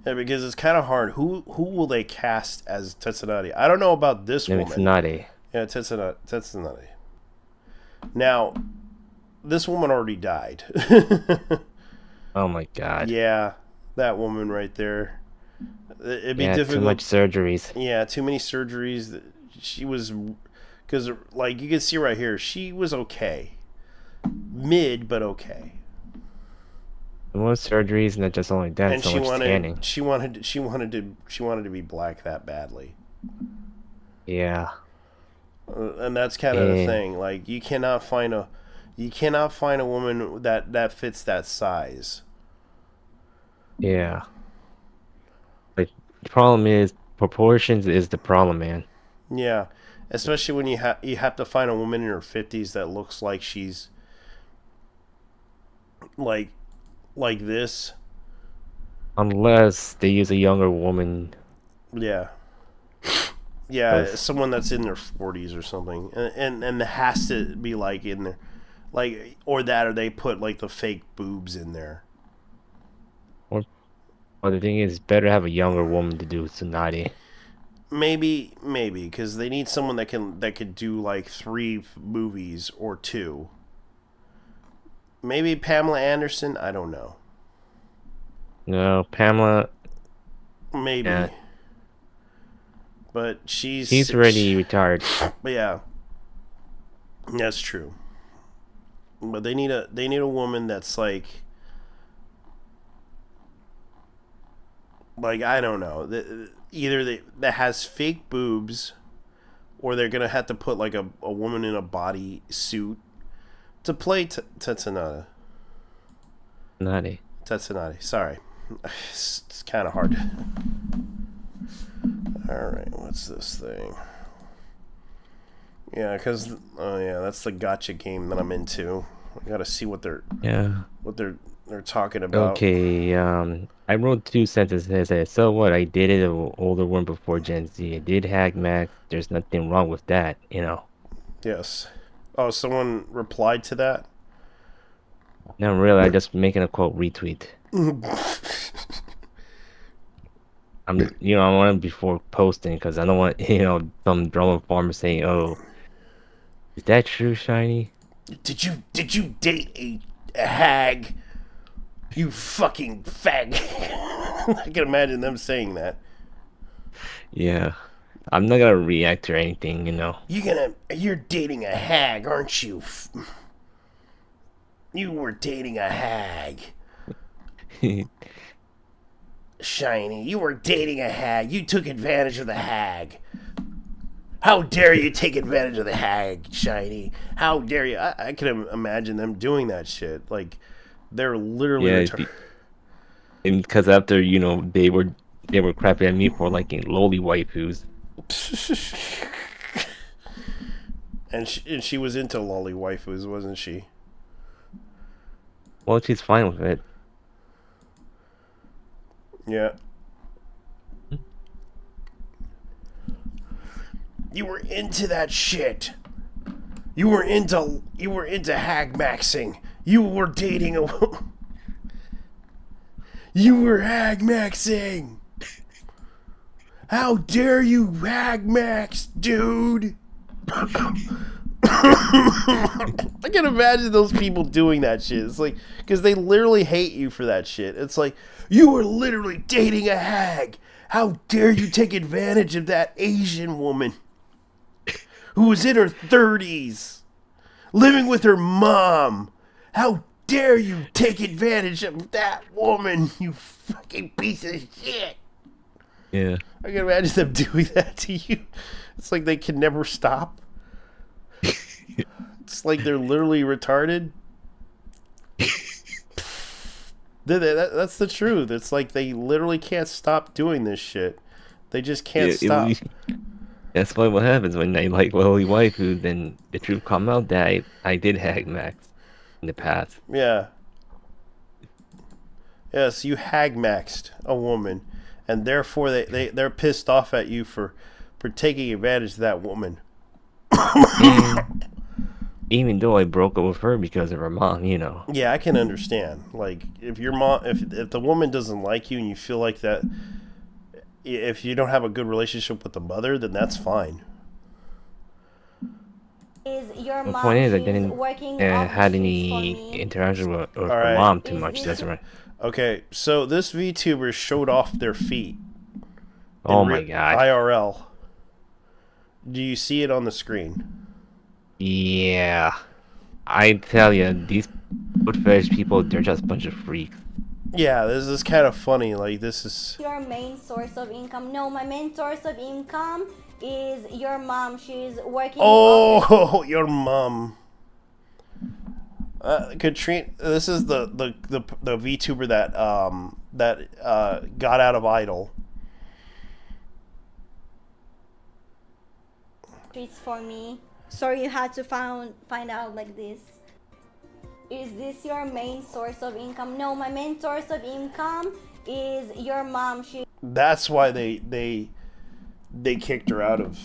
Yeah, because it's kind of hard. Who will they cast as Tetsunari? I don't know about this woman. Mitsunari. Yeah, Tetsunari. Now, this woman already died. Oh my god. Yeah, that woman right there. It'd be difficult. Too much surgeries. Yeah, too many surgeries. She was, because like you can see right here, she was okay, mid but okay. More surgeries, and not just only that, And so much tanning. she wanted to be black that badly. Yeah. And that's kind of the thing. Like you cannot find a woman that fits that size. Yeah. Like the problem is proportions is the problem, man. Yeah, especially when you have to find a woman in her 50s that looks like she's like this. Unless they use a younger woman. Yeah. Yeah, someone that's in their 40s or something, and it has to be like in there, like or they put like the fake boobs in there. Or the thing is, better have a younger woman to do Tsunade. Maybe, because they need someone that could do like 3 movies or 2. Maybe Pamela Anderson. I don't know. No, Pamela. Maybe. Yeah. But she's already retired. But yeah, that's true. But they need a woman that's like I don't know, that has fake boobs, or they're gonna have to put like a woman in a body suit to play Tetsunade. Tetsunade. Sorry, it's kind of hard. All right, what's this thing? Yeah, because that's the gotcha game that I'm into. I gotta see what they're talking about. Okay, I wrote 2 sentences that said, so what, I dated an older one before Gen Z. I did hack Max. There's nothing wrong with that, you know. Yes. Oh, someone replied to that? No, really, I'm just making a quote retweet. I want it before posting because I don't want, some drama farmer saying, "Oh, is that true, Shiny? Did you date a hag? You fucking fag." I can imagine them saying that. Yeah, I'm not gonna react to anything, You're dating a hag, aren't you? You were dating a hag. Shiny, you were dating a hag. You took advantage of the hag. How dare you take advantage of the hag, Shiny? How dare you? I can imagine them doing that shit. Like, they're literally because after they were crapping at me for liking lowly waifus. and she was into lolly waifus, wasn't she? Well, she's fine with it. Yeah. You were into that shit. You were into hag maxing. You were dating a You were hag maxing. How dare you hag max, dude? I can imagine those people doing that shit. It's like, because they literally hate you for that shit. It's like, you were literally dating a hag. How dare you take advantage of that Asian woman who was in her 30s, living with her mom? How dare you take advantage of that woman, you fucking piece of shit? Yeah. I can imagine them doing that to you. It's like they can never stop. It's like they're literally retarded. That's the truth. It's like they literally can't stop doing this shit. They just can't stop. That's what happens when they like lowly waifu. Then the truth come out that I did hag Max in the past. Yeah. Yes, you hag maxed a woman, and therefore they're pissed off at you for taking advantage of that woman. Even though I broke up with her because of her mom, you know. Yeah, I can understand. Like, if your mom, if the woman doesn't like you and you feel like that, if you don't have a good relationship with the mother, then that's fine. The point is, I didn't had any interaction with her mom too much. That's right. Okay, so this VTuber showed off their feet. Oh my god. IRL. Do you see it on the screen? Yeah. I tell you, these foot fetish people, they're just a bunch of freaks. Yeah, this is kind of funny. Like, this is your main source of income. No, my main source of income is your mom. She's working. Oh, your mom. Katrina, this is the VTuber that got out of Idol. It's for me. Sorry you had to find out like this. Is this your main source of income? No, my main source of income is your mom. That's why they kicked her out of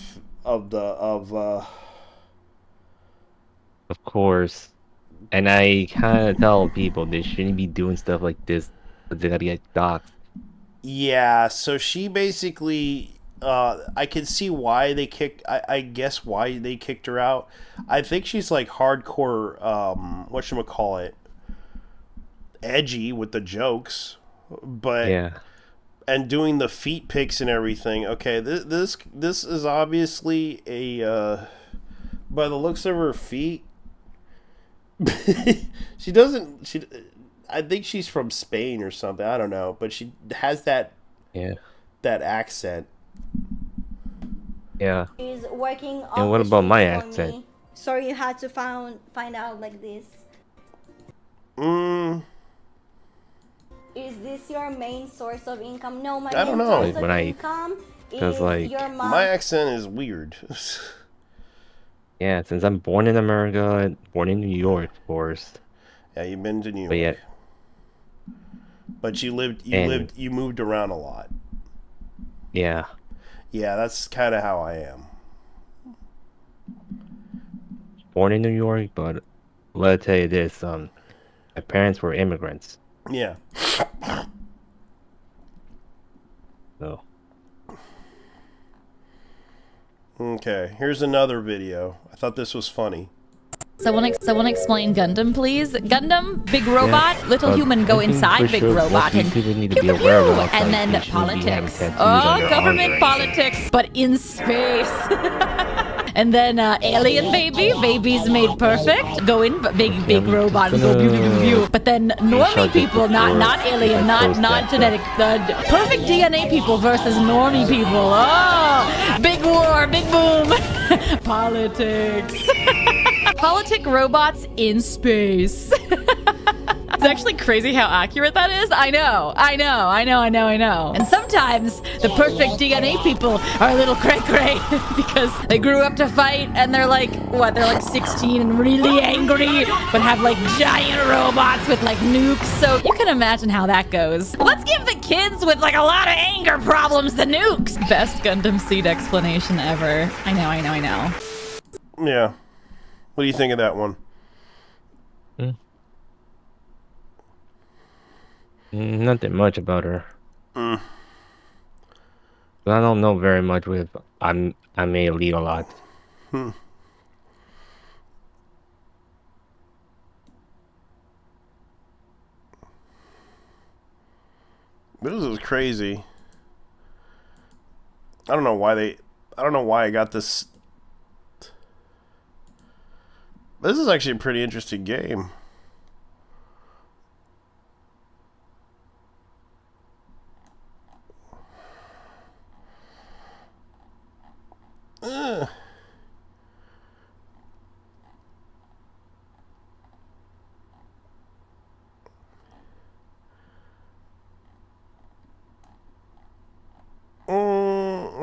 course. And I kind of tell people they shouldn't be doing stuff like this, but they gotta get doxxed. Yeah, so she basically, I can see why they kicked. I guess why they kicked her out. I think she's like hardcore. Whatchamacallit, edgy with the jokes, but yeah, and doing the feet pics and everything. Okay, this is obviously a. By the looks of her feet, she doesn't. I think she's from Spain or something. I don't know, but she has that accent. Yeah. She's working. And what about my accent? Me. Sorry you had to find out like this. Is this your main source of income? No, my I don't main know. source Like, of income is like, your mom. My accent is weird. Yeah, since I'm born in America, born in New York, of course. Yeah, you've been to New York. But yeah. But you moved around a lot. Yeah. Yeah, that's kind of how I am. Born in New York, but let me tell you this, my parents were immigrants. Yeah. So. Okay, here's another video. I thought this was funny. Someone explain Gundam, please. Gundam, big robot, little human go inside big robot, and pew, pew, pew, and then politics. Oh, government politics, but in space. And then alien babies made perfect, go in big robot and go pew, pew, pew. But then normie people, not alien, not genetic, perfect DNA people versus normie people. Oh, big war, big boom. Politics. Politic robots in space. It's actually crazy how accurate that is. I know. And sometimes the perfect DNA people are a little cray-cray because they grew up to fight and they're like, what, they're like 16 and really angry, but have like giant robots with like nukes. So you can imagine how that goes. Let's give the kids with like a lot of anger problems the nukes. Best Gundam Seed explanation ever. I know. Yeah. What do you think of that one? Nothing much about her. I don't know very much with I may leave a lot. This is crazy. I don't know why I got this. This is actually a pretty interesting game.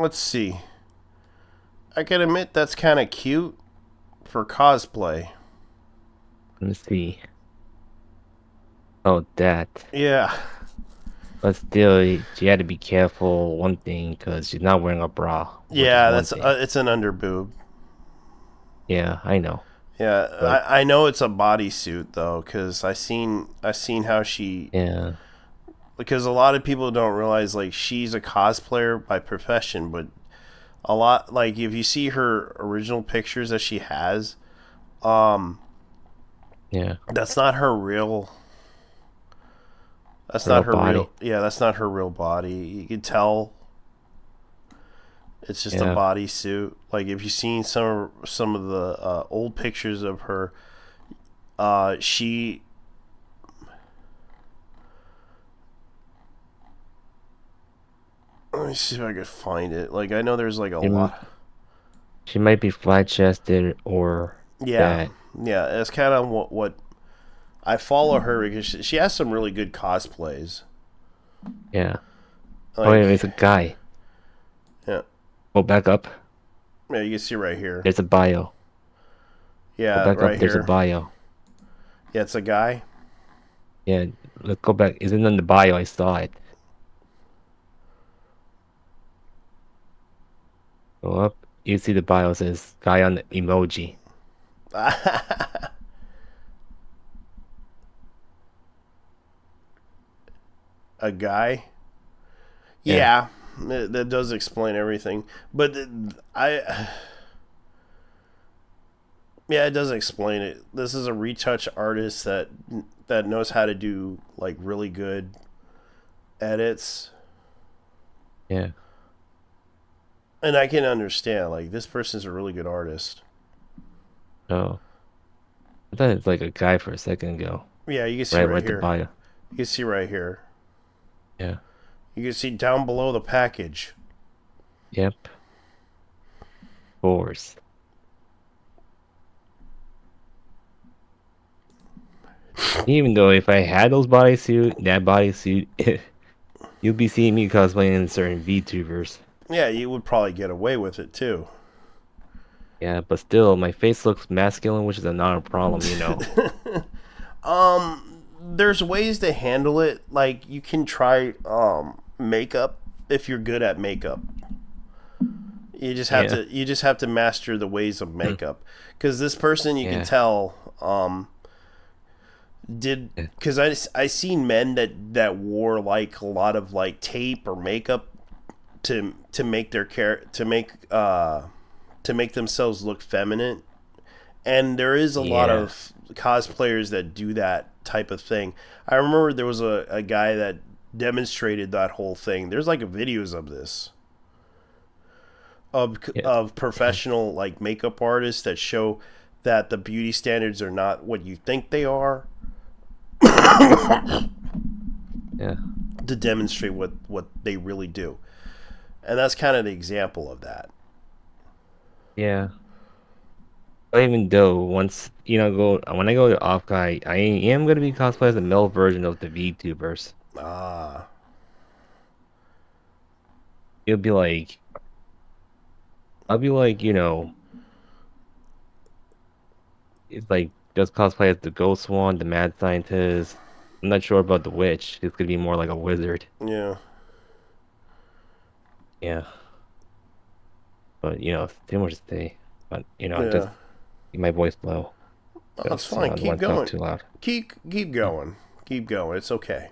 Let's see. I can admit that's kind of cute for cosplay. Let's see. Oh, that. Yeah. But still, she had to be careful. One thing, because she's not wearing a bra. Yeah, that's it's an underboob. Yeah, I know. Yeah, But, I know it's a bodysuit though, because I seen how she. Yeah. Because a lot of people don't realize like she's a cosplayer by profession, but a lot like if you see her original pictures that she has, Yeah. that's not her real. That's Real not her body. real. Yeah, that's not her real body. You can tell. It's just a Yeah. bodysuit. Like if you've seen some of the old pictures of her, she. Let me see if I could find it. Like I know there's like a lot. She might be flat chested or Yeah, fat. yeah. It's kind of what I follow her because she has some really good cosplays. Yeah. Like, Oh, yeah, it's a guy. Yeah. Go back up. Yeah, you can see right here. There's a bio. Yeah, Go back right up. There's here. a bio. Yeah, it's a guy. Yeah, let's go back. Isn't in the bio? I saw it. Go up. You see the bio says guy on the emoji. A guy. Yeah. Yeah, that does explain everything. But yeah, it does explain it. This is a retouch artist that knows how to do like really good edits. Yeah. And I can understand like this person's a really good artist. Oh. I thought it's like a guy for a second ago. Yeah, you can see right The here. bio. You can see right here. Yeah. You can see down below the package. Yep. Of course. Even though if I had that bodysuit, you'll be seeing me cosplaying in certain VTubers. Yeah, you would probably get away with it too. Yeah, but still, my face looks masculine, which is not a problem, you know. There's ways to handle it. Like you can try makeup if you're good at makeup. You just have to master the ways of makeup. Because this person, you can tell, because I seen men that wore like a lot of like tape or makeup to make their to make themselves look feminine. And there is a lot of cosplayers that do that type of thing. I remember there was a guy that demonstrated that whole thing. There's like videos of this. Of professional like makeup artists that show that the beauty standards are not what you think they are. Yeah. To demonstrate what they really do. And that's kind of the example of that. Yeah. Even though when I go to Offguy, I am gonna be cosplay as a male version of the VTubers. Ah. I'll be like, it's like just cosplay as the Ghost One, the Mad Scientist. I'm not sure about the Witch. It's gonna be more like a wizard. Yeah. Yeah. But too much to say. But Yeah. just keep my voice low. That's fine. Keep Talk going. too loud. Keep going. Keep going. It's okay.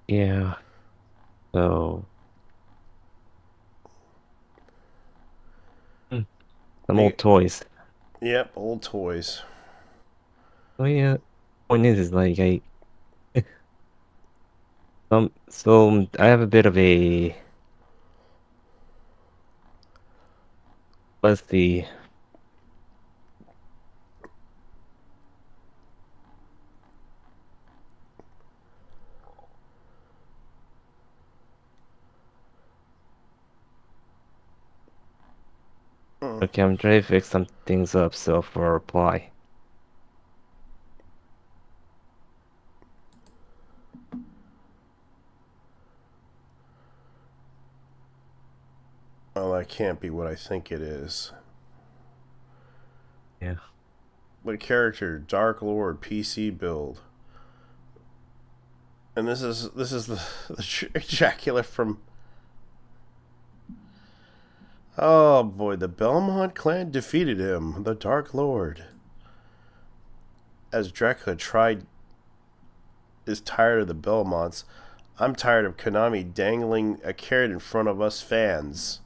Yeah. So. Some old toys. Yep, old toys. Oh yeah. Point is like so I have a bit of a, let's see. Okay, I'm trying to fix some things up, so for a reply. Oh, that can't be what I think it is. Yeah. What character? Dark Lord, PC build. And this is the ejaculate from. Oh boy, the Belmont clan defeated him, the Dark Lord. As Dracula is tired of the Belmonts, I'm tired of Konami dangling a carrot in front of us fans.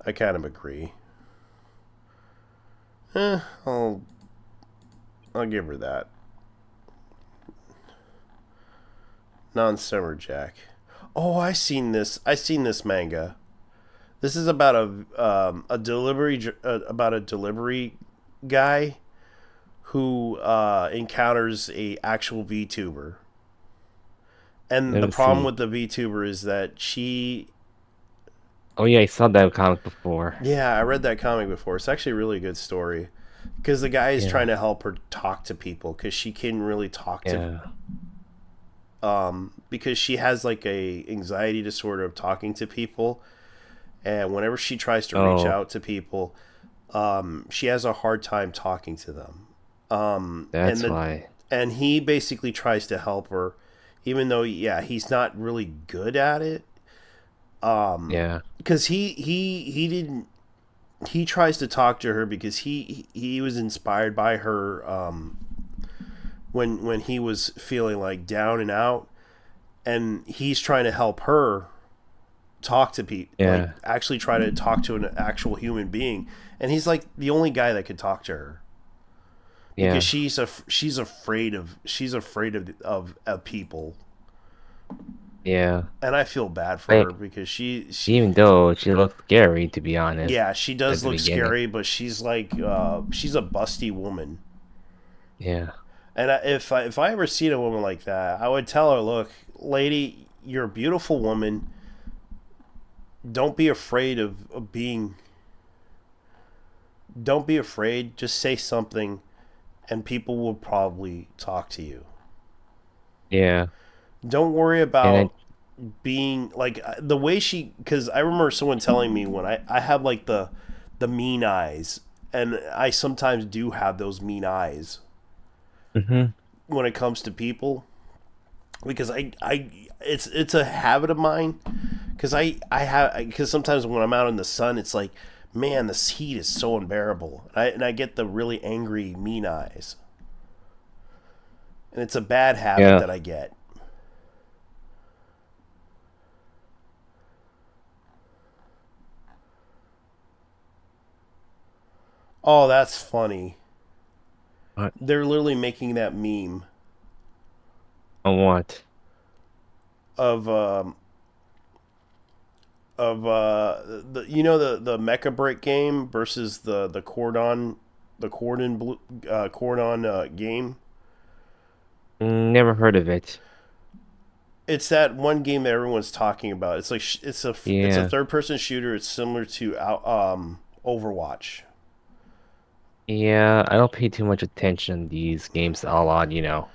I kind of agree. I'll give her that. Non-Summerjack. Oh, I seen this manga. This is about a delivery guy who encounters a actual VTuber. And the problem with the VTuber is that she... Oh yeah, I saw that comic before. Yeah, I read that comic before. It's actually a really good story. Because the guy is trying to help her talk to people. Because she can't really talk to... because she has like a anxiety disorder of talking to people. And whenever she tries to reach out to people, she has a hard time talking to them. That's why. And he basically tries to help her, even though, he's not really good at it. Because he tries to talk to her because he was inspired by her when he was feeling like down and out, and he's trying to help her talk to people, like actually try to talk to an actual human being, and he's like the only guy that could talk to her. Because she's afraid of people. Yeah. And I feel bad for her because she even though she looks scary, to be honest. Yeah, she does look scary, but she's like she's a busty woman. Yeah. And if I ever seen a woman like that, I would tell her, look, lady, you're a beautiful woman. Don't be afraid of being... Don't be afraid. Just say something, and people will probably talk to you. Yeah. Don't worry about being... Like, the way she... Because I remember someone telling me when I have, like, the mean eyes. And I sometimes do have those mean eyes. Mm-hmm. When it comes to people. Because it's a habit of mine. Because sometimes when I'm out in the sun, it's like, man, this heat is so unbearable, and I get the really angry, mean eyes, and it's a bad habit that I get. Oh, that's funny. What? They're literally making that meme. On what? Of the Mecha Break game versus the Cordon game. Never heard of it. It's that one game that everyone's talking about. It's like it's a third-person shooter. It's similar to Overwatch. Yeah, I don't pay too much attention to these games a lot, you know.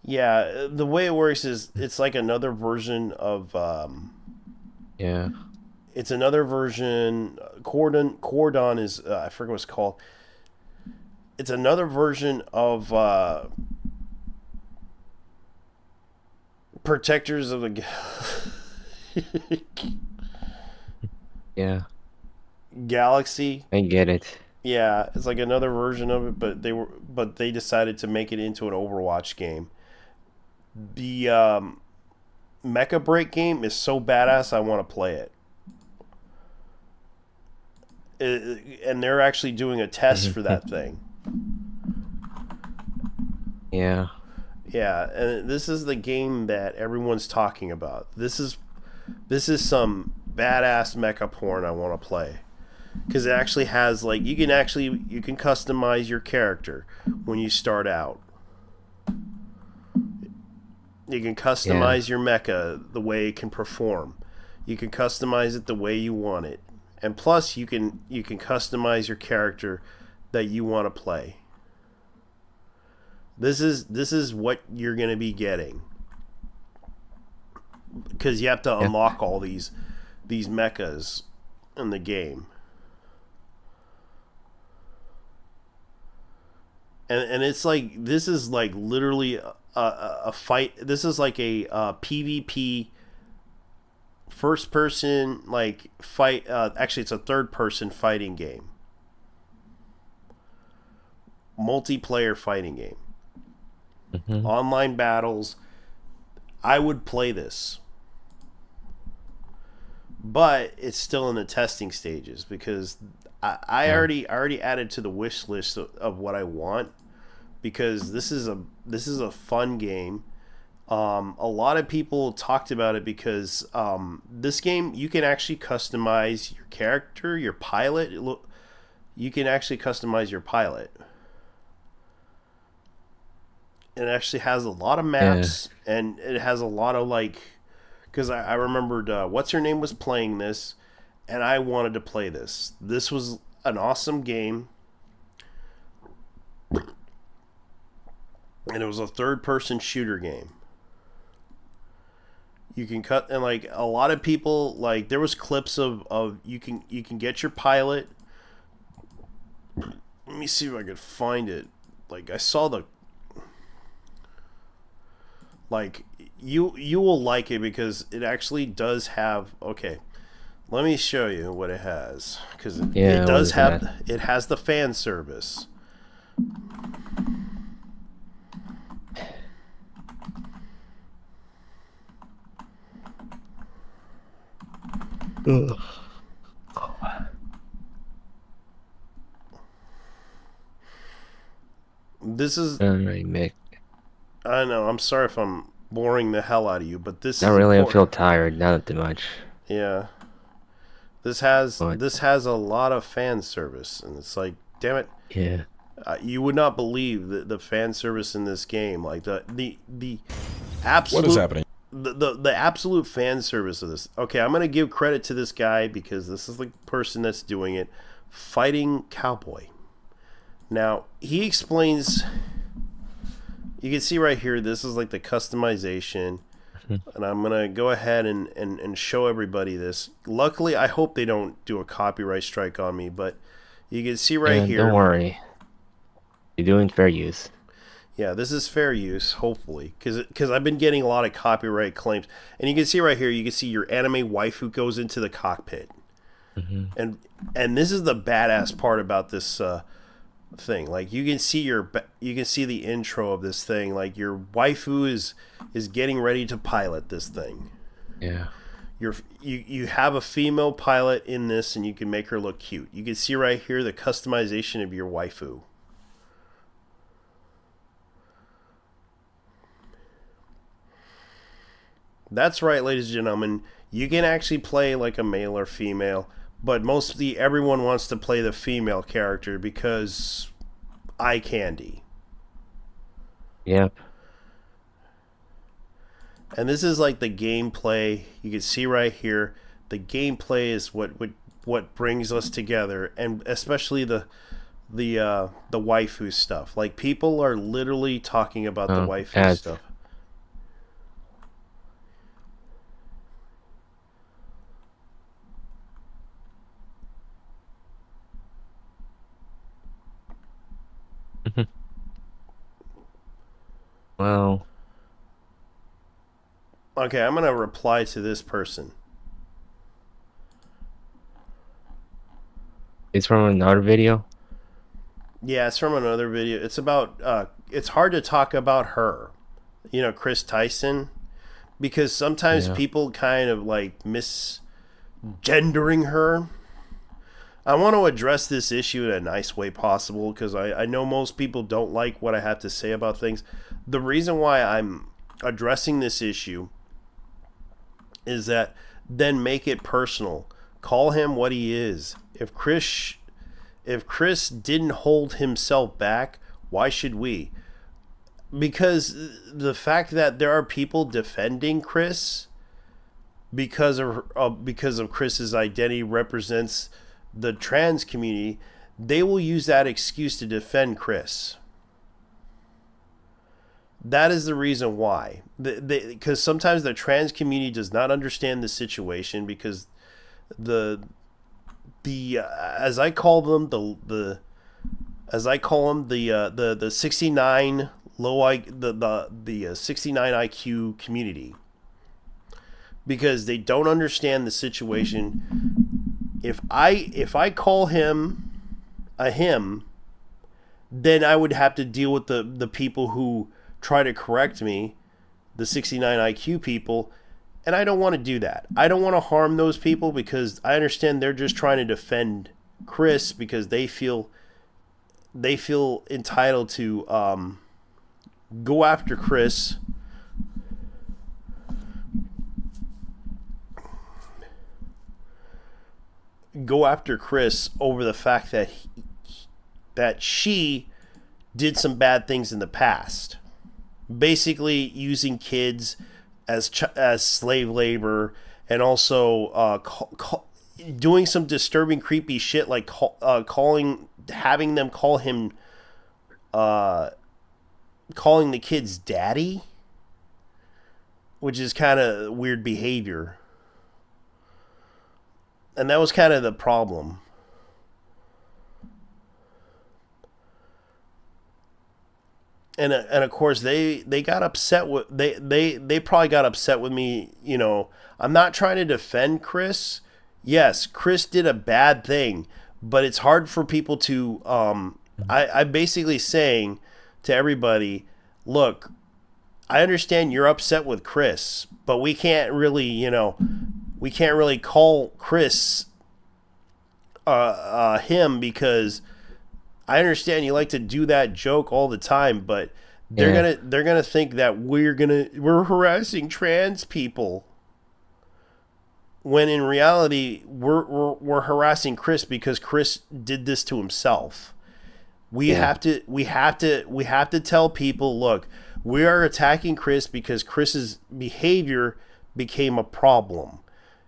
Yeah, the way it works is it's like another version of it's another version. Cordon is I forget what it's called. It's another version of Protectors of the Galaxy. I get it. Yeah, it's like another version of it, but they decided to make it into an Overwatch game. The Mecha Break game is so badass, I want to play it. And they're actually doing a test for that thing. Yeah. Yeah, and this is the game that everyone's talking about. This is some badass mecha porn I want to play. Because it actually has, like, you can customize your character when you start out. You can customize your mecha the way it can perform. You can customize it the way you want it. And plus you can customize your character that you want to play. This is what you're going to be getting. Because you have to unlock all these mechas in the game. And it's like, this is like literally a fight. This is like a PvP first person like fight. Actually, it's a third person fighting game, multiplayer fighting game, online battles. I would play this, but it's still in the testing stages because I already added to the wish list of what I want, because this is a fun game. A lot of people talked about it because this game, you can actually customize your character, your pilot. You can actually customize your pilot. It actually has a lot of maps, and it has a lot of like, because I remembered what's her name was playing this, and I wanted to play this. This was an awesome game, and it was a third-person shooter game. You can cut, and like a lot of people, like there was clips of you can get your pilot. Let me see if I could find it. Like I saw the. Like you will like it because it actually does have. Okay, let me show you what it has, because it does have. It has the fan service. Ugh. This is. Alright, Mick. I know. I'm sorry if I'm boring the hell out of you, but this. Not really. I feel tired. Not too much. Yeah. This has a lot of fan service, and it's like, damn it. Yeah. You would not believe the fan service in this game, like the absolute. What is happening? The absolute fan service of this. Okay, I'm gonna give credit to this guy because this is the person that's doing it. Fighting Cowboy. Now he explains. You can see right here, this is like the customization. And I'm going to go ahead and show everybody this. Luckily, I hope they don't do a copyright strike on me, but you can see right here. Don't worry. You're doing fair use. Yeah, this is fair use, hopefully, because I've been getting a lot of copyright claims. And you can see right here, you can see your anime waifu goes into the cockpit. And this is the badass part about this thing. Like you can see the intro of this thing. Like your waifu is getting ready to pilot this thing. Yeah. You have a female pilot in this, and you can make her look cute. You can see right here the customization of your waifu. That's right, ladies and gentlemen. You can actually play like a male or female, but mostly everyone wants to play the female character because eye candy. Yep. And this is like the gameplay. You can see right here, the gameplay is what brings us together, and especially the waifu stuff. Like people are literally talking about the waifu stuff. Well. Okay, I'm going to reply to this person. It's from another video? Yeah, it's from another video. It's about, it's hard to talk about her. You know, Chris Tyson. Because sometimes people kind of like misgendering her. I want to address this issue in a nice way possible, because I know most people don't like what I have to say about things. The reason why I'm addressing this issue is that then make it personal. Call him what he is. If Chris didn't hold himself back, why should we? Because the fact that there are people defending Chris because of Chris's identity represents the trans community, they will use that excuse to defend Chris. That is the reason why. Because sometimes the trans community does not understand the situation, because the as I call them the 69 the 69 IQ community, because they don't understand the situation. If I call him a him, then I would have to deal with the people who try to correct me, the 69 IQ people, and I don't want to do that. I don't want to harm those people because I understand they're just trying to defend Chris because they feel entitled to go after Chris. Go after Chris over the fact that she did some bad things in the past, basically using kids as slave labor, and also doing some disturbing, creepy shit like having them call him, calling the kids daddy, which is kind of weird behavior. And that was kind of the problem. And of course they got upset with they probably got upset with me. You know, I'm not trying to defend Chris. Yes, Chris did a bad thing, but it's hard for people to I'm basically saying to everybody, look, I understand you're upset with Chris, but we can't really call Chris him, because I understand you like to do that joke all the time, but they're gonna think that we're harassing trans people, when in reality we're harassing Chris because Chris did this to himself. We have to tell people, look, we are attacking Chris because Chris's behavior became a problem,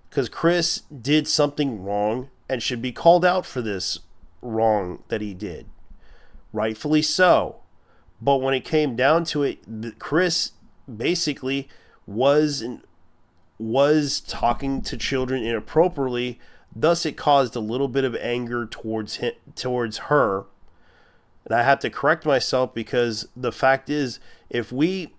because Chris did something wrong and should be called out for this wrong that he did, rightfully so. But when it came down to it, Chris basically was talking to children inappropriately. Thus, it caused a little bit of anger towards her. And I have to correct myself, because the fact is, because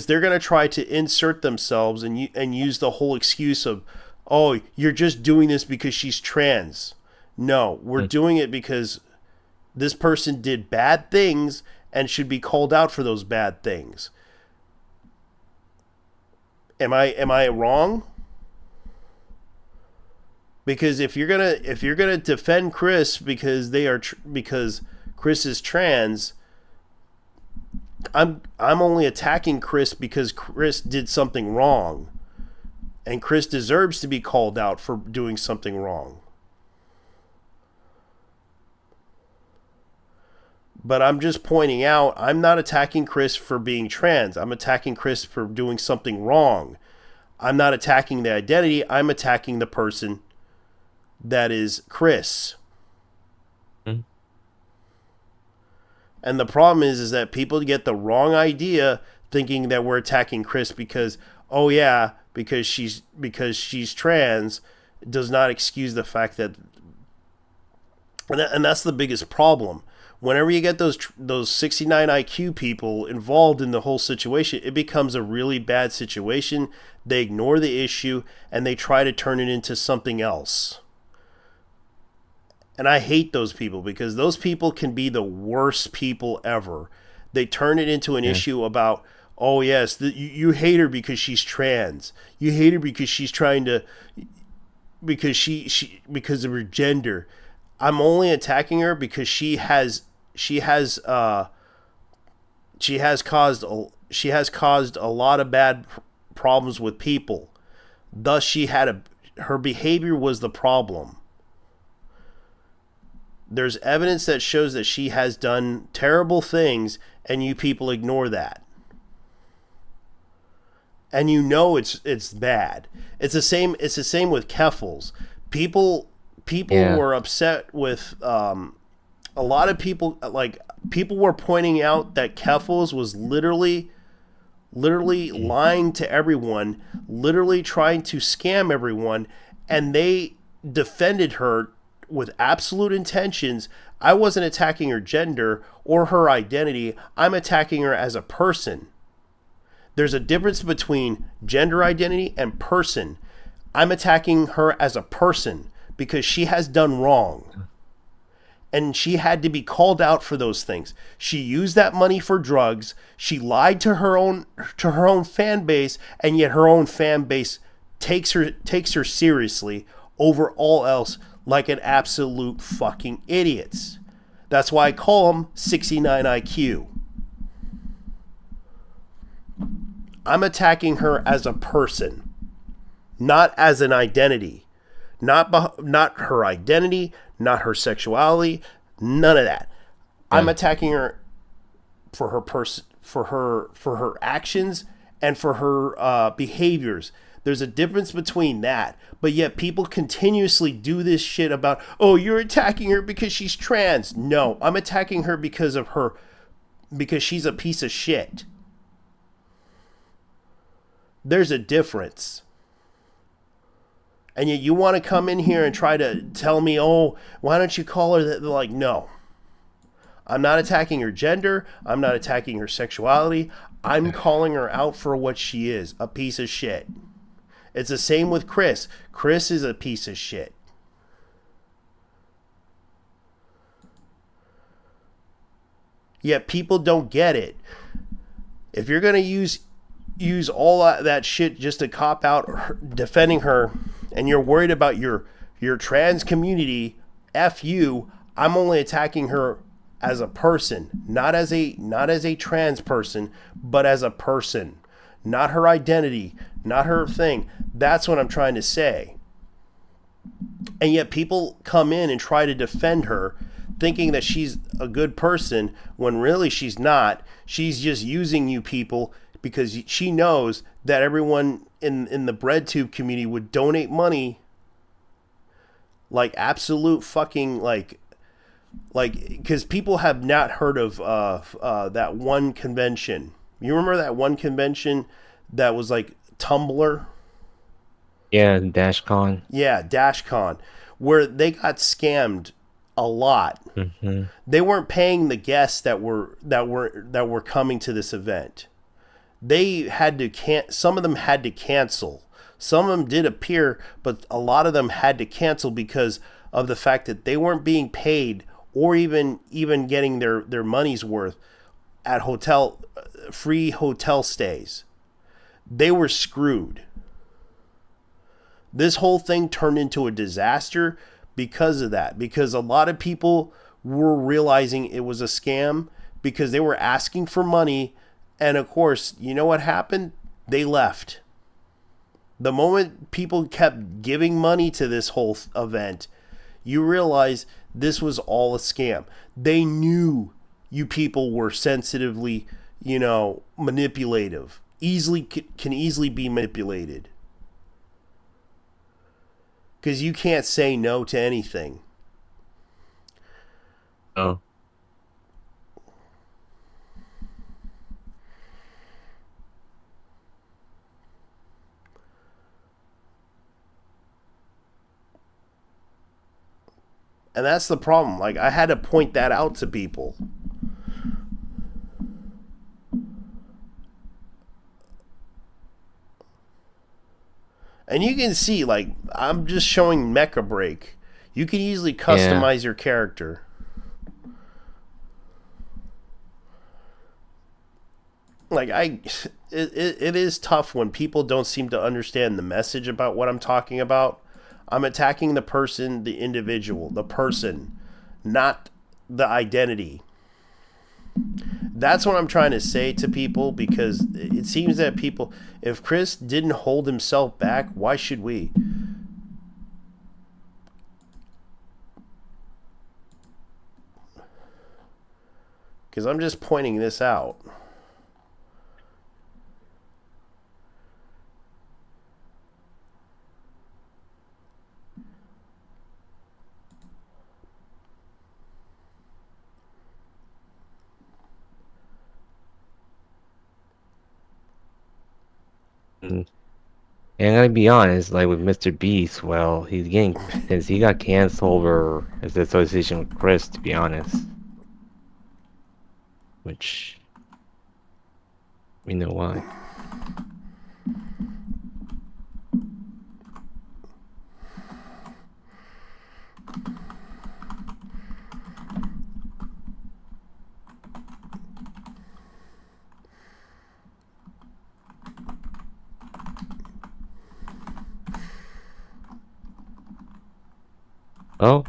they're going to try to insert themselves and use the whole excuse of, oh, you're just doing this because she's trans. No, we're doing it because this person did bad things and should be called out for those bad things. Am I wrong? Because if you're gonna defend Chris because because Chris is trans, I'm only attacking Chris because Chris did something wrong, and Chris deserves to be called out for doing something wrong. But I'm just pointing out, I'm not attacking Chris for being trans. I'm attacking Chris for doing something wrong. I'm not attacking the identity. I'm attacking the person that is Chris. Mm-hmm. And the problem is that people get the wrong idea, thinking that we're attacking Chris because, oh yeah, because she's trans, does not excuse the fact that, and that's the biggest problem. Whenever you get those 69 IQ people involved in the whole situation, it becomes a really bad situation. They ignore the issue and they try to turn it into something else. And I hate those people, because those people can be the worst people ever. They turn it into an issue about, oh yes, you hate her because she's trans. You hate her because she's trying to, because because of her gender. I'm only attacking her because she has caused a lot of bad problems with people. Thus, her behavior was the problem. There's evidence that shows that she has done terrible things, and you people ignore that. And you know it's bad. It's the same with Keffels. People were upset with a lot of people. Like, people were pointing out that Keffels was literally lying to everyone, literally trying to scam everyone, and they defended her with absolute intentions. I wasn't attacking her gender or her identity. I'm attacking her as a person. There's a difference between gender identity and person. I'm attacking her as a person because she has done wrong. And she had to be called out for those things. She used that money for drugs. She lied to her own fan base, and yet her own fan base takes her seriously over all else like an absolute fucking idiots. That's why I call them 69 IQ. I'm attacking her as a person, not as an identity. Not her identity, not her sexuality, none of that. Yeah. I'm attacking her for her actions and for her behaviors. There's a difference between that. But yet people continuously do this shit about, oh, you're attacking her because she's trans. No, I'm attacking her because she's a piece of shit. There's a difference. And yet you want to come in here and try to tell me, oh, why don't you call her that? They're like, no. I'm not attacking her gender. I'm not attacking her sexuality. I'm calling her out for what she is, a piece of shit. It's the same with Chris. Chris is a piece of shit. Yet people don't get it. If you're going to use all that shit just to cop out defending her, and you're worried about your trans community, F you. I'm only attacking her as a person, not as a trans person, but as a person. Not her identity, not her thing. That's what I'm trying to say. And yet people come in and try to defend her, thinking that she's a good person, when really she's not. She's just using you people because she knows that everyone in the breadtube community would donate money like absolute fucking like because people have not heard of that one convention. You remember that one convention that was like Tumblr? Yeah, DashCon. Yeah, DashCon, where they got scammed a lot. Mm-hmm. They weren't paying the guests that were coming to this event. They had to some of them had to cancel. Some of them did appear, but a lot of them had to cancel because of the fact that they weren't being paid or even getting their money's worth at free hotel stays. They were screwed. This whole thing turned into a disaster because of that. Because a lot of people were realizing it was a scam because they were asking for money. And of course, you know what happened? They left. The moment people kept giving money to this whole event, you realize this was all a scam. They knew you people were sensitively, manipulative. Can easily be manipulated. Because you can't say no to anything. Oh. And that's the problem. Like, I had to point that out to people. And you can see, like, I'm just showing Mecha Break. You can easily customize your character. Like, it is tough when people don't seem to understand the message about what I'm talking about. I'm attacking the person, the individual, the person, not the identity. That's what I'm trying to say to people, because it seems that people, if Chris didn't hold himself back, why should we? Because I'm just pointing this out. And I'm gonna be honest, like with Mr. Beast, well, he's getting since he got canceled over his association with Chris, to be honest. Which we know why. Oh.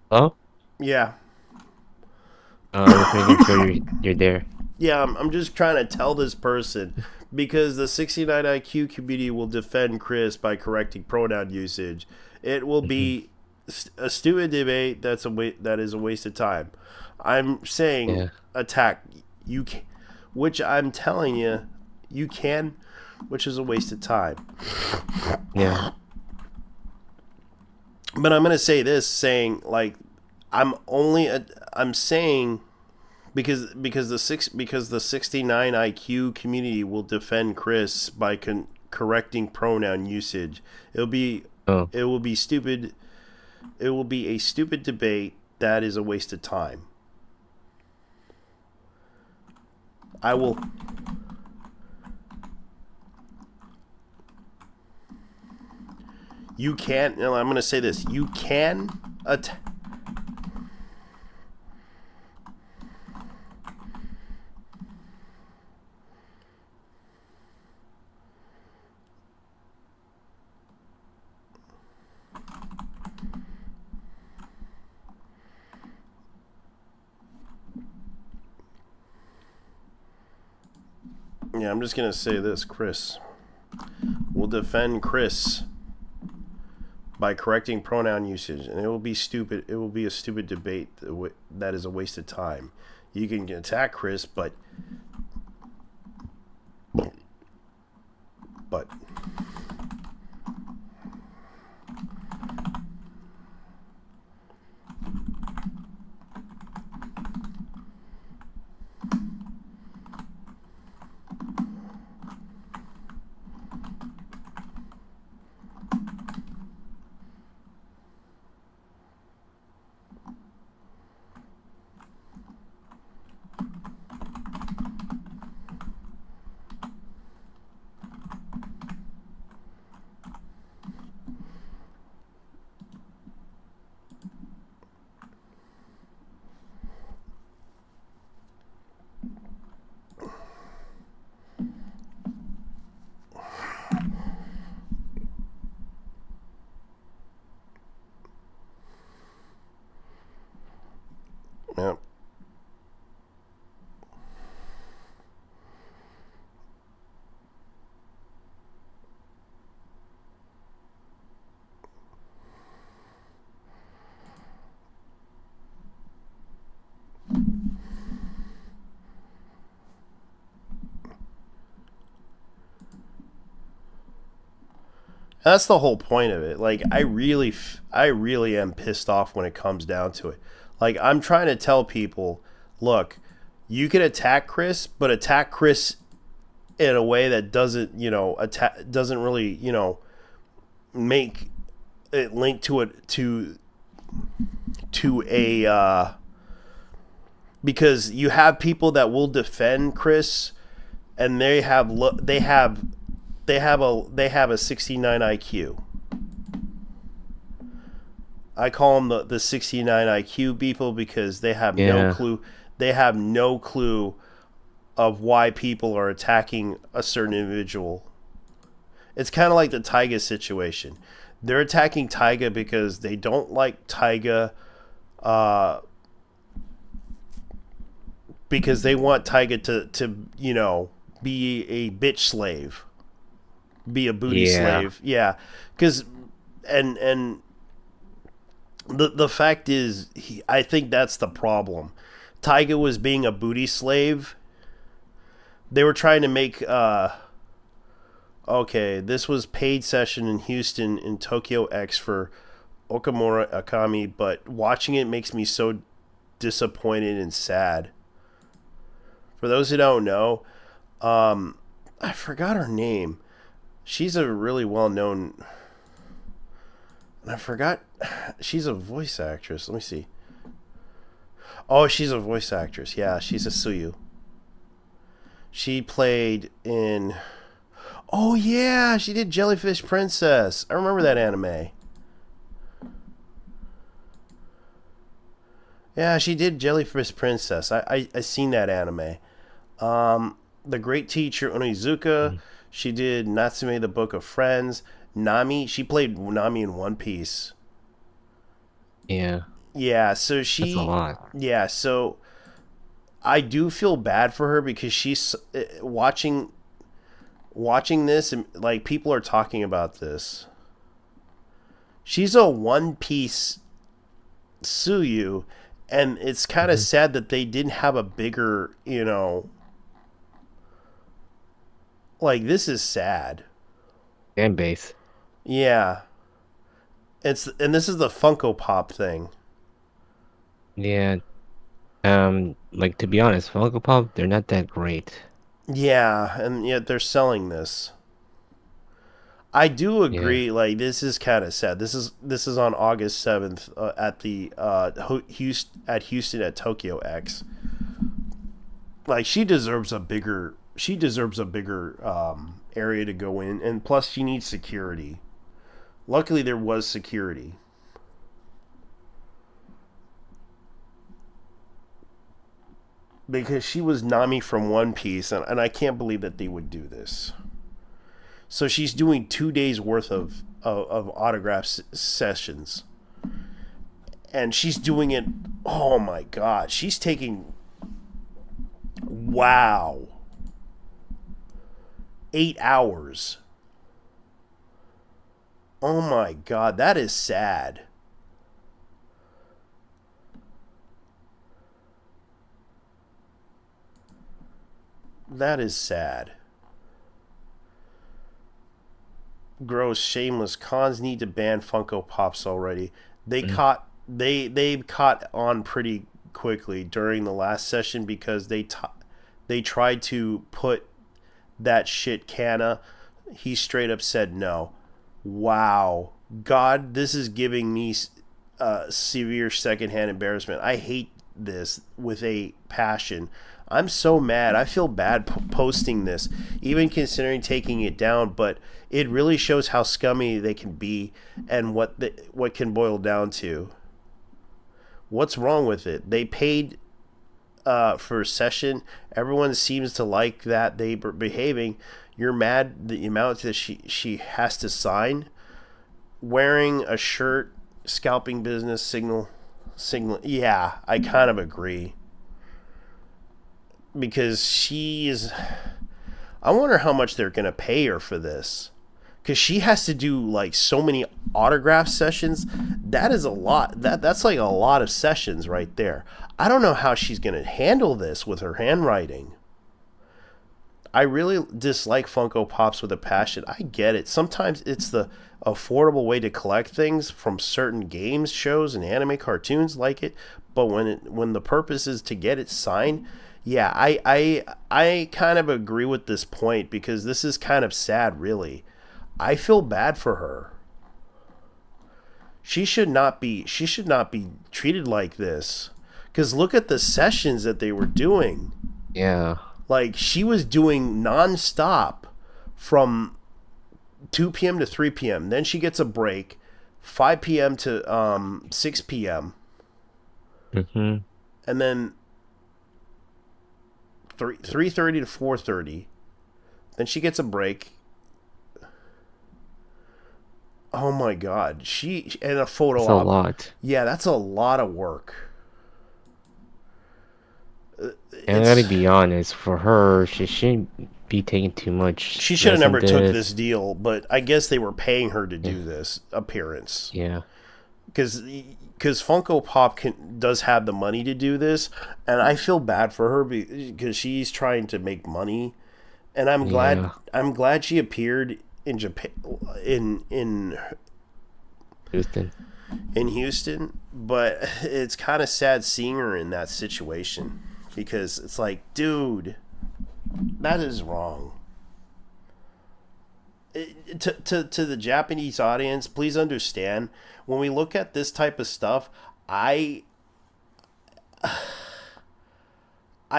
Oh? Yeah. Just making sure you're there. Yeah, I'm just trying to tell this person because the 69 IQ community will defend Chris by correcting pronoun usage. It will be a stupid debate that is a waste of time. I'm saying attack you can, which I'm telling you you can, which is a waste of time. Yeah. But I'm gonna say this, saying like I'm saying because the 69 IQ community will defend Chris by correcting pronoun usage. It will be stupid. It will be a stupid debate that is a waste of time. I will. You can't. I'm going to say this. You can attack. Yeah, I'm just going to say this. Chris will defend Chris by correcting pronoun usage, and it will be stupid. It will be a stupid debate that is a waste of time. You can attack Chris, but That's the whole point of it. Like, I really am pissed off when it comes down to it. Like, I'm trying to tell people, look, you can attack Chris, but attack Chris in a way that doesn't, doesn't really, make it link to it to a because you have people that will defend Chris, and they have a 69 IQ. I call them the 69 IQ people because they have no clue. They have no clue of why people are attacking a certain individual. It's kind of like the Taiga situation. They're attacking Taiga because they don't like Taiga, because they want Taiga to be a bitch slave, be a booty slave. Yeah, because and the fact is, I think that's the problem. Taiga was being a booty slave. They were trying to make this was paid session in Houston in Tokyo X for Okamura Akami, but watching it makes me so disappointed and sad. For those who don't know, I forgot her name. She's a really well-known... I forgot... She's a voice actress. Let me see. Oh, she's a voice actress. Yeah, she's a Suyu. She played in... Oh, yeah, she did Jellyfish Princess. I remember that anime. Yeah, she did Jellyfish Princess. I seen that anime. The Great Teacher Onizuka. She did Natsume the Book of Friends. Nami. She played Nami in One Piece. Yeah. Yeah, so she... That's a lot. Yeah, so... I do feel bad for her because she's watching this, and like, people are talking about this. She's a One Piece Suyu, and it's kind of sad that they didn't have a bigger, like, this is sad. Fan base. Yeah. And this is the Funko Pop thing. Yeah. Like, to be honest, Funko Pop, they're not that great. Yeah, and yet they're selling this. I do agree. Like, this is kind of sad. This is on August 7th at the Houston at Tokyo X. Like, she deserves a bigger area to go in, and plus she needs security. Luckily, there was security. Because she was Nami from One Piece, and I can't believe that they would do this. So she's doing 2 days worth of autograph sessions. And she's doing it, oh my god, she's taking, wow, 8 hours. Oh my god, that is sad. That is sad. Gross, shameless. Cons need to ban Funko Pops already. They caught on pretty quickly during the last session because they tried to put that shit Kana. He straight up said no. Wow. God, this is giving me severe secondhand embarrassment. I hate this with a passion. I'm so mad. I feel bad posting this, even considering taking it down, but it really shows how scummy they can be and what can boil down to. What's wrong with it? They paid for a session. Everyone seems to like that they were behaving. You're mad the amount that she has to sign. Wearing a shirt, scalping business, signal. Yeah, I kind of agree. Because I wonder how much they're going to pay her for this. Because she has to do like so many autograph sessions. That is a lot. That's like a lot of sessions right there. I don't know how she's going to handle this with her handwriting. I really dislike Funko Pops with a passion. I get it. Sometimes it's the affordable way to collect things from certain games, shows, and anime cartoons like it. But when the purpose is to get it signed, yeah, I kind of agree with this point because this is kind of sad, really. I feel bad for her. She should not be treated like this. Cuz look at the sessions that they were doing. Yeah. Like she was doing non-stop from 2 p.m. to 3 p.m. Then she gets a break 5 p.m. to 6 p.m. Mhm. And then 3:30 to 4:30. Then she gets a break. Oh my god. And a photo That's op. a lot. Yeah, that's a lot of work. And I gotta be honest, for her, she shouldn't be taking too much. She should have never took this this deal, but I guess they were paying her to do this appearance. Yeah. Because Funko Pop does have the money to do this, and I feel bad for her because she's trying to make money, and I'm glad she appeared in Japan in Houston, but it's kind of sad seeing her in that situation because it's like, dude, that is wrong. To the Japanese audience, please understand, when we look at this type of stuff, I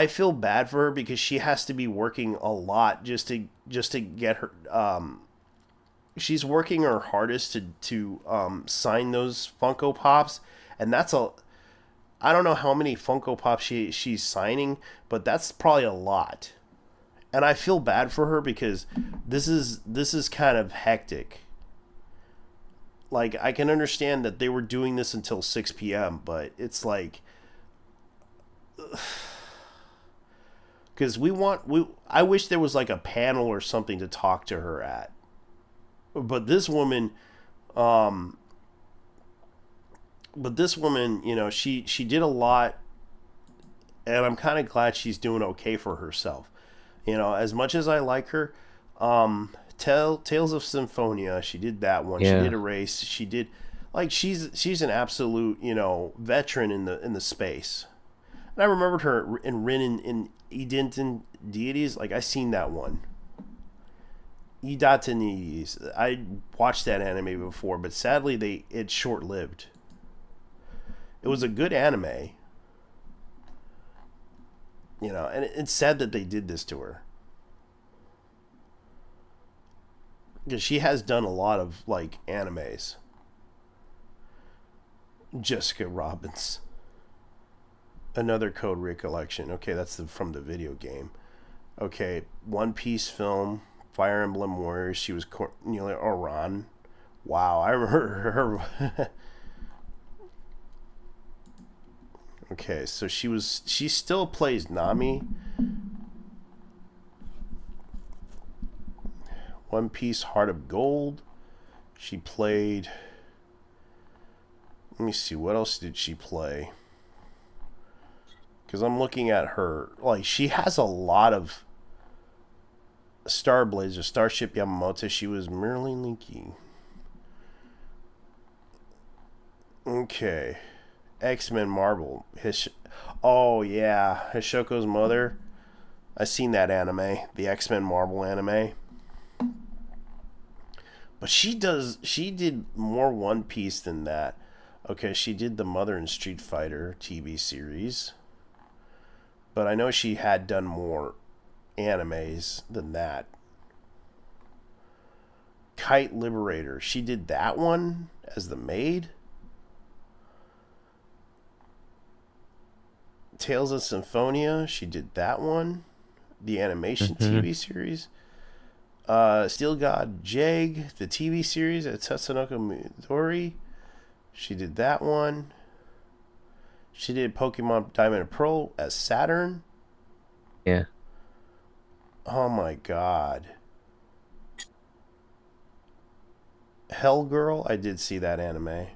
feel bad for her because she has to be working a lot just to get her she's working her hardest to sign those Funko Pops, and I don't know how many Funko Pops she's signing, but that's probably a lot. And I feel bad for her because this is kind of hectic. Like, I can understand that they were doing this until 6 p.m., but it's like, because I wish there was like a panel or something to talk to her at. But this woman, you know, she did a lot, and I'm kind of glad she's doing okay for herself. You know, as much as I like her, Tales of Symphonia, she did that one. Yeah. She did Erase. She did, like, she's an absolute, you know, veteran in the space. And I remembered her in Rin in Edenton Deities. Like, I seen that one. Edenton Deities. I watched that anime before, but sadly it's short lived. It was a good anime. You know, and it's sad that they did this to her. Because she has done a lot of, like, animes. Jessica Robbins. Another Code Recollection. Okay, that's from the video game. Okay, One Piece film. Fire Emblem Warriors. She was Cornelia Oran. Wow, I remember her. Okay, so she still plays Nami. One Piece Heart of Gold. She played, let me see, what else did she play? Because I'm looking at her, like, she has a lot of Star Blazer, Starship Yamamoto. She was Merely Linky. Okay. X-Men Marvel. Oh, yeah. Hishoko's mother. I seen that anime. The X-Men Marvel anime. But she did more One Piece than that. Okay, she did the Mother in Street Fighter TV series. But I know she had done more animes than that. Kite Liberator. She did that one as the maid. Tales of Symphonia, she did that one. The animation TV series. Steel God Jeg, the TV series at Tatsunoko Midori. She did that one. She did Pokemon Diamond and Pearl as Saturn. Yeah. Oh my god. Hell Girl, I did see that anime.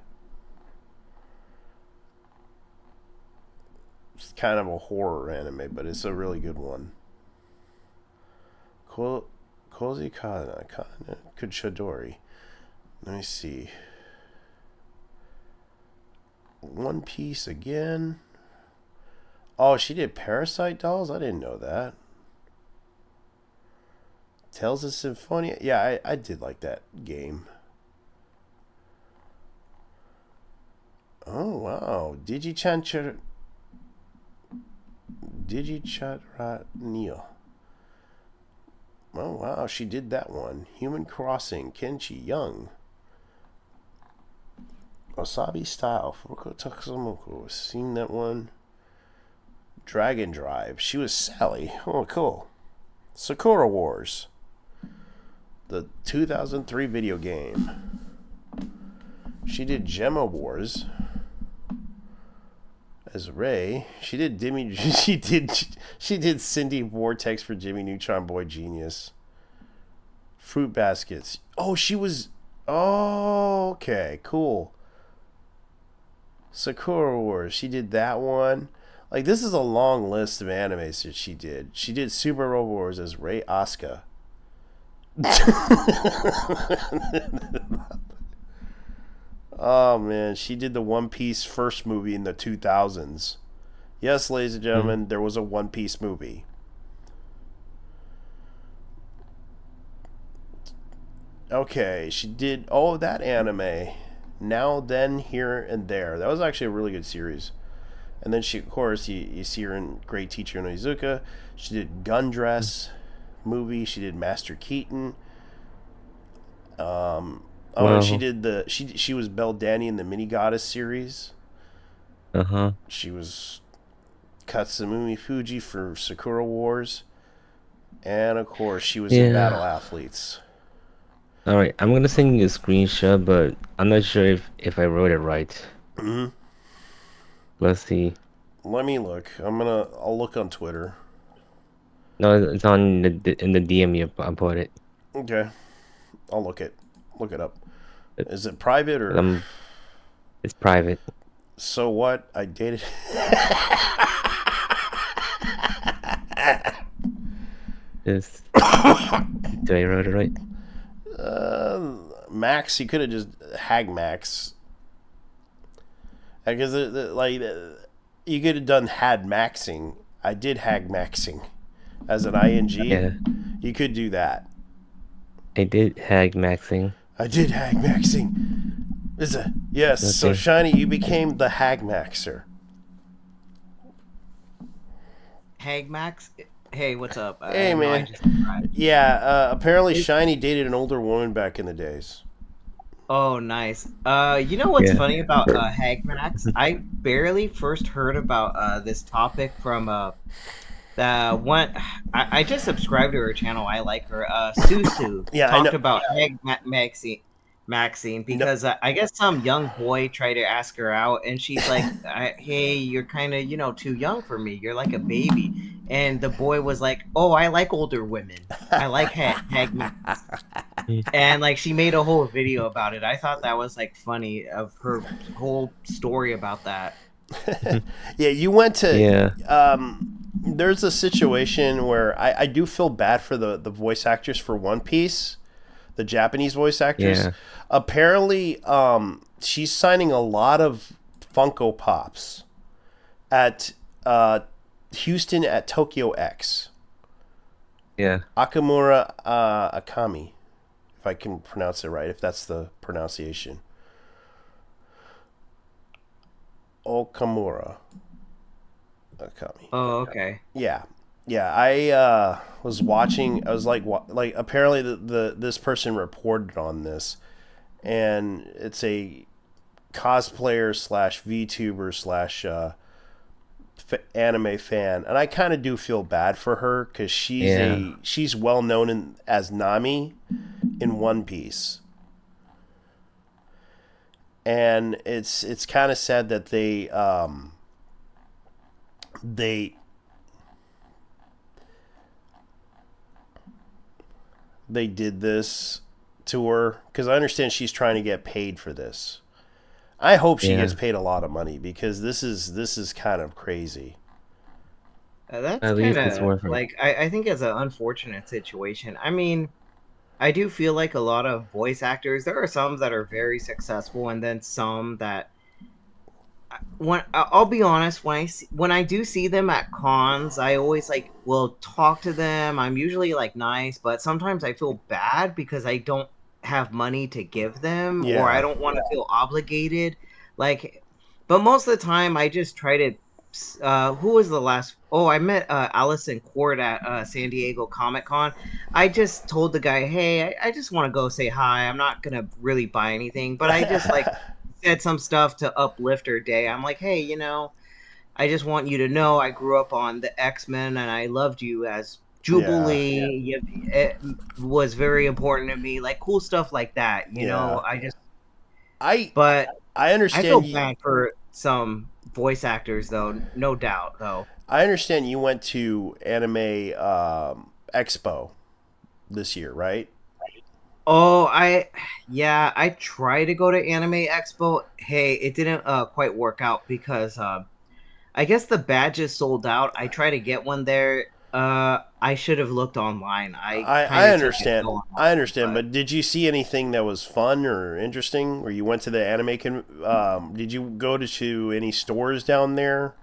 It's kind of a horror anime, but it's a really good one. Kozi Kana Kuchadori. Let me see. One Piece again. Oh, she did Parasite Dolls? I didn't know that. Tales of Symphonia? Yeah, I did like that game. Oh, wow. Digicharanio. Oh, wow. She did that one. Human Crossing. Kenchi Young. Wasabi Style. Furuko Takasumoko. Seen that one. Dragon Drive. She was Sally. Oh, cool. Sakura Wars. The 2003 video game. She did Gemma Wars as Ray. She did she did Cindy Vortex for Jimmy Neutron Boy Genius. Fruit Baskets. Oh, she was. Oh, okay, cool. Sakura Wars. She did that one. Like, this is a long list of animes that she did. She did Super Robot Wars as Ray Asuka. Oh, man. She did the One Piece first movie in the 2000s. Yes, ladies and gentlemen, there was a One Piece movie. Okay, she did, that anime. Now, Then, Here, and There. That was actually a really good series. And then she, of course, you see her in Great Teacher Onizuka. She did Gundress movie. She did Master Keaton. She did she was Belle Danny in the Mini Goddess series. She was Katsumumi Fuji for Sakura Wars. And, of course, she was in Battle Athletes. Alright, I'm gonna send you a screenshot, but I'm not sure if I wrote it right. Mm-hmm. Let's see. Let me look. I'll look on Twitter. No, it's on in the DM you put it. Okay. I'll look it up. Is it private or? It's private. So what? I dated. Did I wrote it right? Max, you could have just Hag Max. Because you could have done had maxing. I did Hag Maxing as an ing. Yeah. You could do that. I did Hag Maxing. I did Hag Maxing. Yes. Okay. So Shiny, you became the Hag Maxer. Hag Max. Hey, what's up? Hey, man. Apparently Shiny dated an older woman back in the days. Oh, nice. You know what's funny about Hag Max? I barely first heard about this topic from one. I just subscribed to her channel. I like her. Susu talked about Hag Maxine because I guess some young boy tried to ask her out, and she's like, "Hey, you're kind of too young for me. You're like a baby." And the boy was like, "Oh, I like older women. I like Hag Max." And like she made a whole video about it. I thought that was like funny of her whole story about that. Yeah, you went to there's a situation where I do feel bad for the voice actress for One Piece, the Japanese voice actress. Yeah. Apparently she's signing a lot of Funko Pops at Houston at Tokyo X. Yeah. Akamura Akami, if I can pronounce it right, if that's the pronunciation. Okamura Akami. Oh, okay. Yeah. I was watching. I was like apparently this person reported on this, and it's a cosplayer / VTuber / anime fan, and I kind of do feel bad for her because she's well known as Nami in One Piece, and it's kind of sad that they did this to her, because I understand she's trying to get paid for this. I hope she gets paid a lot of money, because this is kind of crazy. That's At kind least it's of worth it. like I think it's an unfortunate situation. I mean, I do feel like a lot of voice actors. There are some that are very successful, and then some that when I'll be honest, when I do see them at cons, I always like will talk to them. I'm usually like nice, but sometimes I feel bad because I don't have money to give them, or I Yeah. don't want to feel obligated. Like, but most of the time, I just try to. Who was the last? Oh, I met Allison Court at San Diego Comic Con. I just told the guy, "Hey, I just want to go say hi. I'm not gonna really buy anything, but I just like." Said some stuff to uplift her day. I'm like, hey, I just want you to know I grew up on the X-Men and I loved you as Jubilee. It was very important to me. Like cool stuff like that. Yeah. But I I feel understand you. bad for some voice actors though, no doubt though. I understand you went to Anime Expo this year, right? Oh, I tried to go to Anime Expo. Hey, it didn't quite work out because I guess the badges sold out. I tried to get one there. I should have looked online. I kind I of took it understand. so I long, understand, but did you see anything that was fun or interesting? Or you went to the did you go to any stores down there?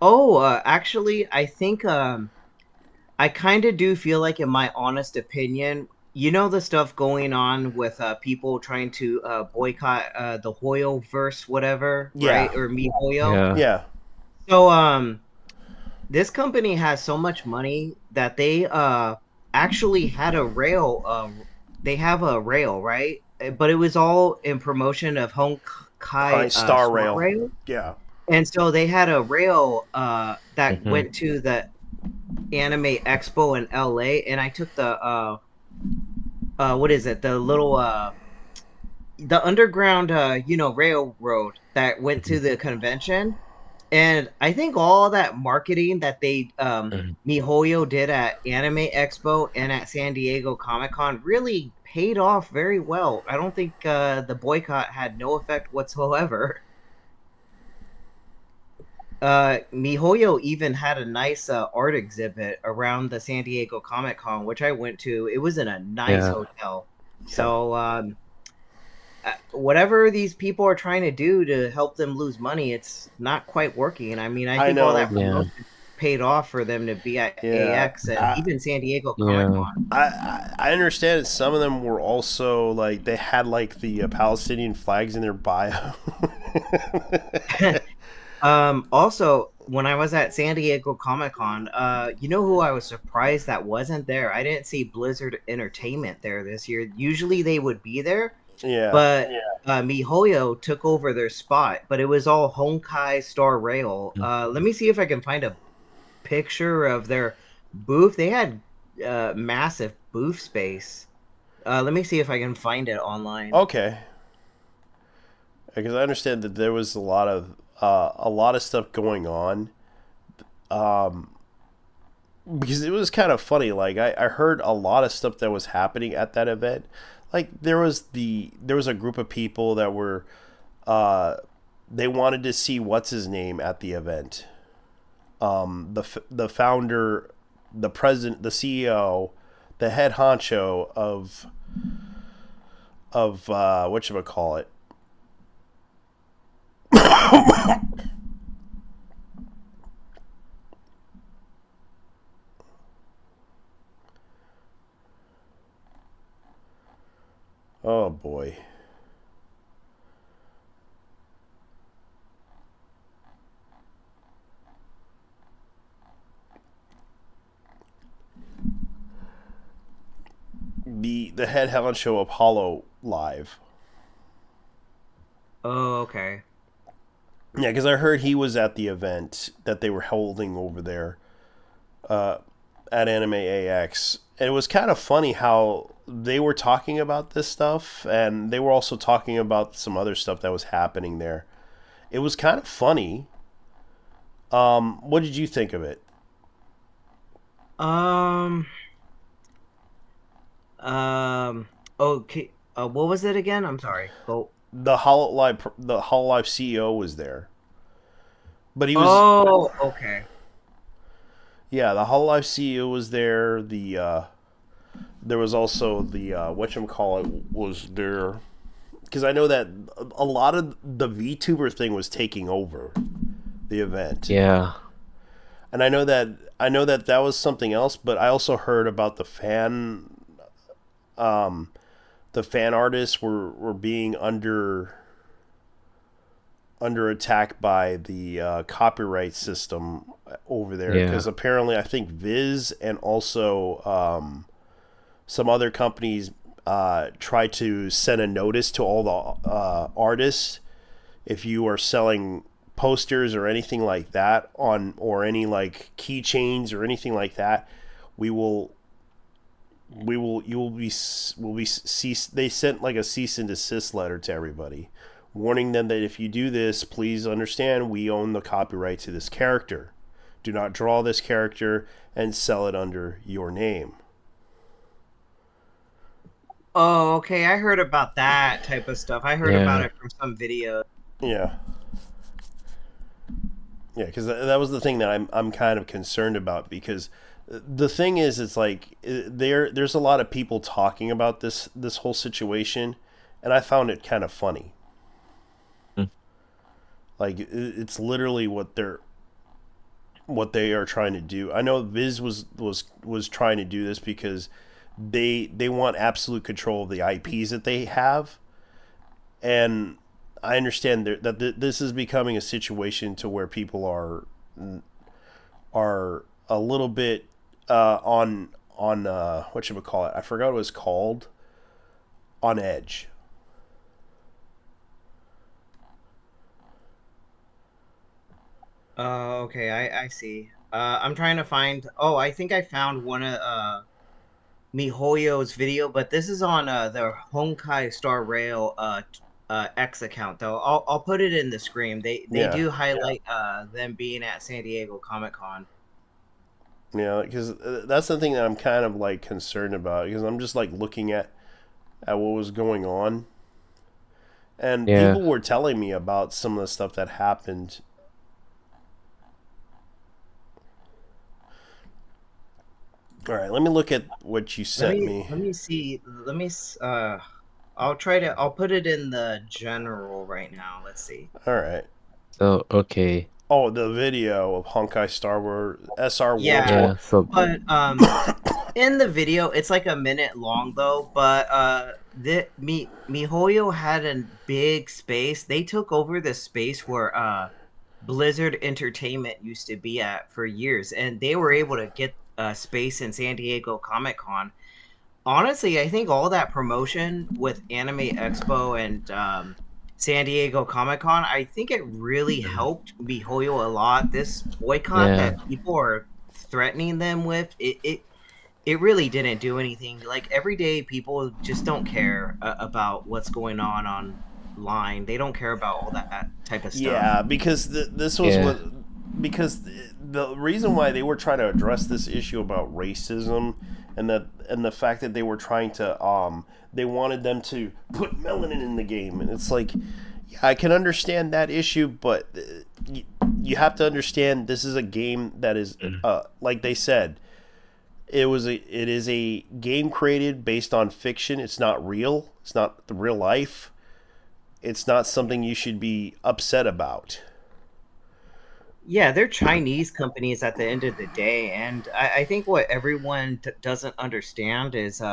Oh, actually, I think I kind of do feel like, in my honest opinion, the stuff going on with people trying to boycott the Hoyo verse, whatever, Yeah. right? Or MiHoYo. Yeah. Yeah. So, this company has so much money that they actually had a rail. They have a rail, right? But it was all in promotion of High Honkai Star Star Rail. Rail. Yeah. And so they had a rail that went to the Anime Expo in LA, and I took the what is it? The little the underground railroad that went to the convention. And I think all that marketing that they MiHoYo did at Anime Expo and at San Diego Comic Con really paid off very well. I don't think the boycott had no effect whatsoever. MiHoYo even had a nice art exhibit around the San Diego Comic Con, which I went to. It was in a nice hotel. So whatever these people are trying to do to help them lose money, it's not quite working. I mean, I think all that promotion paid off for them to be at AX and even San Diego Comic Con. I understand that some of them were also like they had like the Palestinian flags in their bio. Also, when I was at San Diego Comic Con, you know who I was surprised that wasn't there? I didn't see Blizzard Entertainment there this year. Usually they would be there. Yeah. But MiHoYo took over their spot, but it was all Honkai Star Rail. Let me see if I can find a picture of their booth. They had massive booth space. Let me see if I can find it online. Okay. Because I understand that there was a lot of stuff going on. Because it was kind of funny. Like I heard a lot of stuff that was happening at that event. Like there was a group of people that were they wanted to see what's his name at the event. The founder, the president, the CEO, the head honcho of whatchamacallit. Oh boy. The head Helen show Apollo Live. Oh, okay. Yeah, because I heard he was at the event that they were holding over there at Anime AX. And it was kind of funny how they were talking about this stuff, and they were also talking about some other stuff that was happening there. It was kind of funny. What did you think of it? Okay. What was it again? I'm sorry. Oh. The Hololive CEO was there, but he was. Oh, okay. Yeah, the Hololive CEO was there. There was also the whatchamacallit was there, because I know that a lot of the VTuber thing was taking over the event. Yeah. And I know that that was something else, but I also heard about the fan artists were being under attack by the copyright system over there, because apparently I think Viz and also some other companies tried to send a notice to all the artists, if you are selling posters or anything like that or any like keychains or anything like that, you will be cease. They sent like a cease and desist letter to everybody, warning them that if you do this, please understand we own the copyright to this character. Do not draw this character and sell it under your name. Oh, okay. I heard about that type of stuff. I heard about it from some videos. Yeah. Yeah, because that was the thing that I'm kind of concerned about, because the thing is, it's like there's a lot of people talking about this whole situation, and I found it kind of funny. Like it's literally what they are trying to do. I know Viz was trying to do this because they want absolute control of the IPs that they have, and I understand that this is becoming a situation to where people are a little bit on whatchamacallit, I forgot what it was called, on edge. Okay, I see. I'm trying to find. Oh, I think I found one of MiHoYo's video, but this is on the Honkai Star Rail X account though. I'll put it in the screen. They do highlight them being at San Diego Comic-Con. Yeah, because that's the thing that I'm kind of like concerned about, because I'm just like looking at what was going on, and people were telling me about some of the stuff that happened. All right, let me look at what you sent me. Let me see. I'll put it in the general right now. Let's see. All right. So, okay. Oh, the video of Honkai Star Wars SR World Tour. Yeah, so... But in the video, it's like a minute long though. But MiHoYo had a big space. They took over the space where Blizzard Entertainment used to be at for years, and they were able to get space in San Diego Comic-Con. Honestly, I think all that promotion with Anime Expo and San Diego Comic-Con, I think it really helped MiHoYo a lot. This boycott that people are threatening them with, it really didn't do anything. Like, everyday people just don't care about what's going on online. They don't care about all that type of stuff. Yeah, because this was because the reason why they were trying to address this issue about racism and the fact that they were trying to they wanted them to put melanin in the game, and it's like, yeah, I can understand that issue, but you have to understand this is a game that is like they said, it is a game created based on fiction. It's not real. It's not the real life. It's not something you should be upset about. Yeah, they're Chinese companies at the end of the day, and I think what everyone doesn't understand is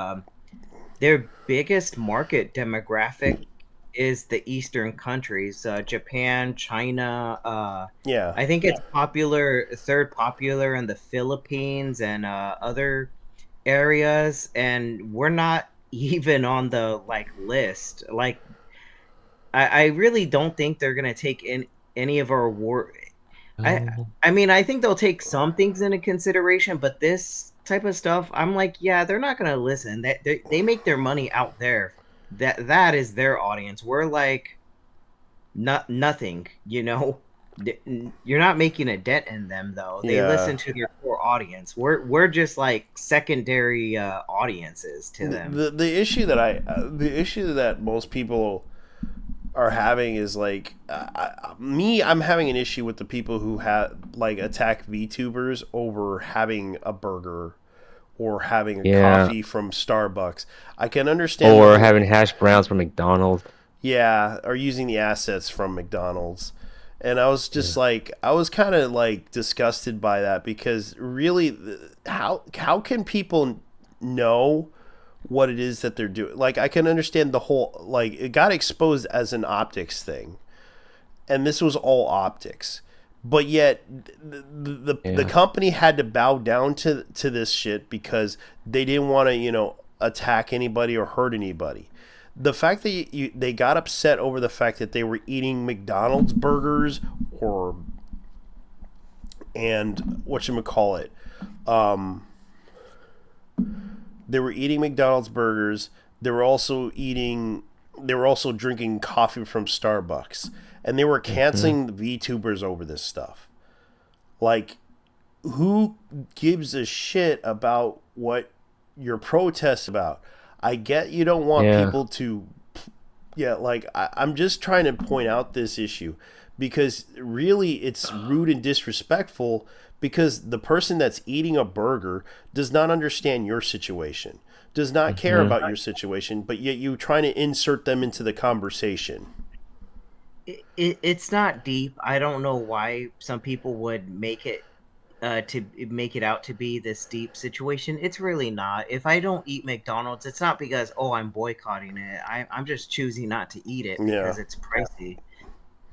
their biggest market demographic is the Eastern countries, Japan, China. I think it's third popular in the Philippines and other areas, and we're not even on the list. Like, I really don't think they're gonna take any of our war. I mean, I think they'll take some things into consideration, but this type of stuff, I'm like, yeah, they're not gonna listen. They make their money out there. That is their audience. We're like nothing, you know. You're not making a dent in them though. They listen to their core audience. We're just like secondary audiences to them. The issue that most people are having is like I'm having an issue with the people who attack VTubers over having a burger or having a coffee from Starbucks. I can understand. Or having hash browns from McDonald's. Yeah, or using the assets from McDonald's. And I was just I was kind of disgusted by that, because really, how can people know what it is that they're doing? I can understand the whole, it got exposed as an optics thing, and this was all optics. But yet, the company had to bow down to this shit because they didn't want to, attack anybody or hurt anybody. The fact that they got upset over the fact that they were eating McDonald's burgers and whatchamacallit, they were eating McDonald's burgers. They were also drinking coffee from Starbucks, and they were canceling the VTubers over this stuff. Who gives a shit about what your protest about? I get you don't want people to... I'm just trying to point out this issue, because really it's rude and disrespectful, because the person that's eating a burger does not understand your situation, does not care about your situation, but yet you're trying to insert them into the conversation. It's not deep. I don't know why some people would make it out to be this deep situation. It's really not. If I don't eat McDonald's, it's not because I'm boycotting it. I'm just choosing not to eat it because it's pricey,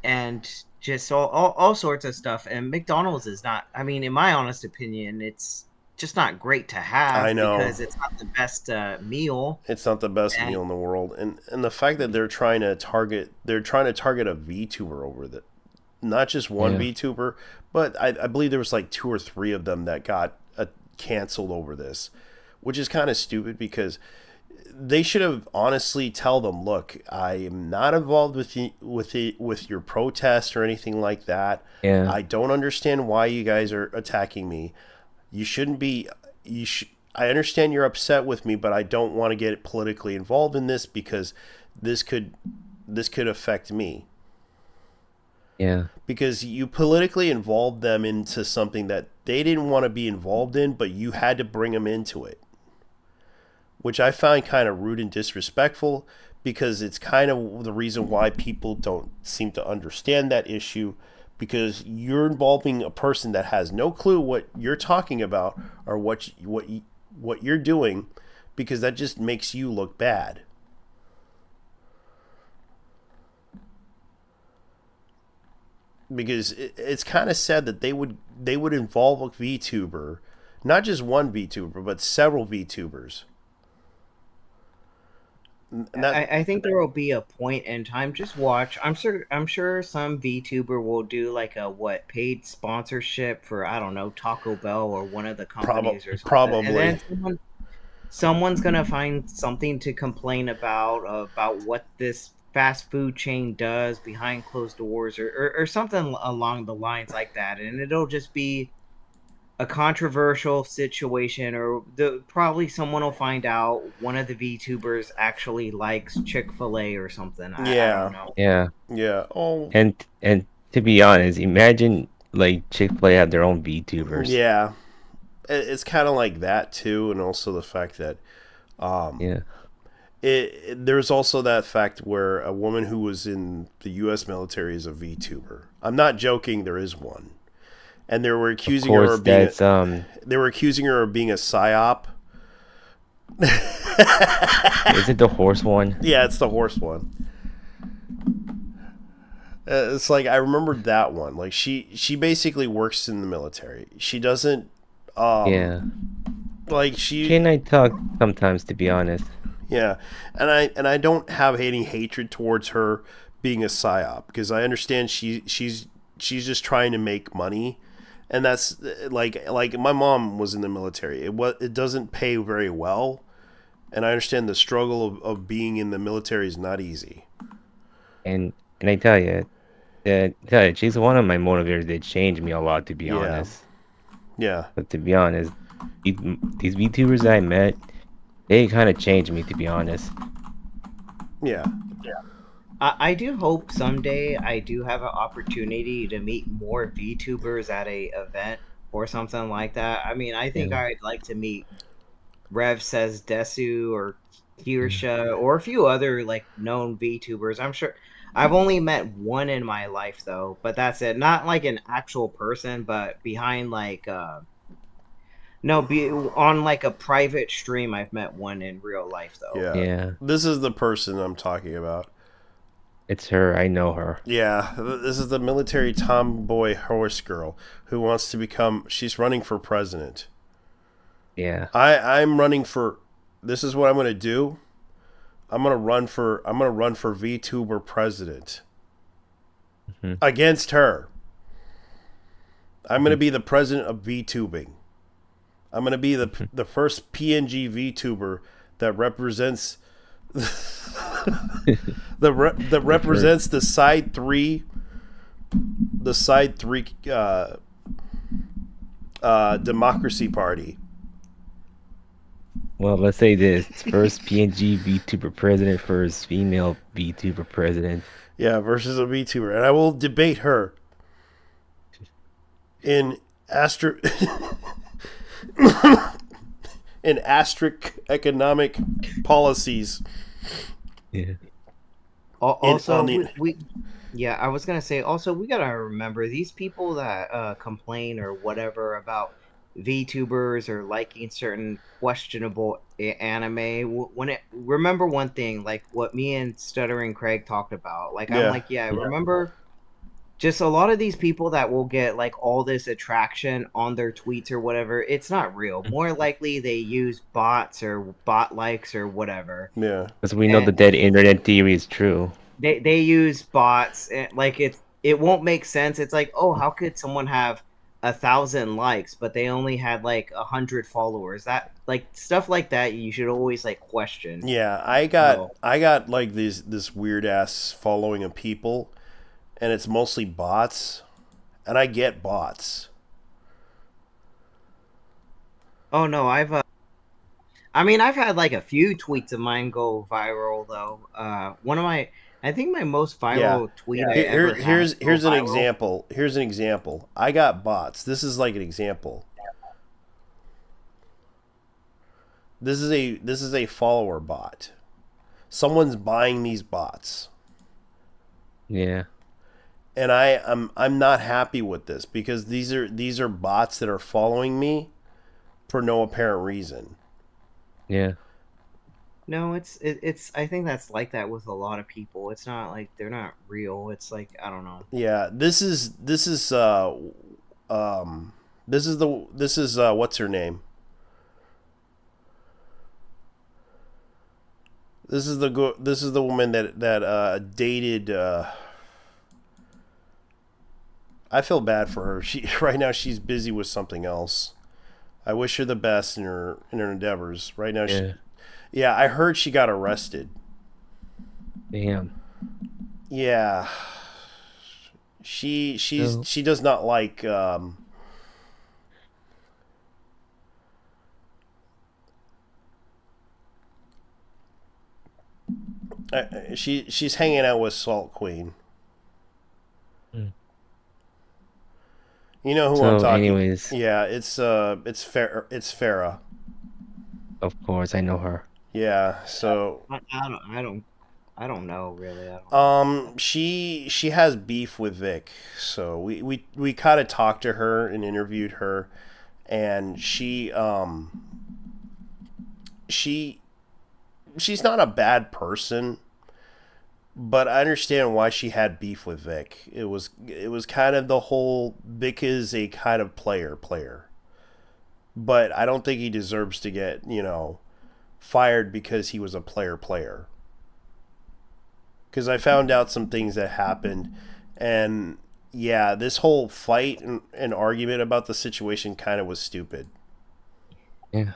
and just all sorts of stuff. And McDonald's is not, I mean, in my honest opinion, it's just not great to have. I know, because it's not the best meal. It's not the best meal in the world, and the fact that they're trying to target a VTuber over that. Not just one VTuber, but I believe there was 2 or 3 of them that got canceled over this, which is kind of stupid, because they should have honestly tell them, look, I am not involved with your protest or anything like that. Yeah. I don't understand why you guys are attacking me. You shouldn't be. I understand you're upset with me, but I don't want to get politically involved in this, because this could affect me. Yeah. Because you politically involved them into something that they didn't want to be involved in, but you had to bring them into it. Which I find kind of rude and disrespectful, because it's kind of the reason why people don't seem to understand that issue, because you're involving a person that has no clue what you're talking about or what you're doing, because that just makes you look bad. Because it's kind of sad that they would involve a VTuber, not just one VTuber, but several VTubers. I think there will be a point in time. Just watch. I'm sure some VTuber will do a paid sponsorship for, I don't know, Taco Bell or one of the companies or something. Probably. And then someone's gonna find something to complain about what this fast food chain does behind closed doors or something along the lines like that, and it'll just be a controversial situation, or probably someone will find out one of the VTubers actually likes Chick-fil-A or something. I don't know. Yeah. Oh. And to be honest, imagine Chick-fil-A had their own VTubers. Yeah. It's kind of like that too, and also the fact that there's also that fact where a woman who was in the U.S. military is a VTuber. I'm not joking. There is one, and they were accusing her of being. They were accusing her of being a psyop. Is it the horse one? Yeah, it's the horse one. It's I remembered that one. She basically works in the military. She doesn't. She and I talk sometimes, to be honest. Yeah, and I don't have any hatred towards her being a psyop, because I understand she's just trying to make money, and that's like my mom was in the military. It doesn't pay very well, and I understand the struggle of being in the military is not easy. And I tell you, she's one of my motivators that changed me a lot, to be honest. Yeah. But to be honest, these VTubers that I met, they kind of changed me, to be honest. Yeah. I do hope someday I do have an opportunity to meet more VTubers at a event or something like that. I mean, I think Yeah. I'd like to meet Rev Says Desu or Kirsha or a few other like known VTubers. I'm sure I've only met one in my life though, but that's it. Not like an actual person, but behind like no, be on like a private stream. I've met one in real life though. Yeah. Yeah. This is the person I'm talking about. It's her. I know her. Yeah, this is the military tomboy horse girl who wants to become. She's running for president. Yeah. I'm running for. This is what I'm going to do. I'm going to run for VTuber president against her. I'm going to be the president of VTubing. I'm going to be the first PNG VTuber that represents that represents the side three Democracy Party. Well, let's say this: first PNG VTuber president, first female VTuber president. Yeah, versus a VTuber, and I will debate her in in asterisk economic policies. Yeah. Also, yeah, I was gonna say. Also, we gotta remember these people that complain or whatever about VTubers or liking certain questionable anime. Remember one thing, like what me and Stuttering Craig talked about. Like I'm like, yeah, I remember. Just a lot of these people that will get like all this attraction on their tweets or whatever, it's not real. More likely they use bots or bot likes or whatever. Yeah. Because we know the dead internet theory is true. They use bots and like it won't make sense. It's like, oh, how could someone have 1,000 likes but they only had like 100 followers? That like stuff like that you should always like question. Yeah, I got like this weird ass following of people, and it's mostly bots, and I get bots. Oh no, I've had like a few tweets of mine go viral though. One of my, I think my most viral tweet I ever had Here's an viral. example. Here's an example. I got bots. This is like an example. This is a follower bot. Someone's buying these bots. Yeah. And I'm not happy with this because these are bots that are following me for no apparent reason. Yeah. No, it's I think that's like that with a lot of people. It's not like they're not real. It's like I don't know. Yeah, this is what's her name? This is the woman that dated. I feel bad for her. She right now she's busy with something else. I wish her the best in her endeavors. Right now, yeah, I heard she got arrested. Damn. Yeah, she does not like. She's hanging out with Salt Queen. You know who I'm talking. Anyways, yeah, it's Farah. Of course, I know her. Yeah, so I don't know really. She has beef with Vic, so we kind of talked to her and interviewed her, and she's not a bad person. But I understand why she had beef with Vic. It was kind of the whole Vic is a kind of player. But I don't think he deserves to get, fired because he was a player. Because I found out some things that happened, and yeah, this whole fight and argument about the situation kind of was stupid. Yeah.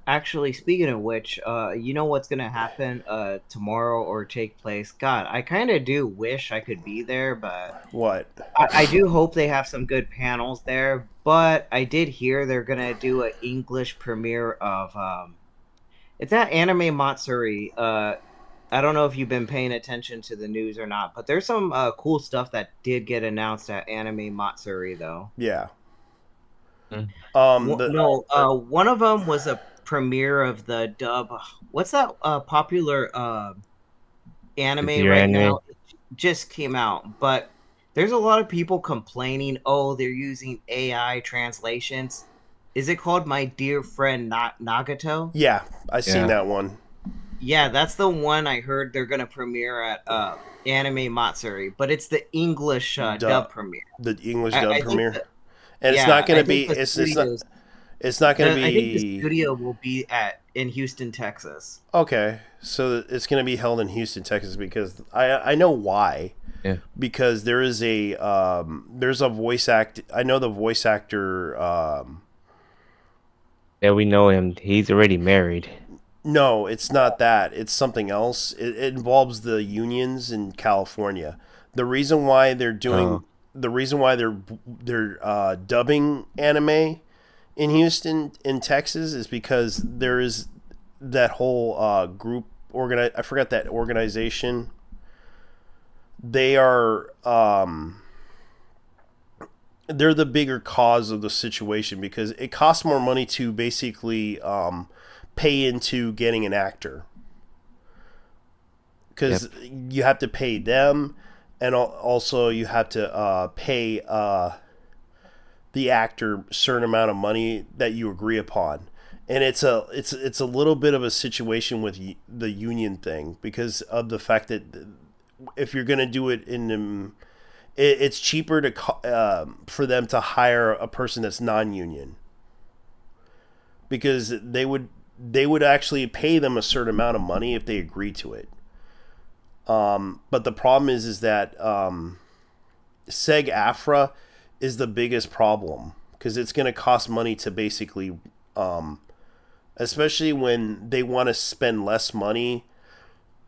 Actually, speaking of which, you know what's gonna happen tomorrow or take place? God, I kind of do wish I could be there, but what? I do hope they have some good panels there. But I did hear they're gonna do an English premiere of it's that anime Matsuri. I don't know if you've been paying attention to the news or not, but there's some cool stuff that did get announced at Anime Matsuri, though. Yeah. One of them was a premiere of the dub. What's that popular anime right now? It just came out, but there's a lot of people complaining, oh, they're using AI translations. Is it called My Dear Friend Nagato? Yeah, I seen that one. Yeah, that's the one I heard they're gonna premiere at Anime Matsuri, but it's the English dub premiere. The English dub premiere, and yeah, it's not gonna be. It's not gonna be. I think the studio will be in Houston, Texas. Okay, so it's gonna be held in Houston, Texas, because I know why. Yeah. Because there is there's a voice act. I know the voice actor. Yeah, we know him. He's already married. No, it's not that. It's something else. It involves the unions in California. The reason why they're doing the reason why they're dubbing anime in Houston, in Texas, is because there is that whole group I forgot that organization. They are they're the bigger cause of the situation, because it costs more money to basically pay into getting an actor, because you have to pay them, and also you have to pay the actor a certain amount of money that you agree upon. And it's a little bit of a situation with the union thing, because of the fact that if you're going to do it it's cheaper to for them to hire a person that's non-union, because they would actually pay them a certain amount of money if they agree to it. But the problem is that SAG-AFTRA is the biggest problem, because it's going to cost money to basically, especially when they want to spend less money,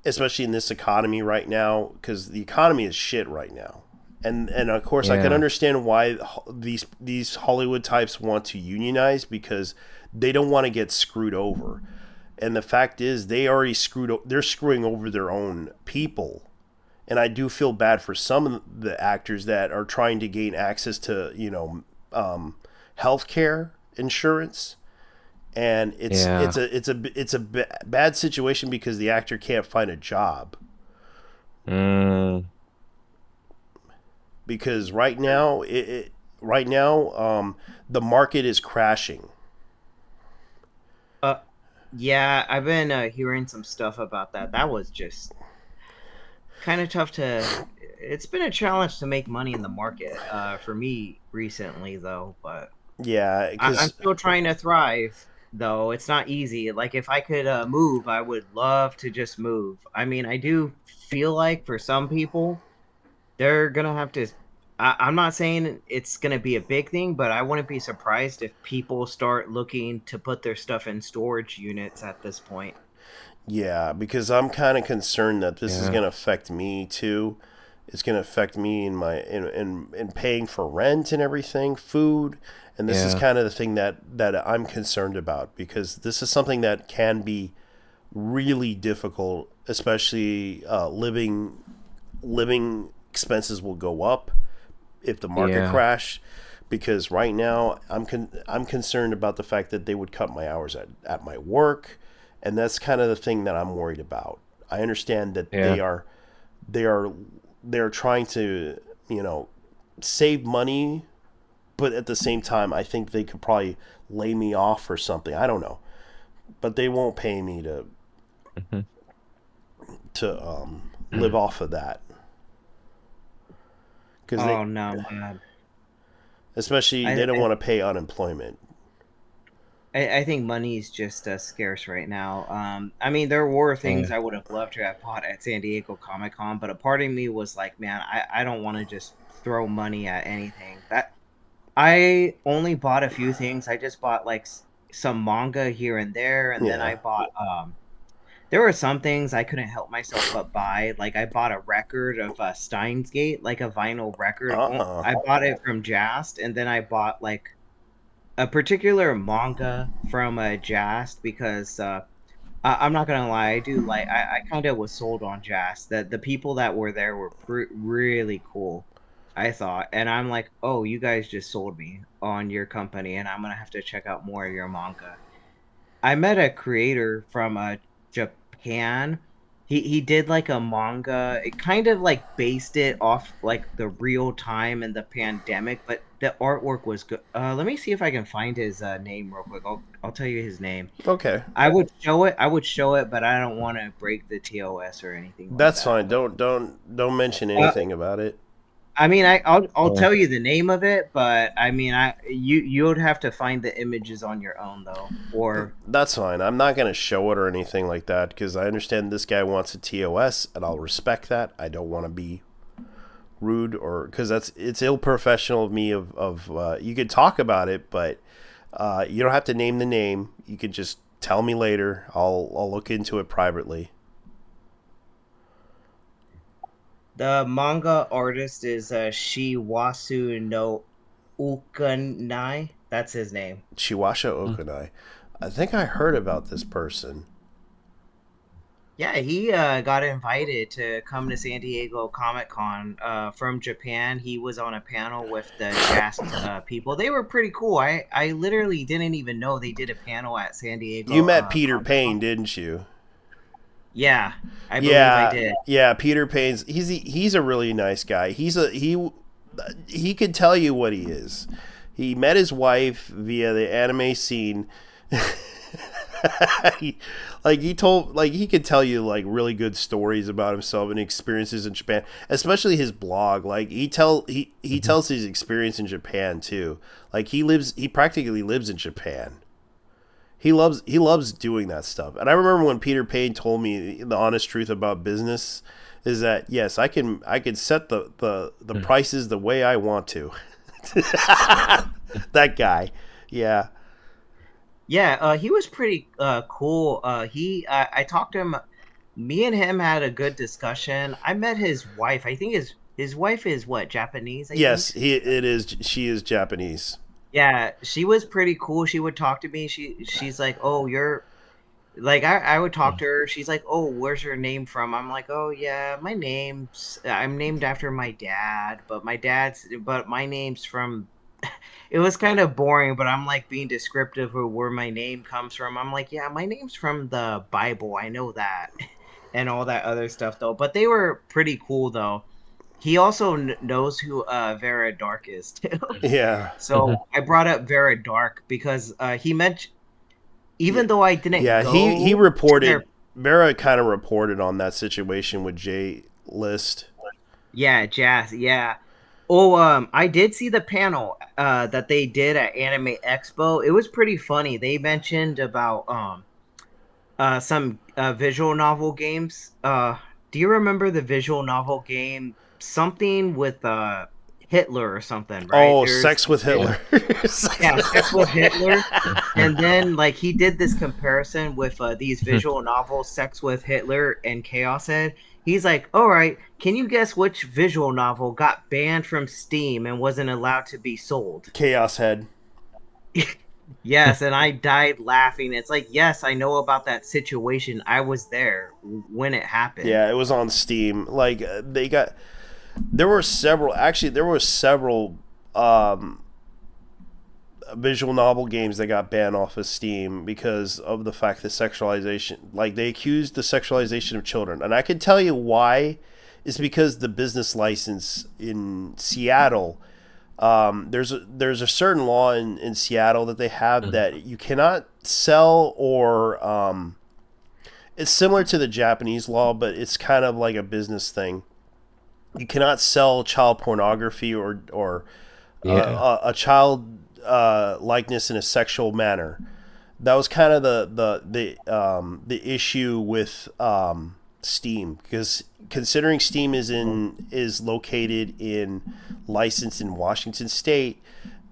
especially in this economy right now, because the economy is shit right now. And of course, I can understand why these Hollywood types want to unionize, because they don't want to get screwed over. And the fact is, they're screwing over their own people. And I do feel bad for some of the actors that are trying to gain access to, healthcare insurance. And it's a bad situation, because the actor can't find a job. Because right now, the market is crashing. Yeah, I've been hearing some stuff about that. That was just kind of tough it's been a challenge to make money in the market for me recently, though. But yeah, I'm still trying to thrive, though. It's not easy. Like, if I could move, I would love to just move. I mean, I do feel like for some people, they're going to have to... I'm not saying it's going to be a big thing, but I wouldn't be surprised if people start looking to put their stuff in storage units at this point. Yeah, because I'm kind of concerned that this is going to affect me too. It's going to affect me in my in paying for rent and everything, food, and this is kind of the thing that I'm concerned about, because this is something that can be really difficult, especially living expenses will go up if the market crash, because right now I'm concerned about the fact that they would cut my hours at my work, and that's kind of the thing that I'm worried about. I understand that they're trying to save money, but at the same time I think they could probably lay me off or something. I don't know, but they won't pay me to live off of that. Oh no, man. Especially, they don't want to pay unemployment. I think money is just scarce right now. I mean, there were things I would have loved to have bought at San Diego Comic-Con, but a part of me was like, man, I don't want to just throw money at anything. I only bought a few things. I just bought like some manga here and there, and then I bought there were some things I couldn't help myself but buy. Like, I bought a record of Steins Gate, like a vinyl record. I bought it from Jast, and then I bought like a particular manga from Jast, because I'm not gonna lie, I do like. I kind of was sold on Jazz. That the people that were there were really cool, I thought, and I'm like, oh, you guys just sold me on your company, and I'm gonna have to check out more of your manga. I met a creator from Japan. He did like a manga. It kind of like based it off like the real time and the pandemic, but the artwork was good. Let me see if I can find his name real quick. I'll tell you his name. Okay. I would show it. I would show it, but I don't want to break the TOS or anything like That's that. fine. Don't mention anything about it. I mean, I'll tell you the name of it, but I mean, you would have to find the images on your own though, or That's fine. I'm not going to show it or anything like that because I understand this guy wants a TOS and I'll respect that. I don't want to be rude or because it's ill professional of me of you could talk about it, but you don't have to name the name. You can just tell me later. I'll look into it privately. the manga artist is Shiwasu no Ukanai. That's his name. Chiwasha Okunai. I think I heard about this person. Yeah, he got invited to come to San Diego Comic Con from Japan. He was on a panel with the Jazz people. They were pretty cool. I literally didn't even know they did a panel at San Diego. You met Peter Comic-Con. Payne, didn't you? Yeah, I believe I did. Yeah, Peter Payne's he's a really nice guy. He could tell you what he is. He met his wife via the anime scene. he could tell you like really good stories about himself and experiences in Japan, especially his blog. Like he tells his experience in Japan too. Like he practically lives in Japan. He loves doing that stuff. And I remember when Peter Payne told me the honest truth about business is that yes, I can set the prices the way I want to. That guy. Yeah. Yeah, he was pretty cool. I talked to him. Me and him had a good discussion. I met his wife. I think his wife is what, Japanese? Yes, she is Japanese. Yeah, she was pretty cool. She would talk to me. She's like, "Oh, you're like," I would talk to her. She's like, "Oh, where's your name from?" I'm like, "Oh yeah, I'm named after my dad, but my name's from." It was kind of boring, but I'm like being descriptive of where my name comes from. I'm like, "Yeah, my name's from the Bible. I know that," and all that other stuff though. But they were pretty cool though. He also knows who Vera Dark is too. Yeah. So I brought up Vera Dark because he mentioned, even though I didn't. Yeah, go he reported. Vera kind of reported on that situation with J List. Yeah, Jazz. Yeah. Oh, I did see the panel that they did at Anime Expo. It was pretty funny. They mentioned about some visual novel games. Do you remember the visual novel game? Something with Hitler or something, right? Oh, Sex with Hitler. Yeah, Sex with Hitler. And then like he did this comparison with these visual novels, Sex with Hitler and Chaos Head. He's like, all right, can you guess which visual novel got banned from Steam and wasn't allowed to be sold? Chaos Head. Yes, and I died laughing. It's like, yes, I know about that situation. I was there when it happened. Yeah, it was on Steam. Like there were several visual novel games that got banned off of Steam because of the fact that sexualization, like they accused the sexualization of children. And I can tell you why. It's because the business license in Seattle, there's a certain law in Seattle that they have that you cannot sell or it's similar to the Japanese law, but it's kind of like a business thing. You cannot sell child pornography or a child likeness in a sexual manner. That was kind of the issue with Steam, because considering Steam is located licensed in Washington State,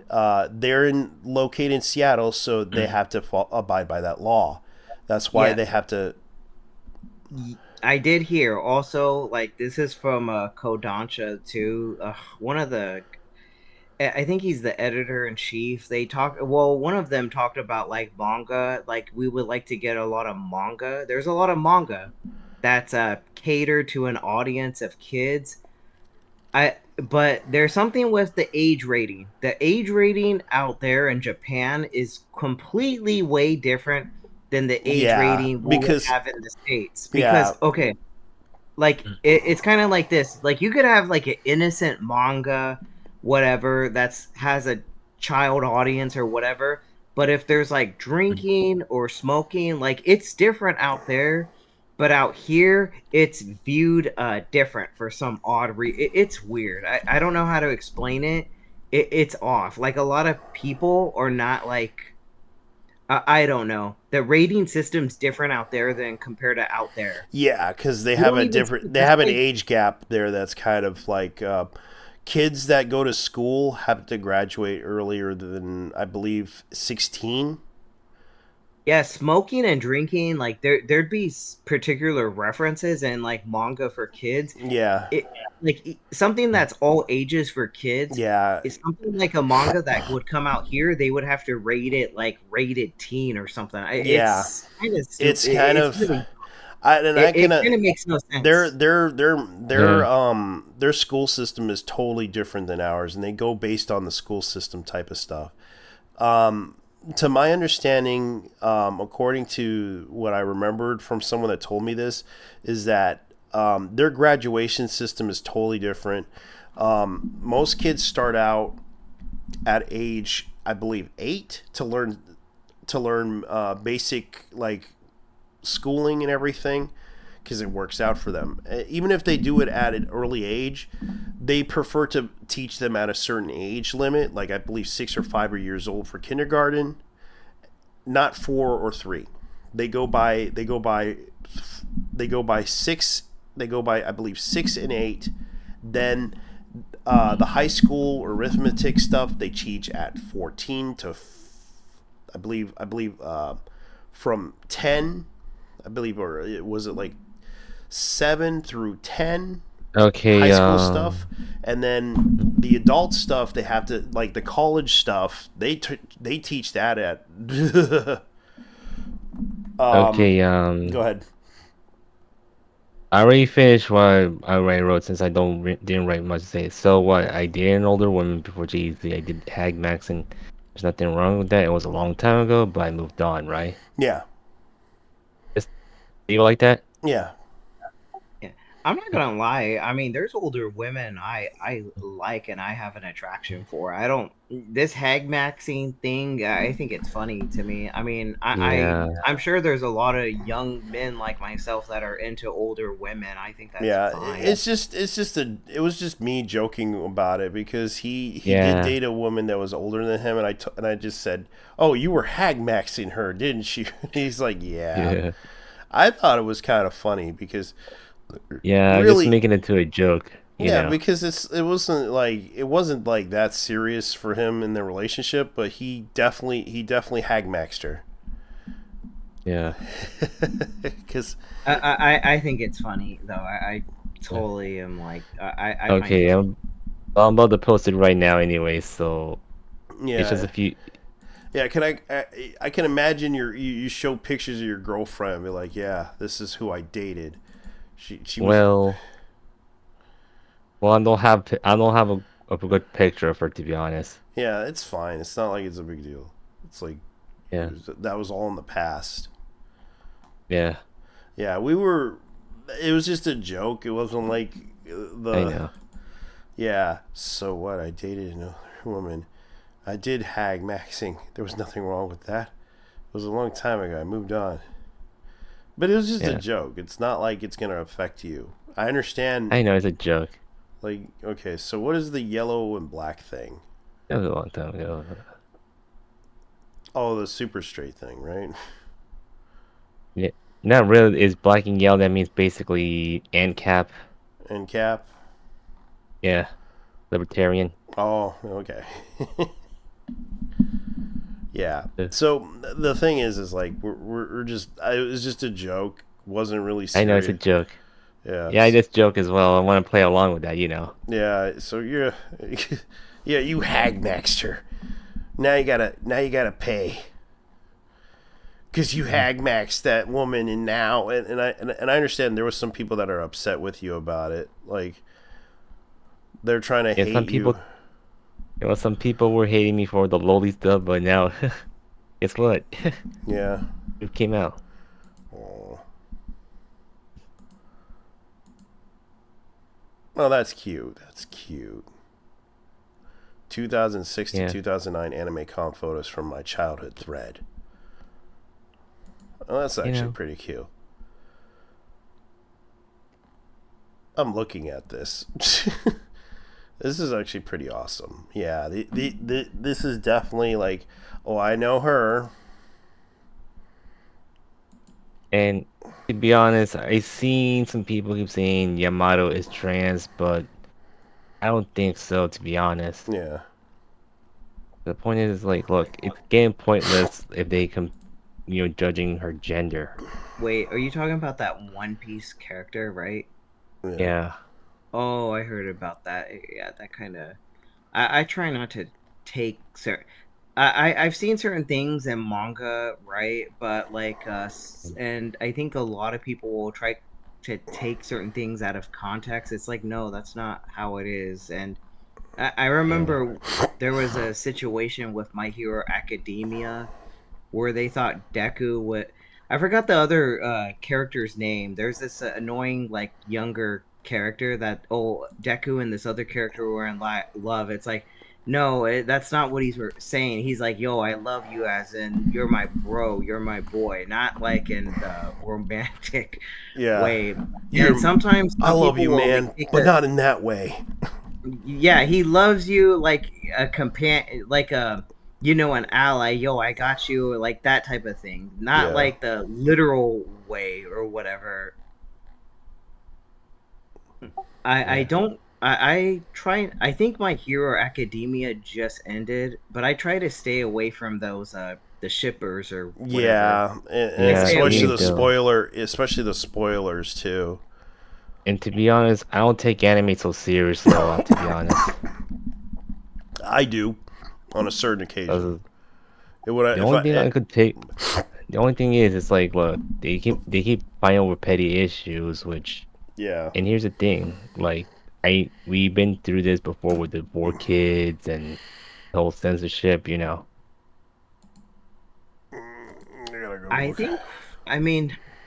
they're located in Seattle, so they have to abide by that law. That's why they have to. I did hear also, like, this is from Kodansha too. One of the I think he's the editor in chief. They talk. Well, one of them talked about like manga. Like we would like to get a lot of manga. There's a lot of manga that's catered to an audience of kids. But there's something with the age rating. The age rating out there in Japan is completely way different than the age rating we would have in the States. Because okay, like it's kind of like this. Like you could have like an innocent manga, whatever, that's has a child audience or whatever. But if there's like drinking or smoking, like it's different out there. But out here, it's viewed different for some odd reason. It's weird. I don't know how to explain it. It's off. Like a lot of people are not like. I don't know. The rating system's different out there than compared to out there. Yeah, because they have a different. They have an age gap there that's kind of like kids that go to school have to graduate earlier than I believe 16. Yeah, smoking and drinking, like there'd be particular references and like manga for kids. Yeah, like something that's all ages for kids. Yeah, it's something like a manga that would come out here. They would have to rate it like rated teen or something. Yeah, it's kind of it's kind of. Really, it kind of makes no sense. Their school system is totally different than ours, and they go based on the school system type of stuff. To my understanding, according to what I remembered from someone that told me this, is that their graduation system is totally different. Most kids start out at age, I believe, 8 to learn basic like schooling and everything, because it works out for them. Even if they do it at an early age, they prefer to teach them at a certain age limit, like I believe 6 or 5 years old for kindergarten, not 4 or 3. They go by 6. They go by I believe 6 and 8. Then the high school arithmetic stuff they teach at 14 to I believe from 10. I believe, or was it like 7 through 10? Okay, high school stuff, and then the adult stuff they have to, like the college stuff, they teach that at. Okay, go ahead. I already finished what I already wrote since I didn't write much to say. So what I dated an older woman before GZ. I did hag max, and there's nothing wrong with that. It was a long time ago, but I moved on, right? Yeah. Just you like that? Yeah. I'm not gonna lie. I mean, there's older women I like and I have an attraction for. I don't this hag maxing thing. I think it's funny to me. I mean, I'm sure there's a lot of young men like myself that are into older women. I think that's fine. It was just me joking about it because he did date a woman that was older than him, and I just said, "Oh, you were hag maxing her, didn't you?" He's like, "Yeah." I thought it was kind of funny because. Yeah, really, just making it to a joke. You know? Because it wasn't like that serious for him in their relationship, but he definitely hag maxed her. Yeah. Because I think it's funny though. I totally am like I okay. I'm about to post it right now anyway. So it's just a few. Yeah, I can imagine you show pictures of your girlfriend and be like, yeah, this is who I dated. She was... Well, I don't have a good picture of her, to be honest. Yeah, it's fine. It's not like it's a big deal. It's like, that was all in the past. Yeah. Yeah, it was just a joke. It wasn't like the. I know. Yeah. So what? I dated another woman. I did hag maxing. There was nothing wrong with that. It was a long time ago. I moved on. But it was just a joke. It's not like it's going to affect you. I understand. I know, it's a joke. Like, okay, so what is the yellow and black thing? That was a long time ago. Oh, the super straight thing, right? Yeah. Not really. Is black and yellow, that means basically ANCAP. ANCAP? Yeah. Libertarian. Oh, okay. Yeah. So the thing is like we're just it was just a joke. Wasn't really serious. I know it's a joke. Yeah. Yeah, I just joke as well. I want to play along with that, you know. Yeah. So Yeah, you hag maxed her. Now you gotta pay. Because you hag maxed that woman, and now and I understand there was some people that are upset with you about it. Like they're trying to hate some people, you. Some people were hating me for the lowly stuff, but now, guess what? Yeah. It came out. Oh. Oh, that's cute. That's cute. 2006 to 2009 anime com photos from my childhood thread. Oh, that's actually pretty cute. I'm looking at this. This is actually pretty awesome. Yeah, this is definitely like, oh, I know her. And to be honest, I've seen some people keep saying Yamato is trans, but I don't think so, to be honest. Yeah. The point is, like, look, it's getting pointless if they judging her gender. Wait, are you talking about that One Piece character, right? Yeah. Oh, I heard about that. Yeah, that kind of. I try not to take certain. I've seen certain things in manga, right? But like, and I think a lot of people will try to take certain things out of context. It's like, no, that's not how it is. And I remember there was a situation with My Hero Academia where they thought Deku would. I forgot the other character's name. There's this annoying, like, younger character that Deku and this other character were in love. It's like, no, that's not what he's saying. He's like, yo, I love you, as in you're my bro, you're my boy, not like in the romantic way. And sometimes I love you, man, but not in that way. Yeah, he loves you like a companion, like a an ally. Yo, I got you, like that type of thing. Not like the literal way or whatever. I think My Hero Academia just ended, but I try to stay away from those the shippers or whatever. Yeah, and especially the spoilers too. And to be honest, I don't take anime so seriously. To be honest, I do, on a certain occasion. The only thing is, it's like, look, they keep fighting over petty issues, which And here's the thing, like we've been through this before with the 4Kids and the whole censorship,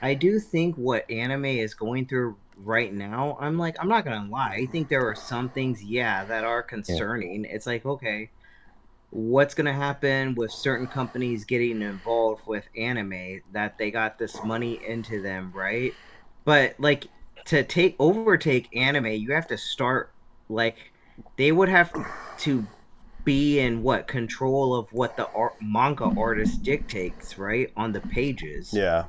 I do think what anime is going through right now, I'm not gonna lie, I think there are some things that are concerning. It's like, okay, what's gonna happen with certain companies getting involved with anime, that they got this money into them, right? But like, to overtake anime, you have to start, like, they would have to be in control of what the manga artist dictates, right, on the pages. Yeah.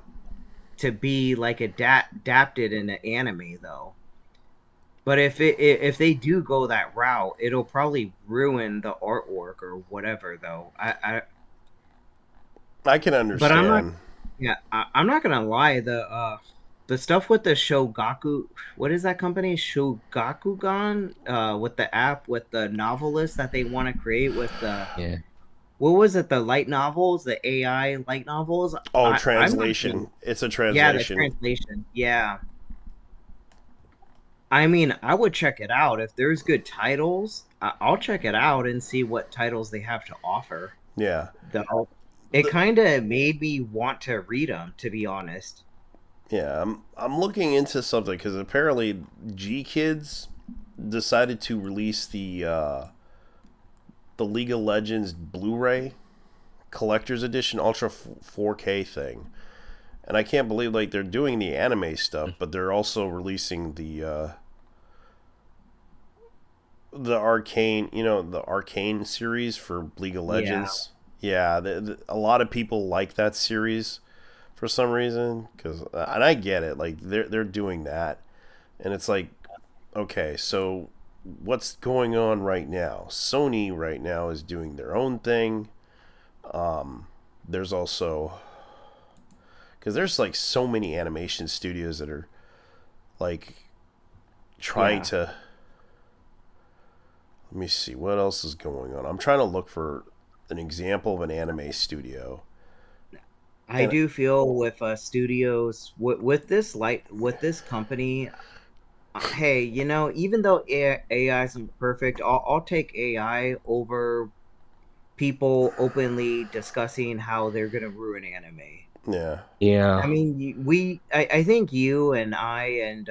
To be like adapted in an anime, though. But if they do go that route, it'll probably ruin the artwork or whatever, though. I can understand. But I'm not gonna lie. The stuff with the Shogaku, what is that company? Shogakugan, with the app with the novelist that they want to create with the what was it? The light novels, the AI light novels. Oh, translation. It's a translation. Yeah, the translation. Yeah. I mean, I would check it out if there's good titles. I'll check it out and see what titles they have to offer. Yeah. It kind of made me want to read them, to be honest. Yeah, I'm looking into something because apparently G-Kids decided to release the League of Legends Blu-ray collector's edition Ultra 4K thing, and I can't believe they're doing the anime stuff, but they're also releasing the Arcane, the Arcane series for League of Legends. Yeah, a lot of people like that series for some reason, and I get it. Like they're doing that, and it's like, okay, so what's going on right now? Sony right now is doing their own thing. There's also, because there's so many animation studios that are trying to Let me see what else is going on. I'm trying to look for an example of an anime studio. I do feel with studios with this company. Hey, even though AI isn't perfect, I'll take AI over people openly discussing how they're gonna ruin anime. Yeah. Yeah. I mean, I think you and I and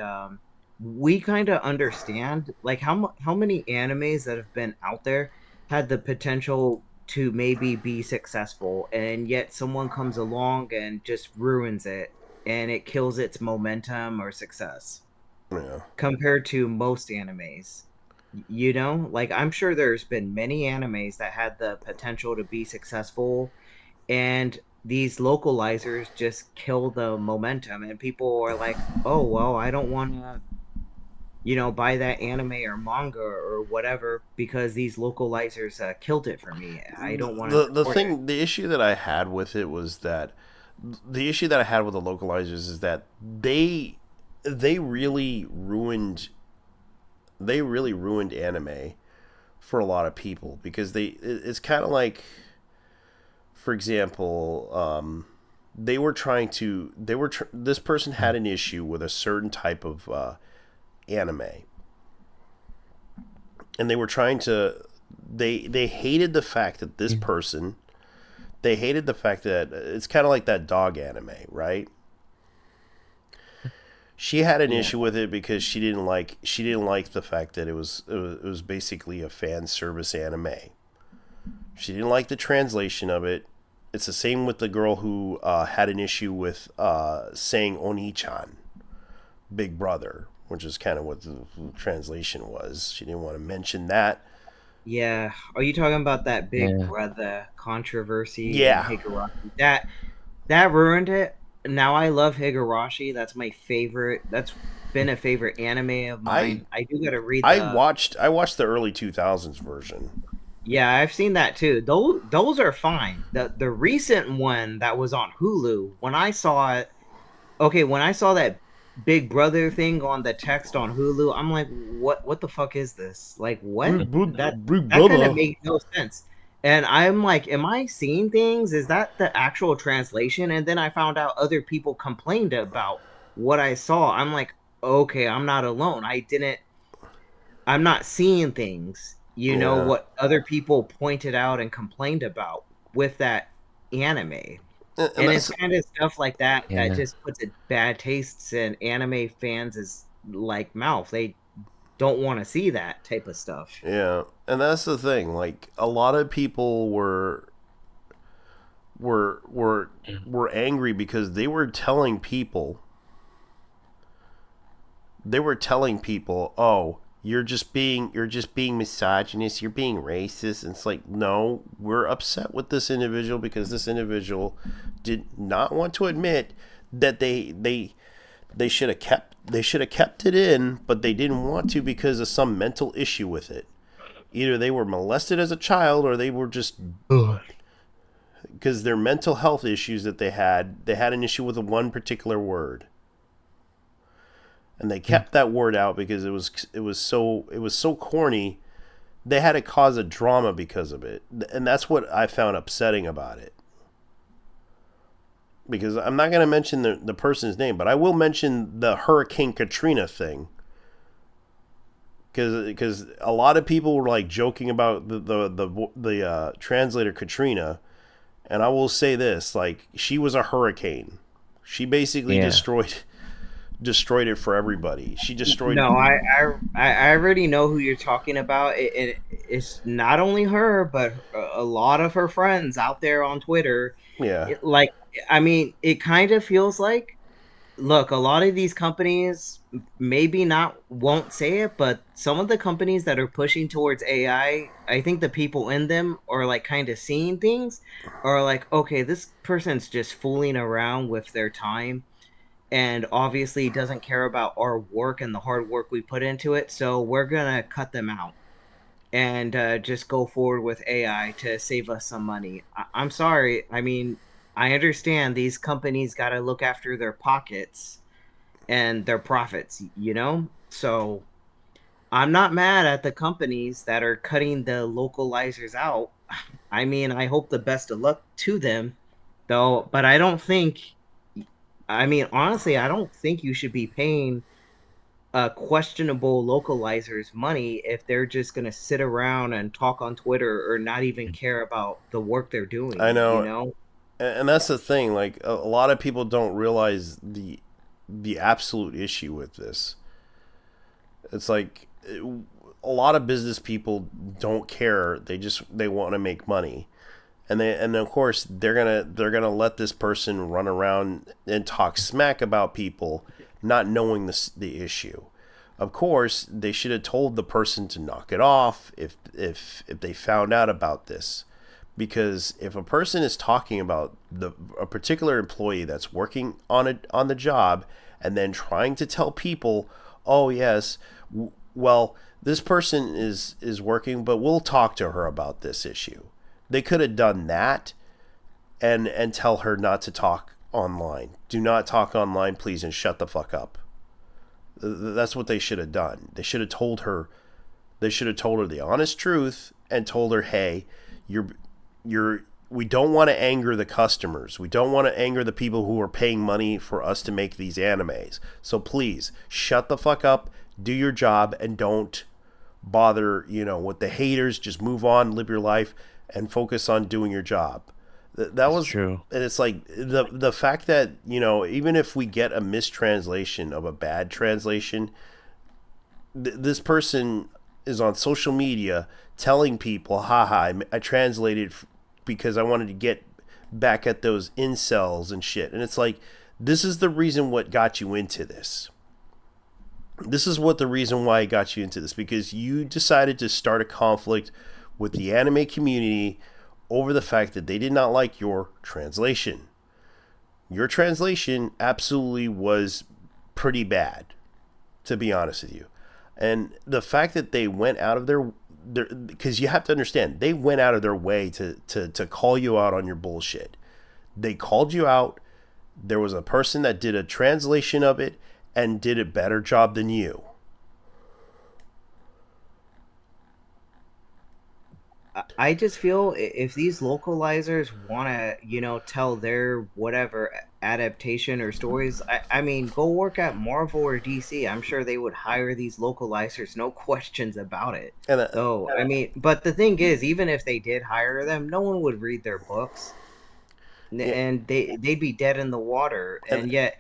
we kind of understand like how many animes that have been out there had the potential to maybe be successful, and yet someone comes along and just ruins it, and it kills its momentum or success. Yeah. Compared to most animes. Like I'm sure there's been many animes that had the potential to be successful, and these localizers just kill the momentum, and people are like, oh well, I don't want to buy that anime or manga or whatever because these localizers killed it for me. I don't want to support it. The issue that I had with it was that the issue that I had with the localizers is that they really ruined anime for a lot of people, because it's kind of like, for example, this person had an issue with a certain type of anime, and they were trying to they hated the fact that this person they hated the fact that it's kind of like that dog anime, right? She had an issue with it because she didn't like the fact that it was basically a fan service anime. She didn't like the translation of it. It's the same with the girl who had an issue with saying Oni-chan, Big Brother, which is kind of what the translation was. She didn't want to mention that. Yeah. Are you talking about that Big Brother controversy? Yeah. Higurashi? That ruined it. Now I love Higurashi. That's my favorite. That's been a favorite anime of mine. I do gotta read. I watched the early 2000s version. Yeah, I've seen that too. Those are fine. The recent one that was on Hulu, when I saw it, when I saw that Big Brother thing on the text on Hulu, I'm like, what the fuck is this? Like, what? That kind of made no sense. And I'm like, am I seeing things? Is that the actual translation? And then I found out other people complained about what I saw. I'm like, okay, I'm not alone. I'm not seeing things, what other people pointed out and complained about with that anime. And it's kind of stuff like that that just puts a bad tastes in anime fans' like mouth. They don't want to see that type of stuff. Yeah, and that's the thing. Like, a lot of people were angry because they were telling people, oh, you're just being misogynist, you're being racist. And it's like, no, we're upset with this individual because this individual did not want to admit that they should have kept it in, but they didn't want to because of some mental issue with it. Either they were molested as a child, or they were just because their mental health issues that they had an issue with one particular word, and they kept that word out because it was so corny. They had to cause a drama because of it, and that's what I found upsetting about it. Because I'm not going to mention the person's name, but I will mention the Hurricane Katrina thing. Because a lot of people were like joking about the translator Katrina, and I will say this: like, she was a hurricane. She basically destroyed it for everybody. She destroyed. No, I already know who you're talking about. It's not only her, but a lot of her friends out there on Twitter. Yeah. I mean, it kind of feels like, look, a lot of these companies maybe won't say it, but some of the companies that are pushing towards AI, I think the people in them are like kind of seeing things, or like, okay, this person's just fooling around with their time, and obviously doesn't care about our work and the hard work we put into it, so we're gonna cut them out and just go forward with AI to save us some money. I'm sorry. I mean, I understand these companies got to look after their pockets and their profits, So I'm not mad at the companies that are cutting the localizers out. I mean, I hope the best of luck to them, though. But I don't think. I mean, honestly, I don't think you should be paying questionable localizers money if they're just gonna sit around and talk on Twitter or not even care about the work they're doing. I know. You know. And that's the thing. Like a lot of people don't realize the absolute issue with this. It's like a lot of business people don't care. They want to make money, and of course they're gonna let this person run around and talk smack about people, not knowing the issue. Of course, they should have told the person to knock it off if they found out about this. Because if a person is talking about a particular employee that's working on the job and then trying to tell people, oh yes, well, this person is working, but we'll talk to her about this issue. They could have done that and tell her not to talk online. Do not talk online, please, and shut the fuck up. That's what they should have done. They should have told her the honest truth and told her, hey, we don't want to anger the customers. We don't want to anger the people who are paying money for us to make these animes. So please shut the fuck up, do your job, and don't bother, with the haters. Just move on, live your life, and focus on doing your job. That was true. And it's like the fact that, even if we get a mistranslation of a bad translation, this person is on social media telling people, haha, I translated because I wanted to get back at those incels and shit. And it's like, this is the reason what got you into this. This is what the reason why it got you into this, because you decided to start a conflict with the anime community over the fact that they did not like your translation. Your translation absolutely was pretty bad, to be honest with you. And the fact that they went out of their because you have to understand, they went out of their way to call you out on your bullshit. They called you out. There was a person that did a translation of it and did a better job than you. I just feel if these localizers want to, tell their whatever adaptation or stories, I mean, go work at Marvel or DC. I'm sure they would hire these localizers, no questions about it. I mean, but the thing is, even if they did hire them, no one would read their books, and they'd be dead in the water. And yet,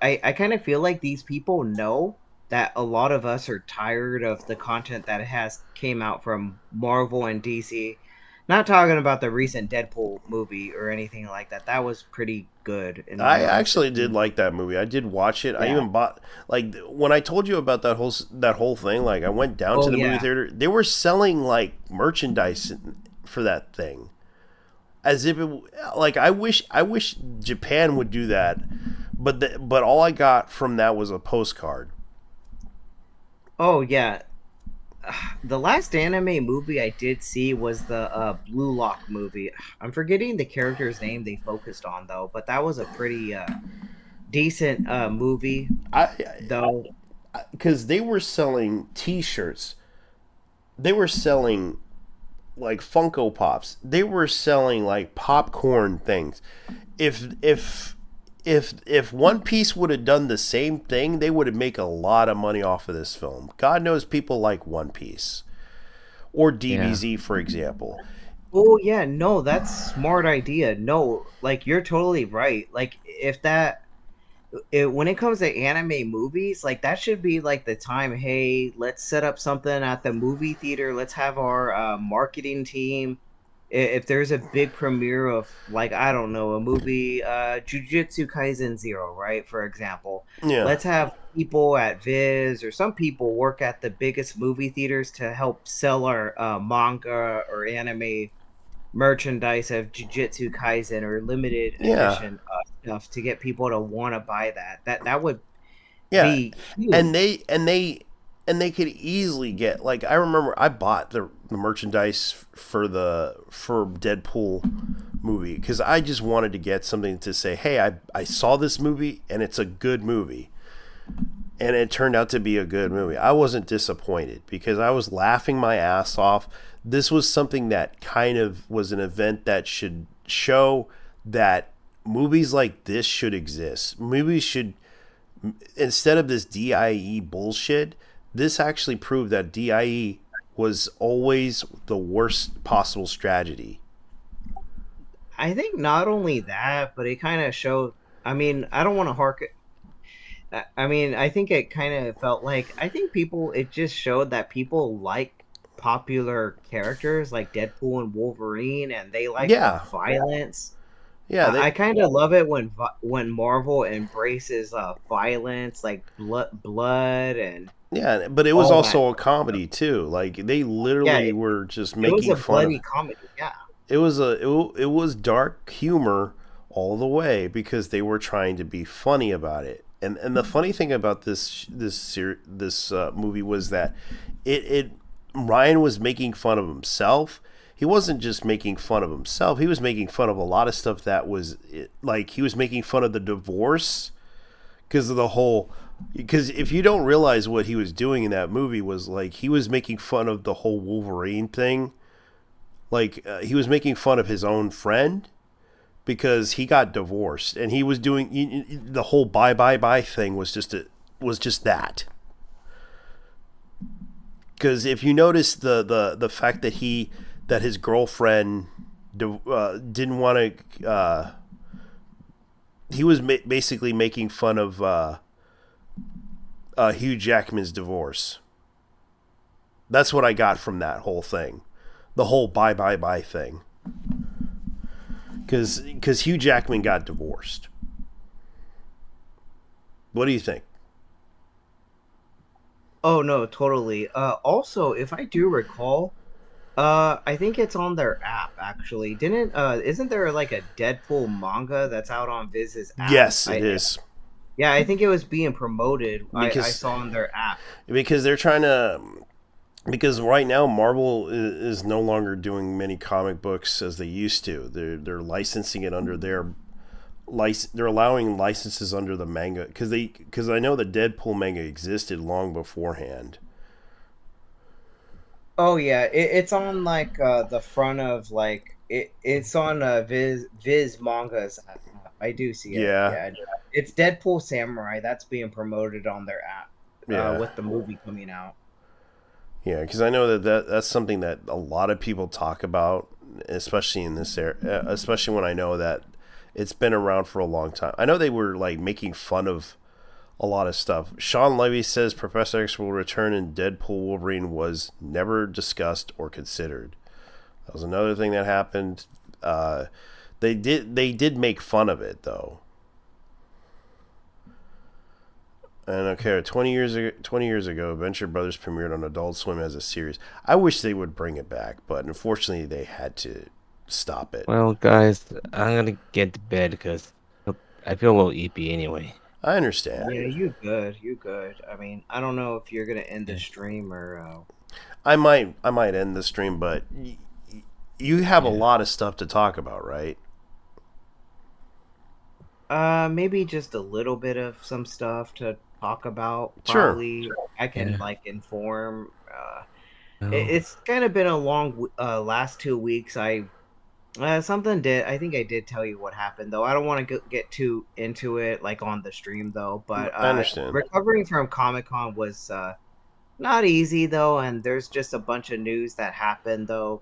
I kind of feel like these people know that a lot of us are tired of the content that has came out from Marvel and DC. Not talking about the recent Deadpool movie or anything like that. That was pretty good. I actually did like that movie. I did watch it. Yeah. I even bought, like, when I told you about that whole thing, like, I went down to the movie theater. They were selling, like, merchandise for that thing. As if it, like, I wish Japan would do that. But all I got from that was a postcard. Oh, yeah. The last anime movie I did see was the Blue Lock movie. I'm forgetting the character's name they focused on, though, but that was a pretty decent movie, though. Because they were selling T-shirts. They were selling, like, Funko Pops. They were selling, like, popcorn things. If One Piece would have done the same thing, they would have made a lot of money off of this film. God knows people like One Piece. Or DBZ, for example. Oh, yeah, no, that's smart idea. No, like, you're totally right. Like, when it comes to anime movies, like, that should be, like, the time, hey, let's set up something at the movie theater. Let's have our marketing team. If there's a big premiere of, like, I don't know, a movie, Jujutsu Kaisen 0, right, for example. Yeah. Let's have people at Viz or some people work at the biggest movie theaters to help sell our manga or anime merchandise of Jujutsu Kaisen or limited edition stuff to get people to want to buy that. That would be huge. And they could easily get, like, I remember I bought the merchandise for Deadpool movie because I just wanted to get something to say, hey, I saw this movie and it's a good movie. and it turned out to be a good movie. I wasn't disappointed because I was laughing my ass off. This was something that kind of was an event that should show that movies like this should exist. Movies should, instead of this DIE bullshit, this actually proved that DIE was always the worst possible strategy. I think not only that, but it kind of showed. I mean, I don't want to hark. I mean, I think it kind of felt like it just showed that people like popular characters like Deadpool and Wolverine, and they like violence. Yeah, I kind of love it when Marvel embraces violence, like blood and. Yeah, but it was also a comedy too. Like they literally were just making fun. It was a bloody comedy. Yeah. It was dark humor all the way because they were trying to be funny about it. And the funny thing about this movie was that Ryan was making fun of himself. He wasn't just making fun of himself. He was making fun of a lot of stuff that was like he was making fun of the divorce because of the whole. Because if you don't realize what he was doing in that movie was like he was making fun of the whole Wolverine thing. Like he was making fun of his own friend because he got divorced and he was doing the whole bye thing was just that. Because if you notice the fact that his girlfriend didn't want to, he was basically making fun of Hugh Jackman's divorce. That's what I got from that whole thing, the whole bye thing. Because Hugh Jackman got divorced. What do you think? Oh no, totally. Also, if I do recall, I think it's on their app actually. Isn't there like a Deadpool manga that's out on Viz's app? Yes, it is. Yeah, I think it was being promoted. I saw on their app. Because they're trying to. Because right now Marvel is no longer doing many comic books as they used to. They're licensing it under their they're allowing licenses under the manga because I know the Deadpool manga existed long beforehand. Oh yeah, it's on like the front of like it's on Viz mangas. I do see it. Yeah, it's Deadpool Samurai that's being promoted on their app. With the movie coming out. Yeah, because I know that's something that a lot of people talk about, especially in this area, especially when I know that it's been around for a long time. I know they were like making fun of a lot of stuff. Sean Levy says Professor X will return in Deadpool Wolverine was never discussed or considered. That was another thing that happened. They did make fun of it though. And okay, 20 years ago, Venture Brothers premiered on Adult Swim as a series. I wish they would bring it back, but unfortunately, they had to stop it. Well, guys, I'm gonna get to bed because I feel a little eepy anyway. I understand. Yeah, you good. I mean, I don't know if you're gonna end the stream or. I might end the stream, but you have a lot of stuff to talk about, right? Maybe just a little bit of some stuff to talk about. Probably. Sure. I can like inform. It's kind of been a long last 2 weeks. I think I did tell you what happened though. I don't want to get too into it like on the stream though. But I understand. Recovering from Comic-Con was not easy though, and there's just a bunch of news that happened though.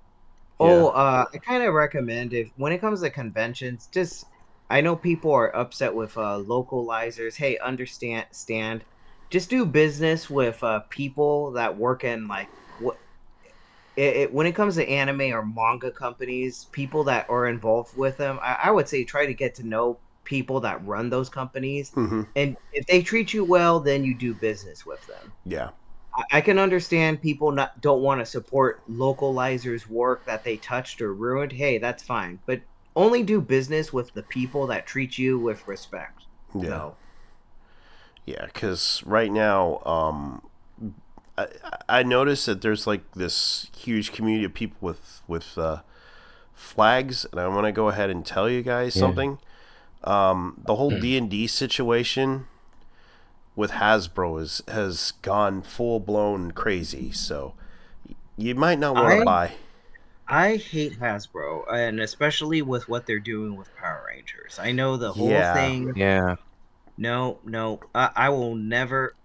I kind of recommend when it comes to conventions, I know people are upset with localizers. Hey, understand. Just do business with people that work in like when it comes to anime or manga companies, people that are involved with them. I would say try to get to know people that run those companies, and if they treat you well, then you do business with them. Yeah, I can understand people don't want to support localizers' work that they touched or ruined. Hey, that's fine, but only do business with the people that treat you with respect. Yeah. So. Yeah, because right now, I noticed that there's like this huge community of people with flags, and I want to go ahead and tell you guys something. The whole D&D situation with Hasbro has gone full blown crazy. So you might not want to buy. I hate Hasbro, and especially with what they're doing with Power Rangers. I know the whole Yeah. thing. Yeah. No, I will never.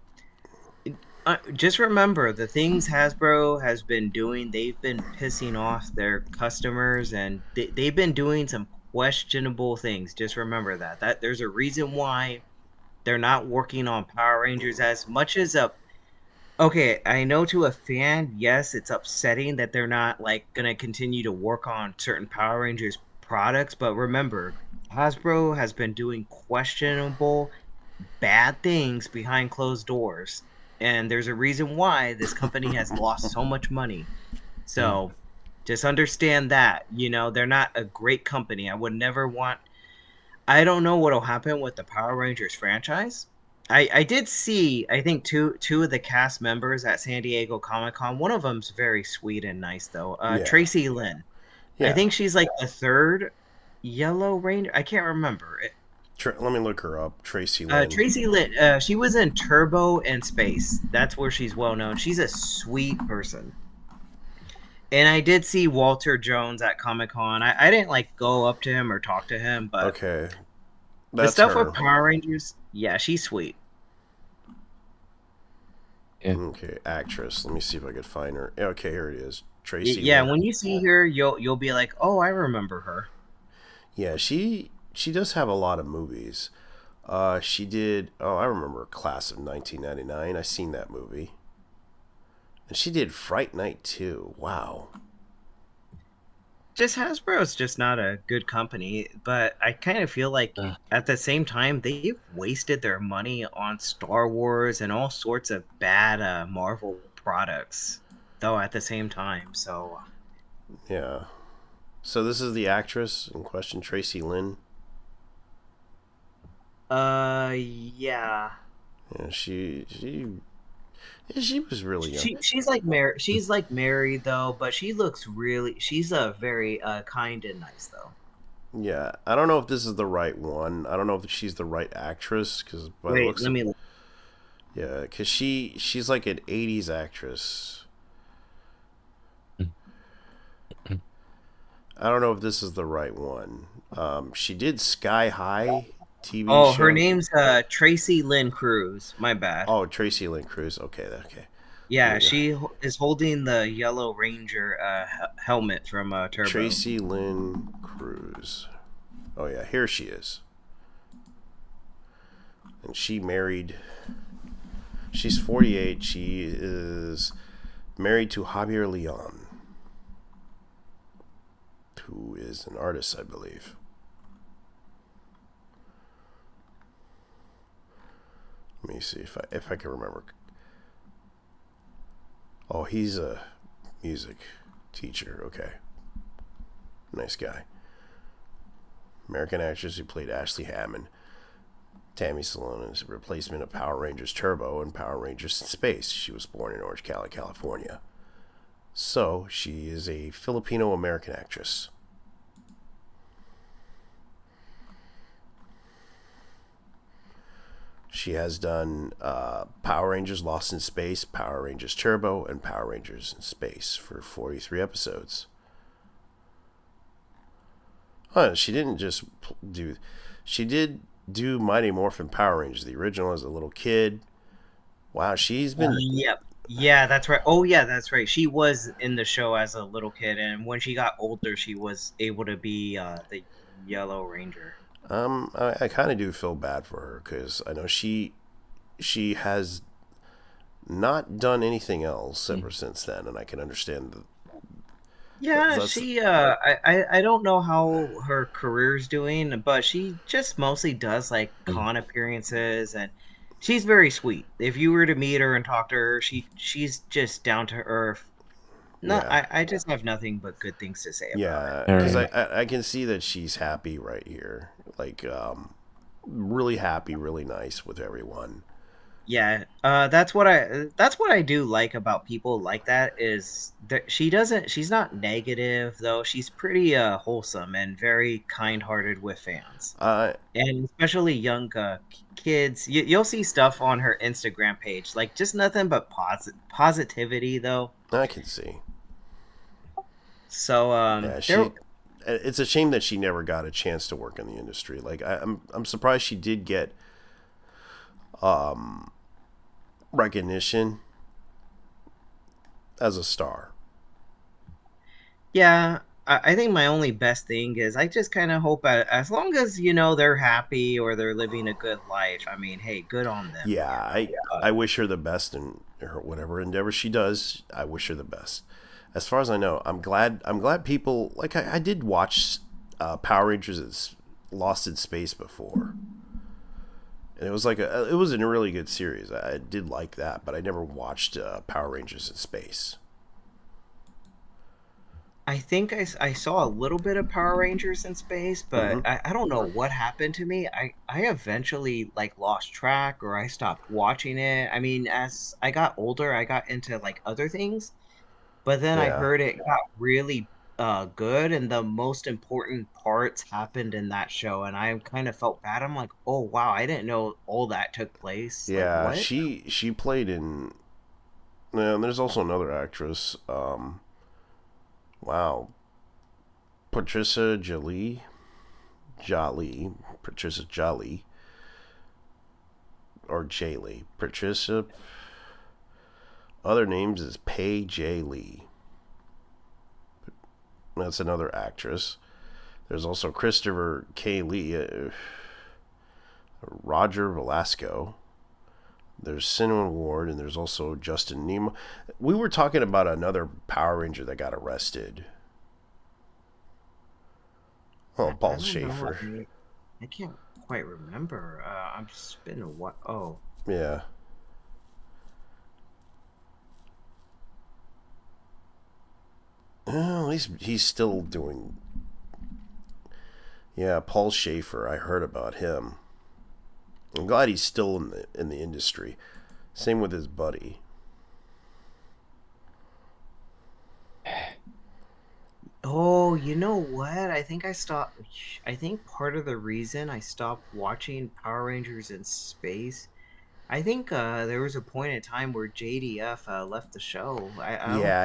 Just remember the things Hasbro has been doing. They've been pissing off their customers, and they've been doing some questionable things. Just remember that there's a reason why they're not working on Power Rangers as much as a. Okay, I know to a fan, yes, it's upsetting that they're not like gonna continue to work on certain Power Rangers products, but remember, Hasbro has been doing questionable, bad things behind closed doors, and there's a reason why this company has lost so much money. So, just understand that, they're not a great company. I would never want. I don't know what'll happen with the Power Rangers franchise. I did see, I think, two of the cast members at San Diego Comic-Con. One of them's very sweet and nice, though. Yeah. Tracy Lynn. Yeah. I think she's like the third Yellow Ranger. I can't remember. Let me look her up. Tracy Lynn. Tracy Lynn. She was in Turbo and Space. That's where she's well known. She's a sweet person. And I did see Walter Jones at Comic-Con. I didn't like go up to him or talk to him, but okay, the stuff with Power Rangers, yeah, she's sweet. Yeah. Okay, actress. Let me see if I could find her. Okay, here it is. Tracy. Yeah, Lynn. when you see her, you'll be like, oh, I remember her. Yeah, she does have a lot of movies. She did. Oh, I remember Class of 1999. I seen that movie. And she did Fright Night too. Wow. Just Hasbro's just not a good company, but I kind of feel like at the same time they've wasted their money on Star Wars and all sorts of bad Marvel products, though at the same time. So yeah. So this is the actress in question, Tracy Lynn. Yeah. Yeah, she was really young. She's like married. She's like married though, but she looks really. She's a very kind and nice though. Yeah, I don't know if this is the right one. I don't know if she's the right actress because wait, let me. Yeah, because she's like an '80s actress. I don't know if this is the right one. She did Sky High TV show. Her name's Tracy Lynn Cruz. My bad. Oh, Tracy Lynn Cruz. Okay. Yeah, she is holding the Yellow Ranger helmet from Turbo. Tracy Lynn Cruz. Oh yeah, here she is. And she married. She's 48. She is married to Javier Leon, who is an artist, I believe. Let me see if I can remember. Oh, he's a music teacher. Okay. Nice guy. American actress who played Ashley Hammond. Tammy Stallone is a replacement of Power Rangers Turbo and Power Rangers in Space. She was born in Orange County, California. So, she is a Filipino-American actress. She has done Power Rangers Lost in Space, Power Rangers Turbo, and Power Rangers in Space for 43 episodes. Oh, she didn't just do... She did do Mighty Morphin Power Rangers, the original, as a little kid. Wow, she's been... Yep. Yeah, that's right. Oh, yeah, that's right. She was in the show as a little kid, and when she got older, she was able to be the Yellow Ranger. I kind of do feel bad for her because I know she has not done anything else ever since then, and I can understand Yeah, she I don't know how her career's doing, but she just mostly does like con appearances, and she's very sweet. If you were to meet her and talk to her, she's just down to earth. No, yeah. I just have nothing but good things to say about her. Yeah, because I can see that she's happy right here. Like, really happy, really nice with everyone. Yeah, that's what I do like about people like that is that she's not negative though. She's pretty wholesome and very kind-hearted with fans. And especially young kids. You'll see stuff on her Instagram page like just nothing but positivity though. I can see. So yeah, it's a shame that she never got a chance to work in the industry. Like I'm surprised she did get recognition as a star. Yeah, I think my only best thing is I just kind of hope as long as they're happy or they're living a good life. I mean, hey, good on them. Yeah, I wish her the best in her whatever endeavor she does. I wish her the best. As far as I know, I'm glad people like I did watch Power Rangers Lost in Space before. And it was it was a really good series. I did like that, but I never watched Power Rangers in Space. I think I saw a little bit of Power Rangers in Space, but I don't know what happened to me. I eventually like lost track or I stopped watching it. I mean, as I got older, I got into like other things, but then I heard it got really good and the most important parts happened in that show and I kind of felt bad. I'm like, oh wow, I didn't know all that took place. Yeah, like, what? she played in. And there's also another actress. Wow, Patricia Patricia Jolie, or Jaylee. Patricia. Other names is Pei J. Lee. That's another actress. There's also Christopher K. Lee, Roger Velasco. There's Cinnamon Ward, and there's also Justin Nemo. We were talking about another Power Ranger that got arrested. Oh, Paul Schaefer. I can't quite remember. I'm just been a what? Oh, yeah. Well, at least he's still doing. Yeah, Paul Schaefer. I heard about him. I'm glad he's still in the industry. Same with his buddy. Oh, you know what? I think part of the reason I stopped watching Power Rangers in Space, I think there was a point in time where JDF left the show.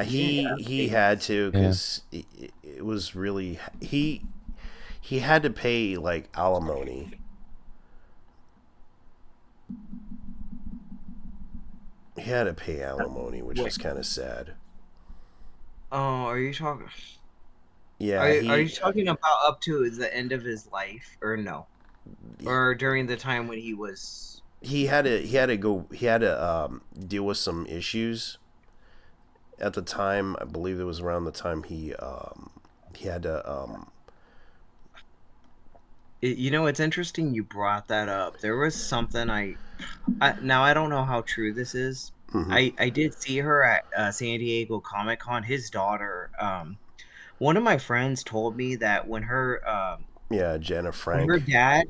He had to because it was really he had to pay like alimony. He had to pay alimony, which was kind of sad. Oh, are you talking? Yeah. Are you talking about up to the end of his life, or no, or during the time when he was? He had to deal with some issues. At the time, I believe it was around the time he had to. It's interesting you brought that up. There was something now I don't know how true this is. I did see her at San Diego Comic-Con. His daughter, one of my friends told me that when her Jenna Frank, when her dad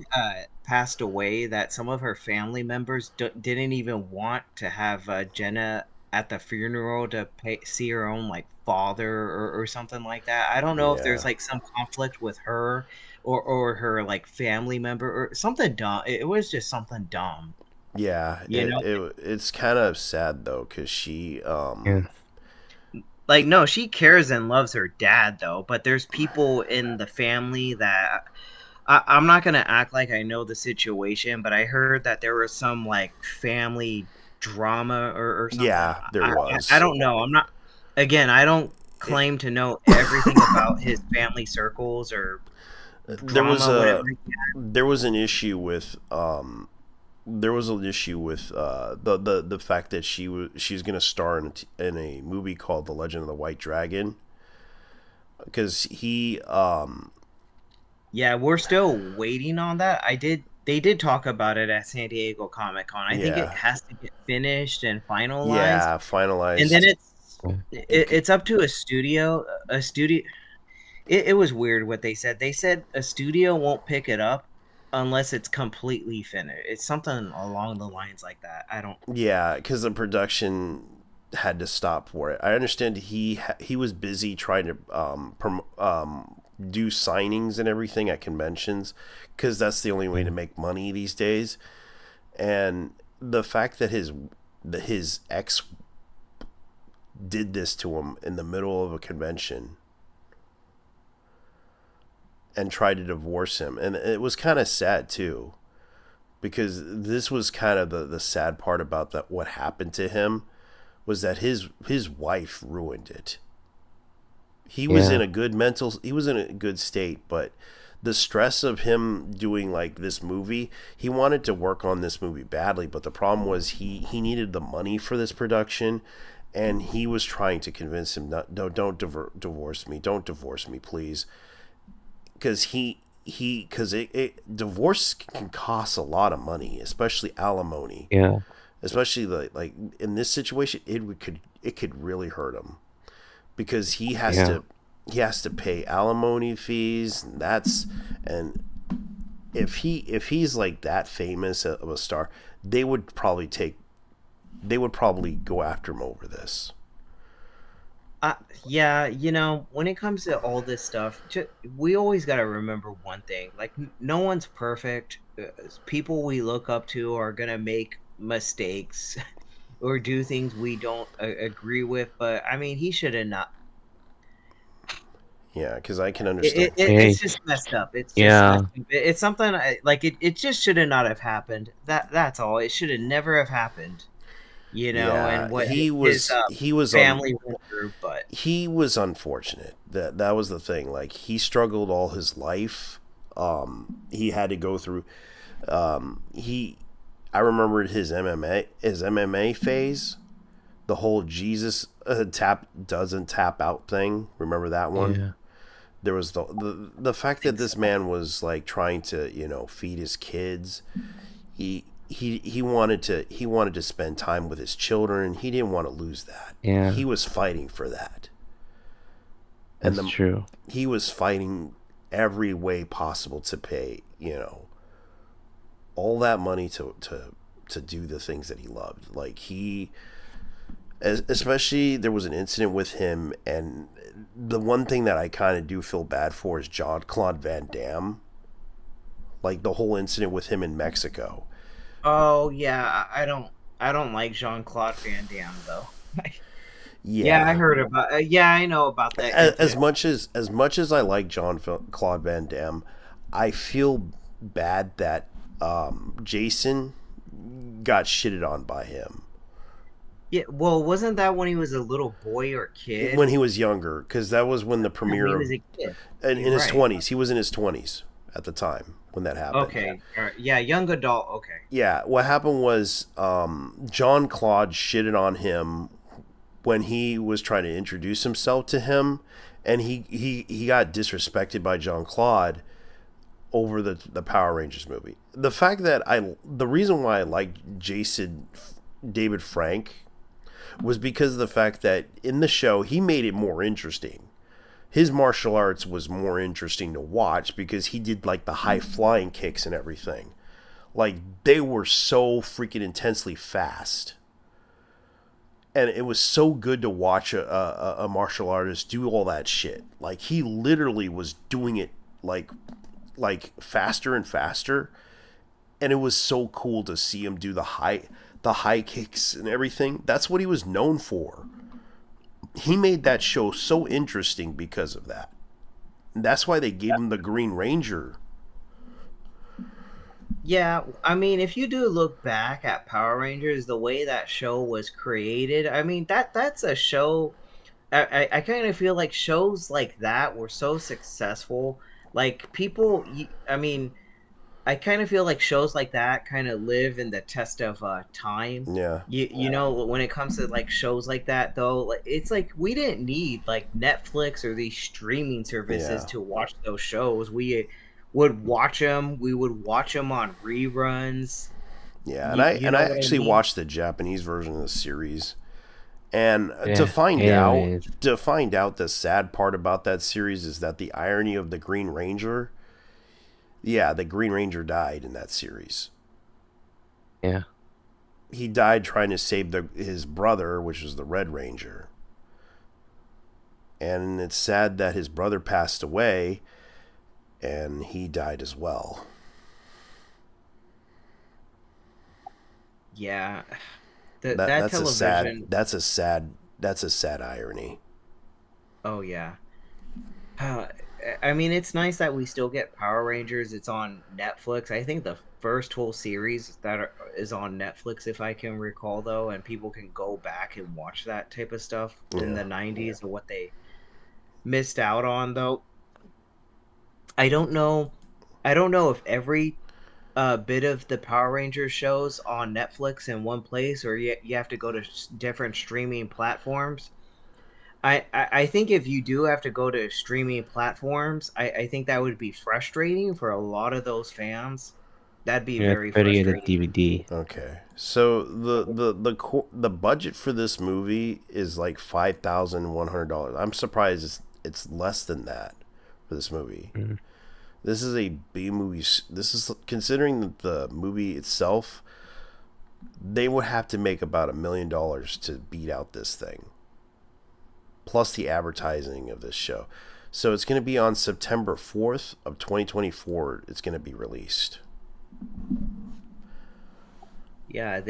passed away, that some of her family members didn't even want to have Jenna at the funeral to see her own like father or something like that. I don't know if there's like some conflict with her or her like family member or something dumb. It was just something dumb. Yeah, it's kind of sad though because she like no, she cares and loves her dad though, but there's people in the family that I'm not gonna act like I know the situation, but I heard that there was some like family drama or something. Yeah, there was. I don't know. I'm not. Again, I don't claim to know everything about his family circles or drama. There was an issue with the fact that she's gonna star in a movie called The Legend of the White Dragon because he yeah, we're still waiting on that. They did talk about it at San Diego Comic-Con. I think it has to get finished and finalized. Yeah, finalized. And then it's up to a studio. It was weird what they said. They said a studio won't pick it up unless it's completely finished. It's something along the lines like that. I don't. Yeah, because the production had to stop for it. I understand he was busy trying to do signings and everything at conventions, because that's the only way to make money these days. And the fact that his ex did this to him in the middle of a convention and tried to divorce him, and it was kind of sad too, because this was kind of the sad part about that. What happened to him was that his wife ruined it. He was in a good state, but the stress of him doing like this movie, he wanted to work on this movie badly, but the problem was he needed the money for this production, and he was trying to convince him, no, don't divorce me, please, because divorce can cost a lot of money, especially alimony. Yeah. Especially like in this situation, it could really hurt him, because he has to pay alimony fees. And if he's like that famous of a star, they would probably go after him over this. Yeah, when it comes to all this stuff, we always got to remember one thing. Like, no one's perfect. People we look up to are going to make mistakes or do things we don't agree with. But, I mean, he should have not. Yeah, because I can understand. It's just messed up. It's just it's something it just should have not have happened. That's all. It should have never have happened. And what he was family went through, but he was unfortunate. That was the thing. Like, he struggled all his life. He had to go through. I remember his MMA phase, the whole Jesus doesn't tap out thing. Remember that one? Yeah. There was the fact that this man was like trying to feed his kids. He wanted to spend time with his children. He didn't want to lose that. Yeah. He was fighting for that. That's true. He was fighting every way possible to pay, all that money to do the things that he loved. Like, especially there was an incident with him, and the one thing that I kind of do feel bad for is Jean-Claude Van Damme. Like, the whole incident with him in Mexico. Oh yeah, I don't like Jean-Claude Van Damme though. Yeah, I heard about. I know about that. As much as I like Jean-Claude Van Damme, I feel bad that Jason got shitted on by him. Yeah, well, wasn't that when he was a little boy or kid? When he was younger, because that was when the premiere. He was a kid. In his 20s, he was in his 20s at the time when that happened. Okay, yeah, young adult. Okay. Yeah, what happened was Jean-Claude shitted on him when he was trying to introduce himself to him, and he got disrespected by Jean-Claude over the Power Rangers movie. The fact that the reason why I liked David Frank was because of the fact that in the show he made it more interesting. His martial arts was more interesting to watch because he did like the high flying kicks and everything. Like, they were so freaking intensely fast. And it was so good to watch a martial artist do all that shit. Like, he literally was doing it like faster and faster. And it was so cool to see him do the high kicks and everything. That's what he was known for. He made that show so interesting because of that. And that's why they gave him the Green Ranger. Yeah, I mean, if you do look back at Power Rangers, the way that show was created, I mean, that's a show. I kind of feel like shows like that were so successful. Like, people, I mean, I kind of feel like shows like that kind of live in the test of time. Yeah. You know, when it comes to like shows like that, though, like, it's like we didn't need like Netflix or these streaming services to watch those shows. We would watch them. We would watch them on reruns. Yeah, and I actually watched the Japanese version of the series. And to find out the sad part about that series is that the irony of the Green Ranger Yeah, the Green Ranger died in that series. Yeah. He died trying to save his brother, which was the Red Ranger. And it's sad that his brother passed away, and he died as well. Yeah, That's television. That's a sad irony. Oh yeah. I mean, it's nice that we still get Power Rangers. It's on Netflix. I think the first whole series is on Netflix, if I can recall, though, and people can go back and watch that type of stuff in the 90s or what they missed out on, though. I don't know if every bit of the Power Rangers shows on Netflix in one place, or you have to go to different streaming platforms. I think if you do have to go to streaming platforms, I think that would be frustrating for a lot of those fans. That'd be very frustrating. DVD. Okay, so the budget for this movie is like $5,100. I'm surprised it's less than that for this movie. Mm-hmm. This is a B movie. This is considering the movie itself. They would have to make about $1 million to beat out this thing, plus the advertising of this show. So it's going to be on September 4th of 2024. It's going to be released. Yeah,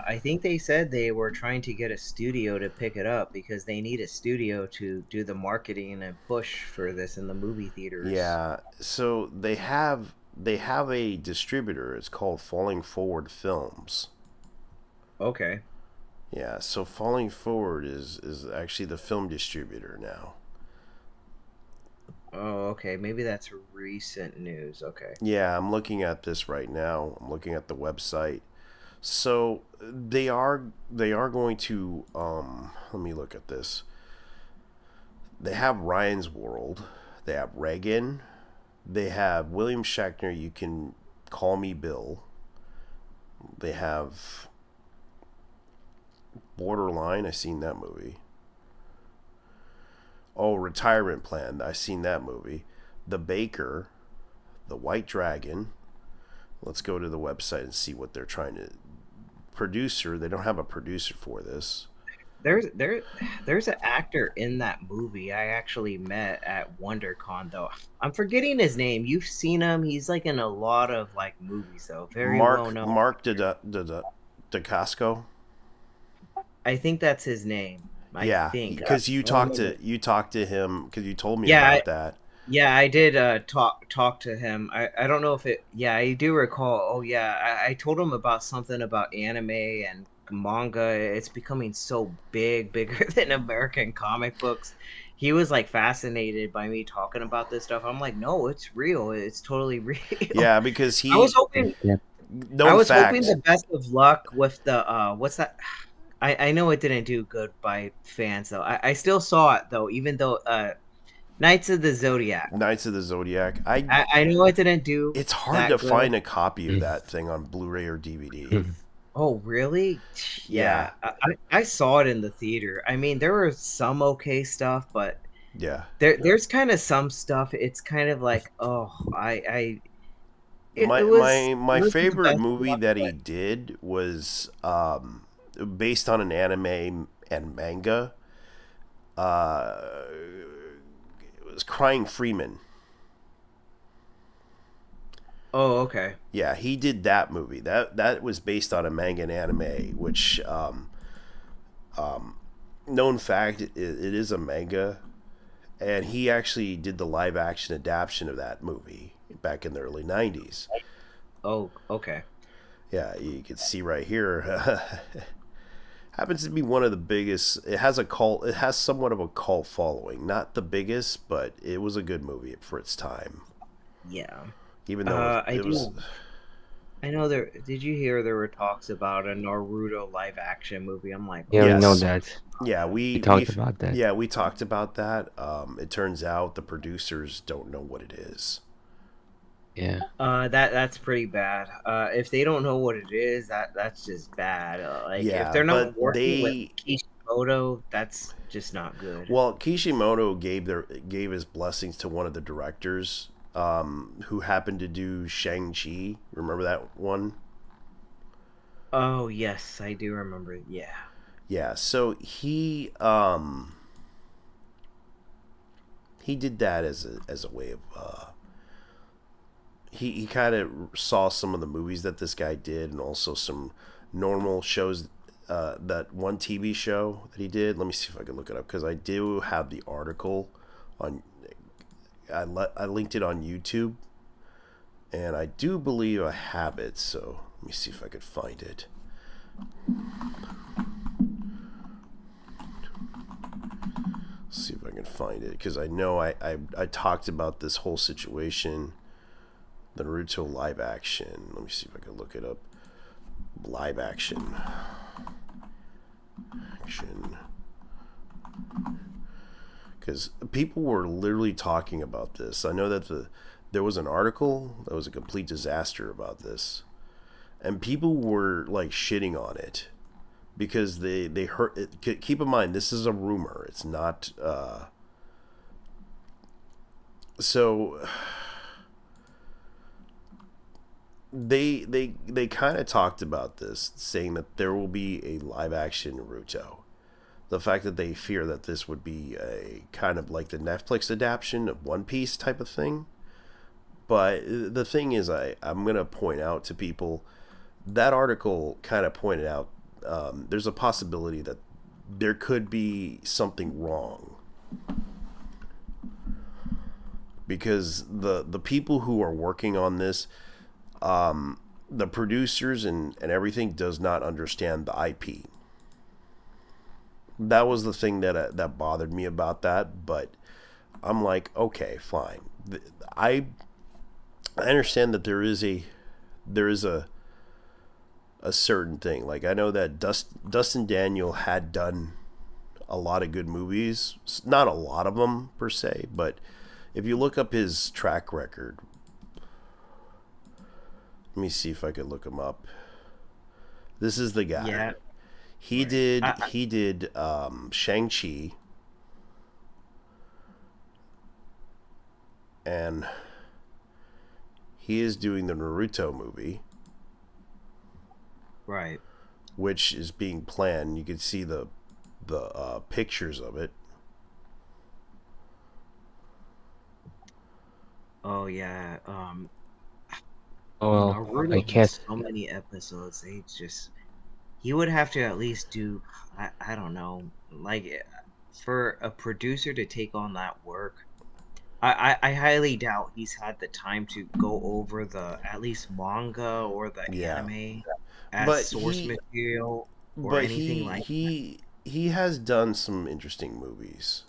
I think they said they were trying to get a studio to pick it up because they need a studio to do the marketing and push for this in the movie theaters. Yeah, so they have a distributor. It's called Falling Forward Films. Okay. Yeah, so Falling Forward is actually the film distributor now. Oh, okay. Maybe that's recent news. Okay. Yeah, I'm looking at this right now. I'm looking at the website. So they are going to let me look at this. They have Ryan's World, they have Reagan, they have William Shatner, You Can Call Me Bill. They have Borderline, I've seen that movie. Oh, Retirement Plan, I've seen that movie. The Baker, The White Dragon. Let's go to the website and see what they're trying to... Producer, they don't have a producer for this. There's an actor in that movie I actually met at WonderCon, though. I'm forgetting his name. You've seen him. He's like in a lot of like movies, though. Very well known. Mark DeCasco. I think that's his name. Yeah, because you talked to him because you told me about that. Yeah, I did talk to him. I don't know if it... Yeah, I do recall. Oh, yeah, I told him about something about anime and manga. It's becoming so bigger than American comic books. He was, like, fascinated by me talking about this stuff. I'm like, no, it's real. It's totally real. Yeah, because he... I was hoping... Yeah. Hoping the best of luck with the... what's that... I know it didn't do good by fans, though. I still saw it, though, even though... Knights of the Zodiac. I know it didn't do. It's hard to find a copy of that thing on Blu-ray or DVD. Oh, really? Yeah. I saw it in the theater. I mean, there was some okay stuff, but yeah, there's kind of some stuff. It's kind of like, oh, my favorite movie that he did was based on an anime and manga. It was Crying Freeman. Oh, okay. Yeah, he did that movie. That was based on a manga and anime, which known fact, it is a manga, and he actually did the live action adaptation of that movie back in the early 90s. Oh, okay. Yeah, you can see right here. Happens to be one of the biggest. It has somewhat of a cult following. Not the biggest, but it was a good movie for its time. Yeah. Even though I know there. Did you hear there were talks about a Naruto live action movie? I'm like, yeah, we know that. Yeah, we talked about that. Yeah, we talked about that. It turns out the producers don't know what it is. Yeah. That's pretty bad. If they don't know what it is, that's just bad. If they're not working with Kishimoto, that's just not good. Well, Kishimoto gave his blessings to one of the directors who happened to do Shang-Chi. Remember that one? Oh yes, I do remember. Yeah. Yeah, so he did that as a way of he kind of saw some of the movies that this guy did, and also some normal shows. That one TV show that he did. Let me see if I can look it up, because I do have the article on. I linked it on YouTube, and I do believe I have it. So let me see if I could find it. See if I can find it, because I know I talked about this whole situation, the Naruto live action. Let me see if I can look it up. Live action. Because people were literally talking about this. I know that there was an article that was a complete disaster about this, and people were like shitting on it because they heard it. Keep in mind, this is a rumor. It's not so they kind of talked about this, saying that there will be a live action Naruto. The fact that they fear that this would be a kind of like the Netflix adaptation of One Piece type of thing. But the thing is, I'm going to point out to people, that article kind of pointed out there's a possibility that there could be something wrong. Because the people who are working on this, the producers and everything does not understand the IP. That was the thing that bothered me about that, but I'm like, okay, fine. I understand that there is a certain thing. Like, I know that Dustin Daniel had done a lot of good movies, not a lot of them per se, but if you look up his track record, let me see if I could look him up. This is the guy. Yeah. He did Shang-Chi, and he is doing the Naruto movie, right, which is being planned. You can see the pictures of it. Oh yeah. Well, Naruto I has can't. so many episodes. He would have to at least do, I don't know, like, for a producer to take on that work. I highly doubt he's had the time to go over the at least manga or the anime as source material or anything like that. He has done some interesting movies,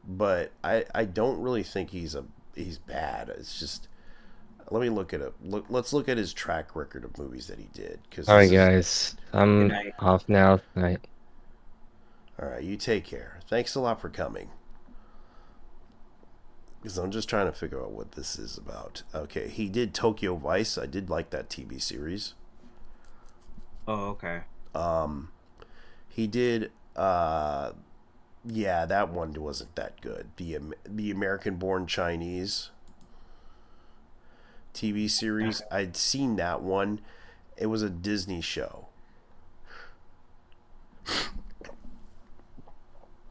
but I don't really think he's bad. It's just, let me look at it. Let's look at his track record of movies that he did. All right, guys, I'm off now. Night. All right, you take care. Thanks a lot for coming. Because I'm just trying to figure out what this is about. Okay, he did Tokyo Vice. I did like that TV series. Oh, okay. He did. Yeah, that one wasn't that good. The American-Born Chinese TV series. I'd seen that one. It was a Disney show.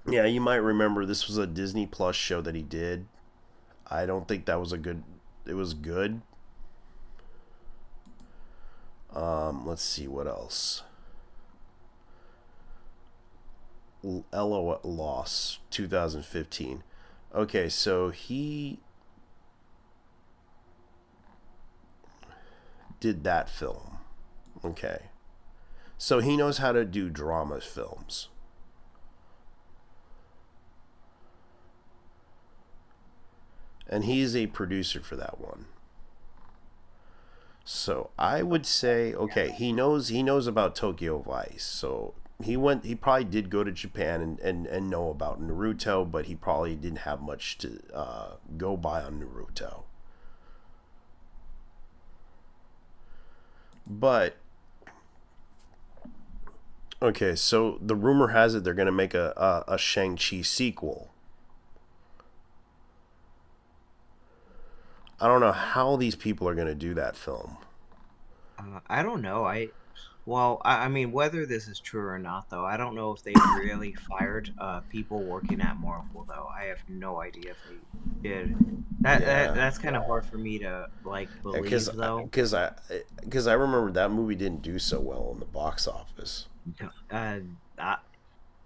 Yeah, you might remember this was a Disney Plus show that he did. I don't think that was it was good. Let's see what else. Ella Loss, 2015. Okay, so he did that film. Okay. So he knows how to do drama films. And he's a producer for that one. So I would say, okay, he knows about Tokyo Vice. So he probably did go to Japan and know about Naruto, but he probably didn't have much to go by on Naruto. But okay, so the rumor has it they're gonna make a Shang-Chi sequel. I don't know how these people are going to do that film. I don't know. I mean, whether this is true or not, though, I don't know if they really fired people working at Marvel, though. I have no idea if they did. That's kind of hard for me to like believe, though. Because I remember that movie didn't do so well in the box office.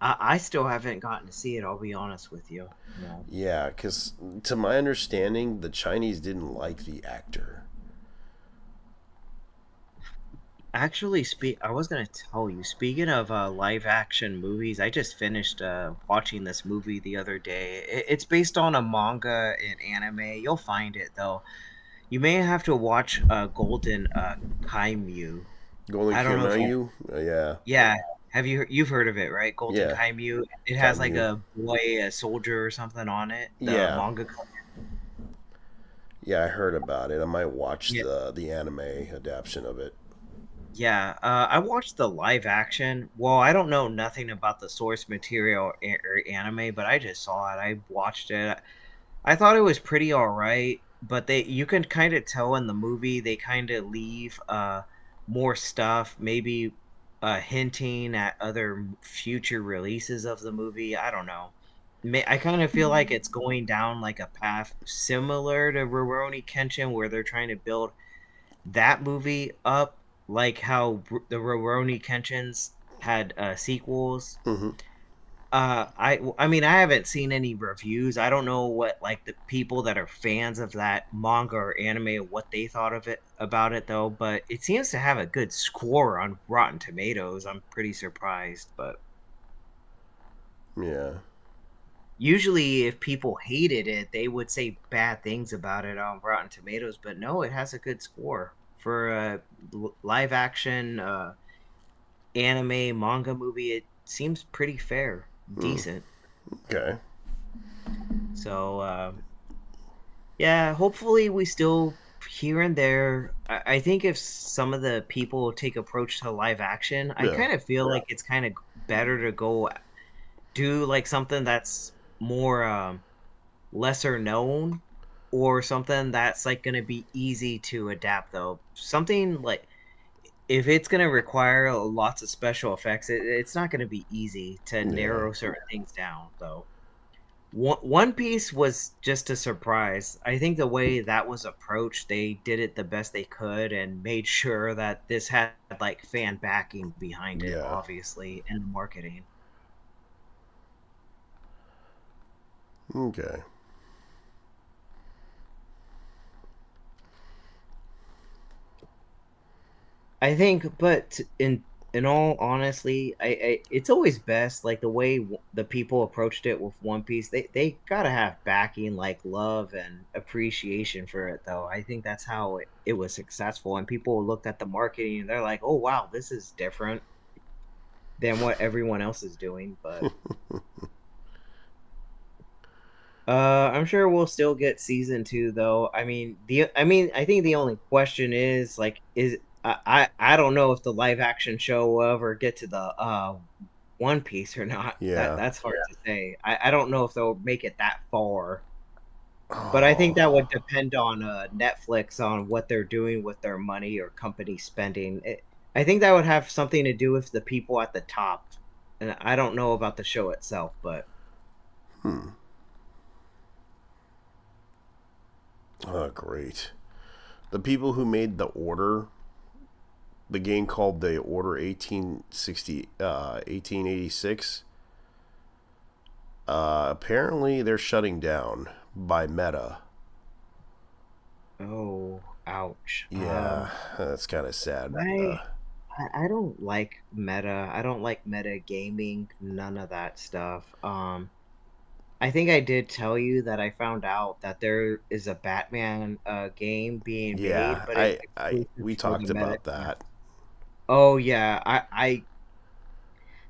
I still haven't gotten to see it. I'll be honest with you. No. Yeah, because to my understanding, the Chinese didn't like the actor. Actually, I was gonna tell you. Speaking of live action movies, I just finished watching this movie the other day. It's based on a manga and anime. You'll find it though. You may have to watch Golden Kaimyu. Golden Kaimyu? Yeah. Yeah. You've heard of it, right? Golden Kaimyu. It has like a boy, a soldier or something on it. The manga. Yeah, I heard about it. I might watch the anime adaptation of it. Yeah, I watched the live action. Well, I don't know nothing about the source material or anime, but I just saw it. I watched it. I thought it was pretty all right, but you can kind of tell in the movie they kind of leave more stuff, maybe hinting at other future releases of the movie. I don't know. I kind of feel like it's going down like a path similar to Rurouni Kenshin, where they're trying to build that movie up, like how the Rurouni Kenshins had sequels. Mm-hmm. I mean, I haven't seen any reviews. I don't know what like the people that are fans of that manga or anime what they thought of it about it though. But it seems to have a good score on Rotten Tomatoes. I'm pretty surprised, but yeah. Usually, if people hated it, they would say bad things about it on Rotten Tomatoes. But no, it has a good score for a live action anime manga movie. It seems pretty fair, decent. Okay. So yeah, hopefully we still here and there. I think if some of the people take approach to live action, I kind of feel like it's kind of better to go do like something that's more lesser known, or something that's like going to be easy to adapt though. Something like if it's going to require lots of special effects, it's not going to be easy to narrow certain things down though. One Piece was just a surprise. I think the way that was approached, they did it the best they could and made sure that this had like fan backing behind it, obviously, and marketing. Okay. I think, but in all honesty, I it's always best like the way the people approached it with One Piece. They gotta have backing, like love and appreciation for it, though. I think that's how it was successful, and people looked at the marketing and they're like, "Oh wow, this is different than what everyone else is doing." But I'm sure we'll still get season 2, though. I mean, I think the only question is like, I don't know if the live action show will ever get to the One Piece or not. Yeah, that's hard to say. I don't know if they'll make it that far. But I think that would depend on Netflix on what they're doing with their money or company spending. I think that would have something to do with the people at the top. And I don't know about the show itself, but. Oh, great. The people who made The Order, the game called The Order 1886, apparently they're shutting down by Meta. Oh, ouch. Yeah, that's kind of sad. I don't like Meta. I don't like meta gaming, none of that stuff. I think I did tell you that I found out that there is a Batman game being made, but we talked about that. Oh yeah, I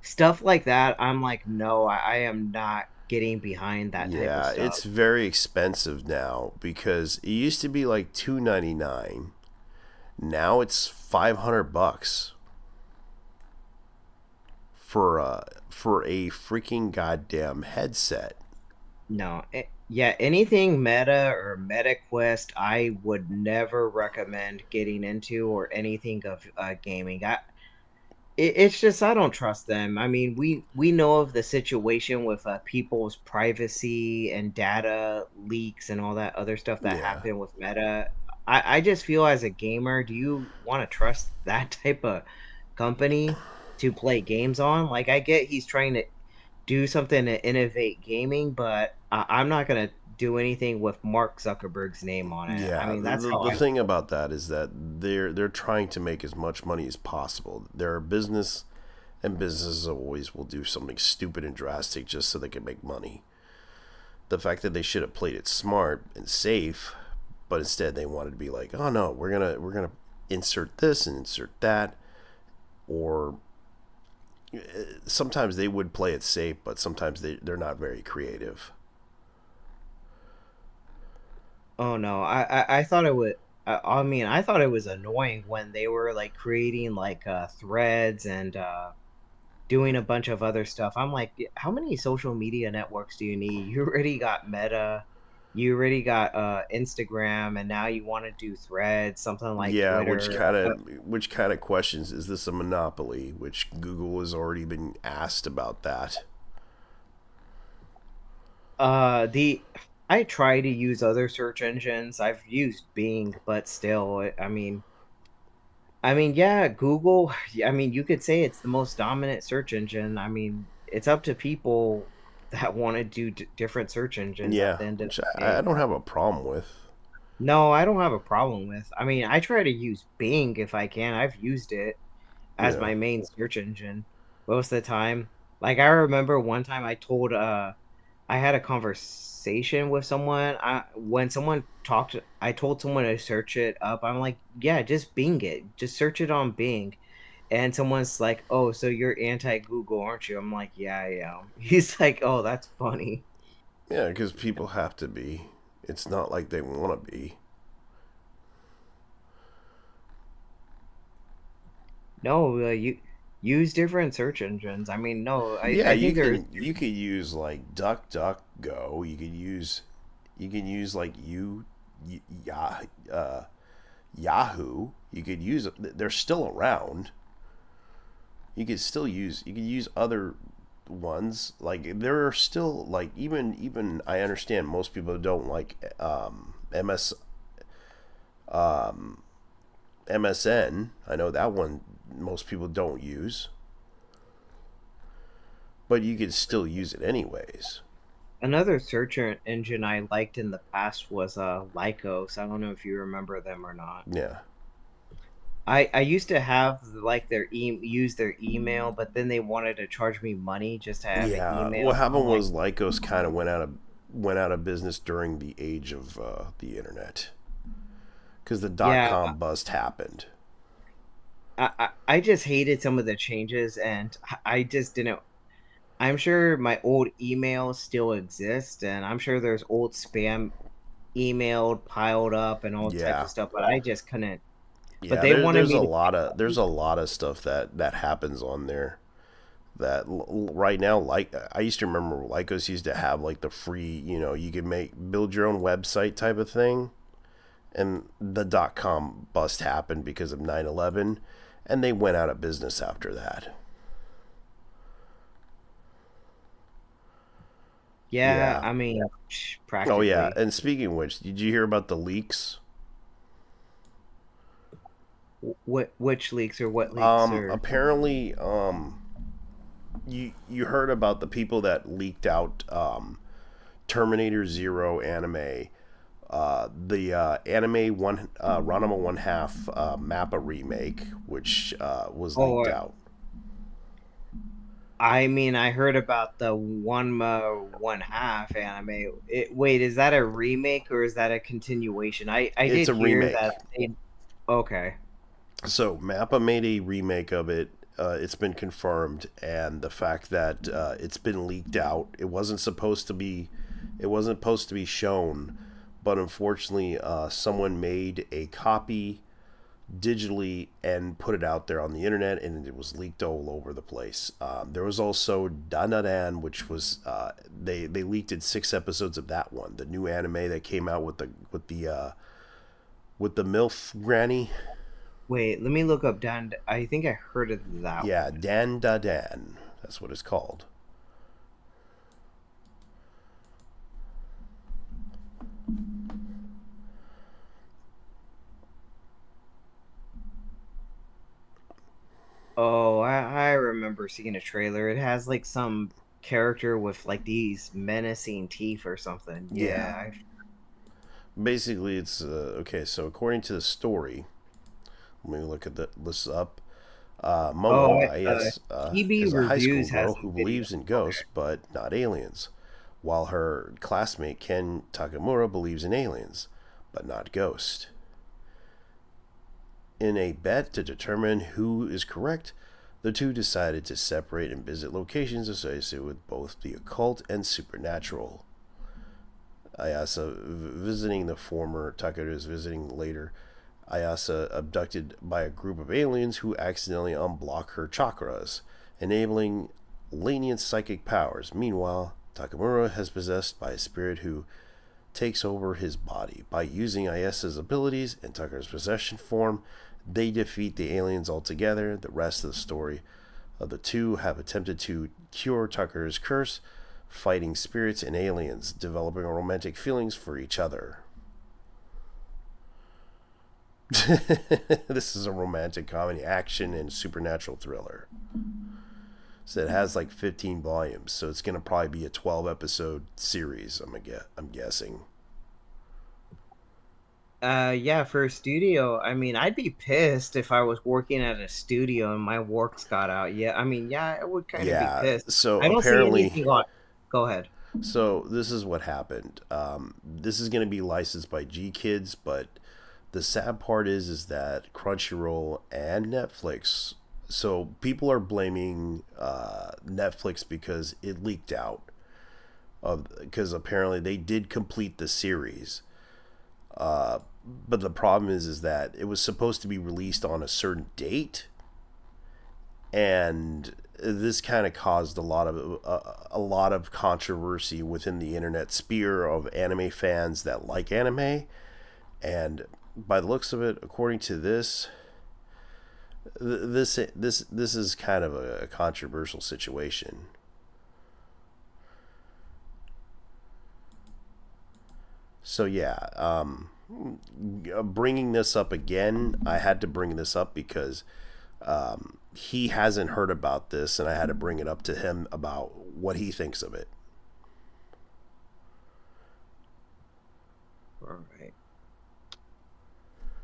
stuff like that. I'm like, no, I am not getting behind that type of stuff. Yeah, it's very expensive now because it used to be like $2.99. Now it's $500 for a freaking goddamn headset. No, yeah, anything meta or meta quest, I would never recommend getting into or anything of gaming. It's just I don't trust them. I mean, we know of the situation with people's privacy and data leaks and all that other stuff that Yeah. happened with Meta. I just feel as a gamer, do you want to trust that type of company to play games on? Like, I get he's trying to do something to innovate gaming, but I'm not gonna do anything with Mark Zuckerberg's name on it. I Yeah, mean, that's the, how the I thing feel. about that is that they're trying to make as much money as possible. They're a business, and businesses always will do something stupid and drastic just so they can make money. The fact that they should have played it smart and safe, but instead they wanted to be like, oh no, we're gonna insert this and insert that, or sometimes they would play it safe, but sometimes they're not very creative. Oh no, I thought it would. I mean, I thought it was annoying when they were like creating like threads and doing a bunch of other stuff. I'm like, how many social media networks do you need? You already got Meta, you already got Instagram, and now you want to do threads, something like Yeah, Twitter. which kind of questions, is this a monopoly? Which Google has already been asked about that. The I try to use other search engines. I've used Bing, but still, I mean, yeah, Google. I mean, you could say it's the most dominant search engine. I mean, it's up to people that want to do different search engines at Yeah, the end of which the I day. don't have a problem with. No, I don't have a problem with. I mean, I try to use Bing if I can. I've used it as Yeah. my main search engine most of the time. Like I remember one time I had a conversation with someone. When someone talked, I told someone to search it up. I'm like, yeah, just Bing it. Just search it on Bing. And someone's like, "Oh, so you're anti-Google, aren't you?" I'm like, "Yeah, I am." He's like, "Oh, that's funny." Yeah, because people have to be. It's not like they want to be. No, you use different search engines. I mean, no, Yeah, I think there's you could use like DuckDuckGo. You can use like Yah, Yahoo. You could use, they're still around. You could use other ones. Like there are still like, even I understand most people don't like MS um MSN. I know that one most people don't use, but you could still use it anyways. another search engine I liked in the past was Lycos. I don't know if you remember them or not. Yeah. I used to have like use their email, but then they wanted to charge me money just to have an Yeah. email. What I'm happened like, was Lycos kind of went out of business during the age of the internet, because the yeah, .com bust happened. I just hated some of the changes, and I just didn't. I'm sure my old emails still exist, and I'm sure there's old spam emailed piled up and all types Yeah. of stuff, but I just couldn't. But Yeah, they wanted me to. there's a lot of stuff that happens on there that right now, like I used to remember Lycos used to have like the free, you could build your own website type of thing, and the .com bust happened because of 9/11, and they went out of business after that. Yeah, Yeah. I mean, Oh yeah, practically. and speaking of which, did you hear about the leaks? Which leaks or what leaks or? Apparently, you heard about the people that leaked out Terminator Zero anime, the anime Ranma 1/2 Mappa remake, which was Oh, leaked out. I mean, I heard about the one half anime. Wait, is that a remake or is that a continuation? I It's did a hear remake. that. Okay. So Mappa made a remake of it. It's been confirmed, and the fact that it's been leaked out, it wasn't supposed to be shown, but unfortunately, someone made a copy digitally and put it out there on the internet, and it was leaked all over the place. There was also Dandadan, which was they leaked 6 episodes of that one, the new anime that came out with the MILF granny. Wait, let me look up Dan. I think I heard of that. Yeah, Dandadan. That's what it's called. Oh, I remember seeing a trailer. It has like some character with like these menacing teeth or something. Yeah. Basically, it's okay. So according to the story, let me look at this up. Momo is a high school girl who believes in ghosts but not aliens, while her classmate Ken Takamura believes in aliens but not ghosts. In a bet to determine who is correct, the two decided to separate and visit locations associated with both the occult and supernatural. Ayasa visiting the former, Takeru is visiting later. Ayasa abducted by a group of aliens who accidentally unblock her chakras, enabling lenient psychic powers. Meanwhile, Takamura has possessed by a spirit who takes over his body. By using Ayasa's abilities and Tucker's possession form, they defeat the aliens altogether. The rest of the story of the two have attempted to cure Tucker's curse, fighting spirits and aliens, developing romantic feelings for each other. This is a romantic comedy, action, and supernatural thriller. So it has like 15 volumes, so it's going to probably be a 12-episode series, I'm guessing. Yeah, for a studio, I mean, I'd be pissed if I was working at a studio and my works got out. Yeah, I mean, yeah, I would kind of be pissed. So I don't apparently, see anything on. Go ahead. So this is what happened. This is going to be licensed by G Kids, but the sad part is that Crunchyroll and Netflix. So people are blaming Netflix because it leaked out. Because apparently they did complete the series. But the problem is that it was supposed to be released on a certain date, and this kind of caused a lot of controversy within the internet sphere of anime fans that like anime. And by the looks of it, according to this is kind of a controversial situation. So yeah, bringing this up again, I had to bring this up because he hasn't heard about this, and I had to bring it up to him about what he thinks of it. All right.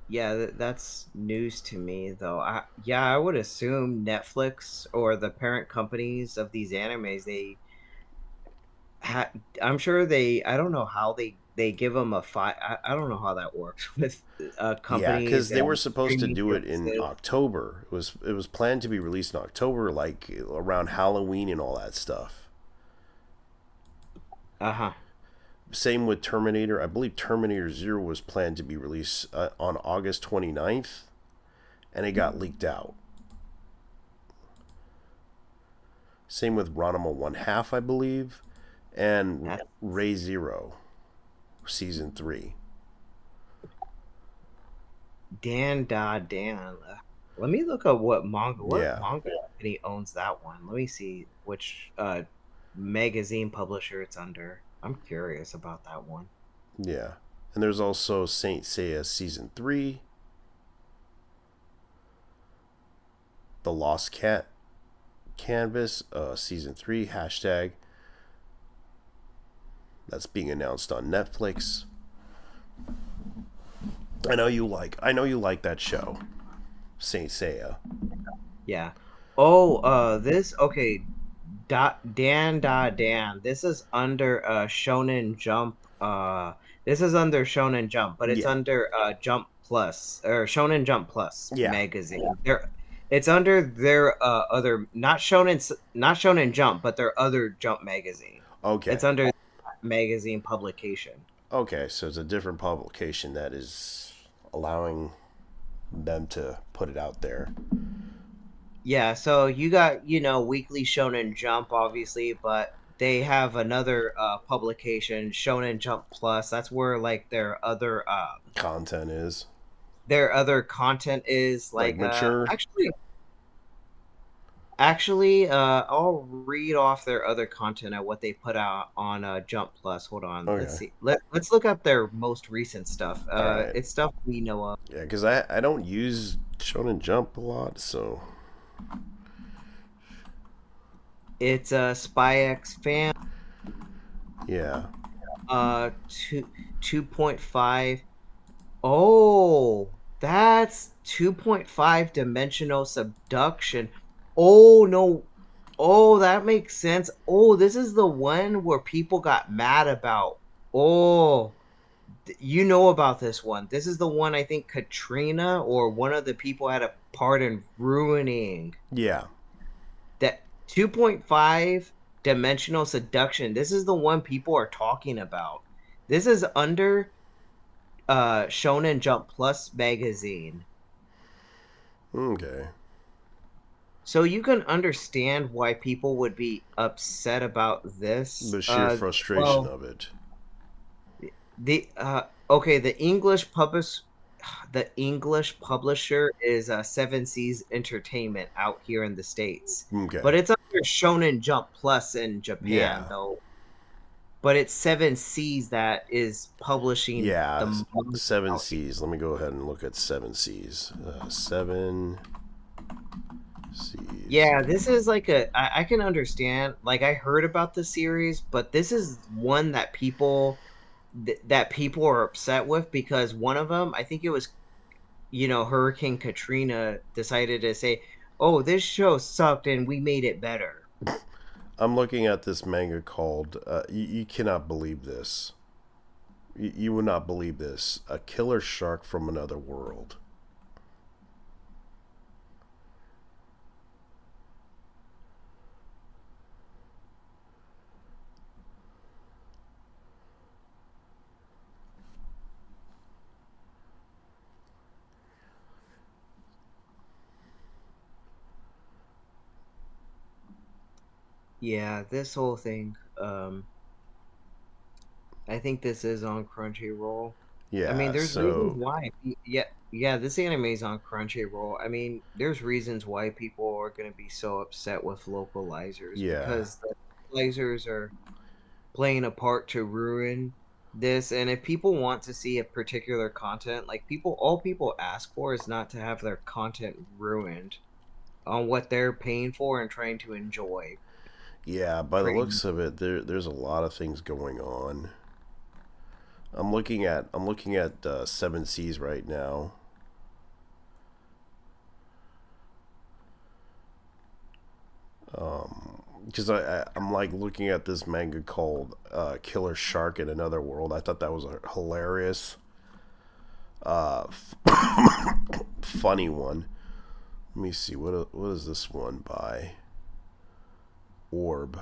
Yeah, that's news to me, though. I would assume Netflix or the parent companies of these animes, I'm sure I don't know how they give them a I don't know how that works with companies. Yeah, because they were supposed to do it in October. It was planned to be released in October, like around Halloween and all that stuff. Same with Terminator. I believe Terminator 0 was planned to be released on August 29th, and it got leaked out. Same with Ranma 1/2, I believe, and Ray Zero, Season 3. Dan. Let me look up what manga company owns that one. Let me see which magazine publisher it's under. I'm curious about that one. Yeah. And there's also Saint Seiya Season 3. The Lost Cat Canvas Season 3 #. That's being announced on Netflix. I know you like that show, Saint Seiya. Yeah. Oh, Dan. This is under Shonen Jump. This is under Shonen Jump, but it's under Jump Plus or Shonen Jump Plus magazine. It's under their other not Shonen Jump, but their other Jump magazine. Okay. It's under magazine publication. Okay, so it's a different publication that is allowing them to put it out there. Yeah, so you got, Weekly Shonen Jump, obviously, but they have another publication, Shonen Jump Plus. That's where like Content is like mature. Actually, I'll read off their other content at what they put out on Jump Plus. Hold on, Okay. let's see. Let's look up their most recent stuff. Right. It's stuff we know of. Yeah, because I don't use Shonen Jump a lot, so. It's Spy X Fan. Yeah. 2.5. Oh, that's 2.5 dimensional subduction. Oh no. Oh, that makes sense. Oh, this is the one where people got mad about. Oh, you know about this one. This is the one I think Katrina or one of the people had a part in ruining. Yeah. That 2.5 dimensional seduction. This is the one people are talking about. This is under Shonen Jump Plus magazine. Okay. So you can understand why people would be upset about this. The sheer frustration of it. The English publisher is Seven Seas Entertainment out here in the States. Okay. But it's under Shonen Jump Plus in Japan, though. But it's Seven Seas that is publishing. Yeah, Seven Seas. Let me go ahead and look at Seven Seas. Seven Seas. Yeah, this is like I can understand. Like I heard about the series, but this is one that people are upset with because one of them, I think it was, Hurricane Katrina decided to say, "Oh, this show sucked and we made it better." I'm looking at this manga called, you cannot believe this. You would not believe this. A killer shark from another world. Yeah, this whole thing, I think this is on Crunchyroll. Yeah, I mean, there's reasons why. Yeah, this anime is on Crunchyroll. I mean, there's reasons why people are going to be so upset with localizers. Yeah. Because the localizers are playing a part to ruin this. And if people want to see a particular content, like all people ask for is not to have their content ruined on what they're paying for and trying to enjoy. Yeah, by the looks of it, there's a lot of things going on. I'm looking at Seven Seas right now. Because I'm like looking at this manga called Killer Shark in Another World. I thought that was a hilarious, funny one. Let me see, what is this one by? Orb,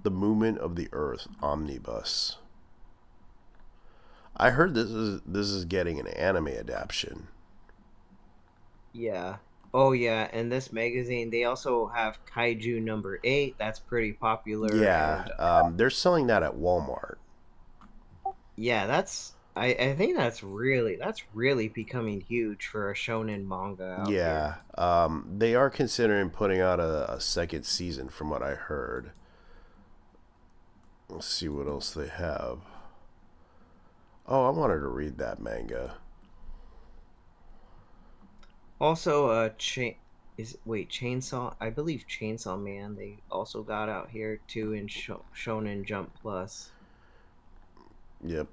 The Movement of the Earth Omnibus. I heard this is getting an anime adaptation. Yeah. Oh yeah, and this magazine they also have Kaiju number 8. That's pretty popular. Yeah, and, they're selling that at Walmart. Yeah, I think that's really becoming huge for a shonen manga out here. They are considering putting out a second season from what I heard. Let's see what else they have. Oh, I wanted to read that manga. Also, Chainsaw. I believe Chainsaw Man. They also got out here too in Shonen Jump Plus. Yep.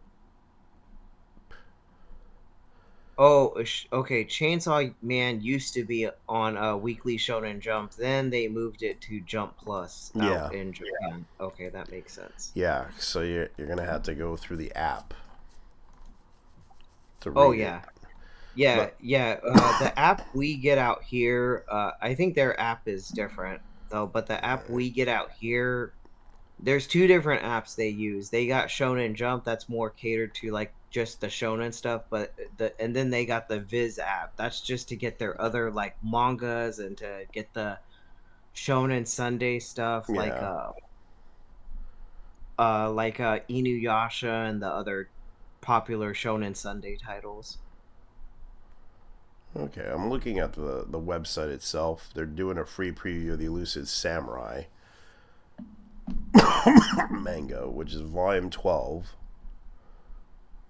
Oh, okay. Chainsaw Man used to be on Weekly Shonen Jump. Then they moved it to Jump Plus out in Japan. Okay, that makes sense. Yeah, so you're gonna have to go through the app. Oh yeah. Yeah. The app we get out here, I think their app is different though. But the app we get out here, there's two different apps they use. They got Shonen Jump that's more catered to like just the shonen stuff, but and then they got the Viz app. That's just to get their other like mangas and to get the Shonen Sunday stuff like Inuyasha and the other popular Shonen Sunday titles. Okay, I'm looking at the website itself. They're doing a free preview of the Elusive Samurai manga, which is volume 12.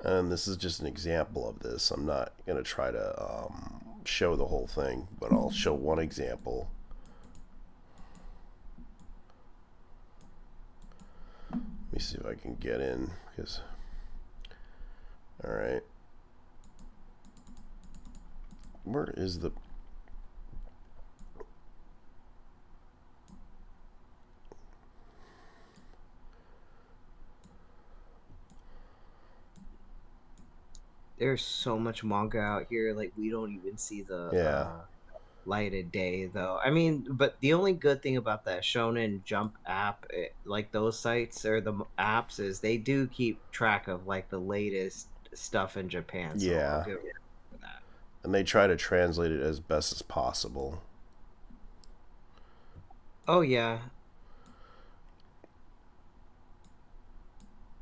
And this is just an example of this. I'm not going to try to show the whole thing, but I'll show one example. Let me see if I can get in, because... Alright. Where is the... There's so much manga out here, like we don't even see the light of day, though. I mean, but the only good thing about that Shonen Jump app, like those sites or the apps, is they do keep track of like the latest stuff in Japan. So yeah. I'll give it for that. And they try to translate it as best as possible. Oh yeah.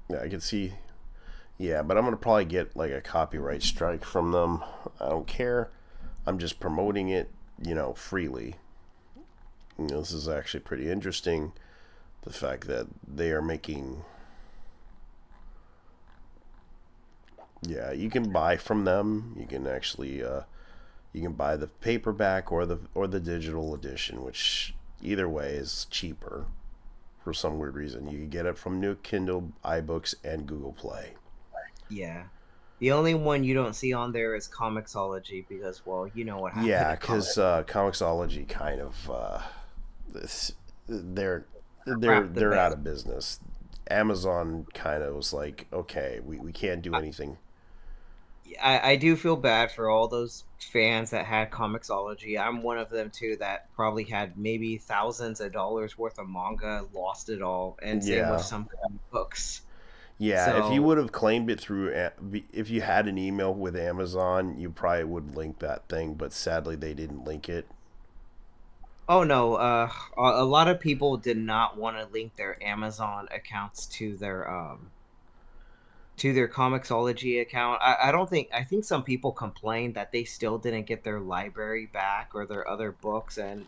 Yeah, I can see. Yeah, but I'm going to probably get like a copyright strike from them. I don't care. I'm just promoting it, you know, freely. You know, this is actually pretty interesting. The fact that they are making... Yeah, you can buy from them. You can actually, you can buy the paperback or the digital edition, which either way is cheaper for some weird reason. You can get it from New Kindle, iBooks, and Google Play. Yeah. The only one you don't see on there is Comixology because, well, you know what happened. Yeah, because Comixology kind of they're out of business. Amazon kind of was like, okay, we can't do anything. I do feel bad for all those fans that had Comixology. I'm one of them too that probably had maybe thousands of dollars worth of manga, lost it all, and same with some books. Yeah, so, if you would have claimed it through, if you had an email with Amazon, you probably would link that thing, but sadly they didn't link it. Oh no, a lot of people did not want to link their Amazon accounts to their Comixology account. I think some people complained that they still didn't get their library back or their other books, and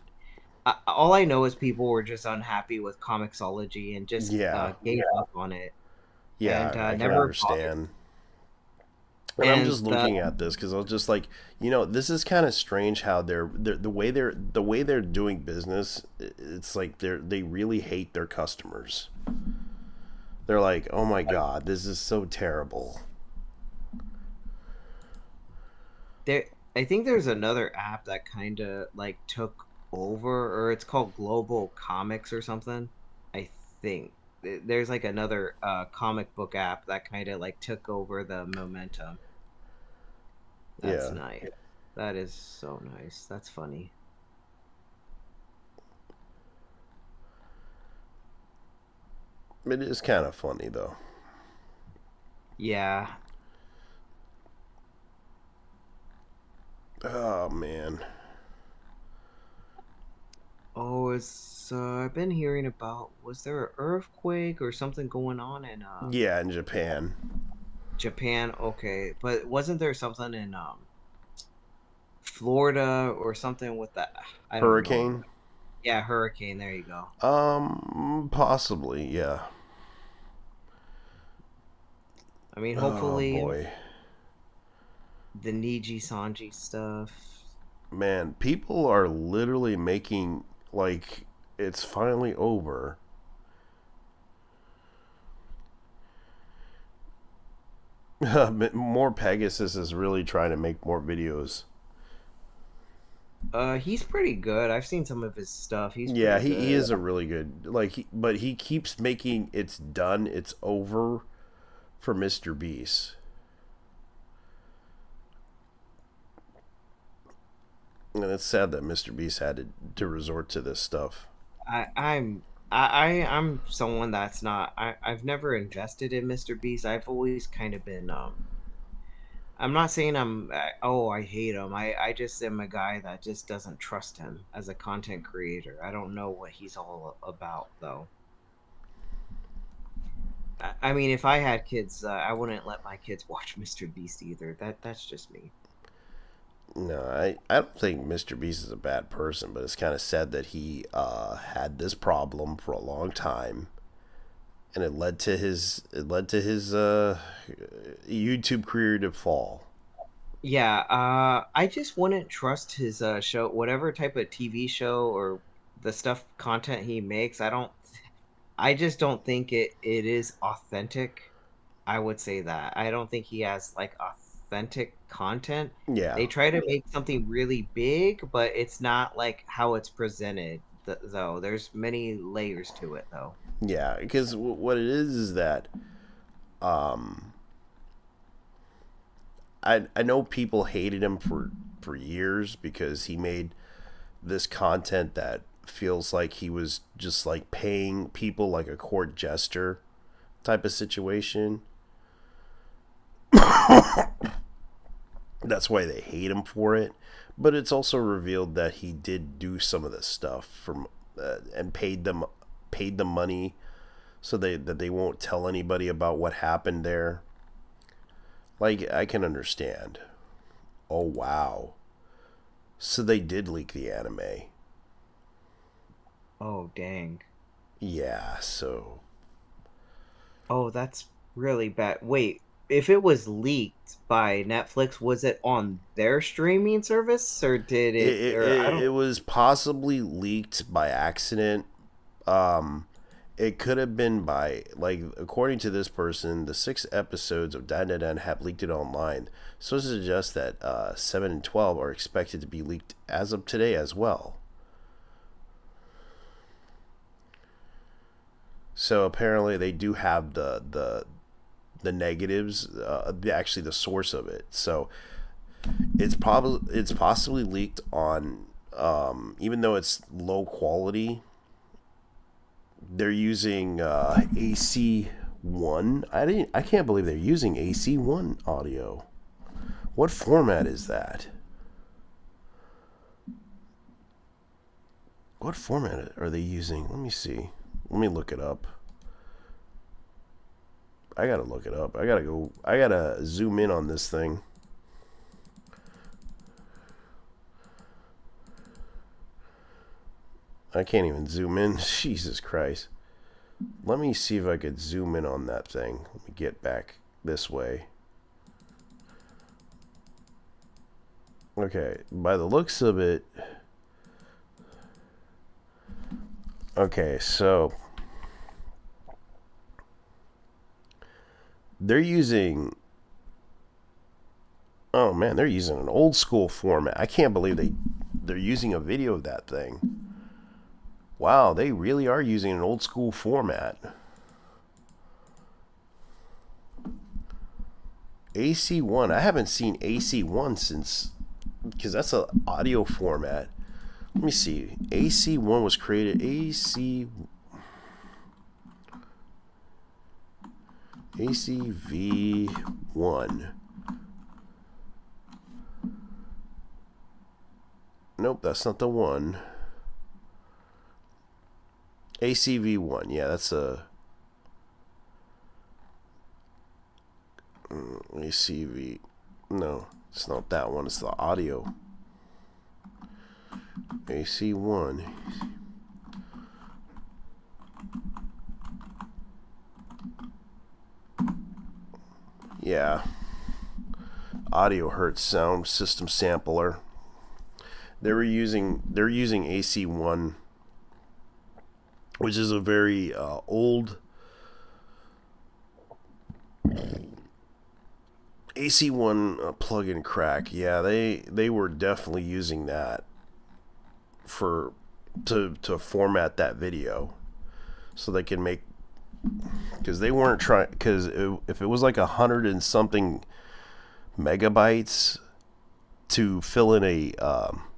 all I know is people were just unhappy with Comixology and just gave up on it. Yeah, and, I can never understand. And I'm just looking at this because I was just like, you know, this is kind of strange how they're the way they're doing business. It's like they really hate their customers. They're like, oh my god, this is so terrible. I think there's another app that kind of like took over, or it's called Global Comics or something. I think there's like another comic book app that kind of like took over the momentum. That's nice. That is so nice. That's funny. It is kind of funny though. Yeah. Oh man. Oh, it's I've been hearing about, was there an earthquake or something going on in yeah, in Japan. Japan, okay. But wasn't there something in Florida or something with that Hurricane? Yeah, hurricane, there you go. Possibly, yeah. I mean, hopefully, oh, boy. The Niji Sanji stuff. Man, people are literally making like it's finally over. More Pegasus is really trying to make more videos. He's pretty good. I've seen some of his stuff. He is a really good but he keeps making it's done, it's over for Mr. Beast. And it's sad that Mr. Beast had to resort to this stuff. I'm I'm someone that's not. I've never invested in Mr. Beast. I've always kind of been. I'm not saying I hate him. I just am a guy that just doesn't trust him as a content creator. I don't know what he's all about though. I mean, if I had kids, I wouldn't let my kids watch Mr. Beast either. That's just me. No, I don't think Mr. Beast is a bad person, but it's kind of sad that he had this problem for a long time, and it led to his YouTube career to fall. Yeah, I just wouldn't trust his show, whatever type of TV show or the stuff content he makes. I just don't think it is authentic. I would say that. I don't think he has like authentic content. Yeah. They try to make something really big, but it's not like how it's presented though. There's many layers to it though. Yeah, because what it is that I know people hated him for years because he made this content that feels like he was just like paying people like a court jester type of situation. That's why they hate him for it. But it's also revealed that he did do some of this stuff from and paid them money so that they won't tell anybody about what happened there. Like, I can understand. Oh, wow. So they did leak the anime. Oh, dang. Yeah, so... Oh, that's really bad. Wait, if it was leaked by Netflix, was it on their streaming service? Or did it... It was possibly leaked by accident. It could have been by, like, according to this person, the 6 episodes of Dan have leaked it online. So this suggests that 7 and 12 are expected to be leaked as of today as well. So apparently they do have the negatives, actually the source of it. So it's possibly leaked on, even though it's low quality. They're using AC1. I can't believe they're using AC1 audio. What format is that? What format are they using? Let me see. Let me look it up. I gotta look it up. I gotta zoom in on this thing. I can't even zoom in. Jesus Christ. Let me see if I could zoom in on that thing. Let me get back this way. Okay, by the looks of it... Okay, so... They're using... Oh man, they're using an old school format. I can't believe they're using a video of that thing. Wow, they really are using an old school format. AC1. I haven't seen AC1 since... Because that's an audio format. Let me see. AC1 was created... ACV1. Nope, that's not the one. ACV1, yeah, that's a ACV. No, it's not that one. It's the audio. AC1. Yeah. Audio Hertz sound system sampler. They're using AC1, which is a very old AC1 plug-in crack. Yeah, they were definitely using that to format that video so they can make, because they weren't trying, because if it was like 100 and something megabytes to fill in a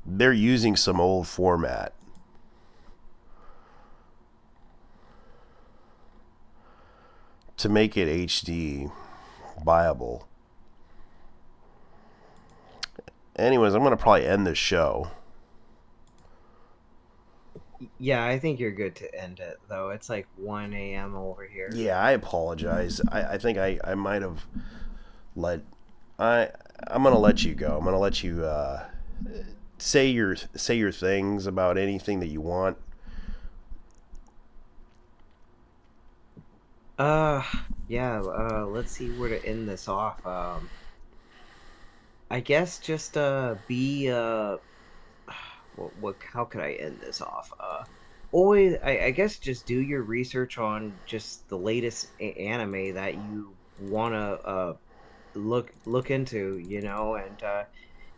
they're using some old format. to make it HD viable. Anyways, I'm gonna probably end this show. Yeah, I think you're good to end it though. It's like 1 a.m. over here. Yeah, I apologize. I think I might have let I'm gonna let you go. I'm gonna let you say your things about anything that you want. Yeah, let's see where to end this off. I guess just be what how could I end this off? Always I guess just do your research on just the latest anime that you want to look into, you know, and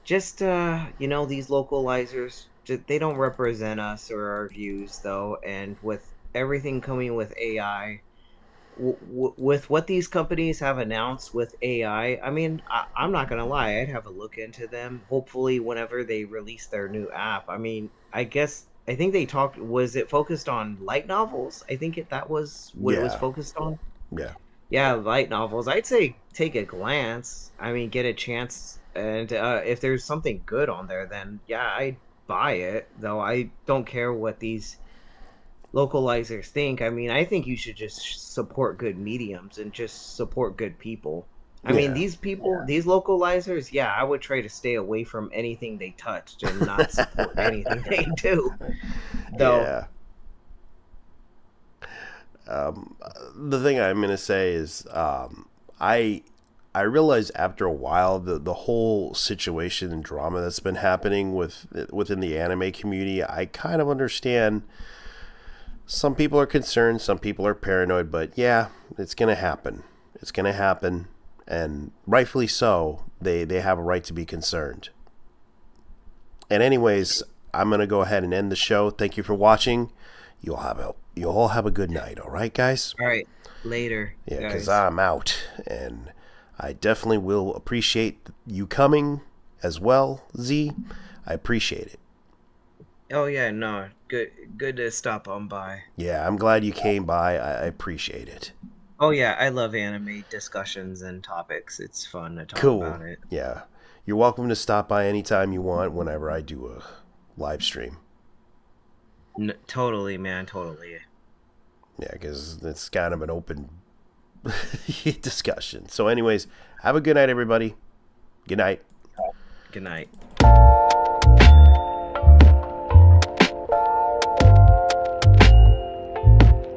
just you know, these localizers, they don't represent us or our views though, and with everything coming with AI, with what these companies have announced with AI, I mean, I'm not gonna lie, I'd have a look into them. Hopefully, whenever they release their new app, I mean, I think they talked. Was it focused on light novels? I think that was what it was focused on. Yeah. Yeah, light novels. I'd say take a glance. I mean, get a chance, and if there's something good on there, then yeah, I'd buy it. Though I don't care what these localizers think. I mean, I think you should just support good mediums and just support good people. I mean, these people, these localizers, yeah, I would try to stay away from anything they touched and not support anything they do. Though, Yeah. The thing I'm gonna say is, I realized after a while the whole situation and drama that's been happening within the anime community, I kind of understand. Some people are concerned, some people are paranoid, but yeah, it's gonna happen. It's gonna happen, and rightfully so. They have a right to be concerned. And anyways, I'm gonna go ahead and end the show. Thank you for watching. You all have a good night. All right, guys. all right, later. Yeah, because guys. I'm out, and I definitely will appreciate you coming as well, Z. I appreciate it. Oh yeah, no, good to stop on by. Yeah, I'm glad you came by. I appreciate it. Oh yeah, I love anime discussions and topics. It's fun to talk Cool. about it. Yeah. You're welcome to stop by anytime you want whenever I do a live stream. Totally, man, totally. Yeah, because it's kind of an open discussion. So anyways, have a good night, everybody. Good night. Good night.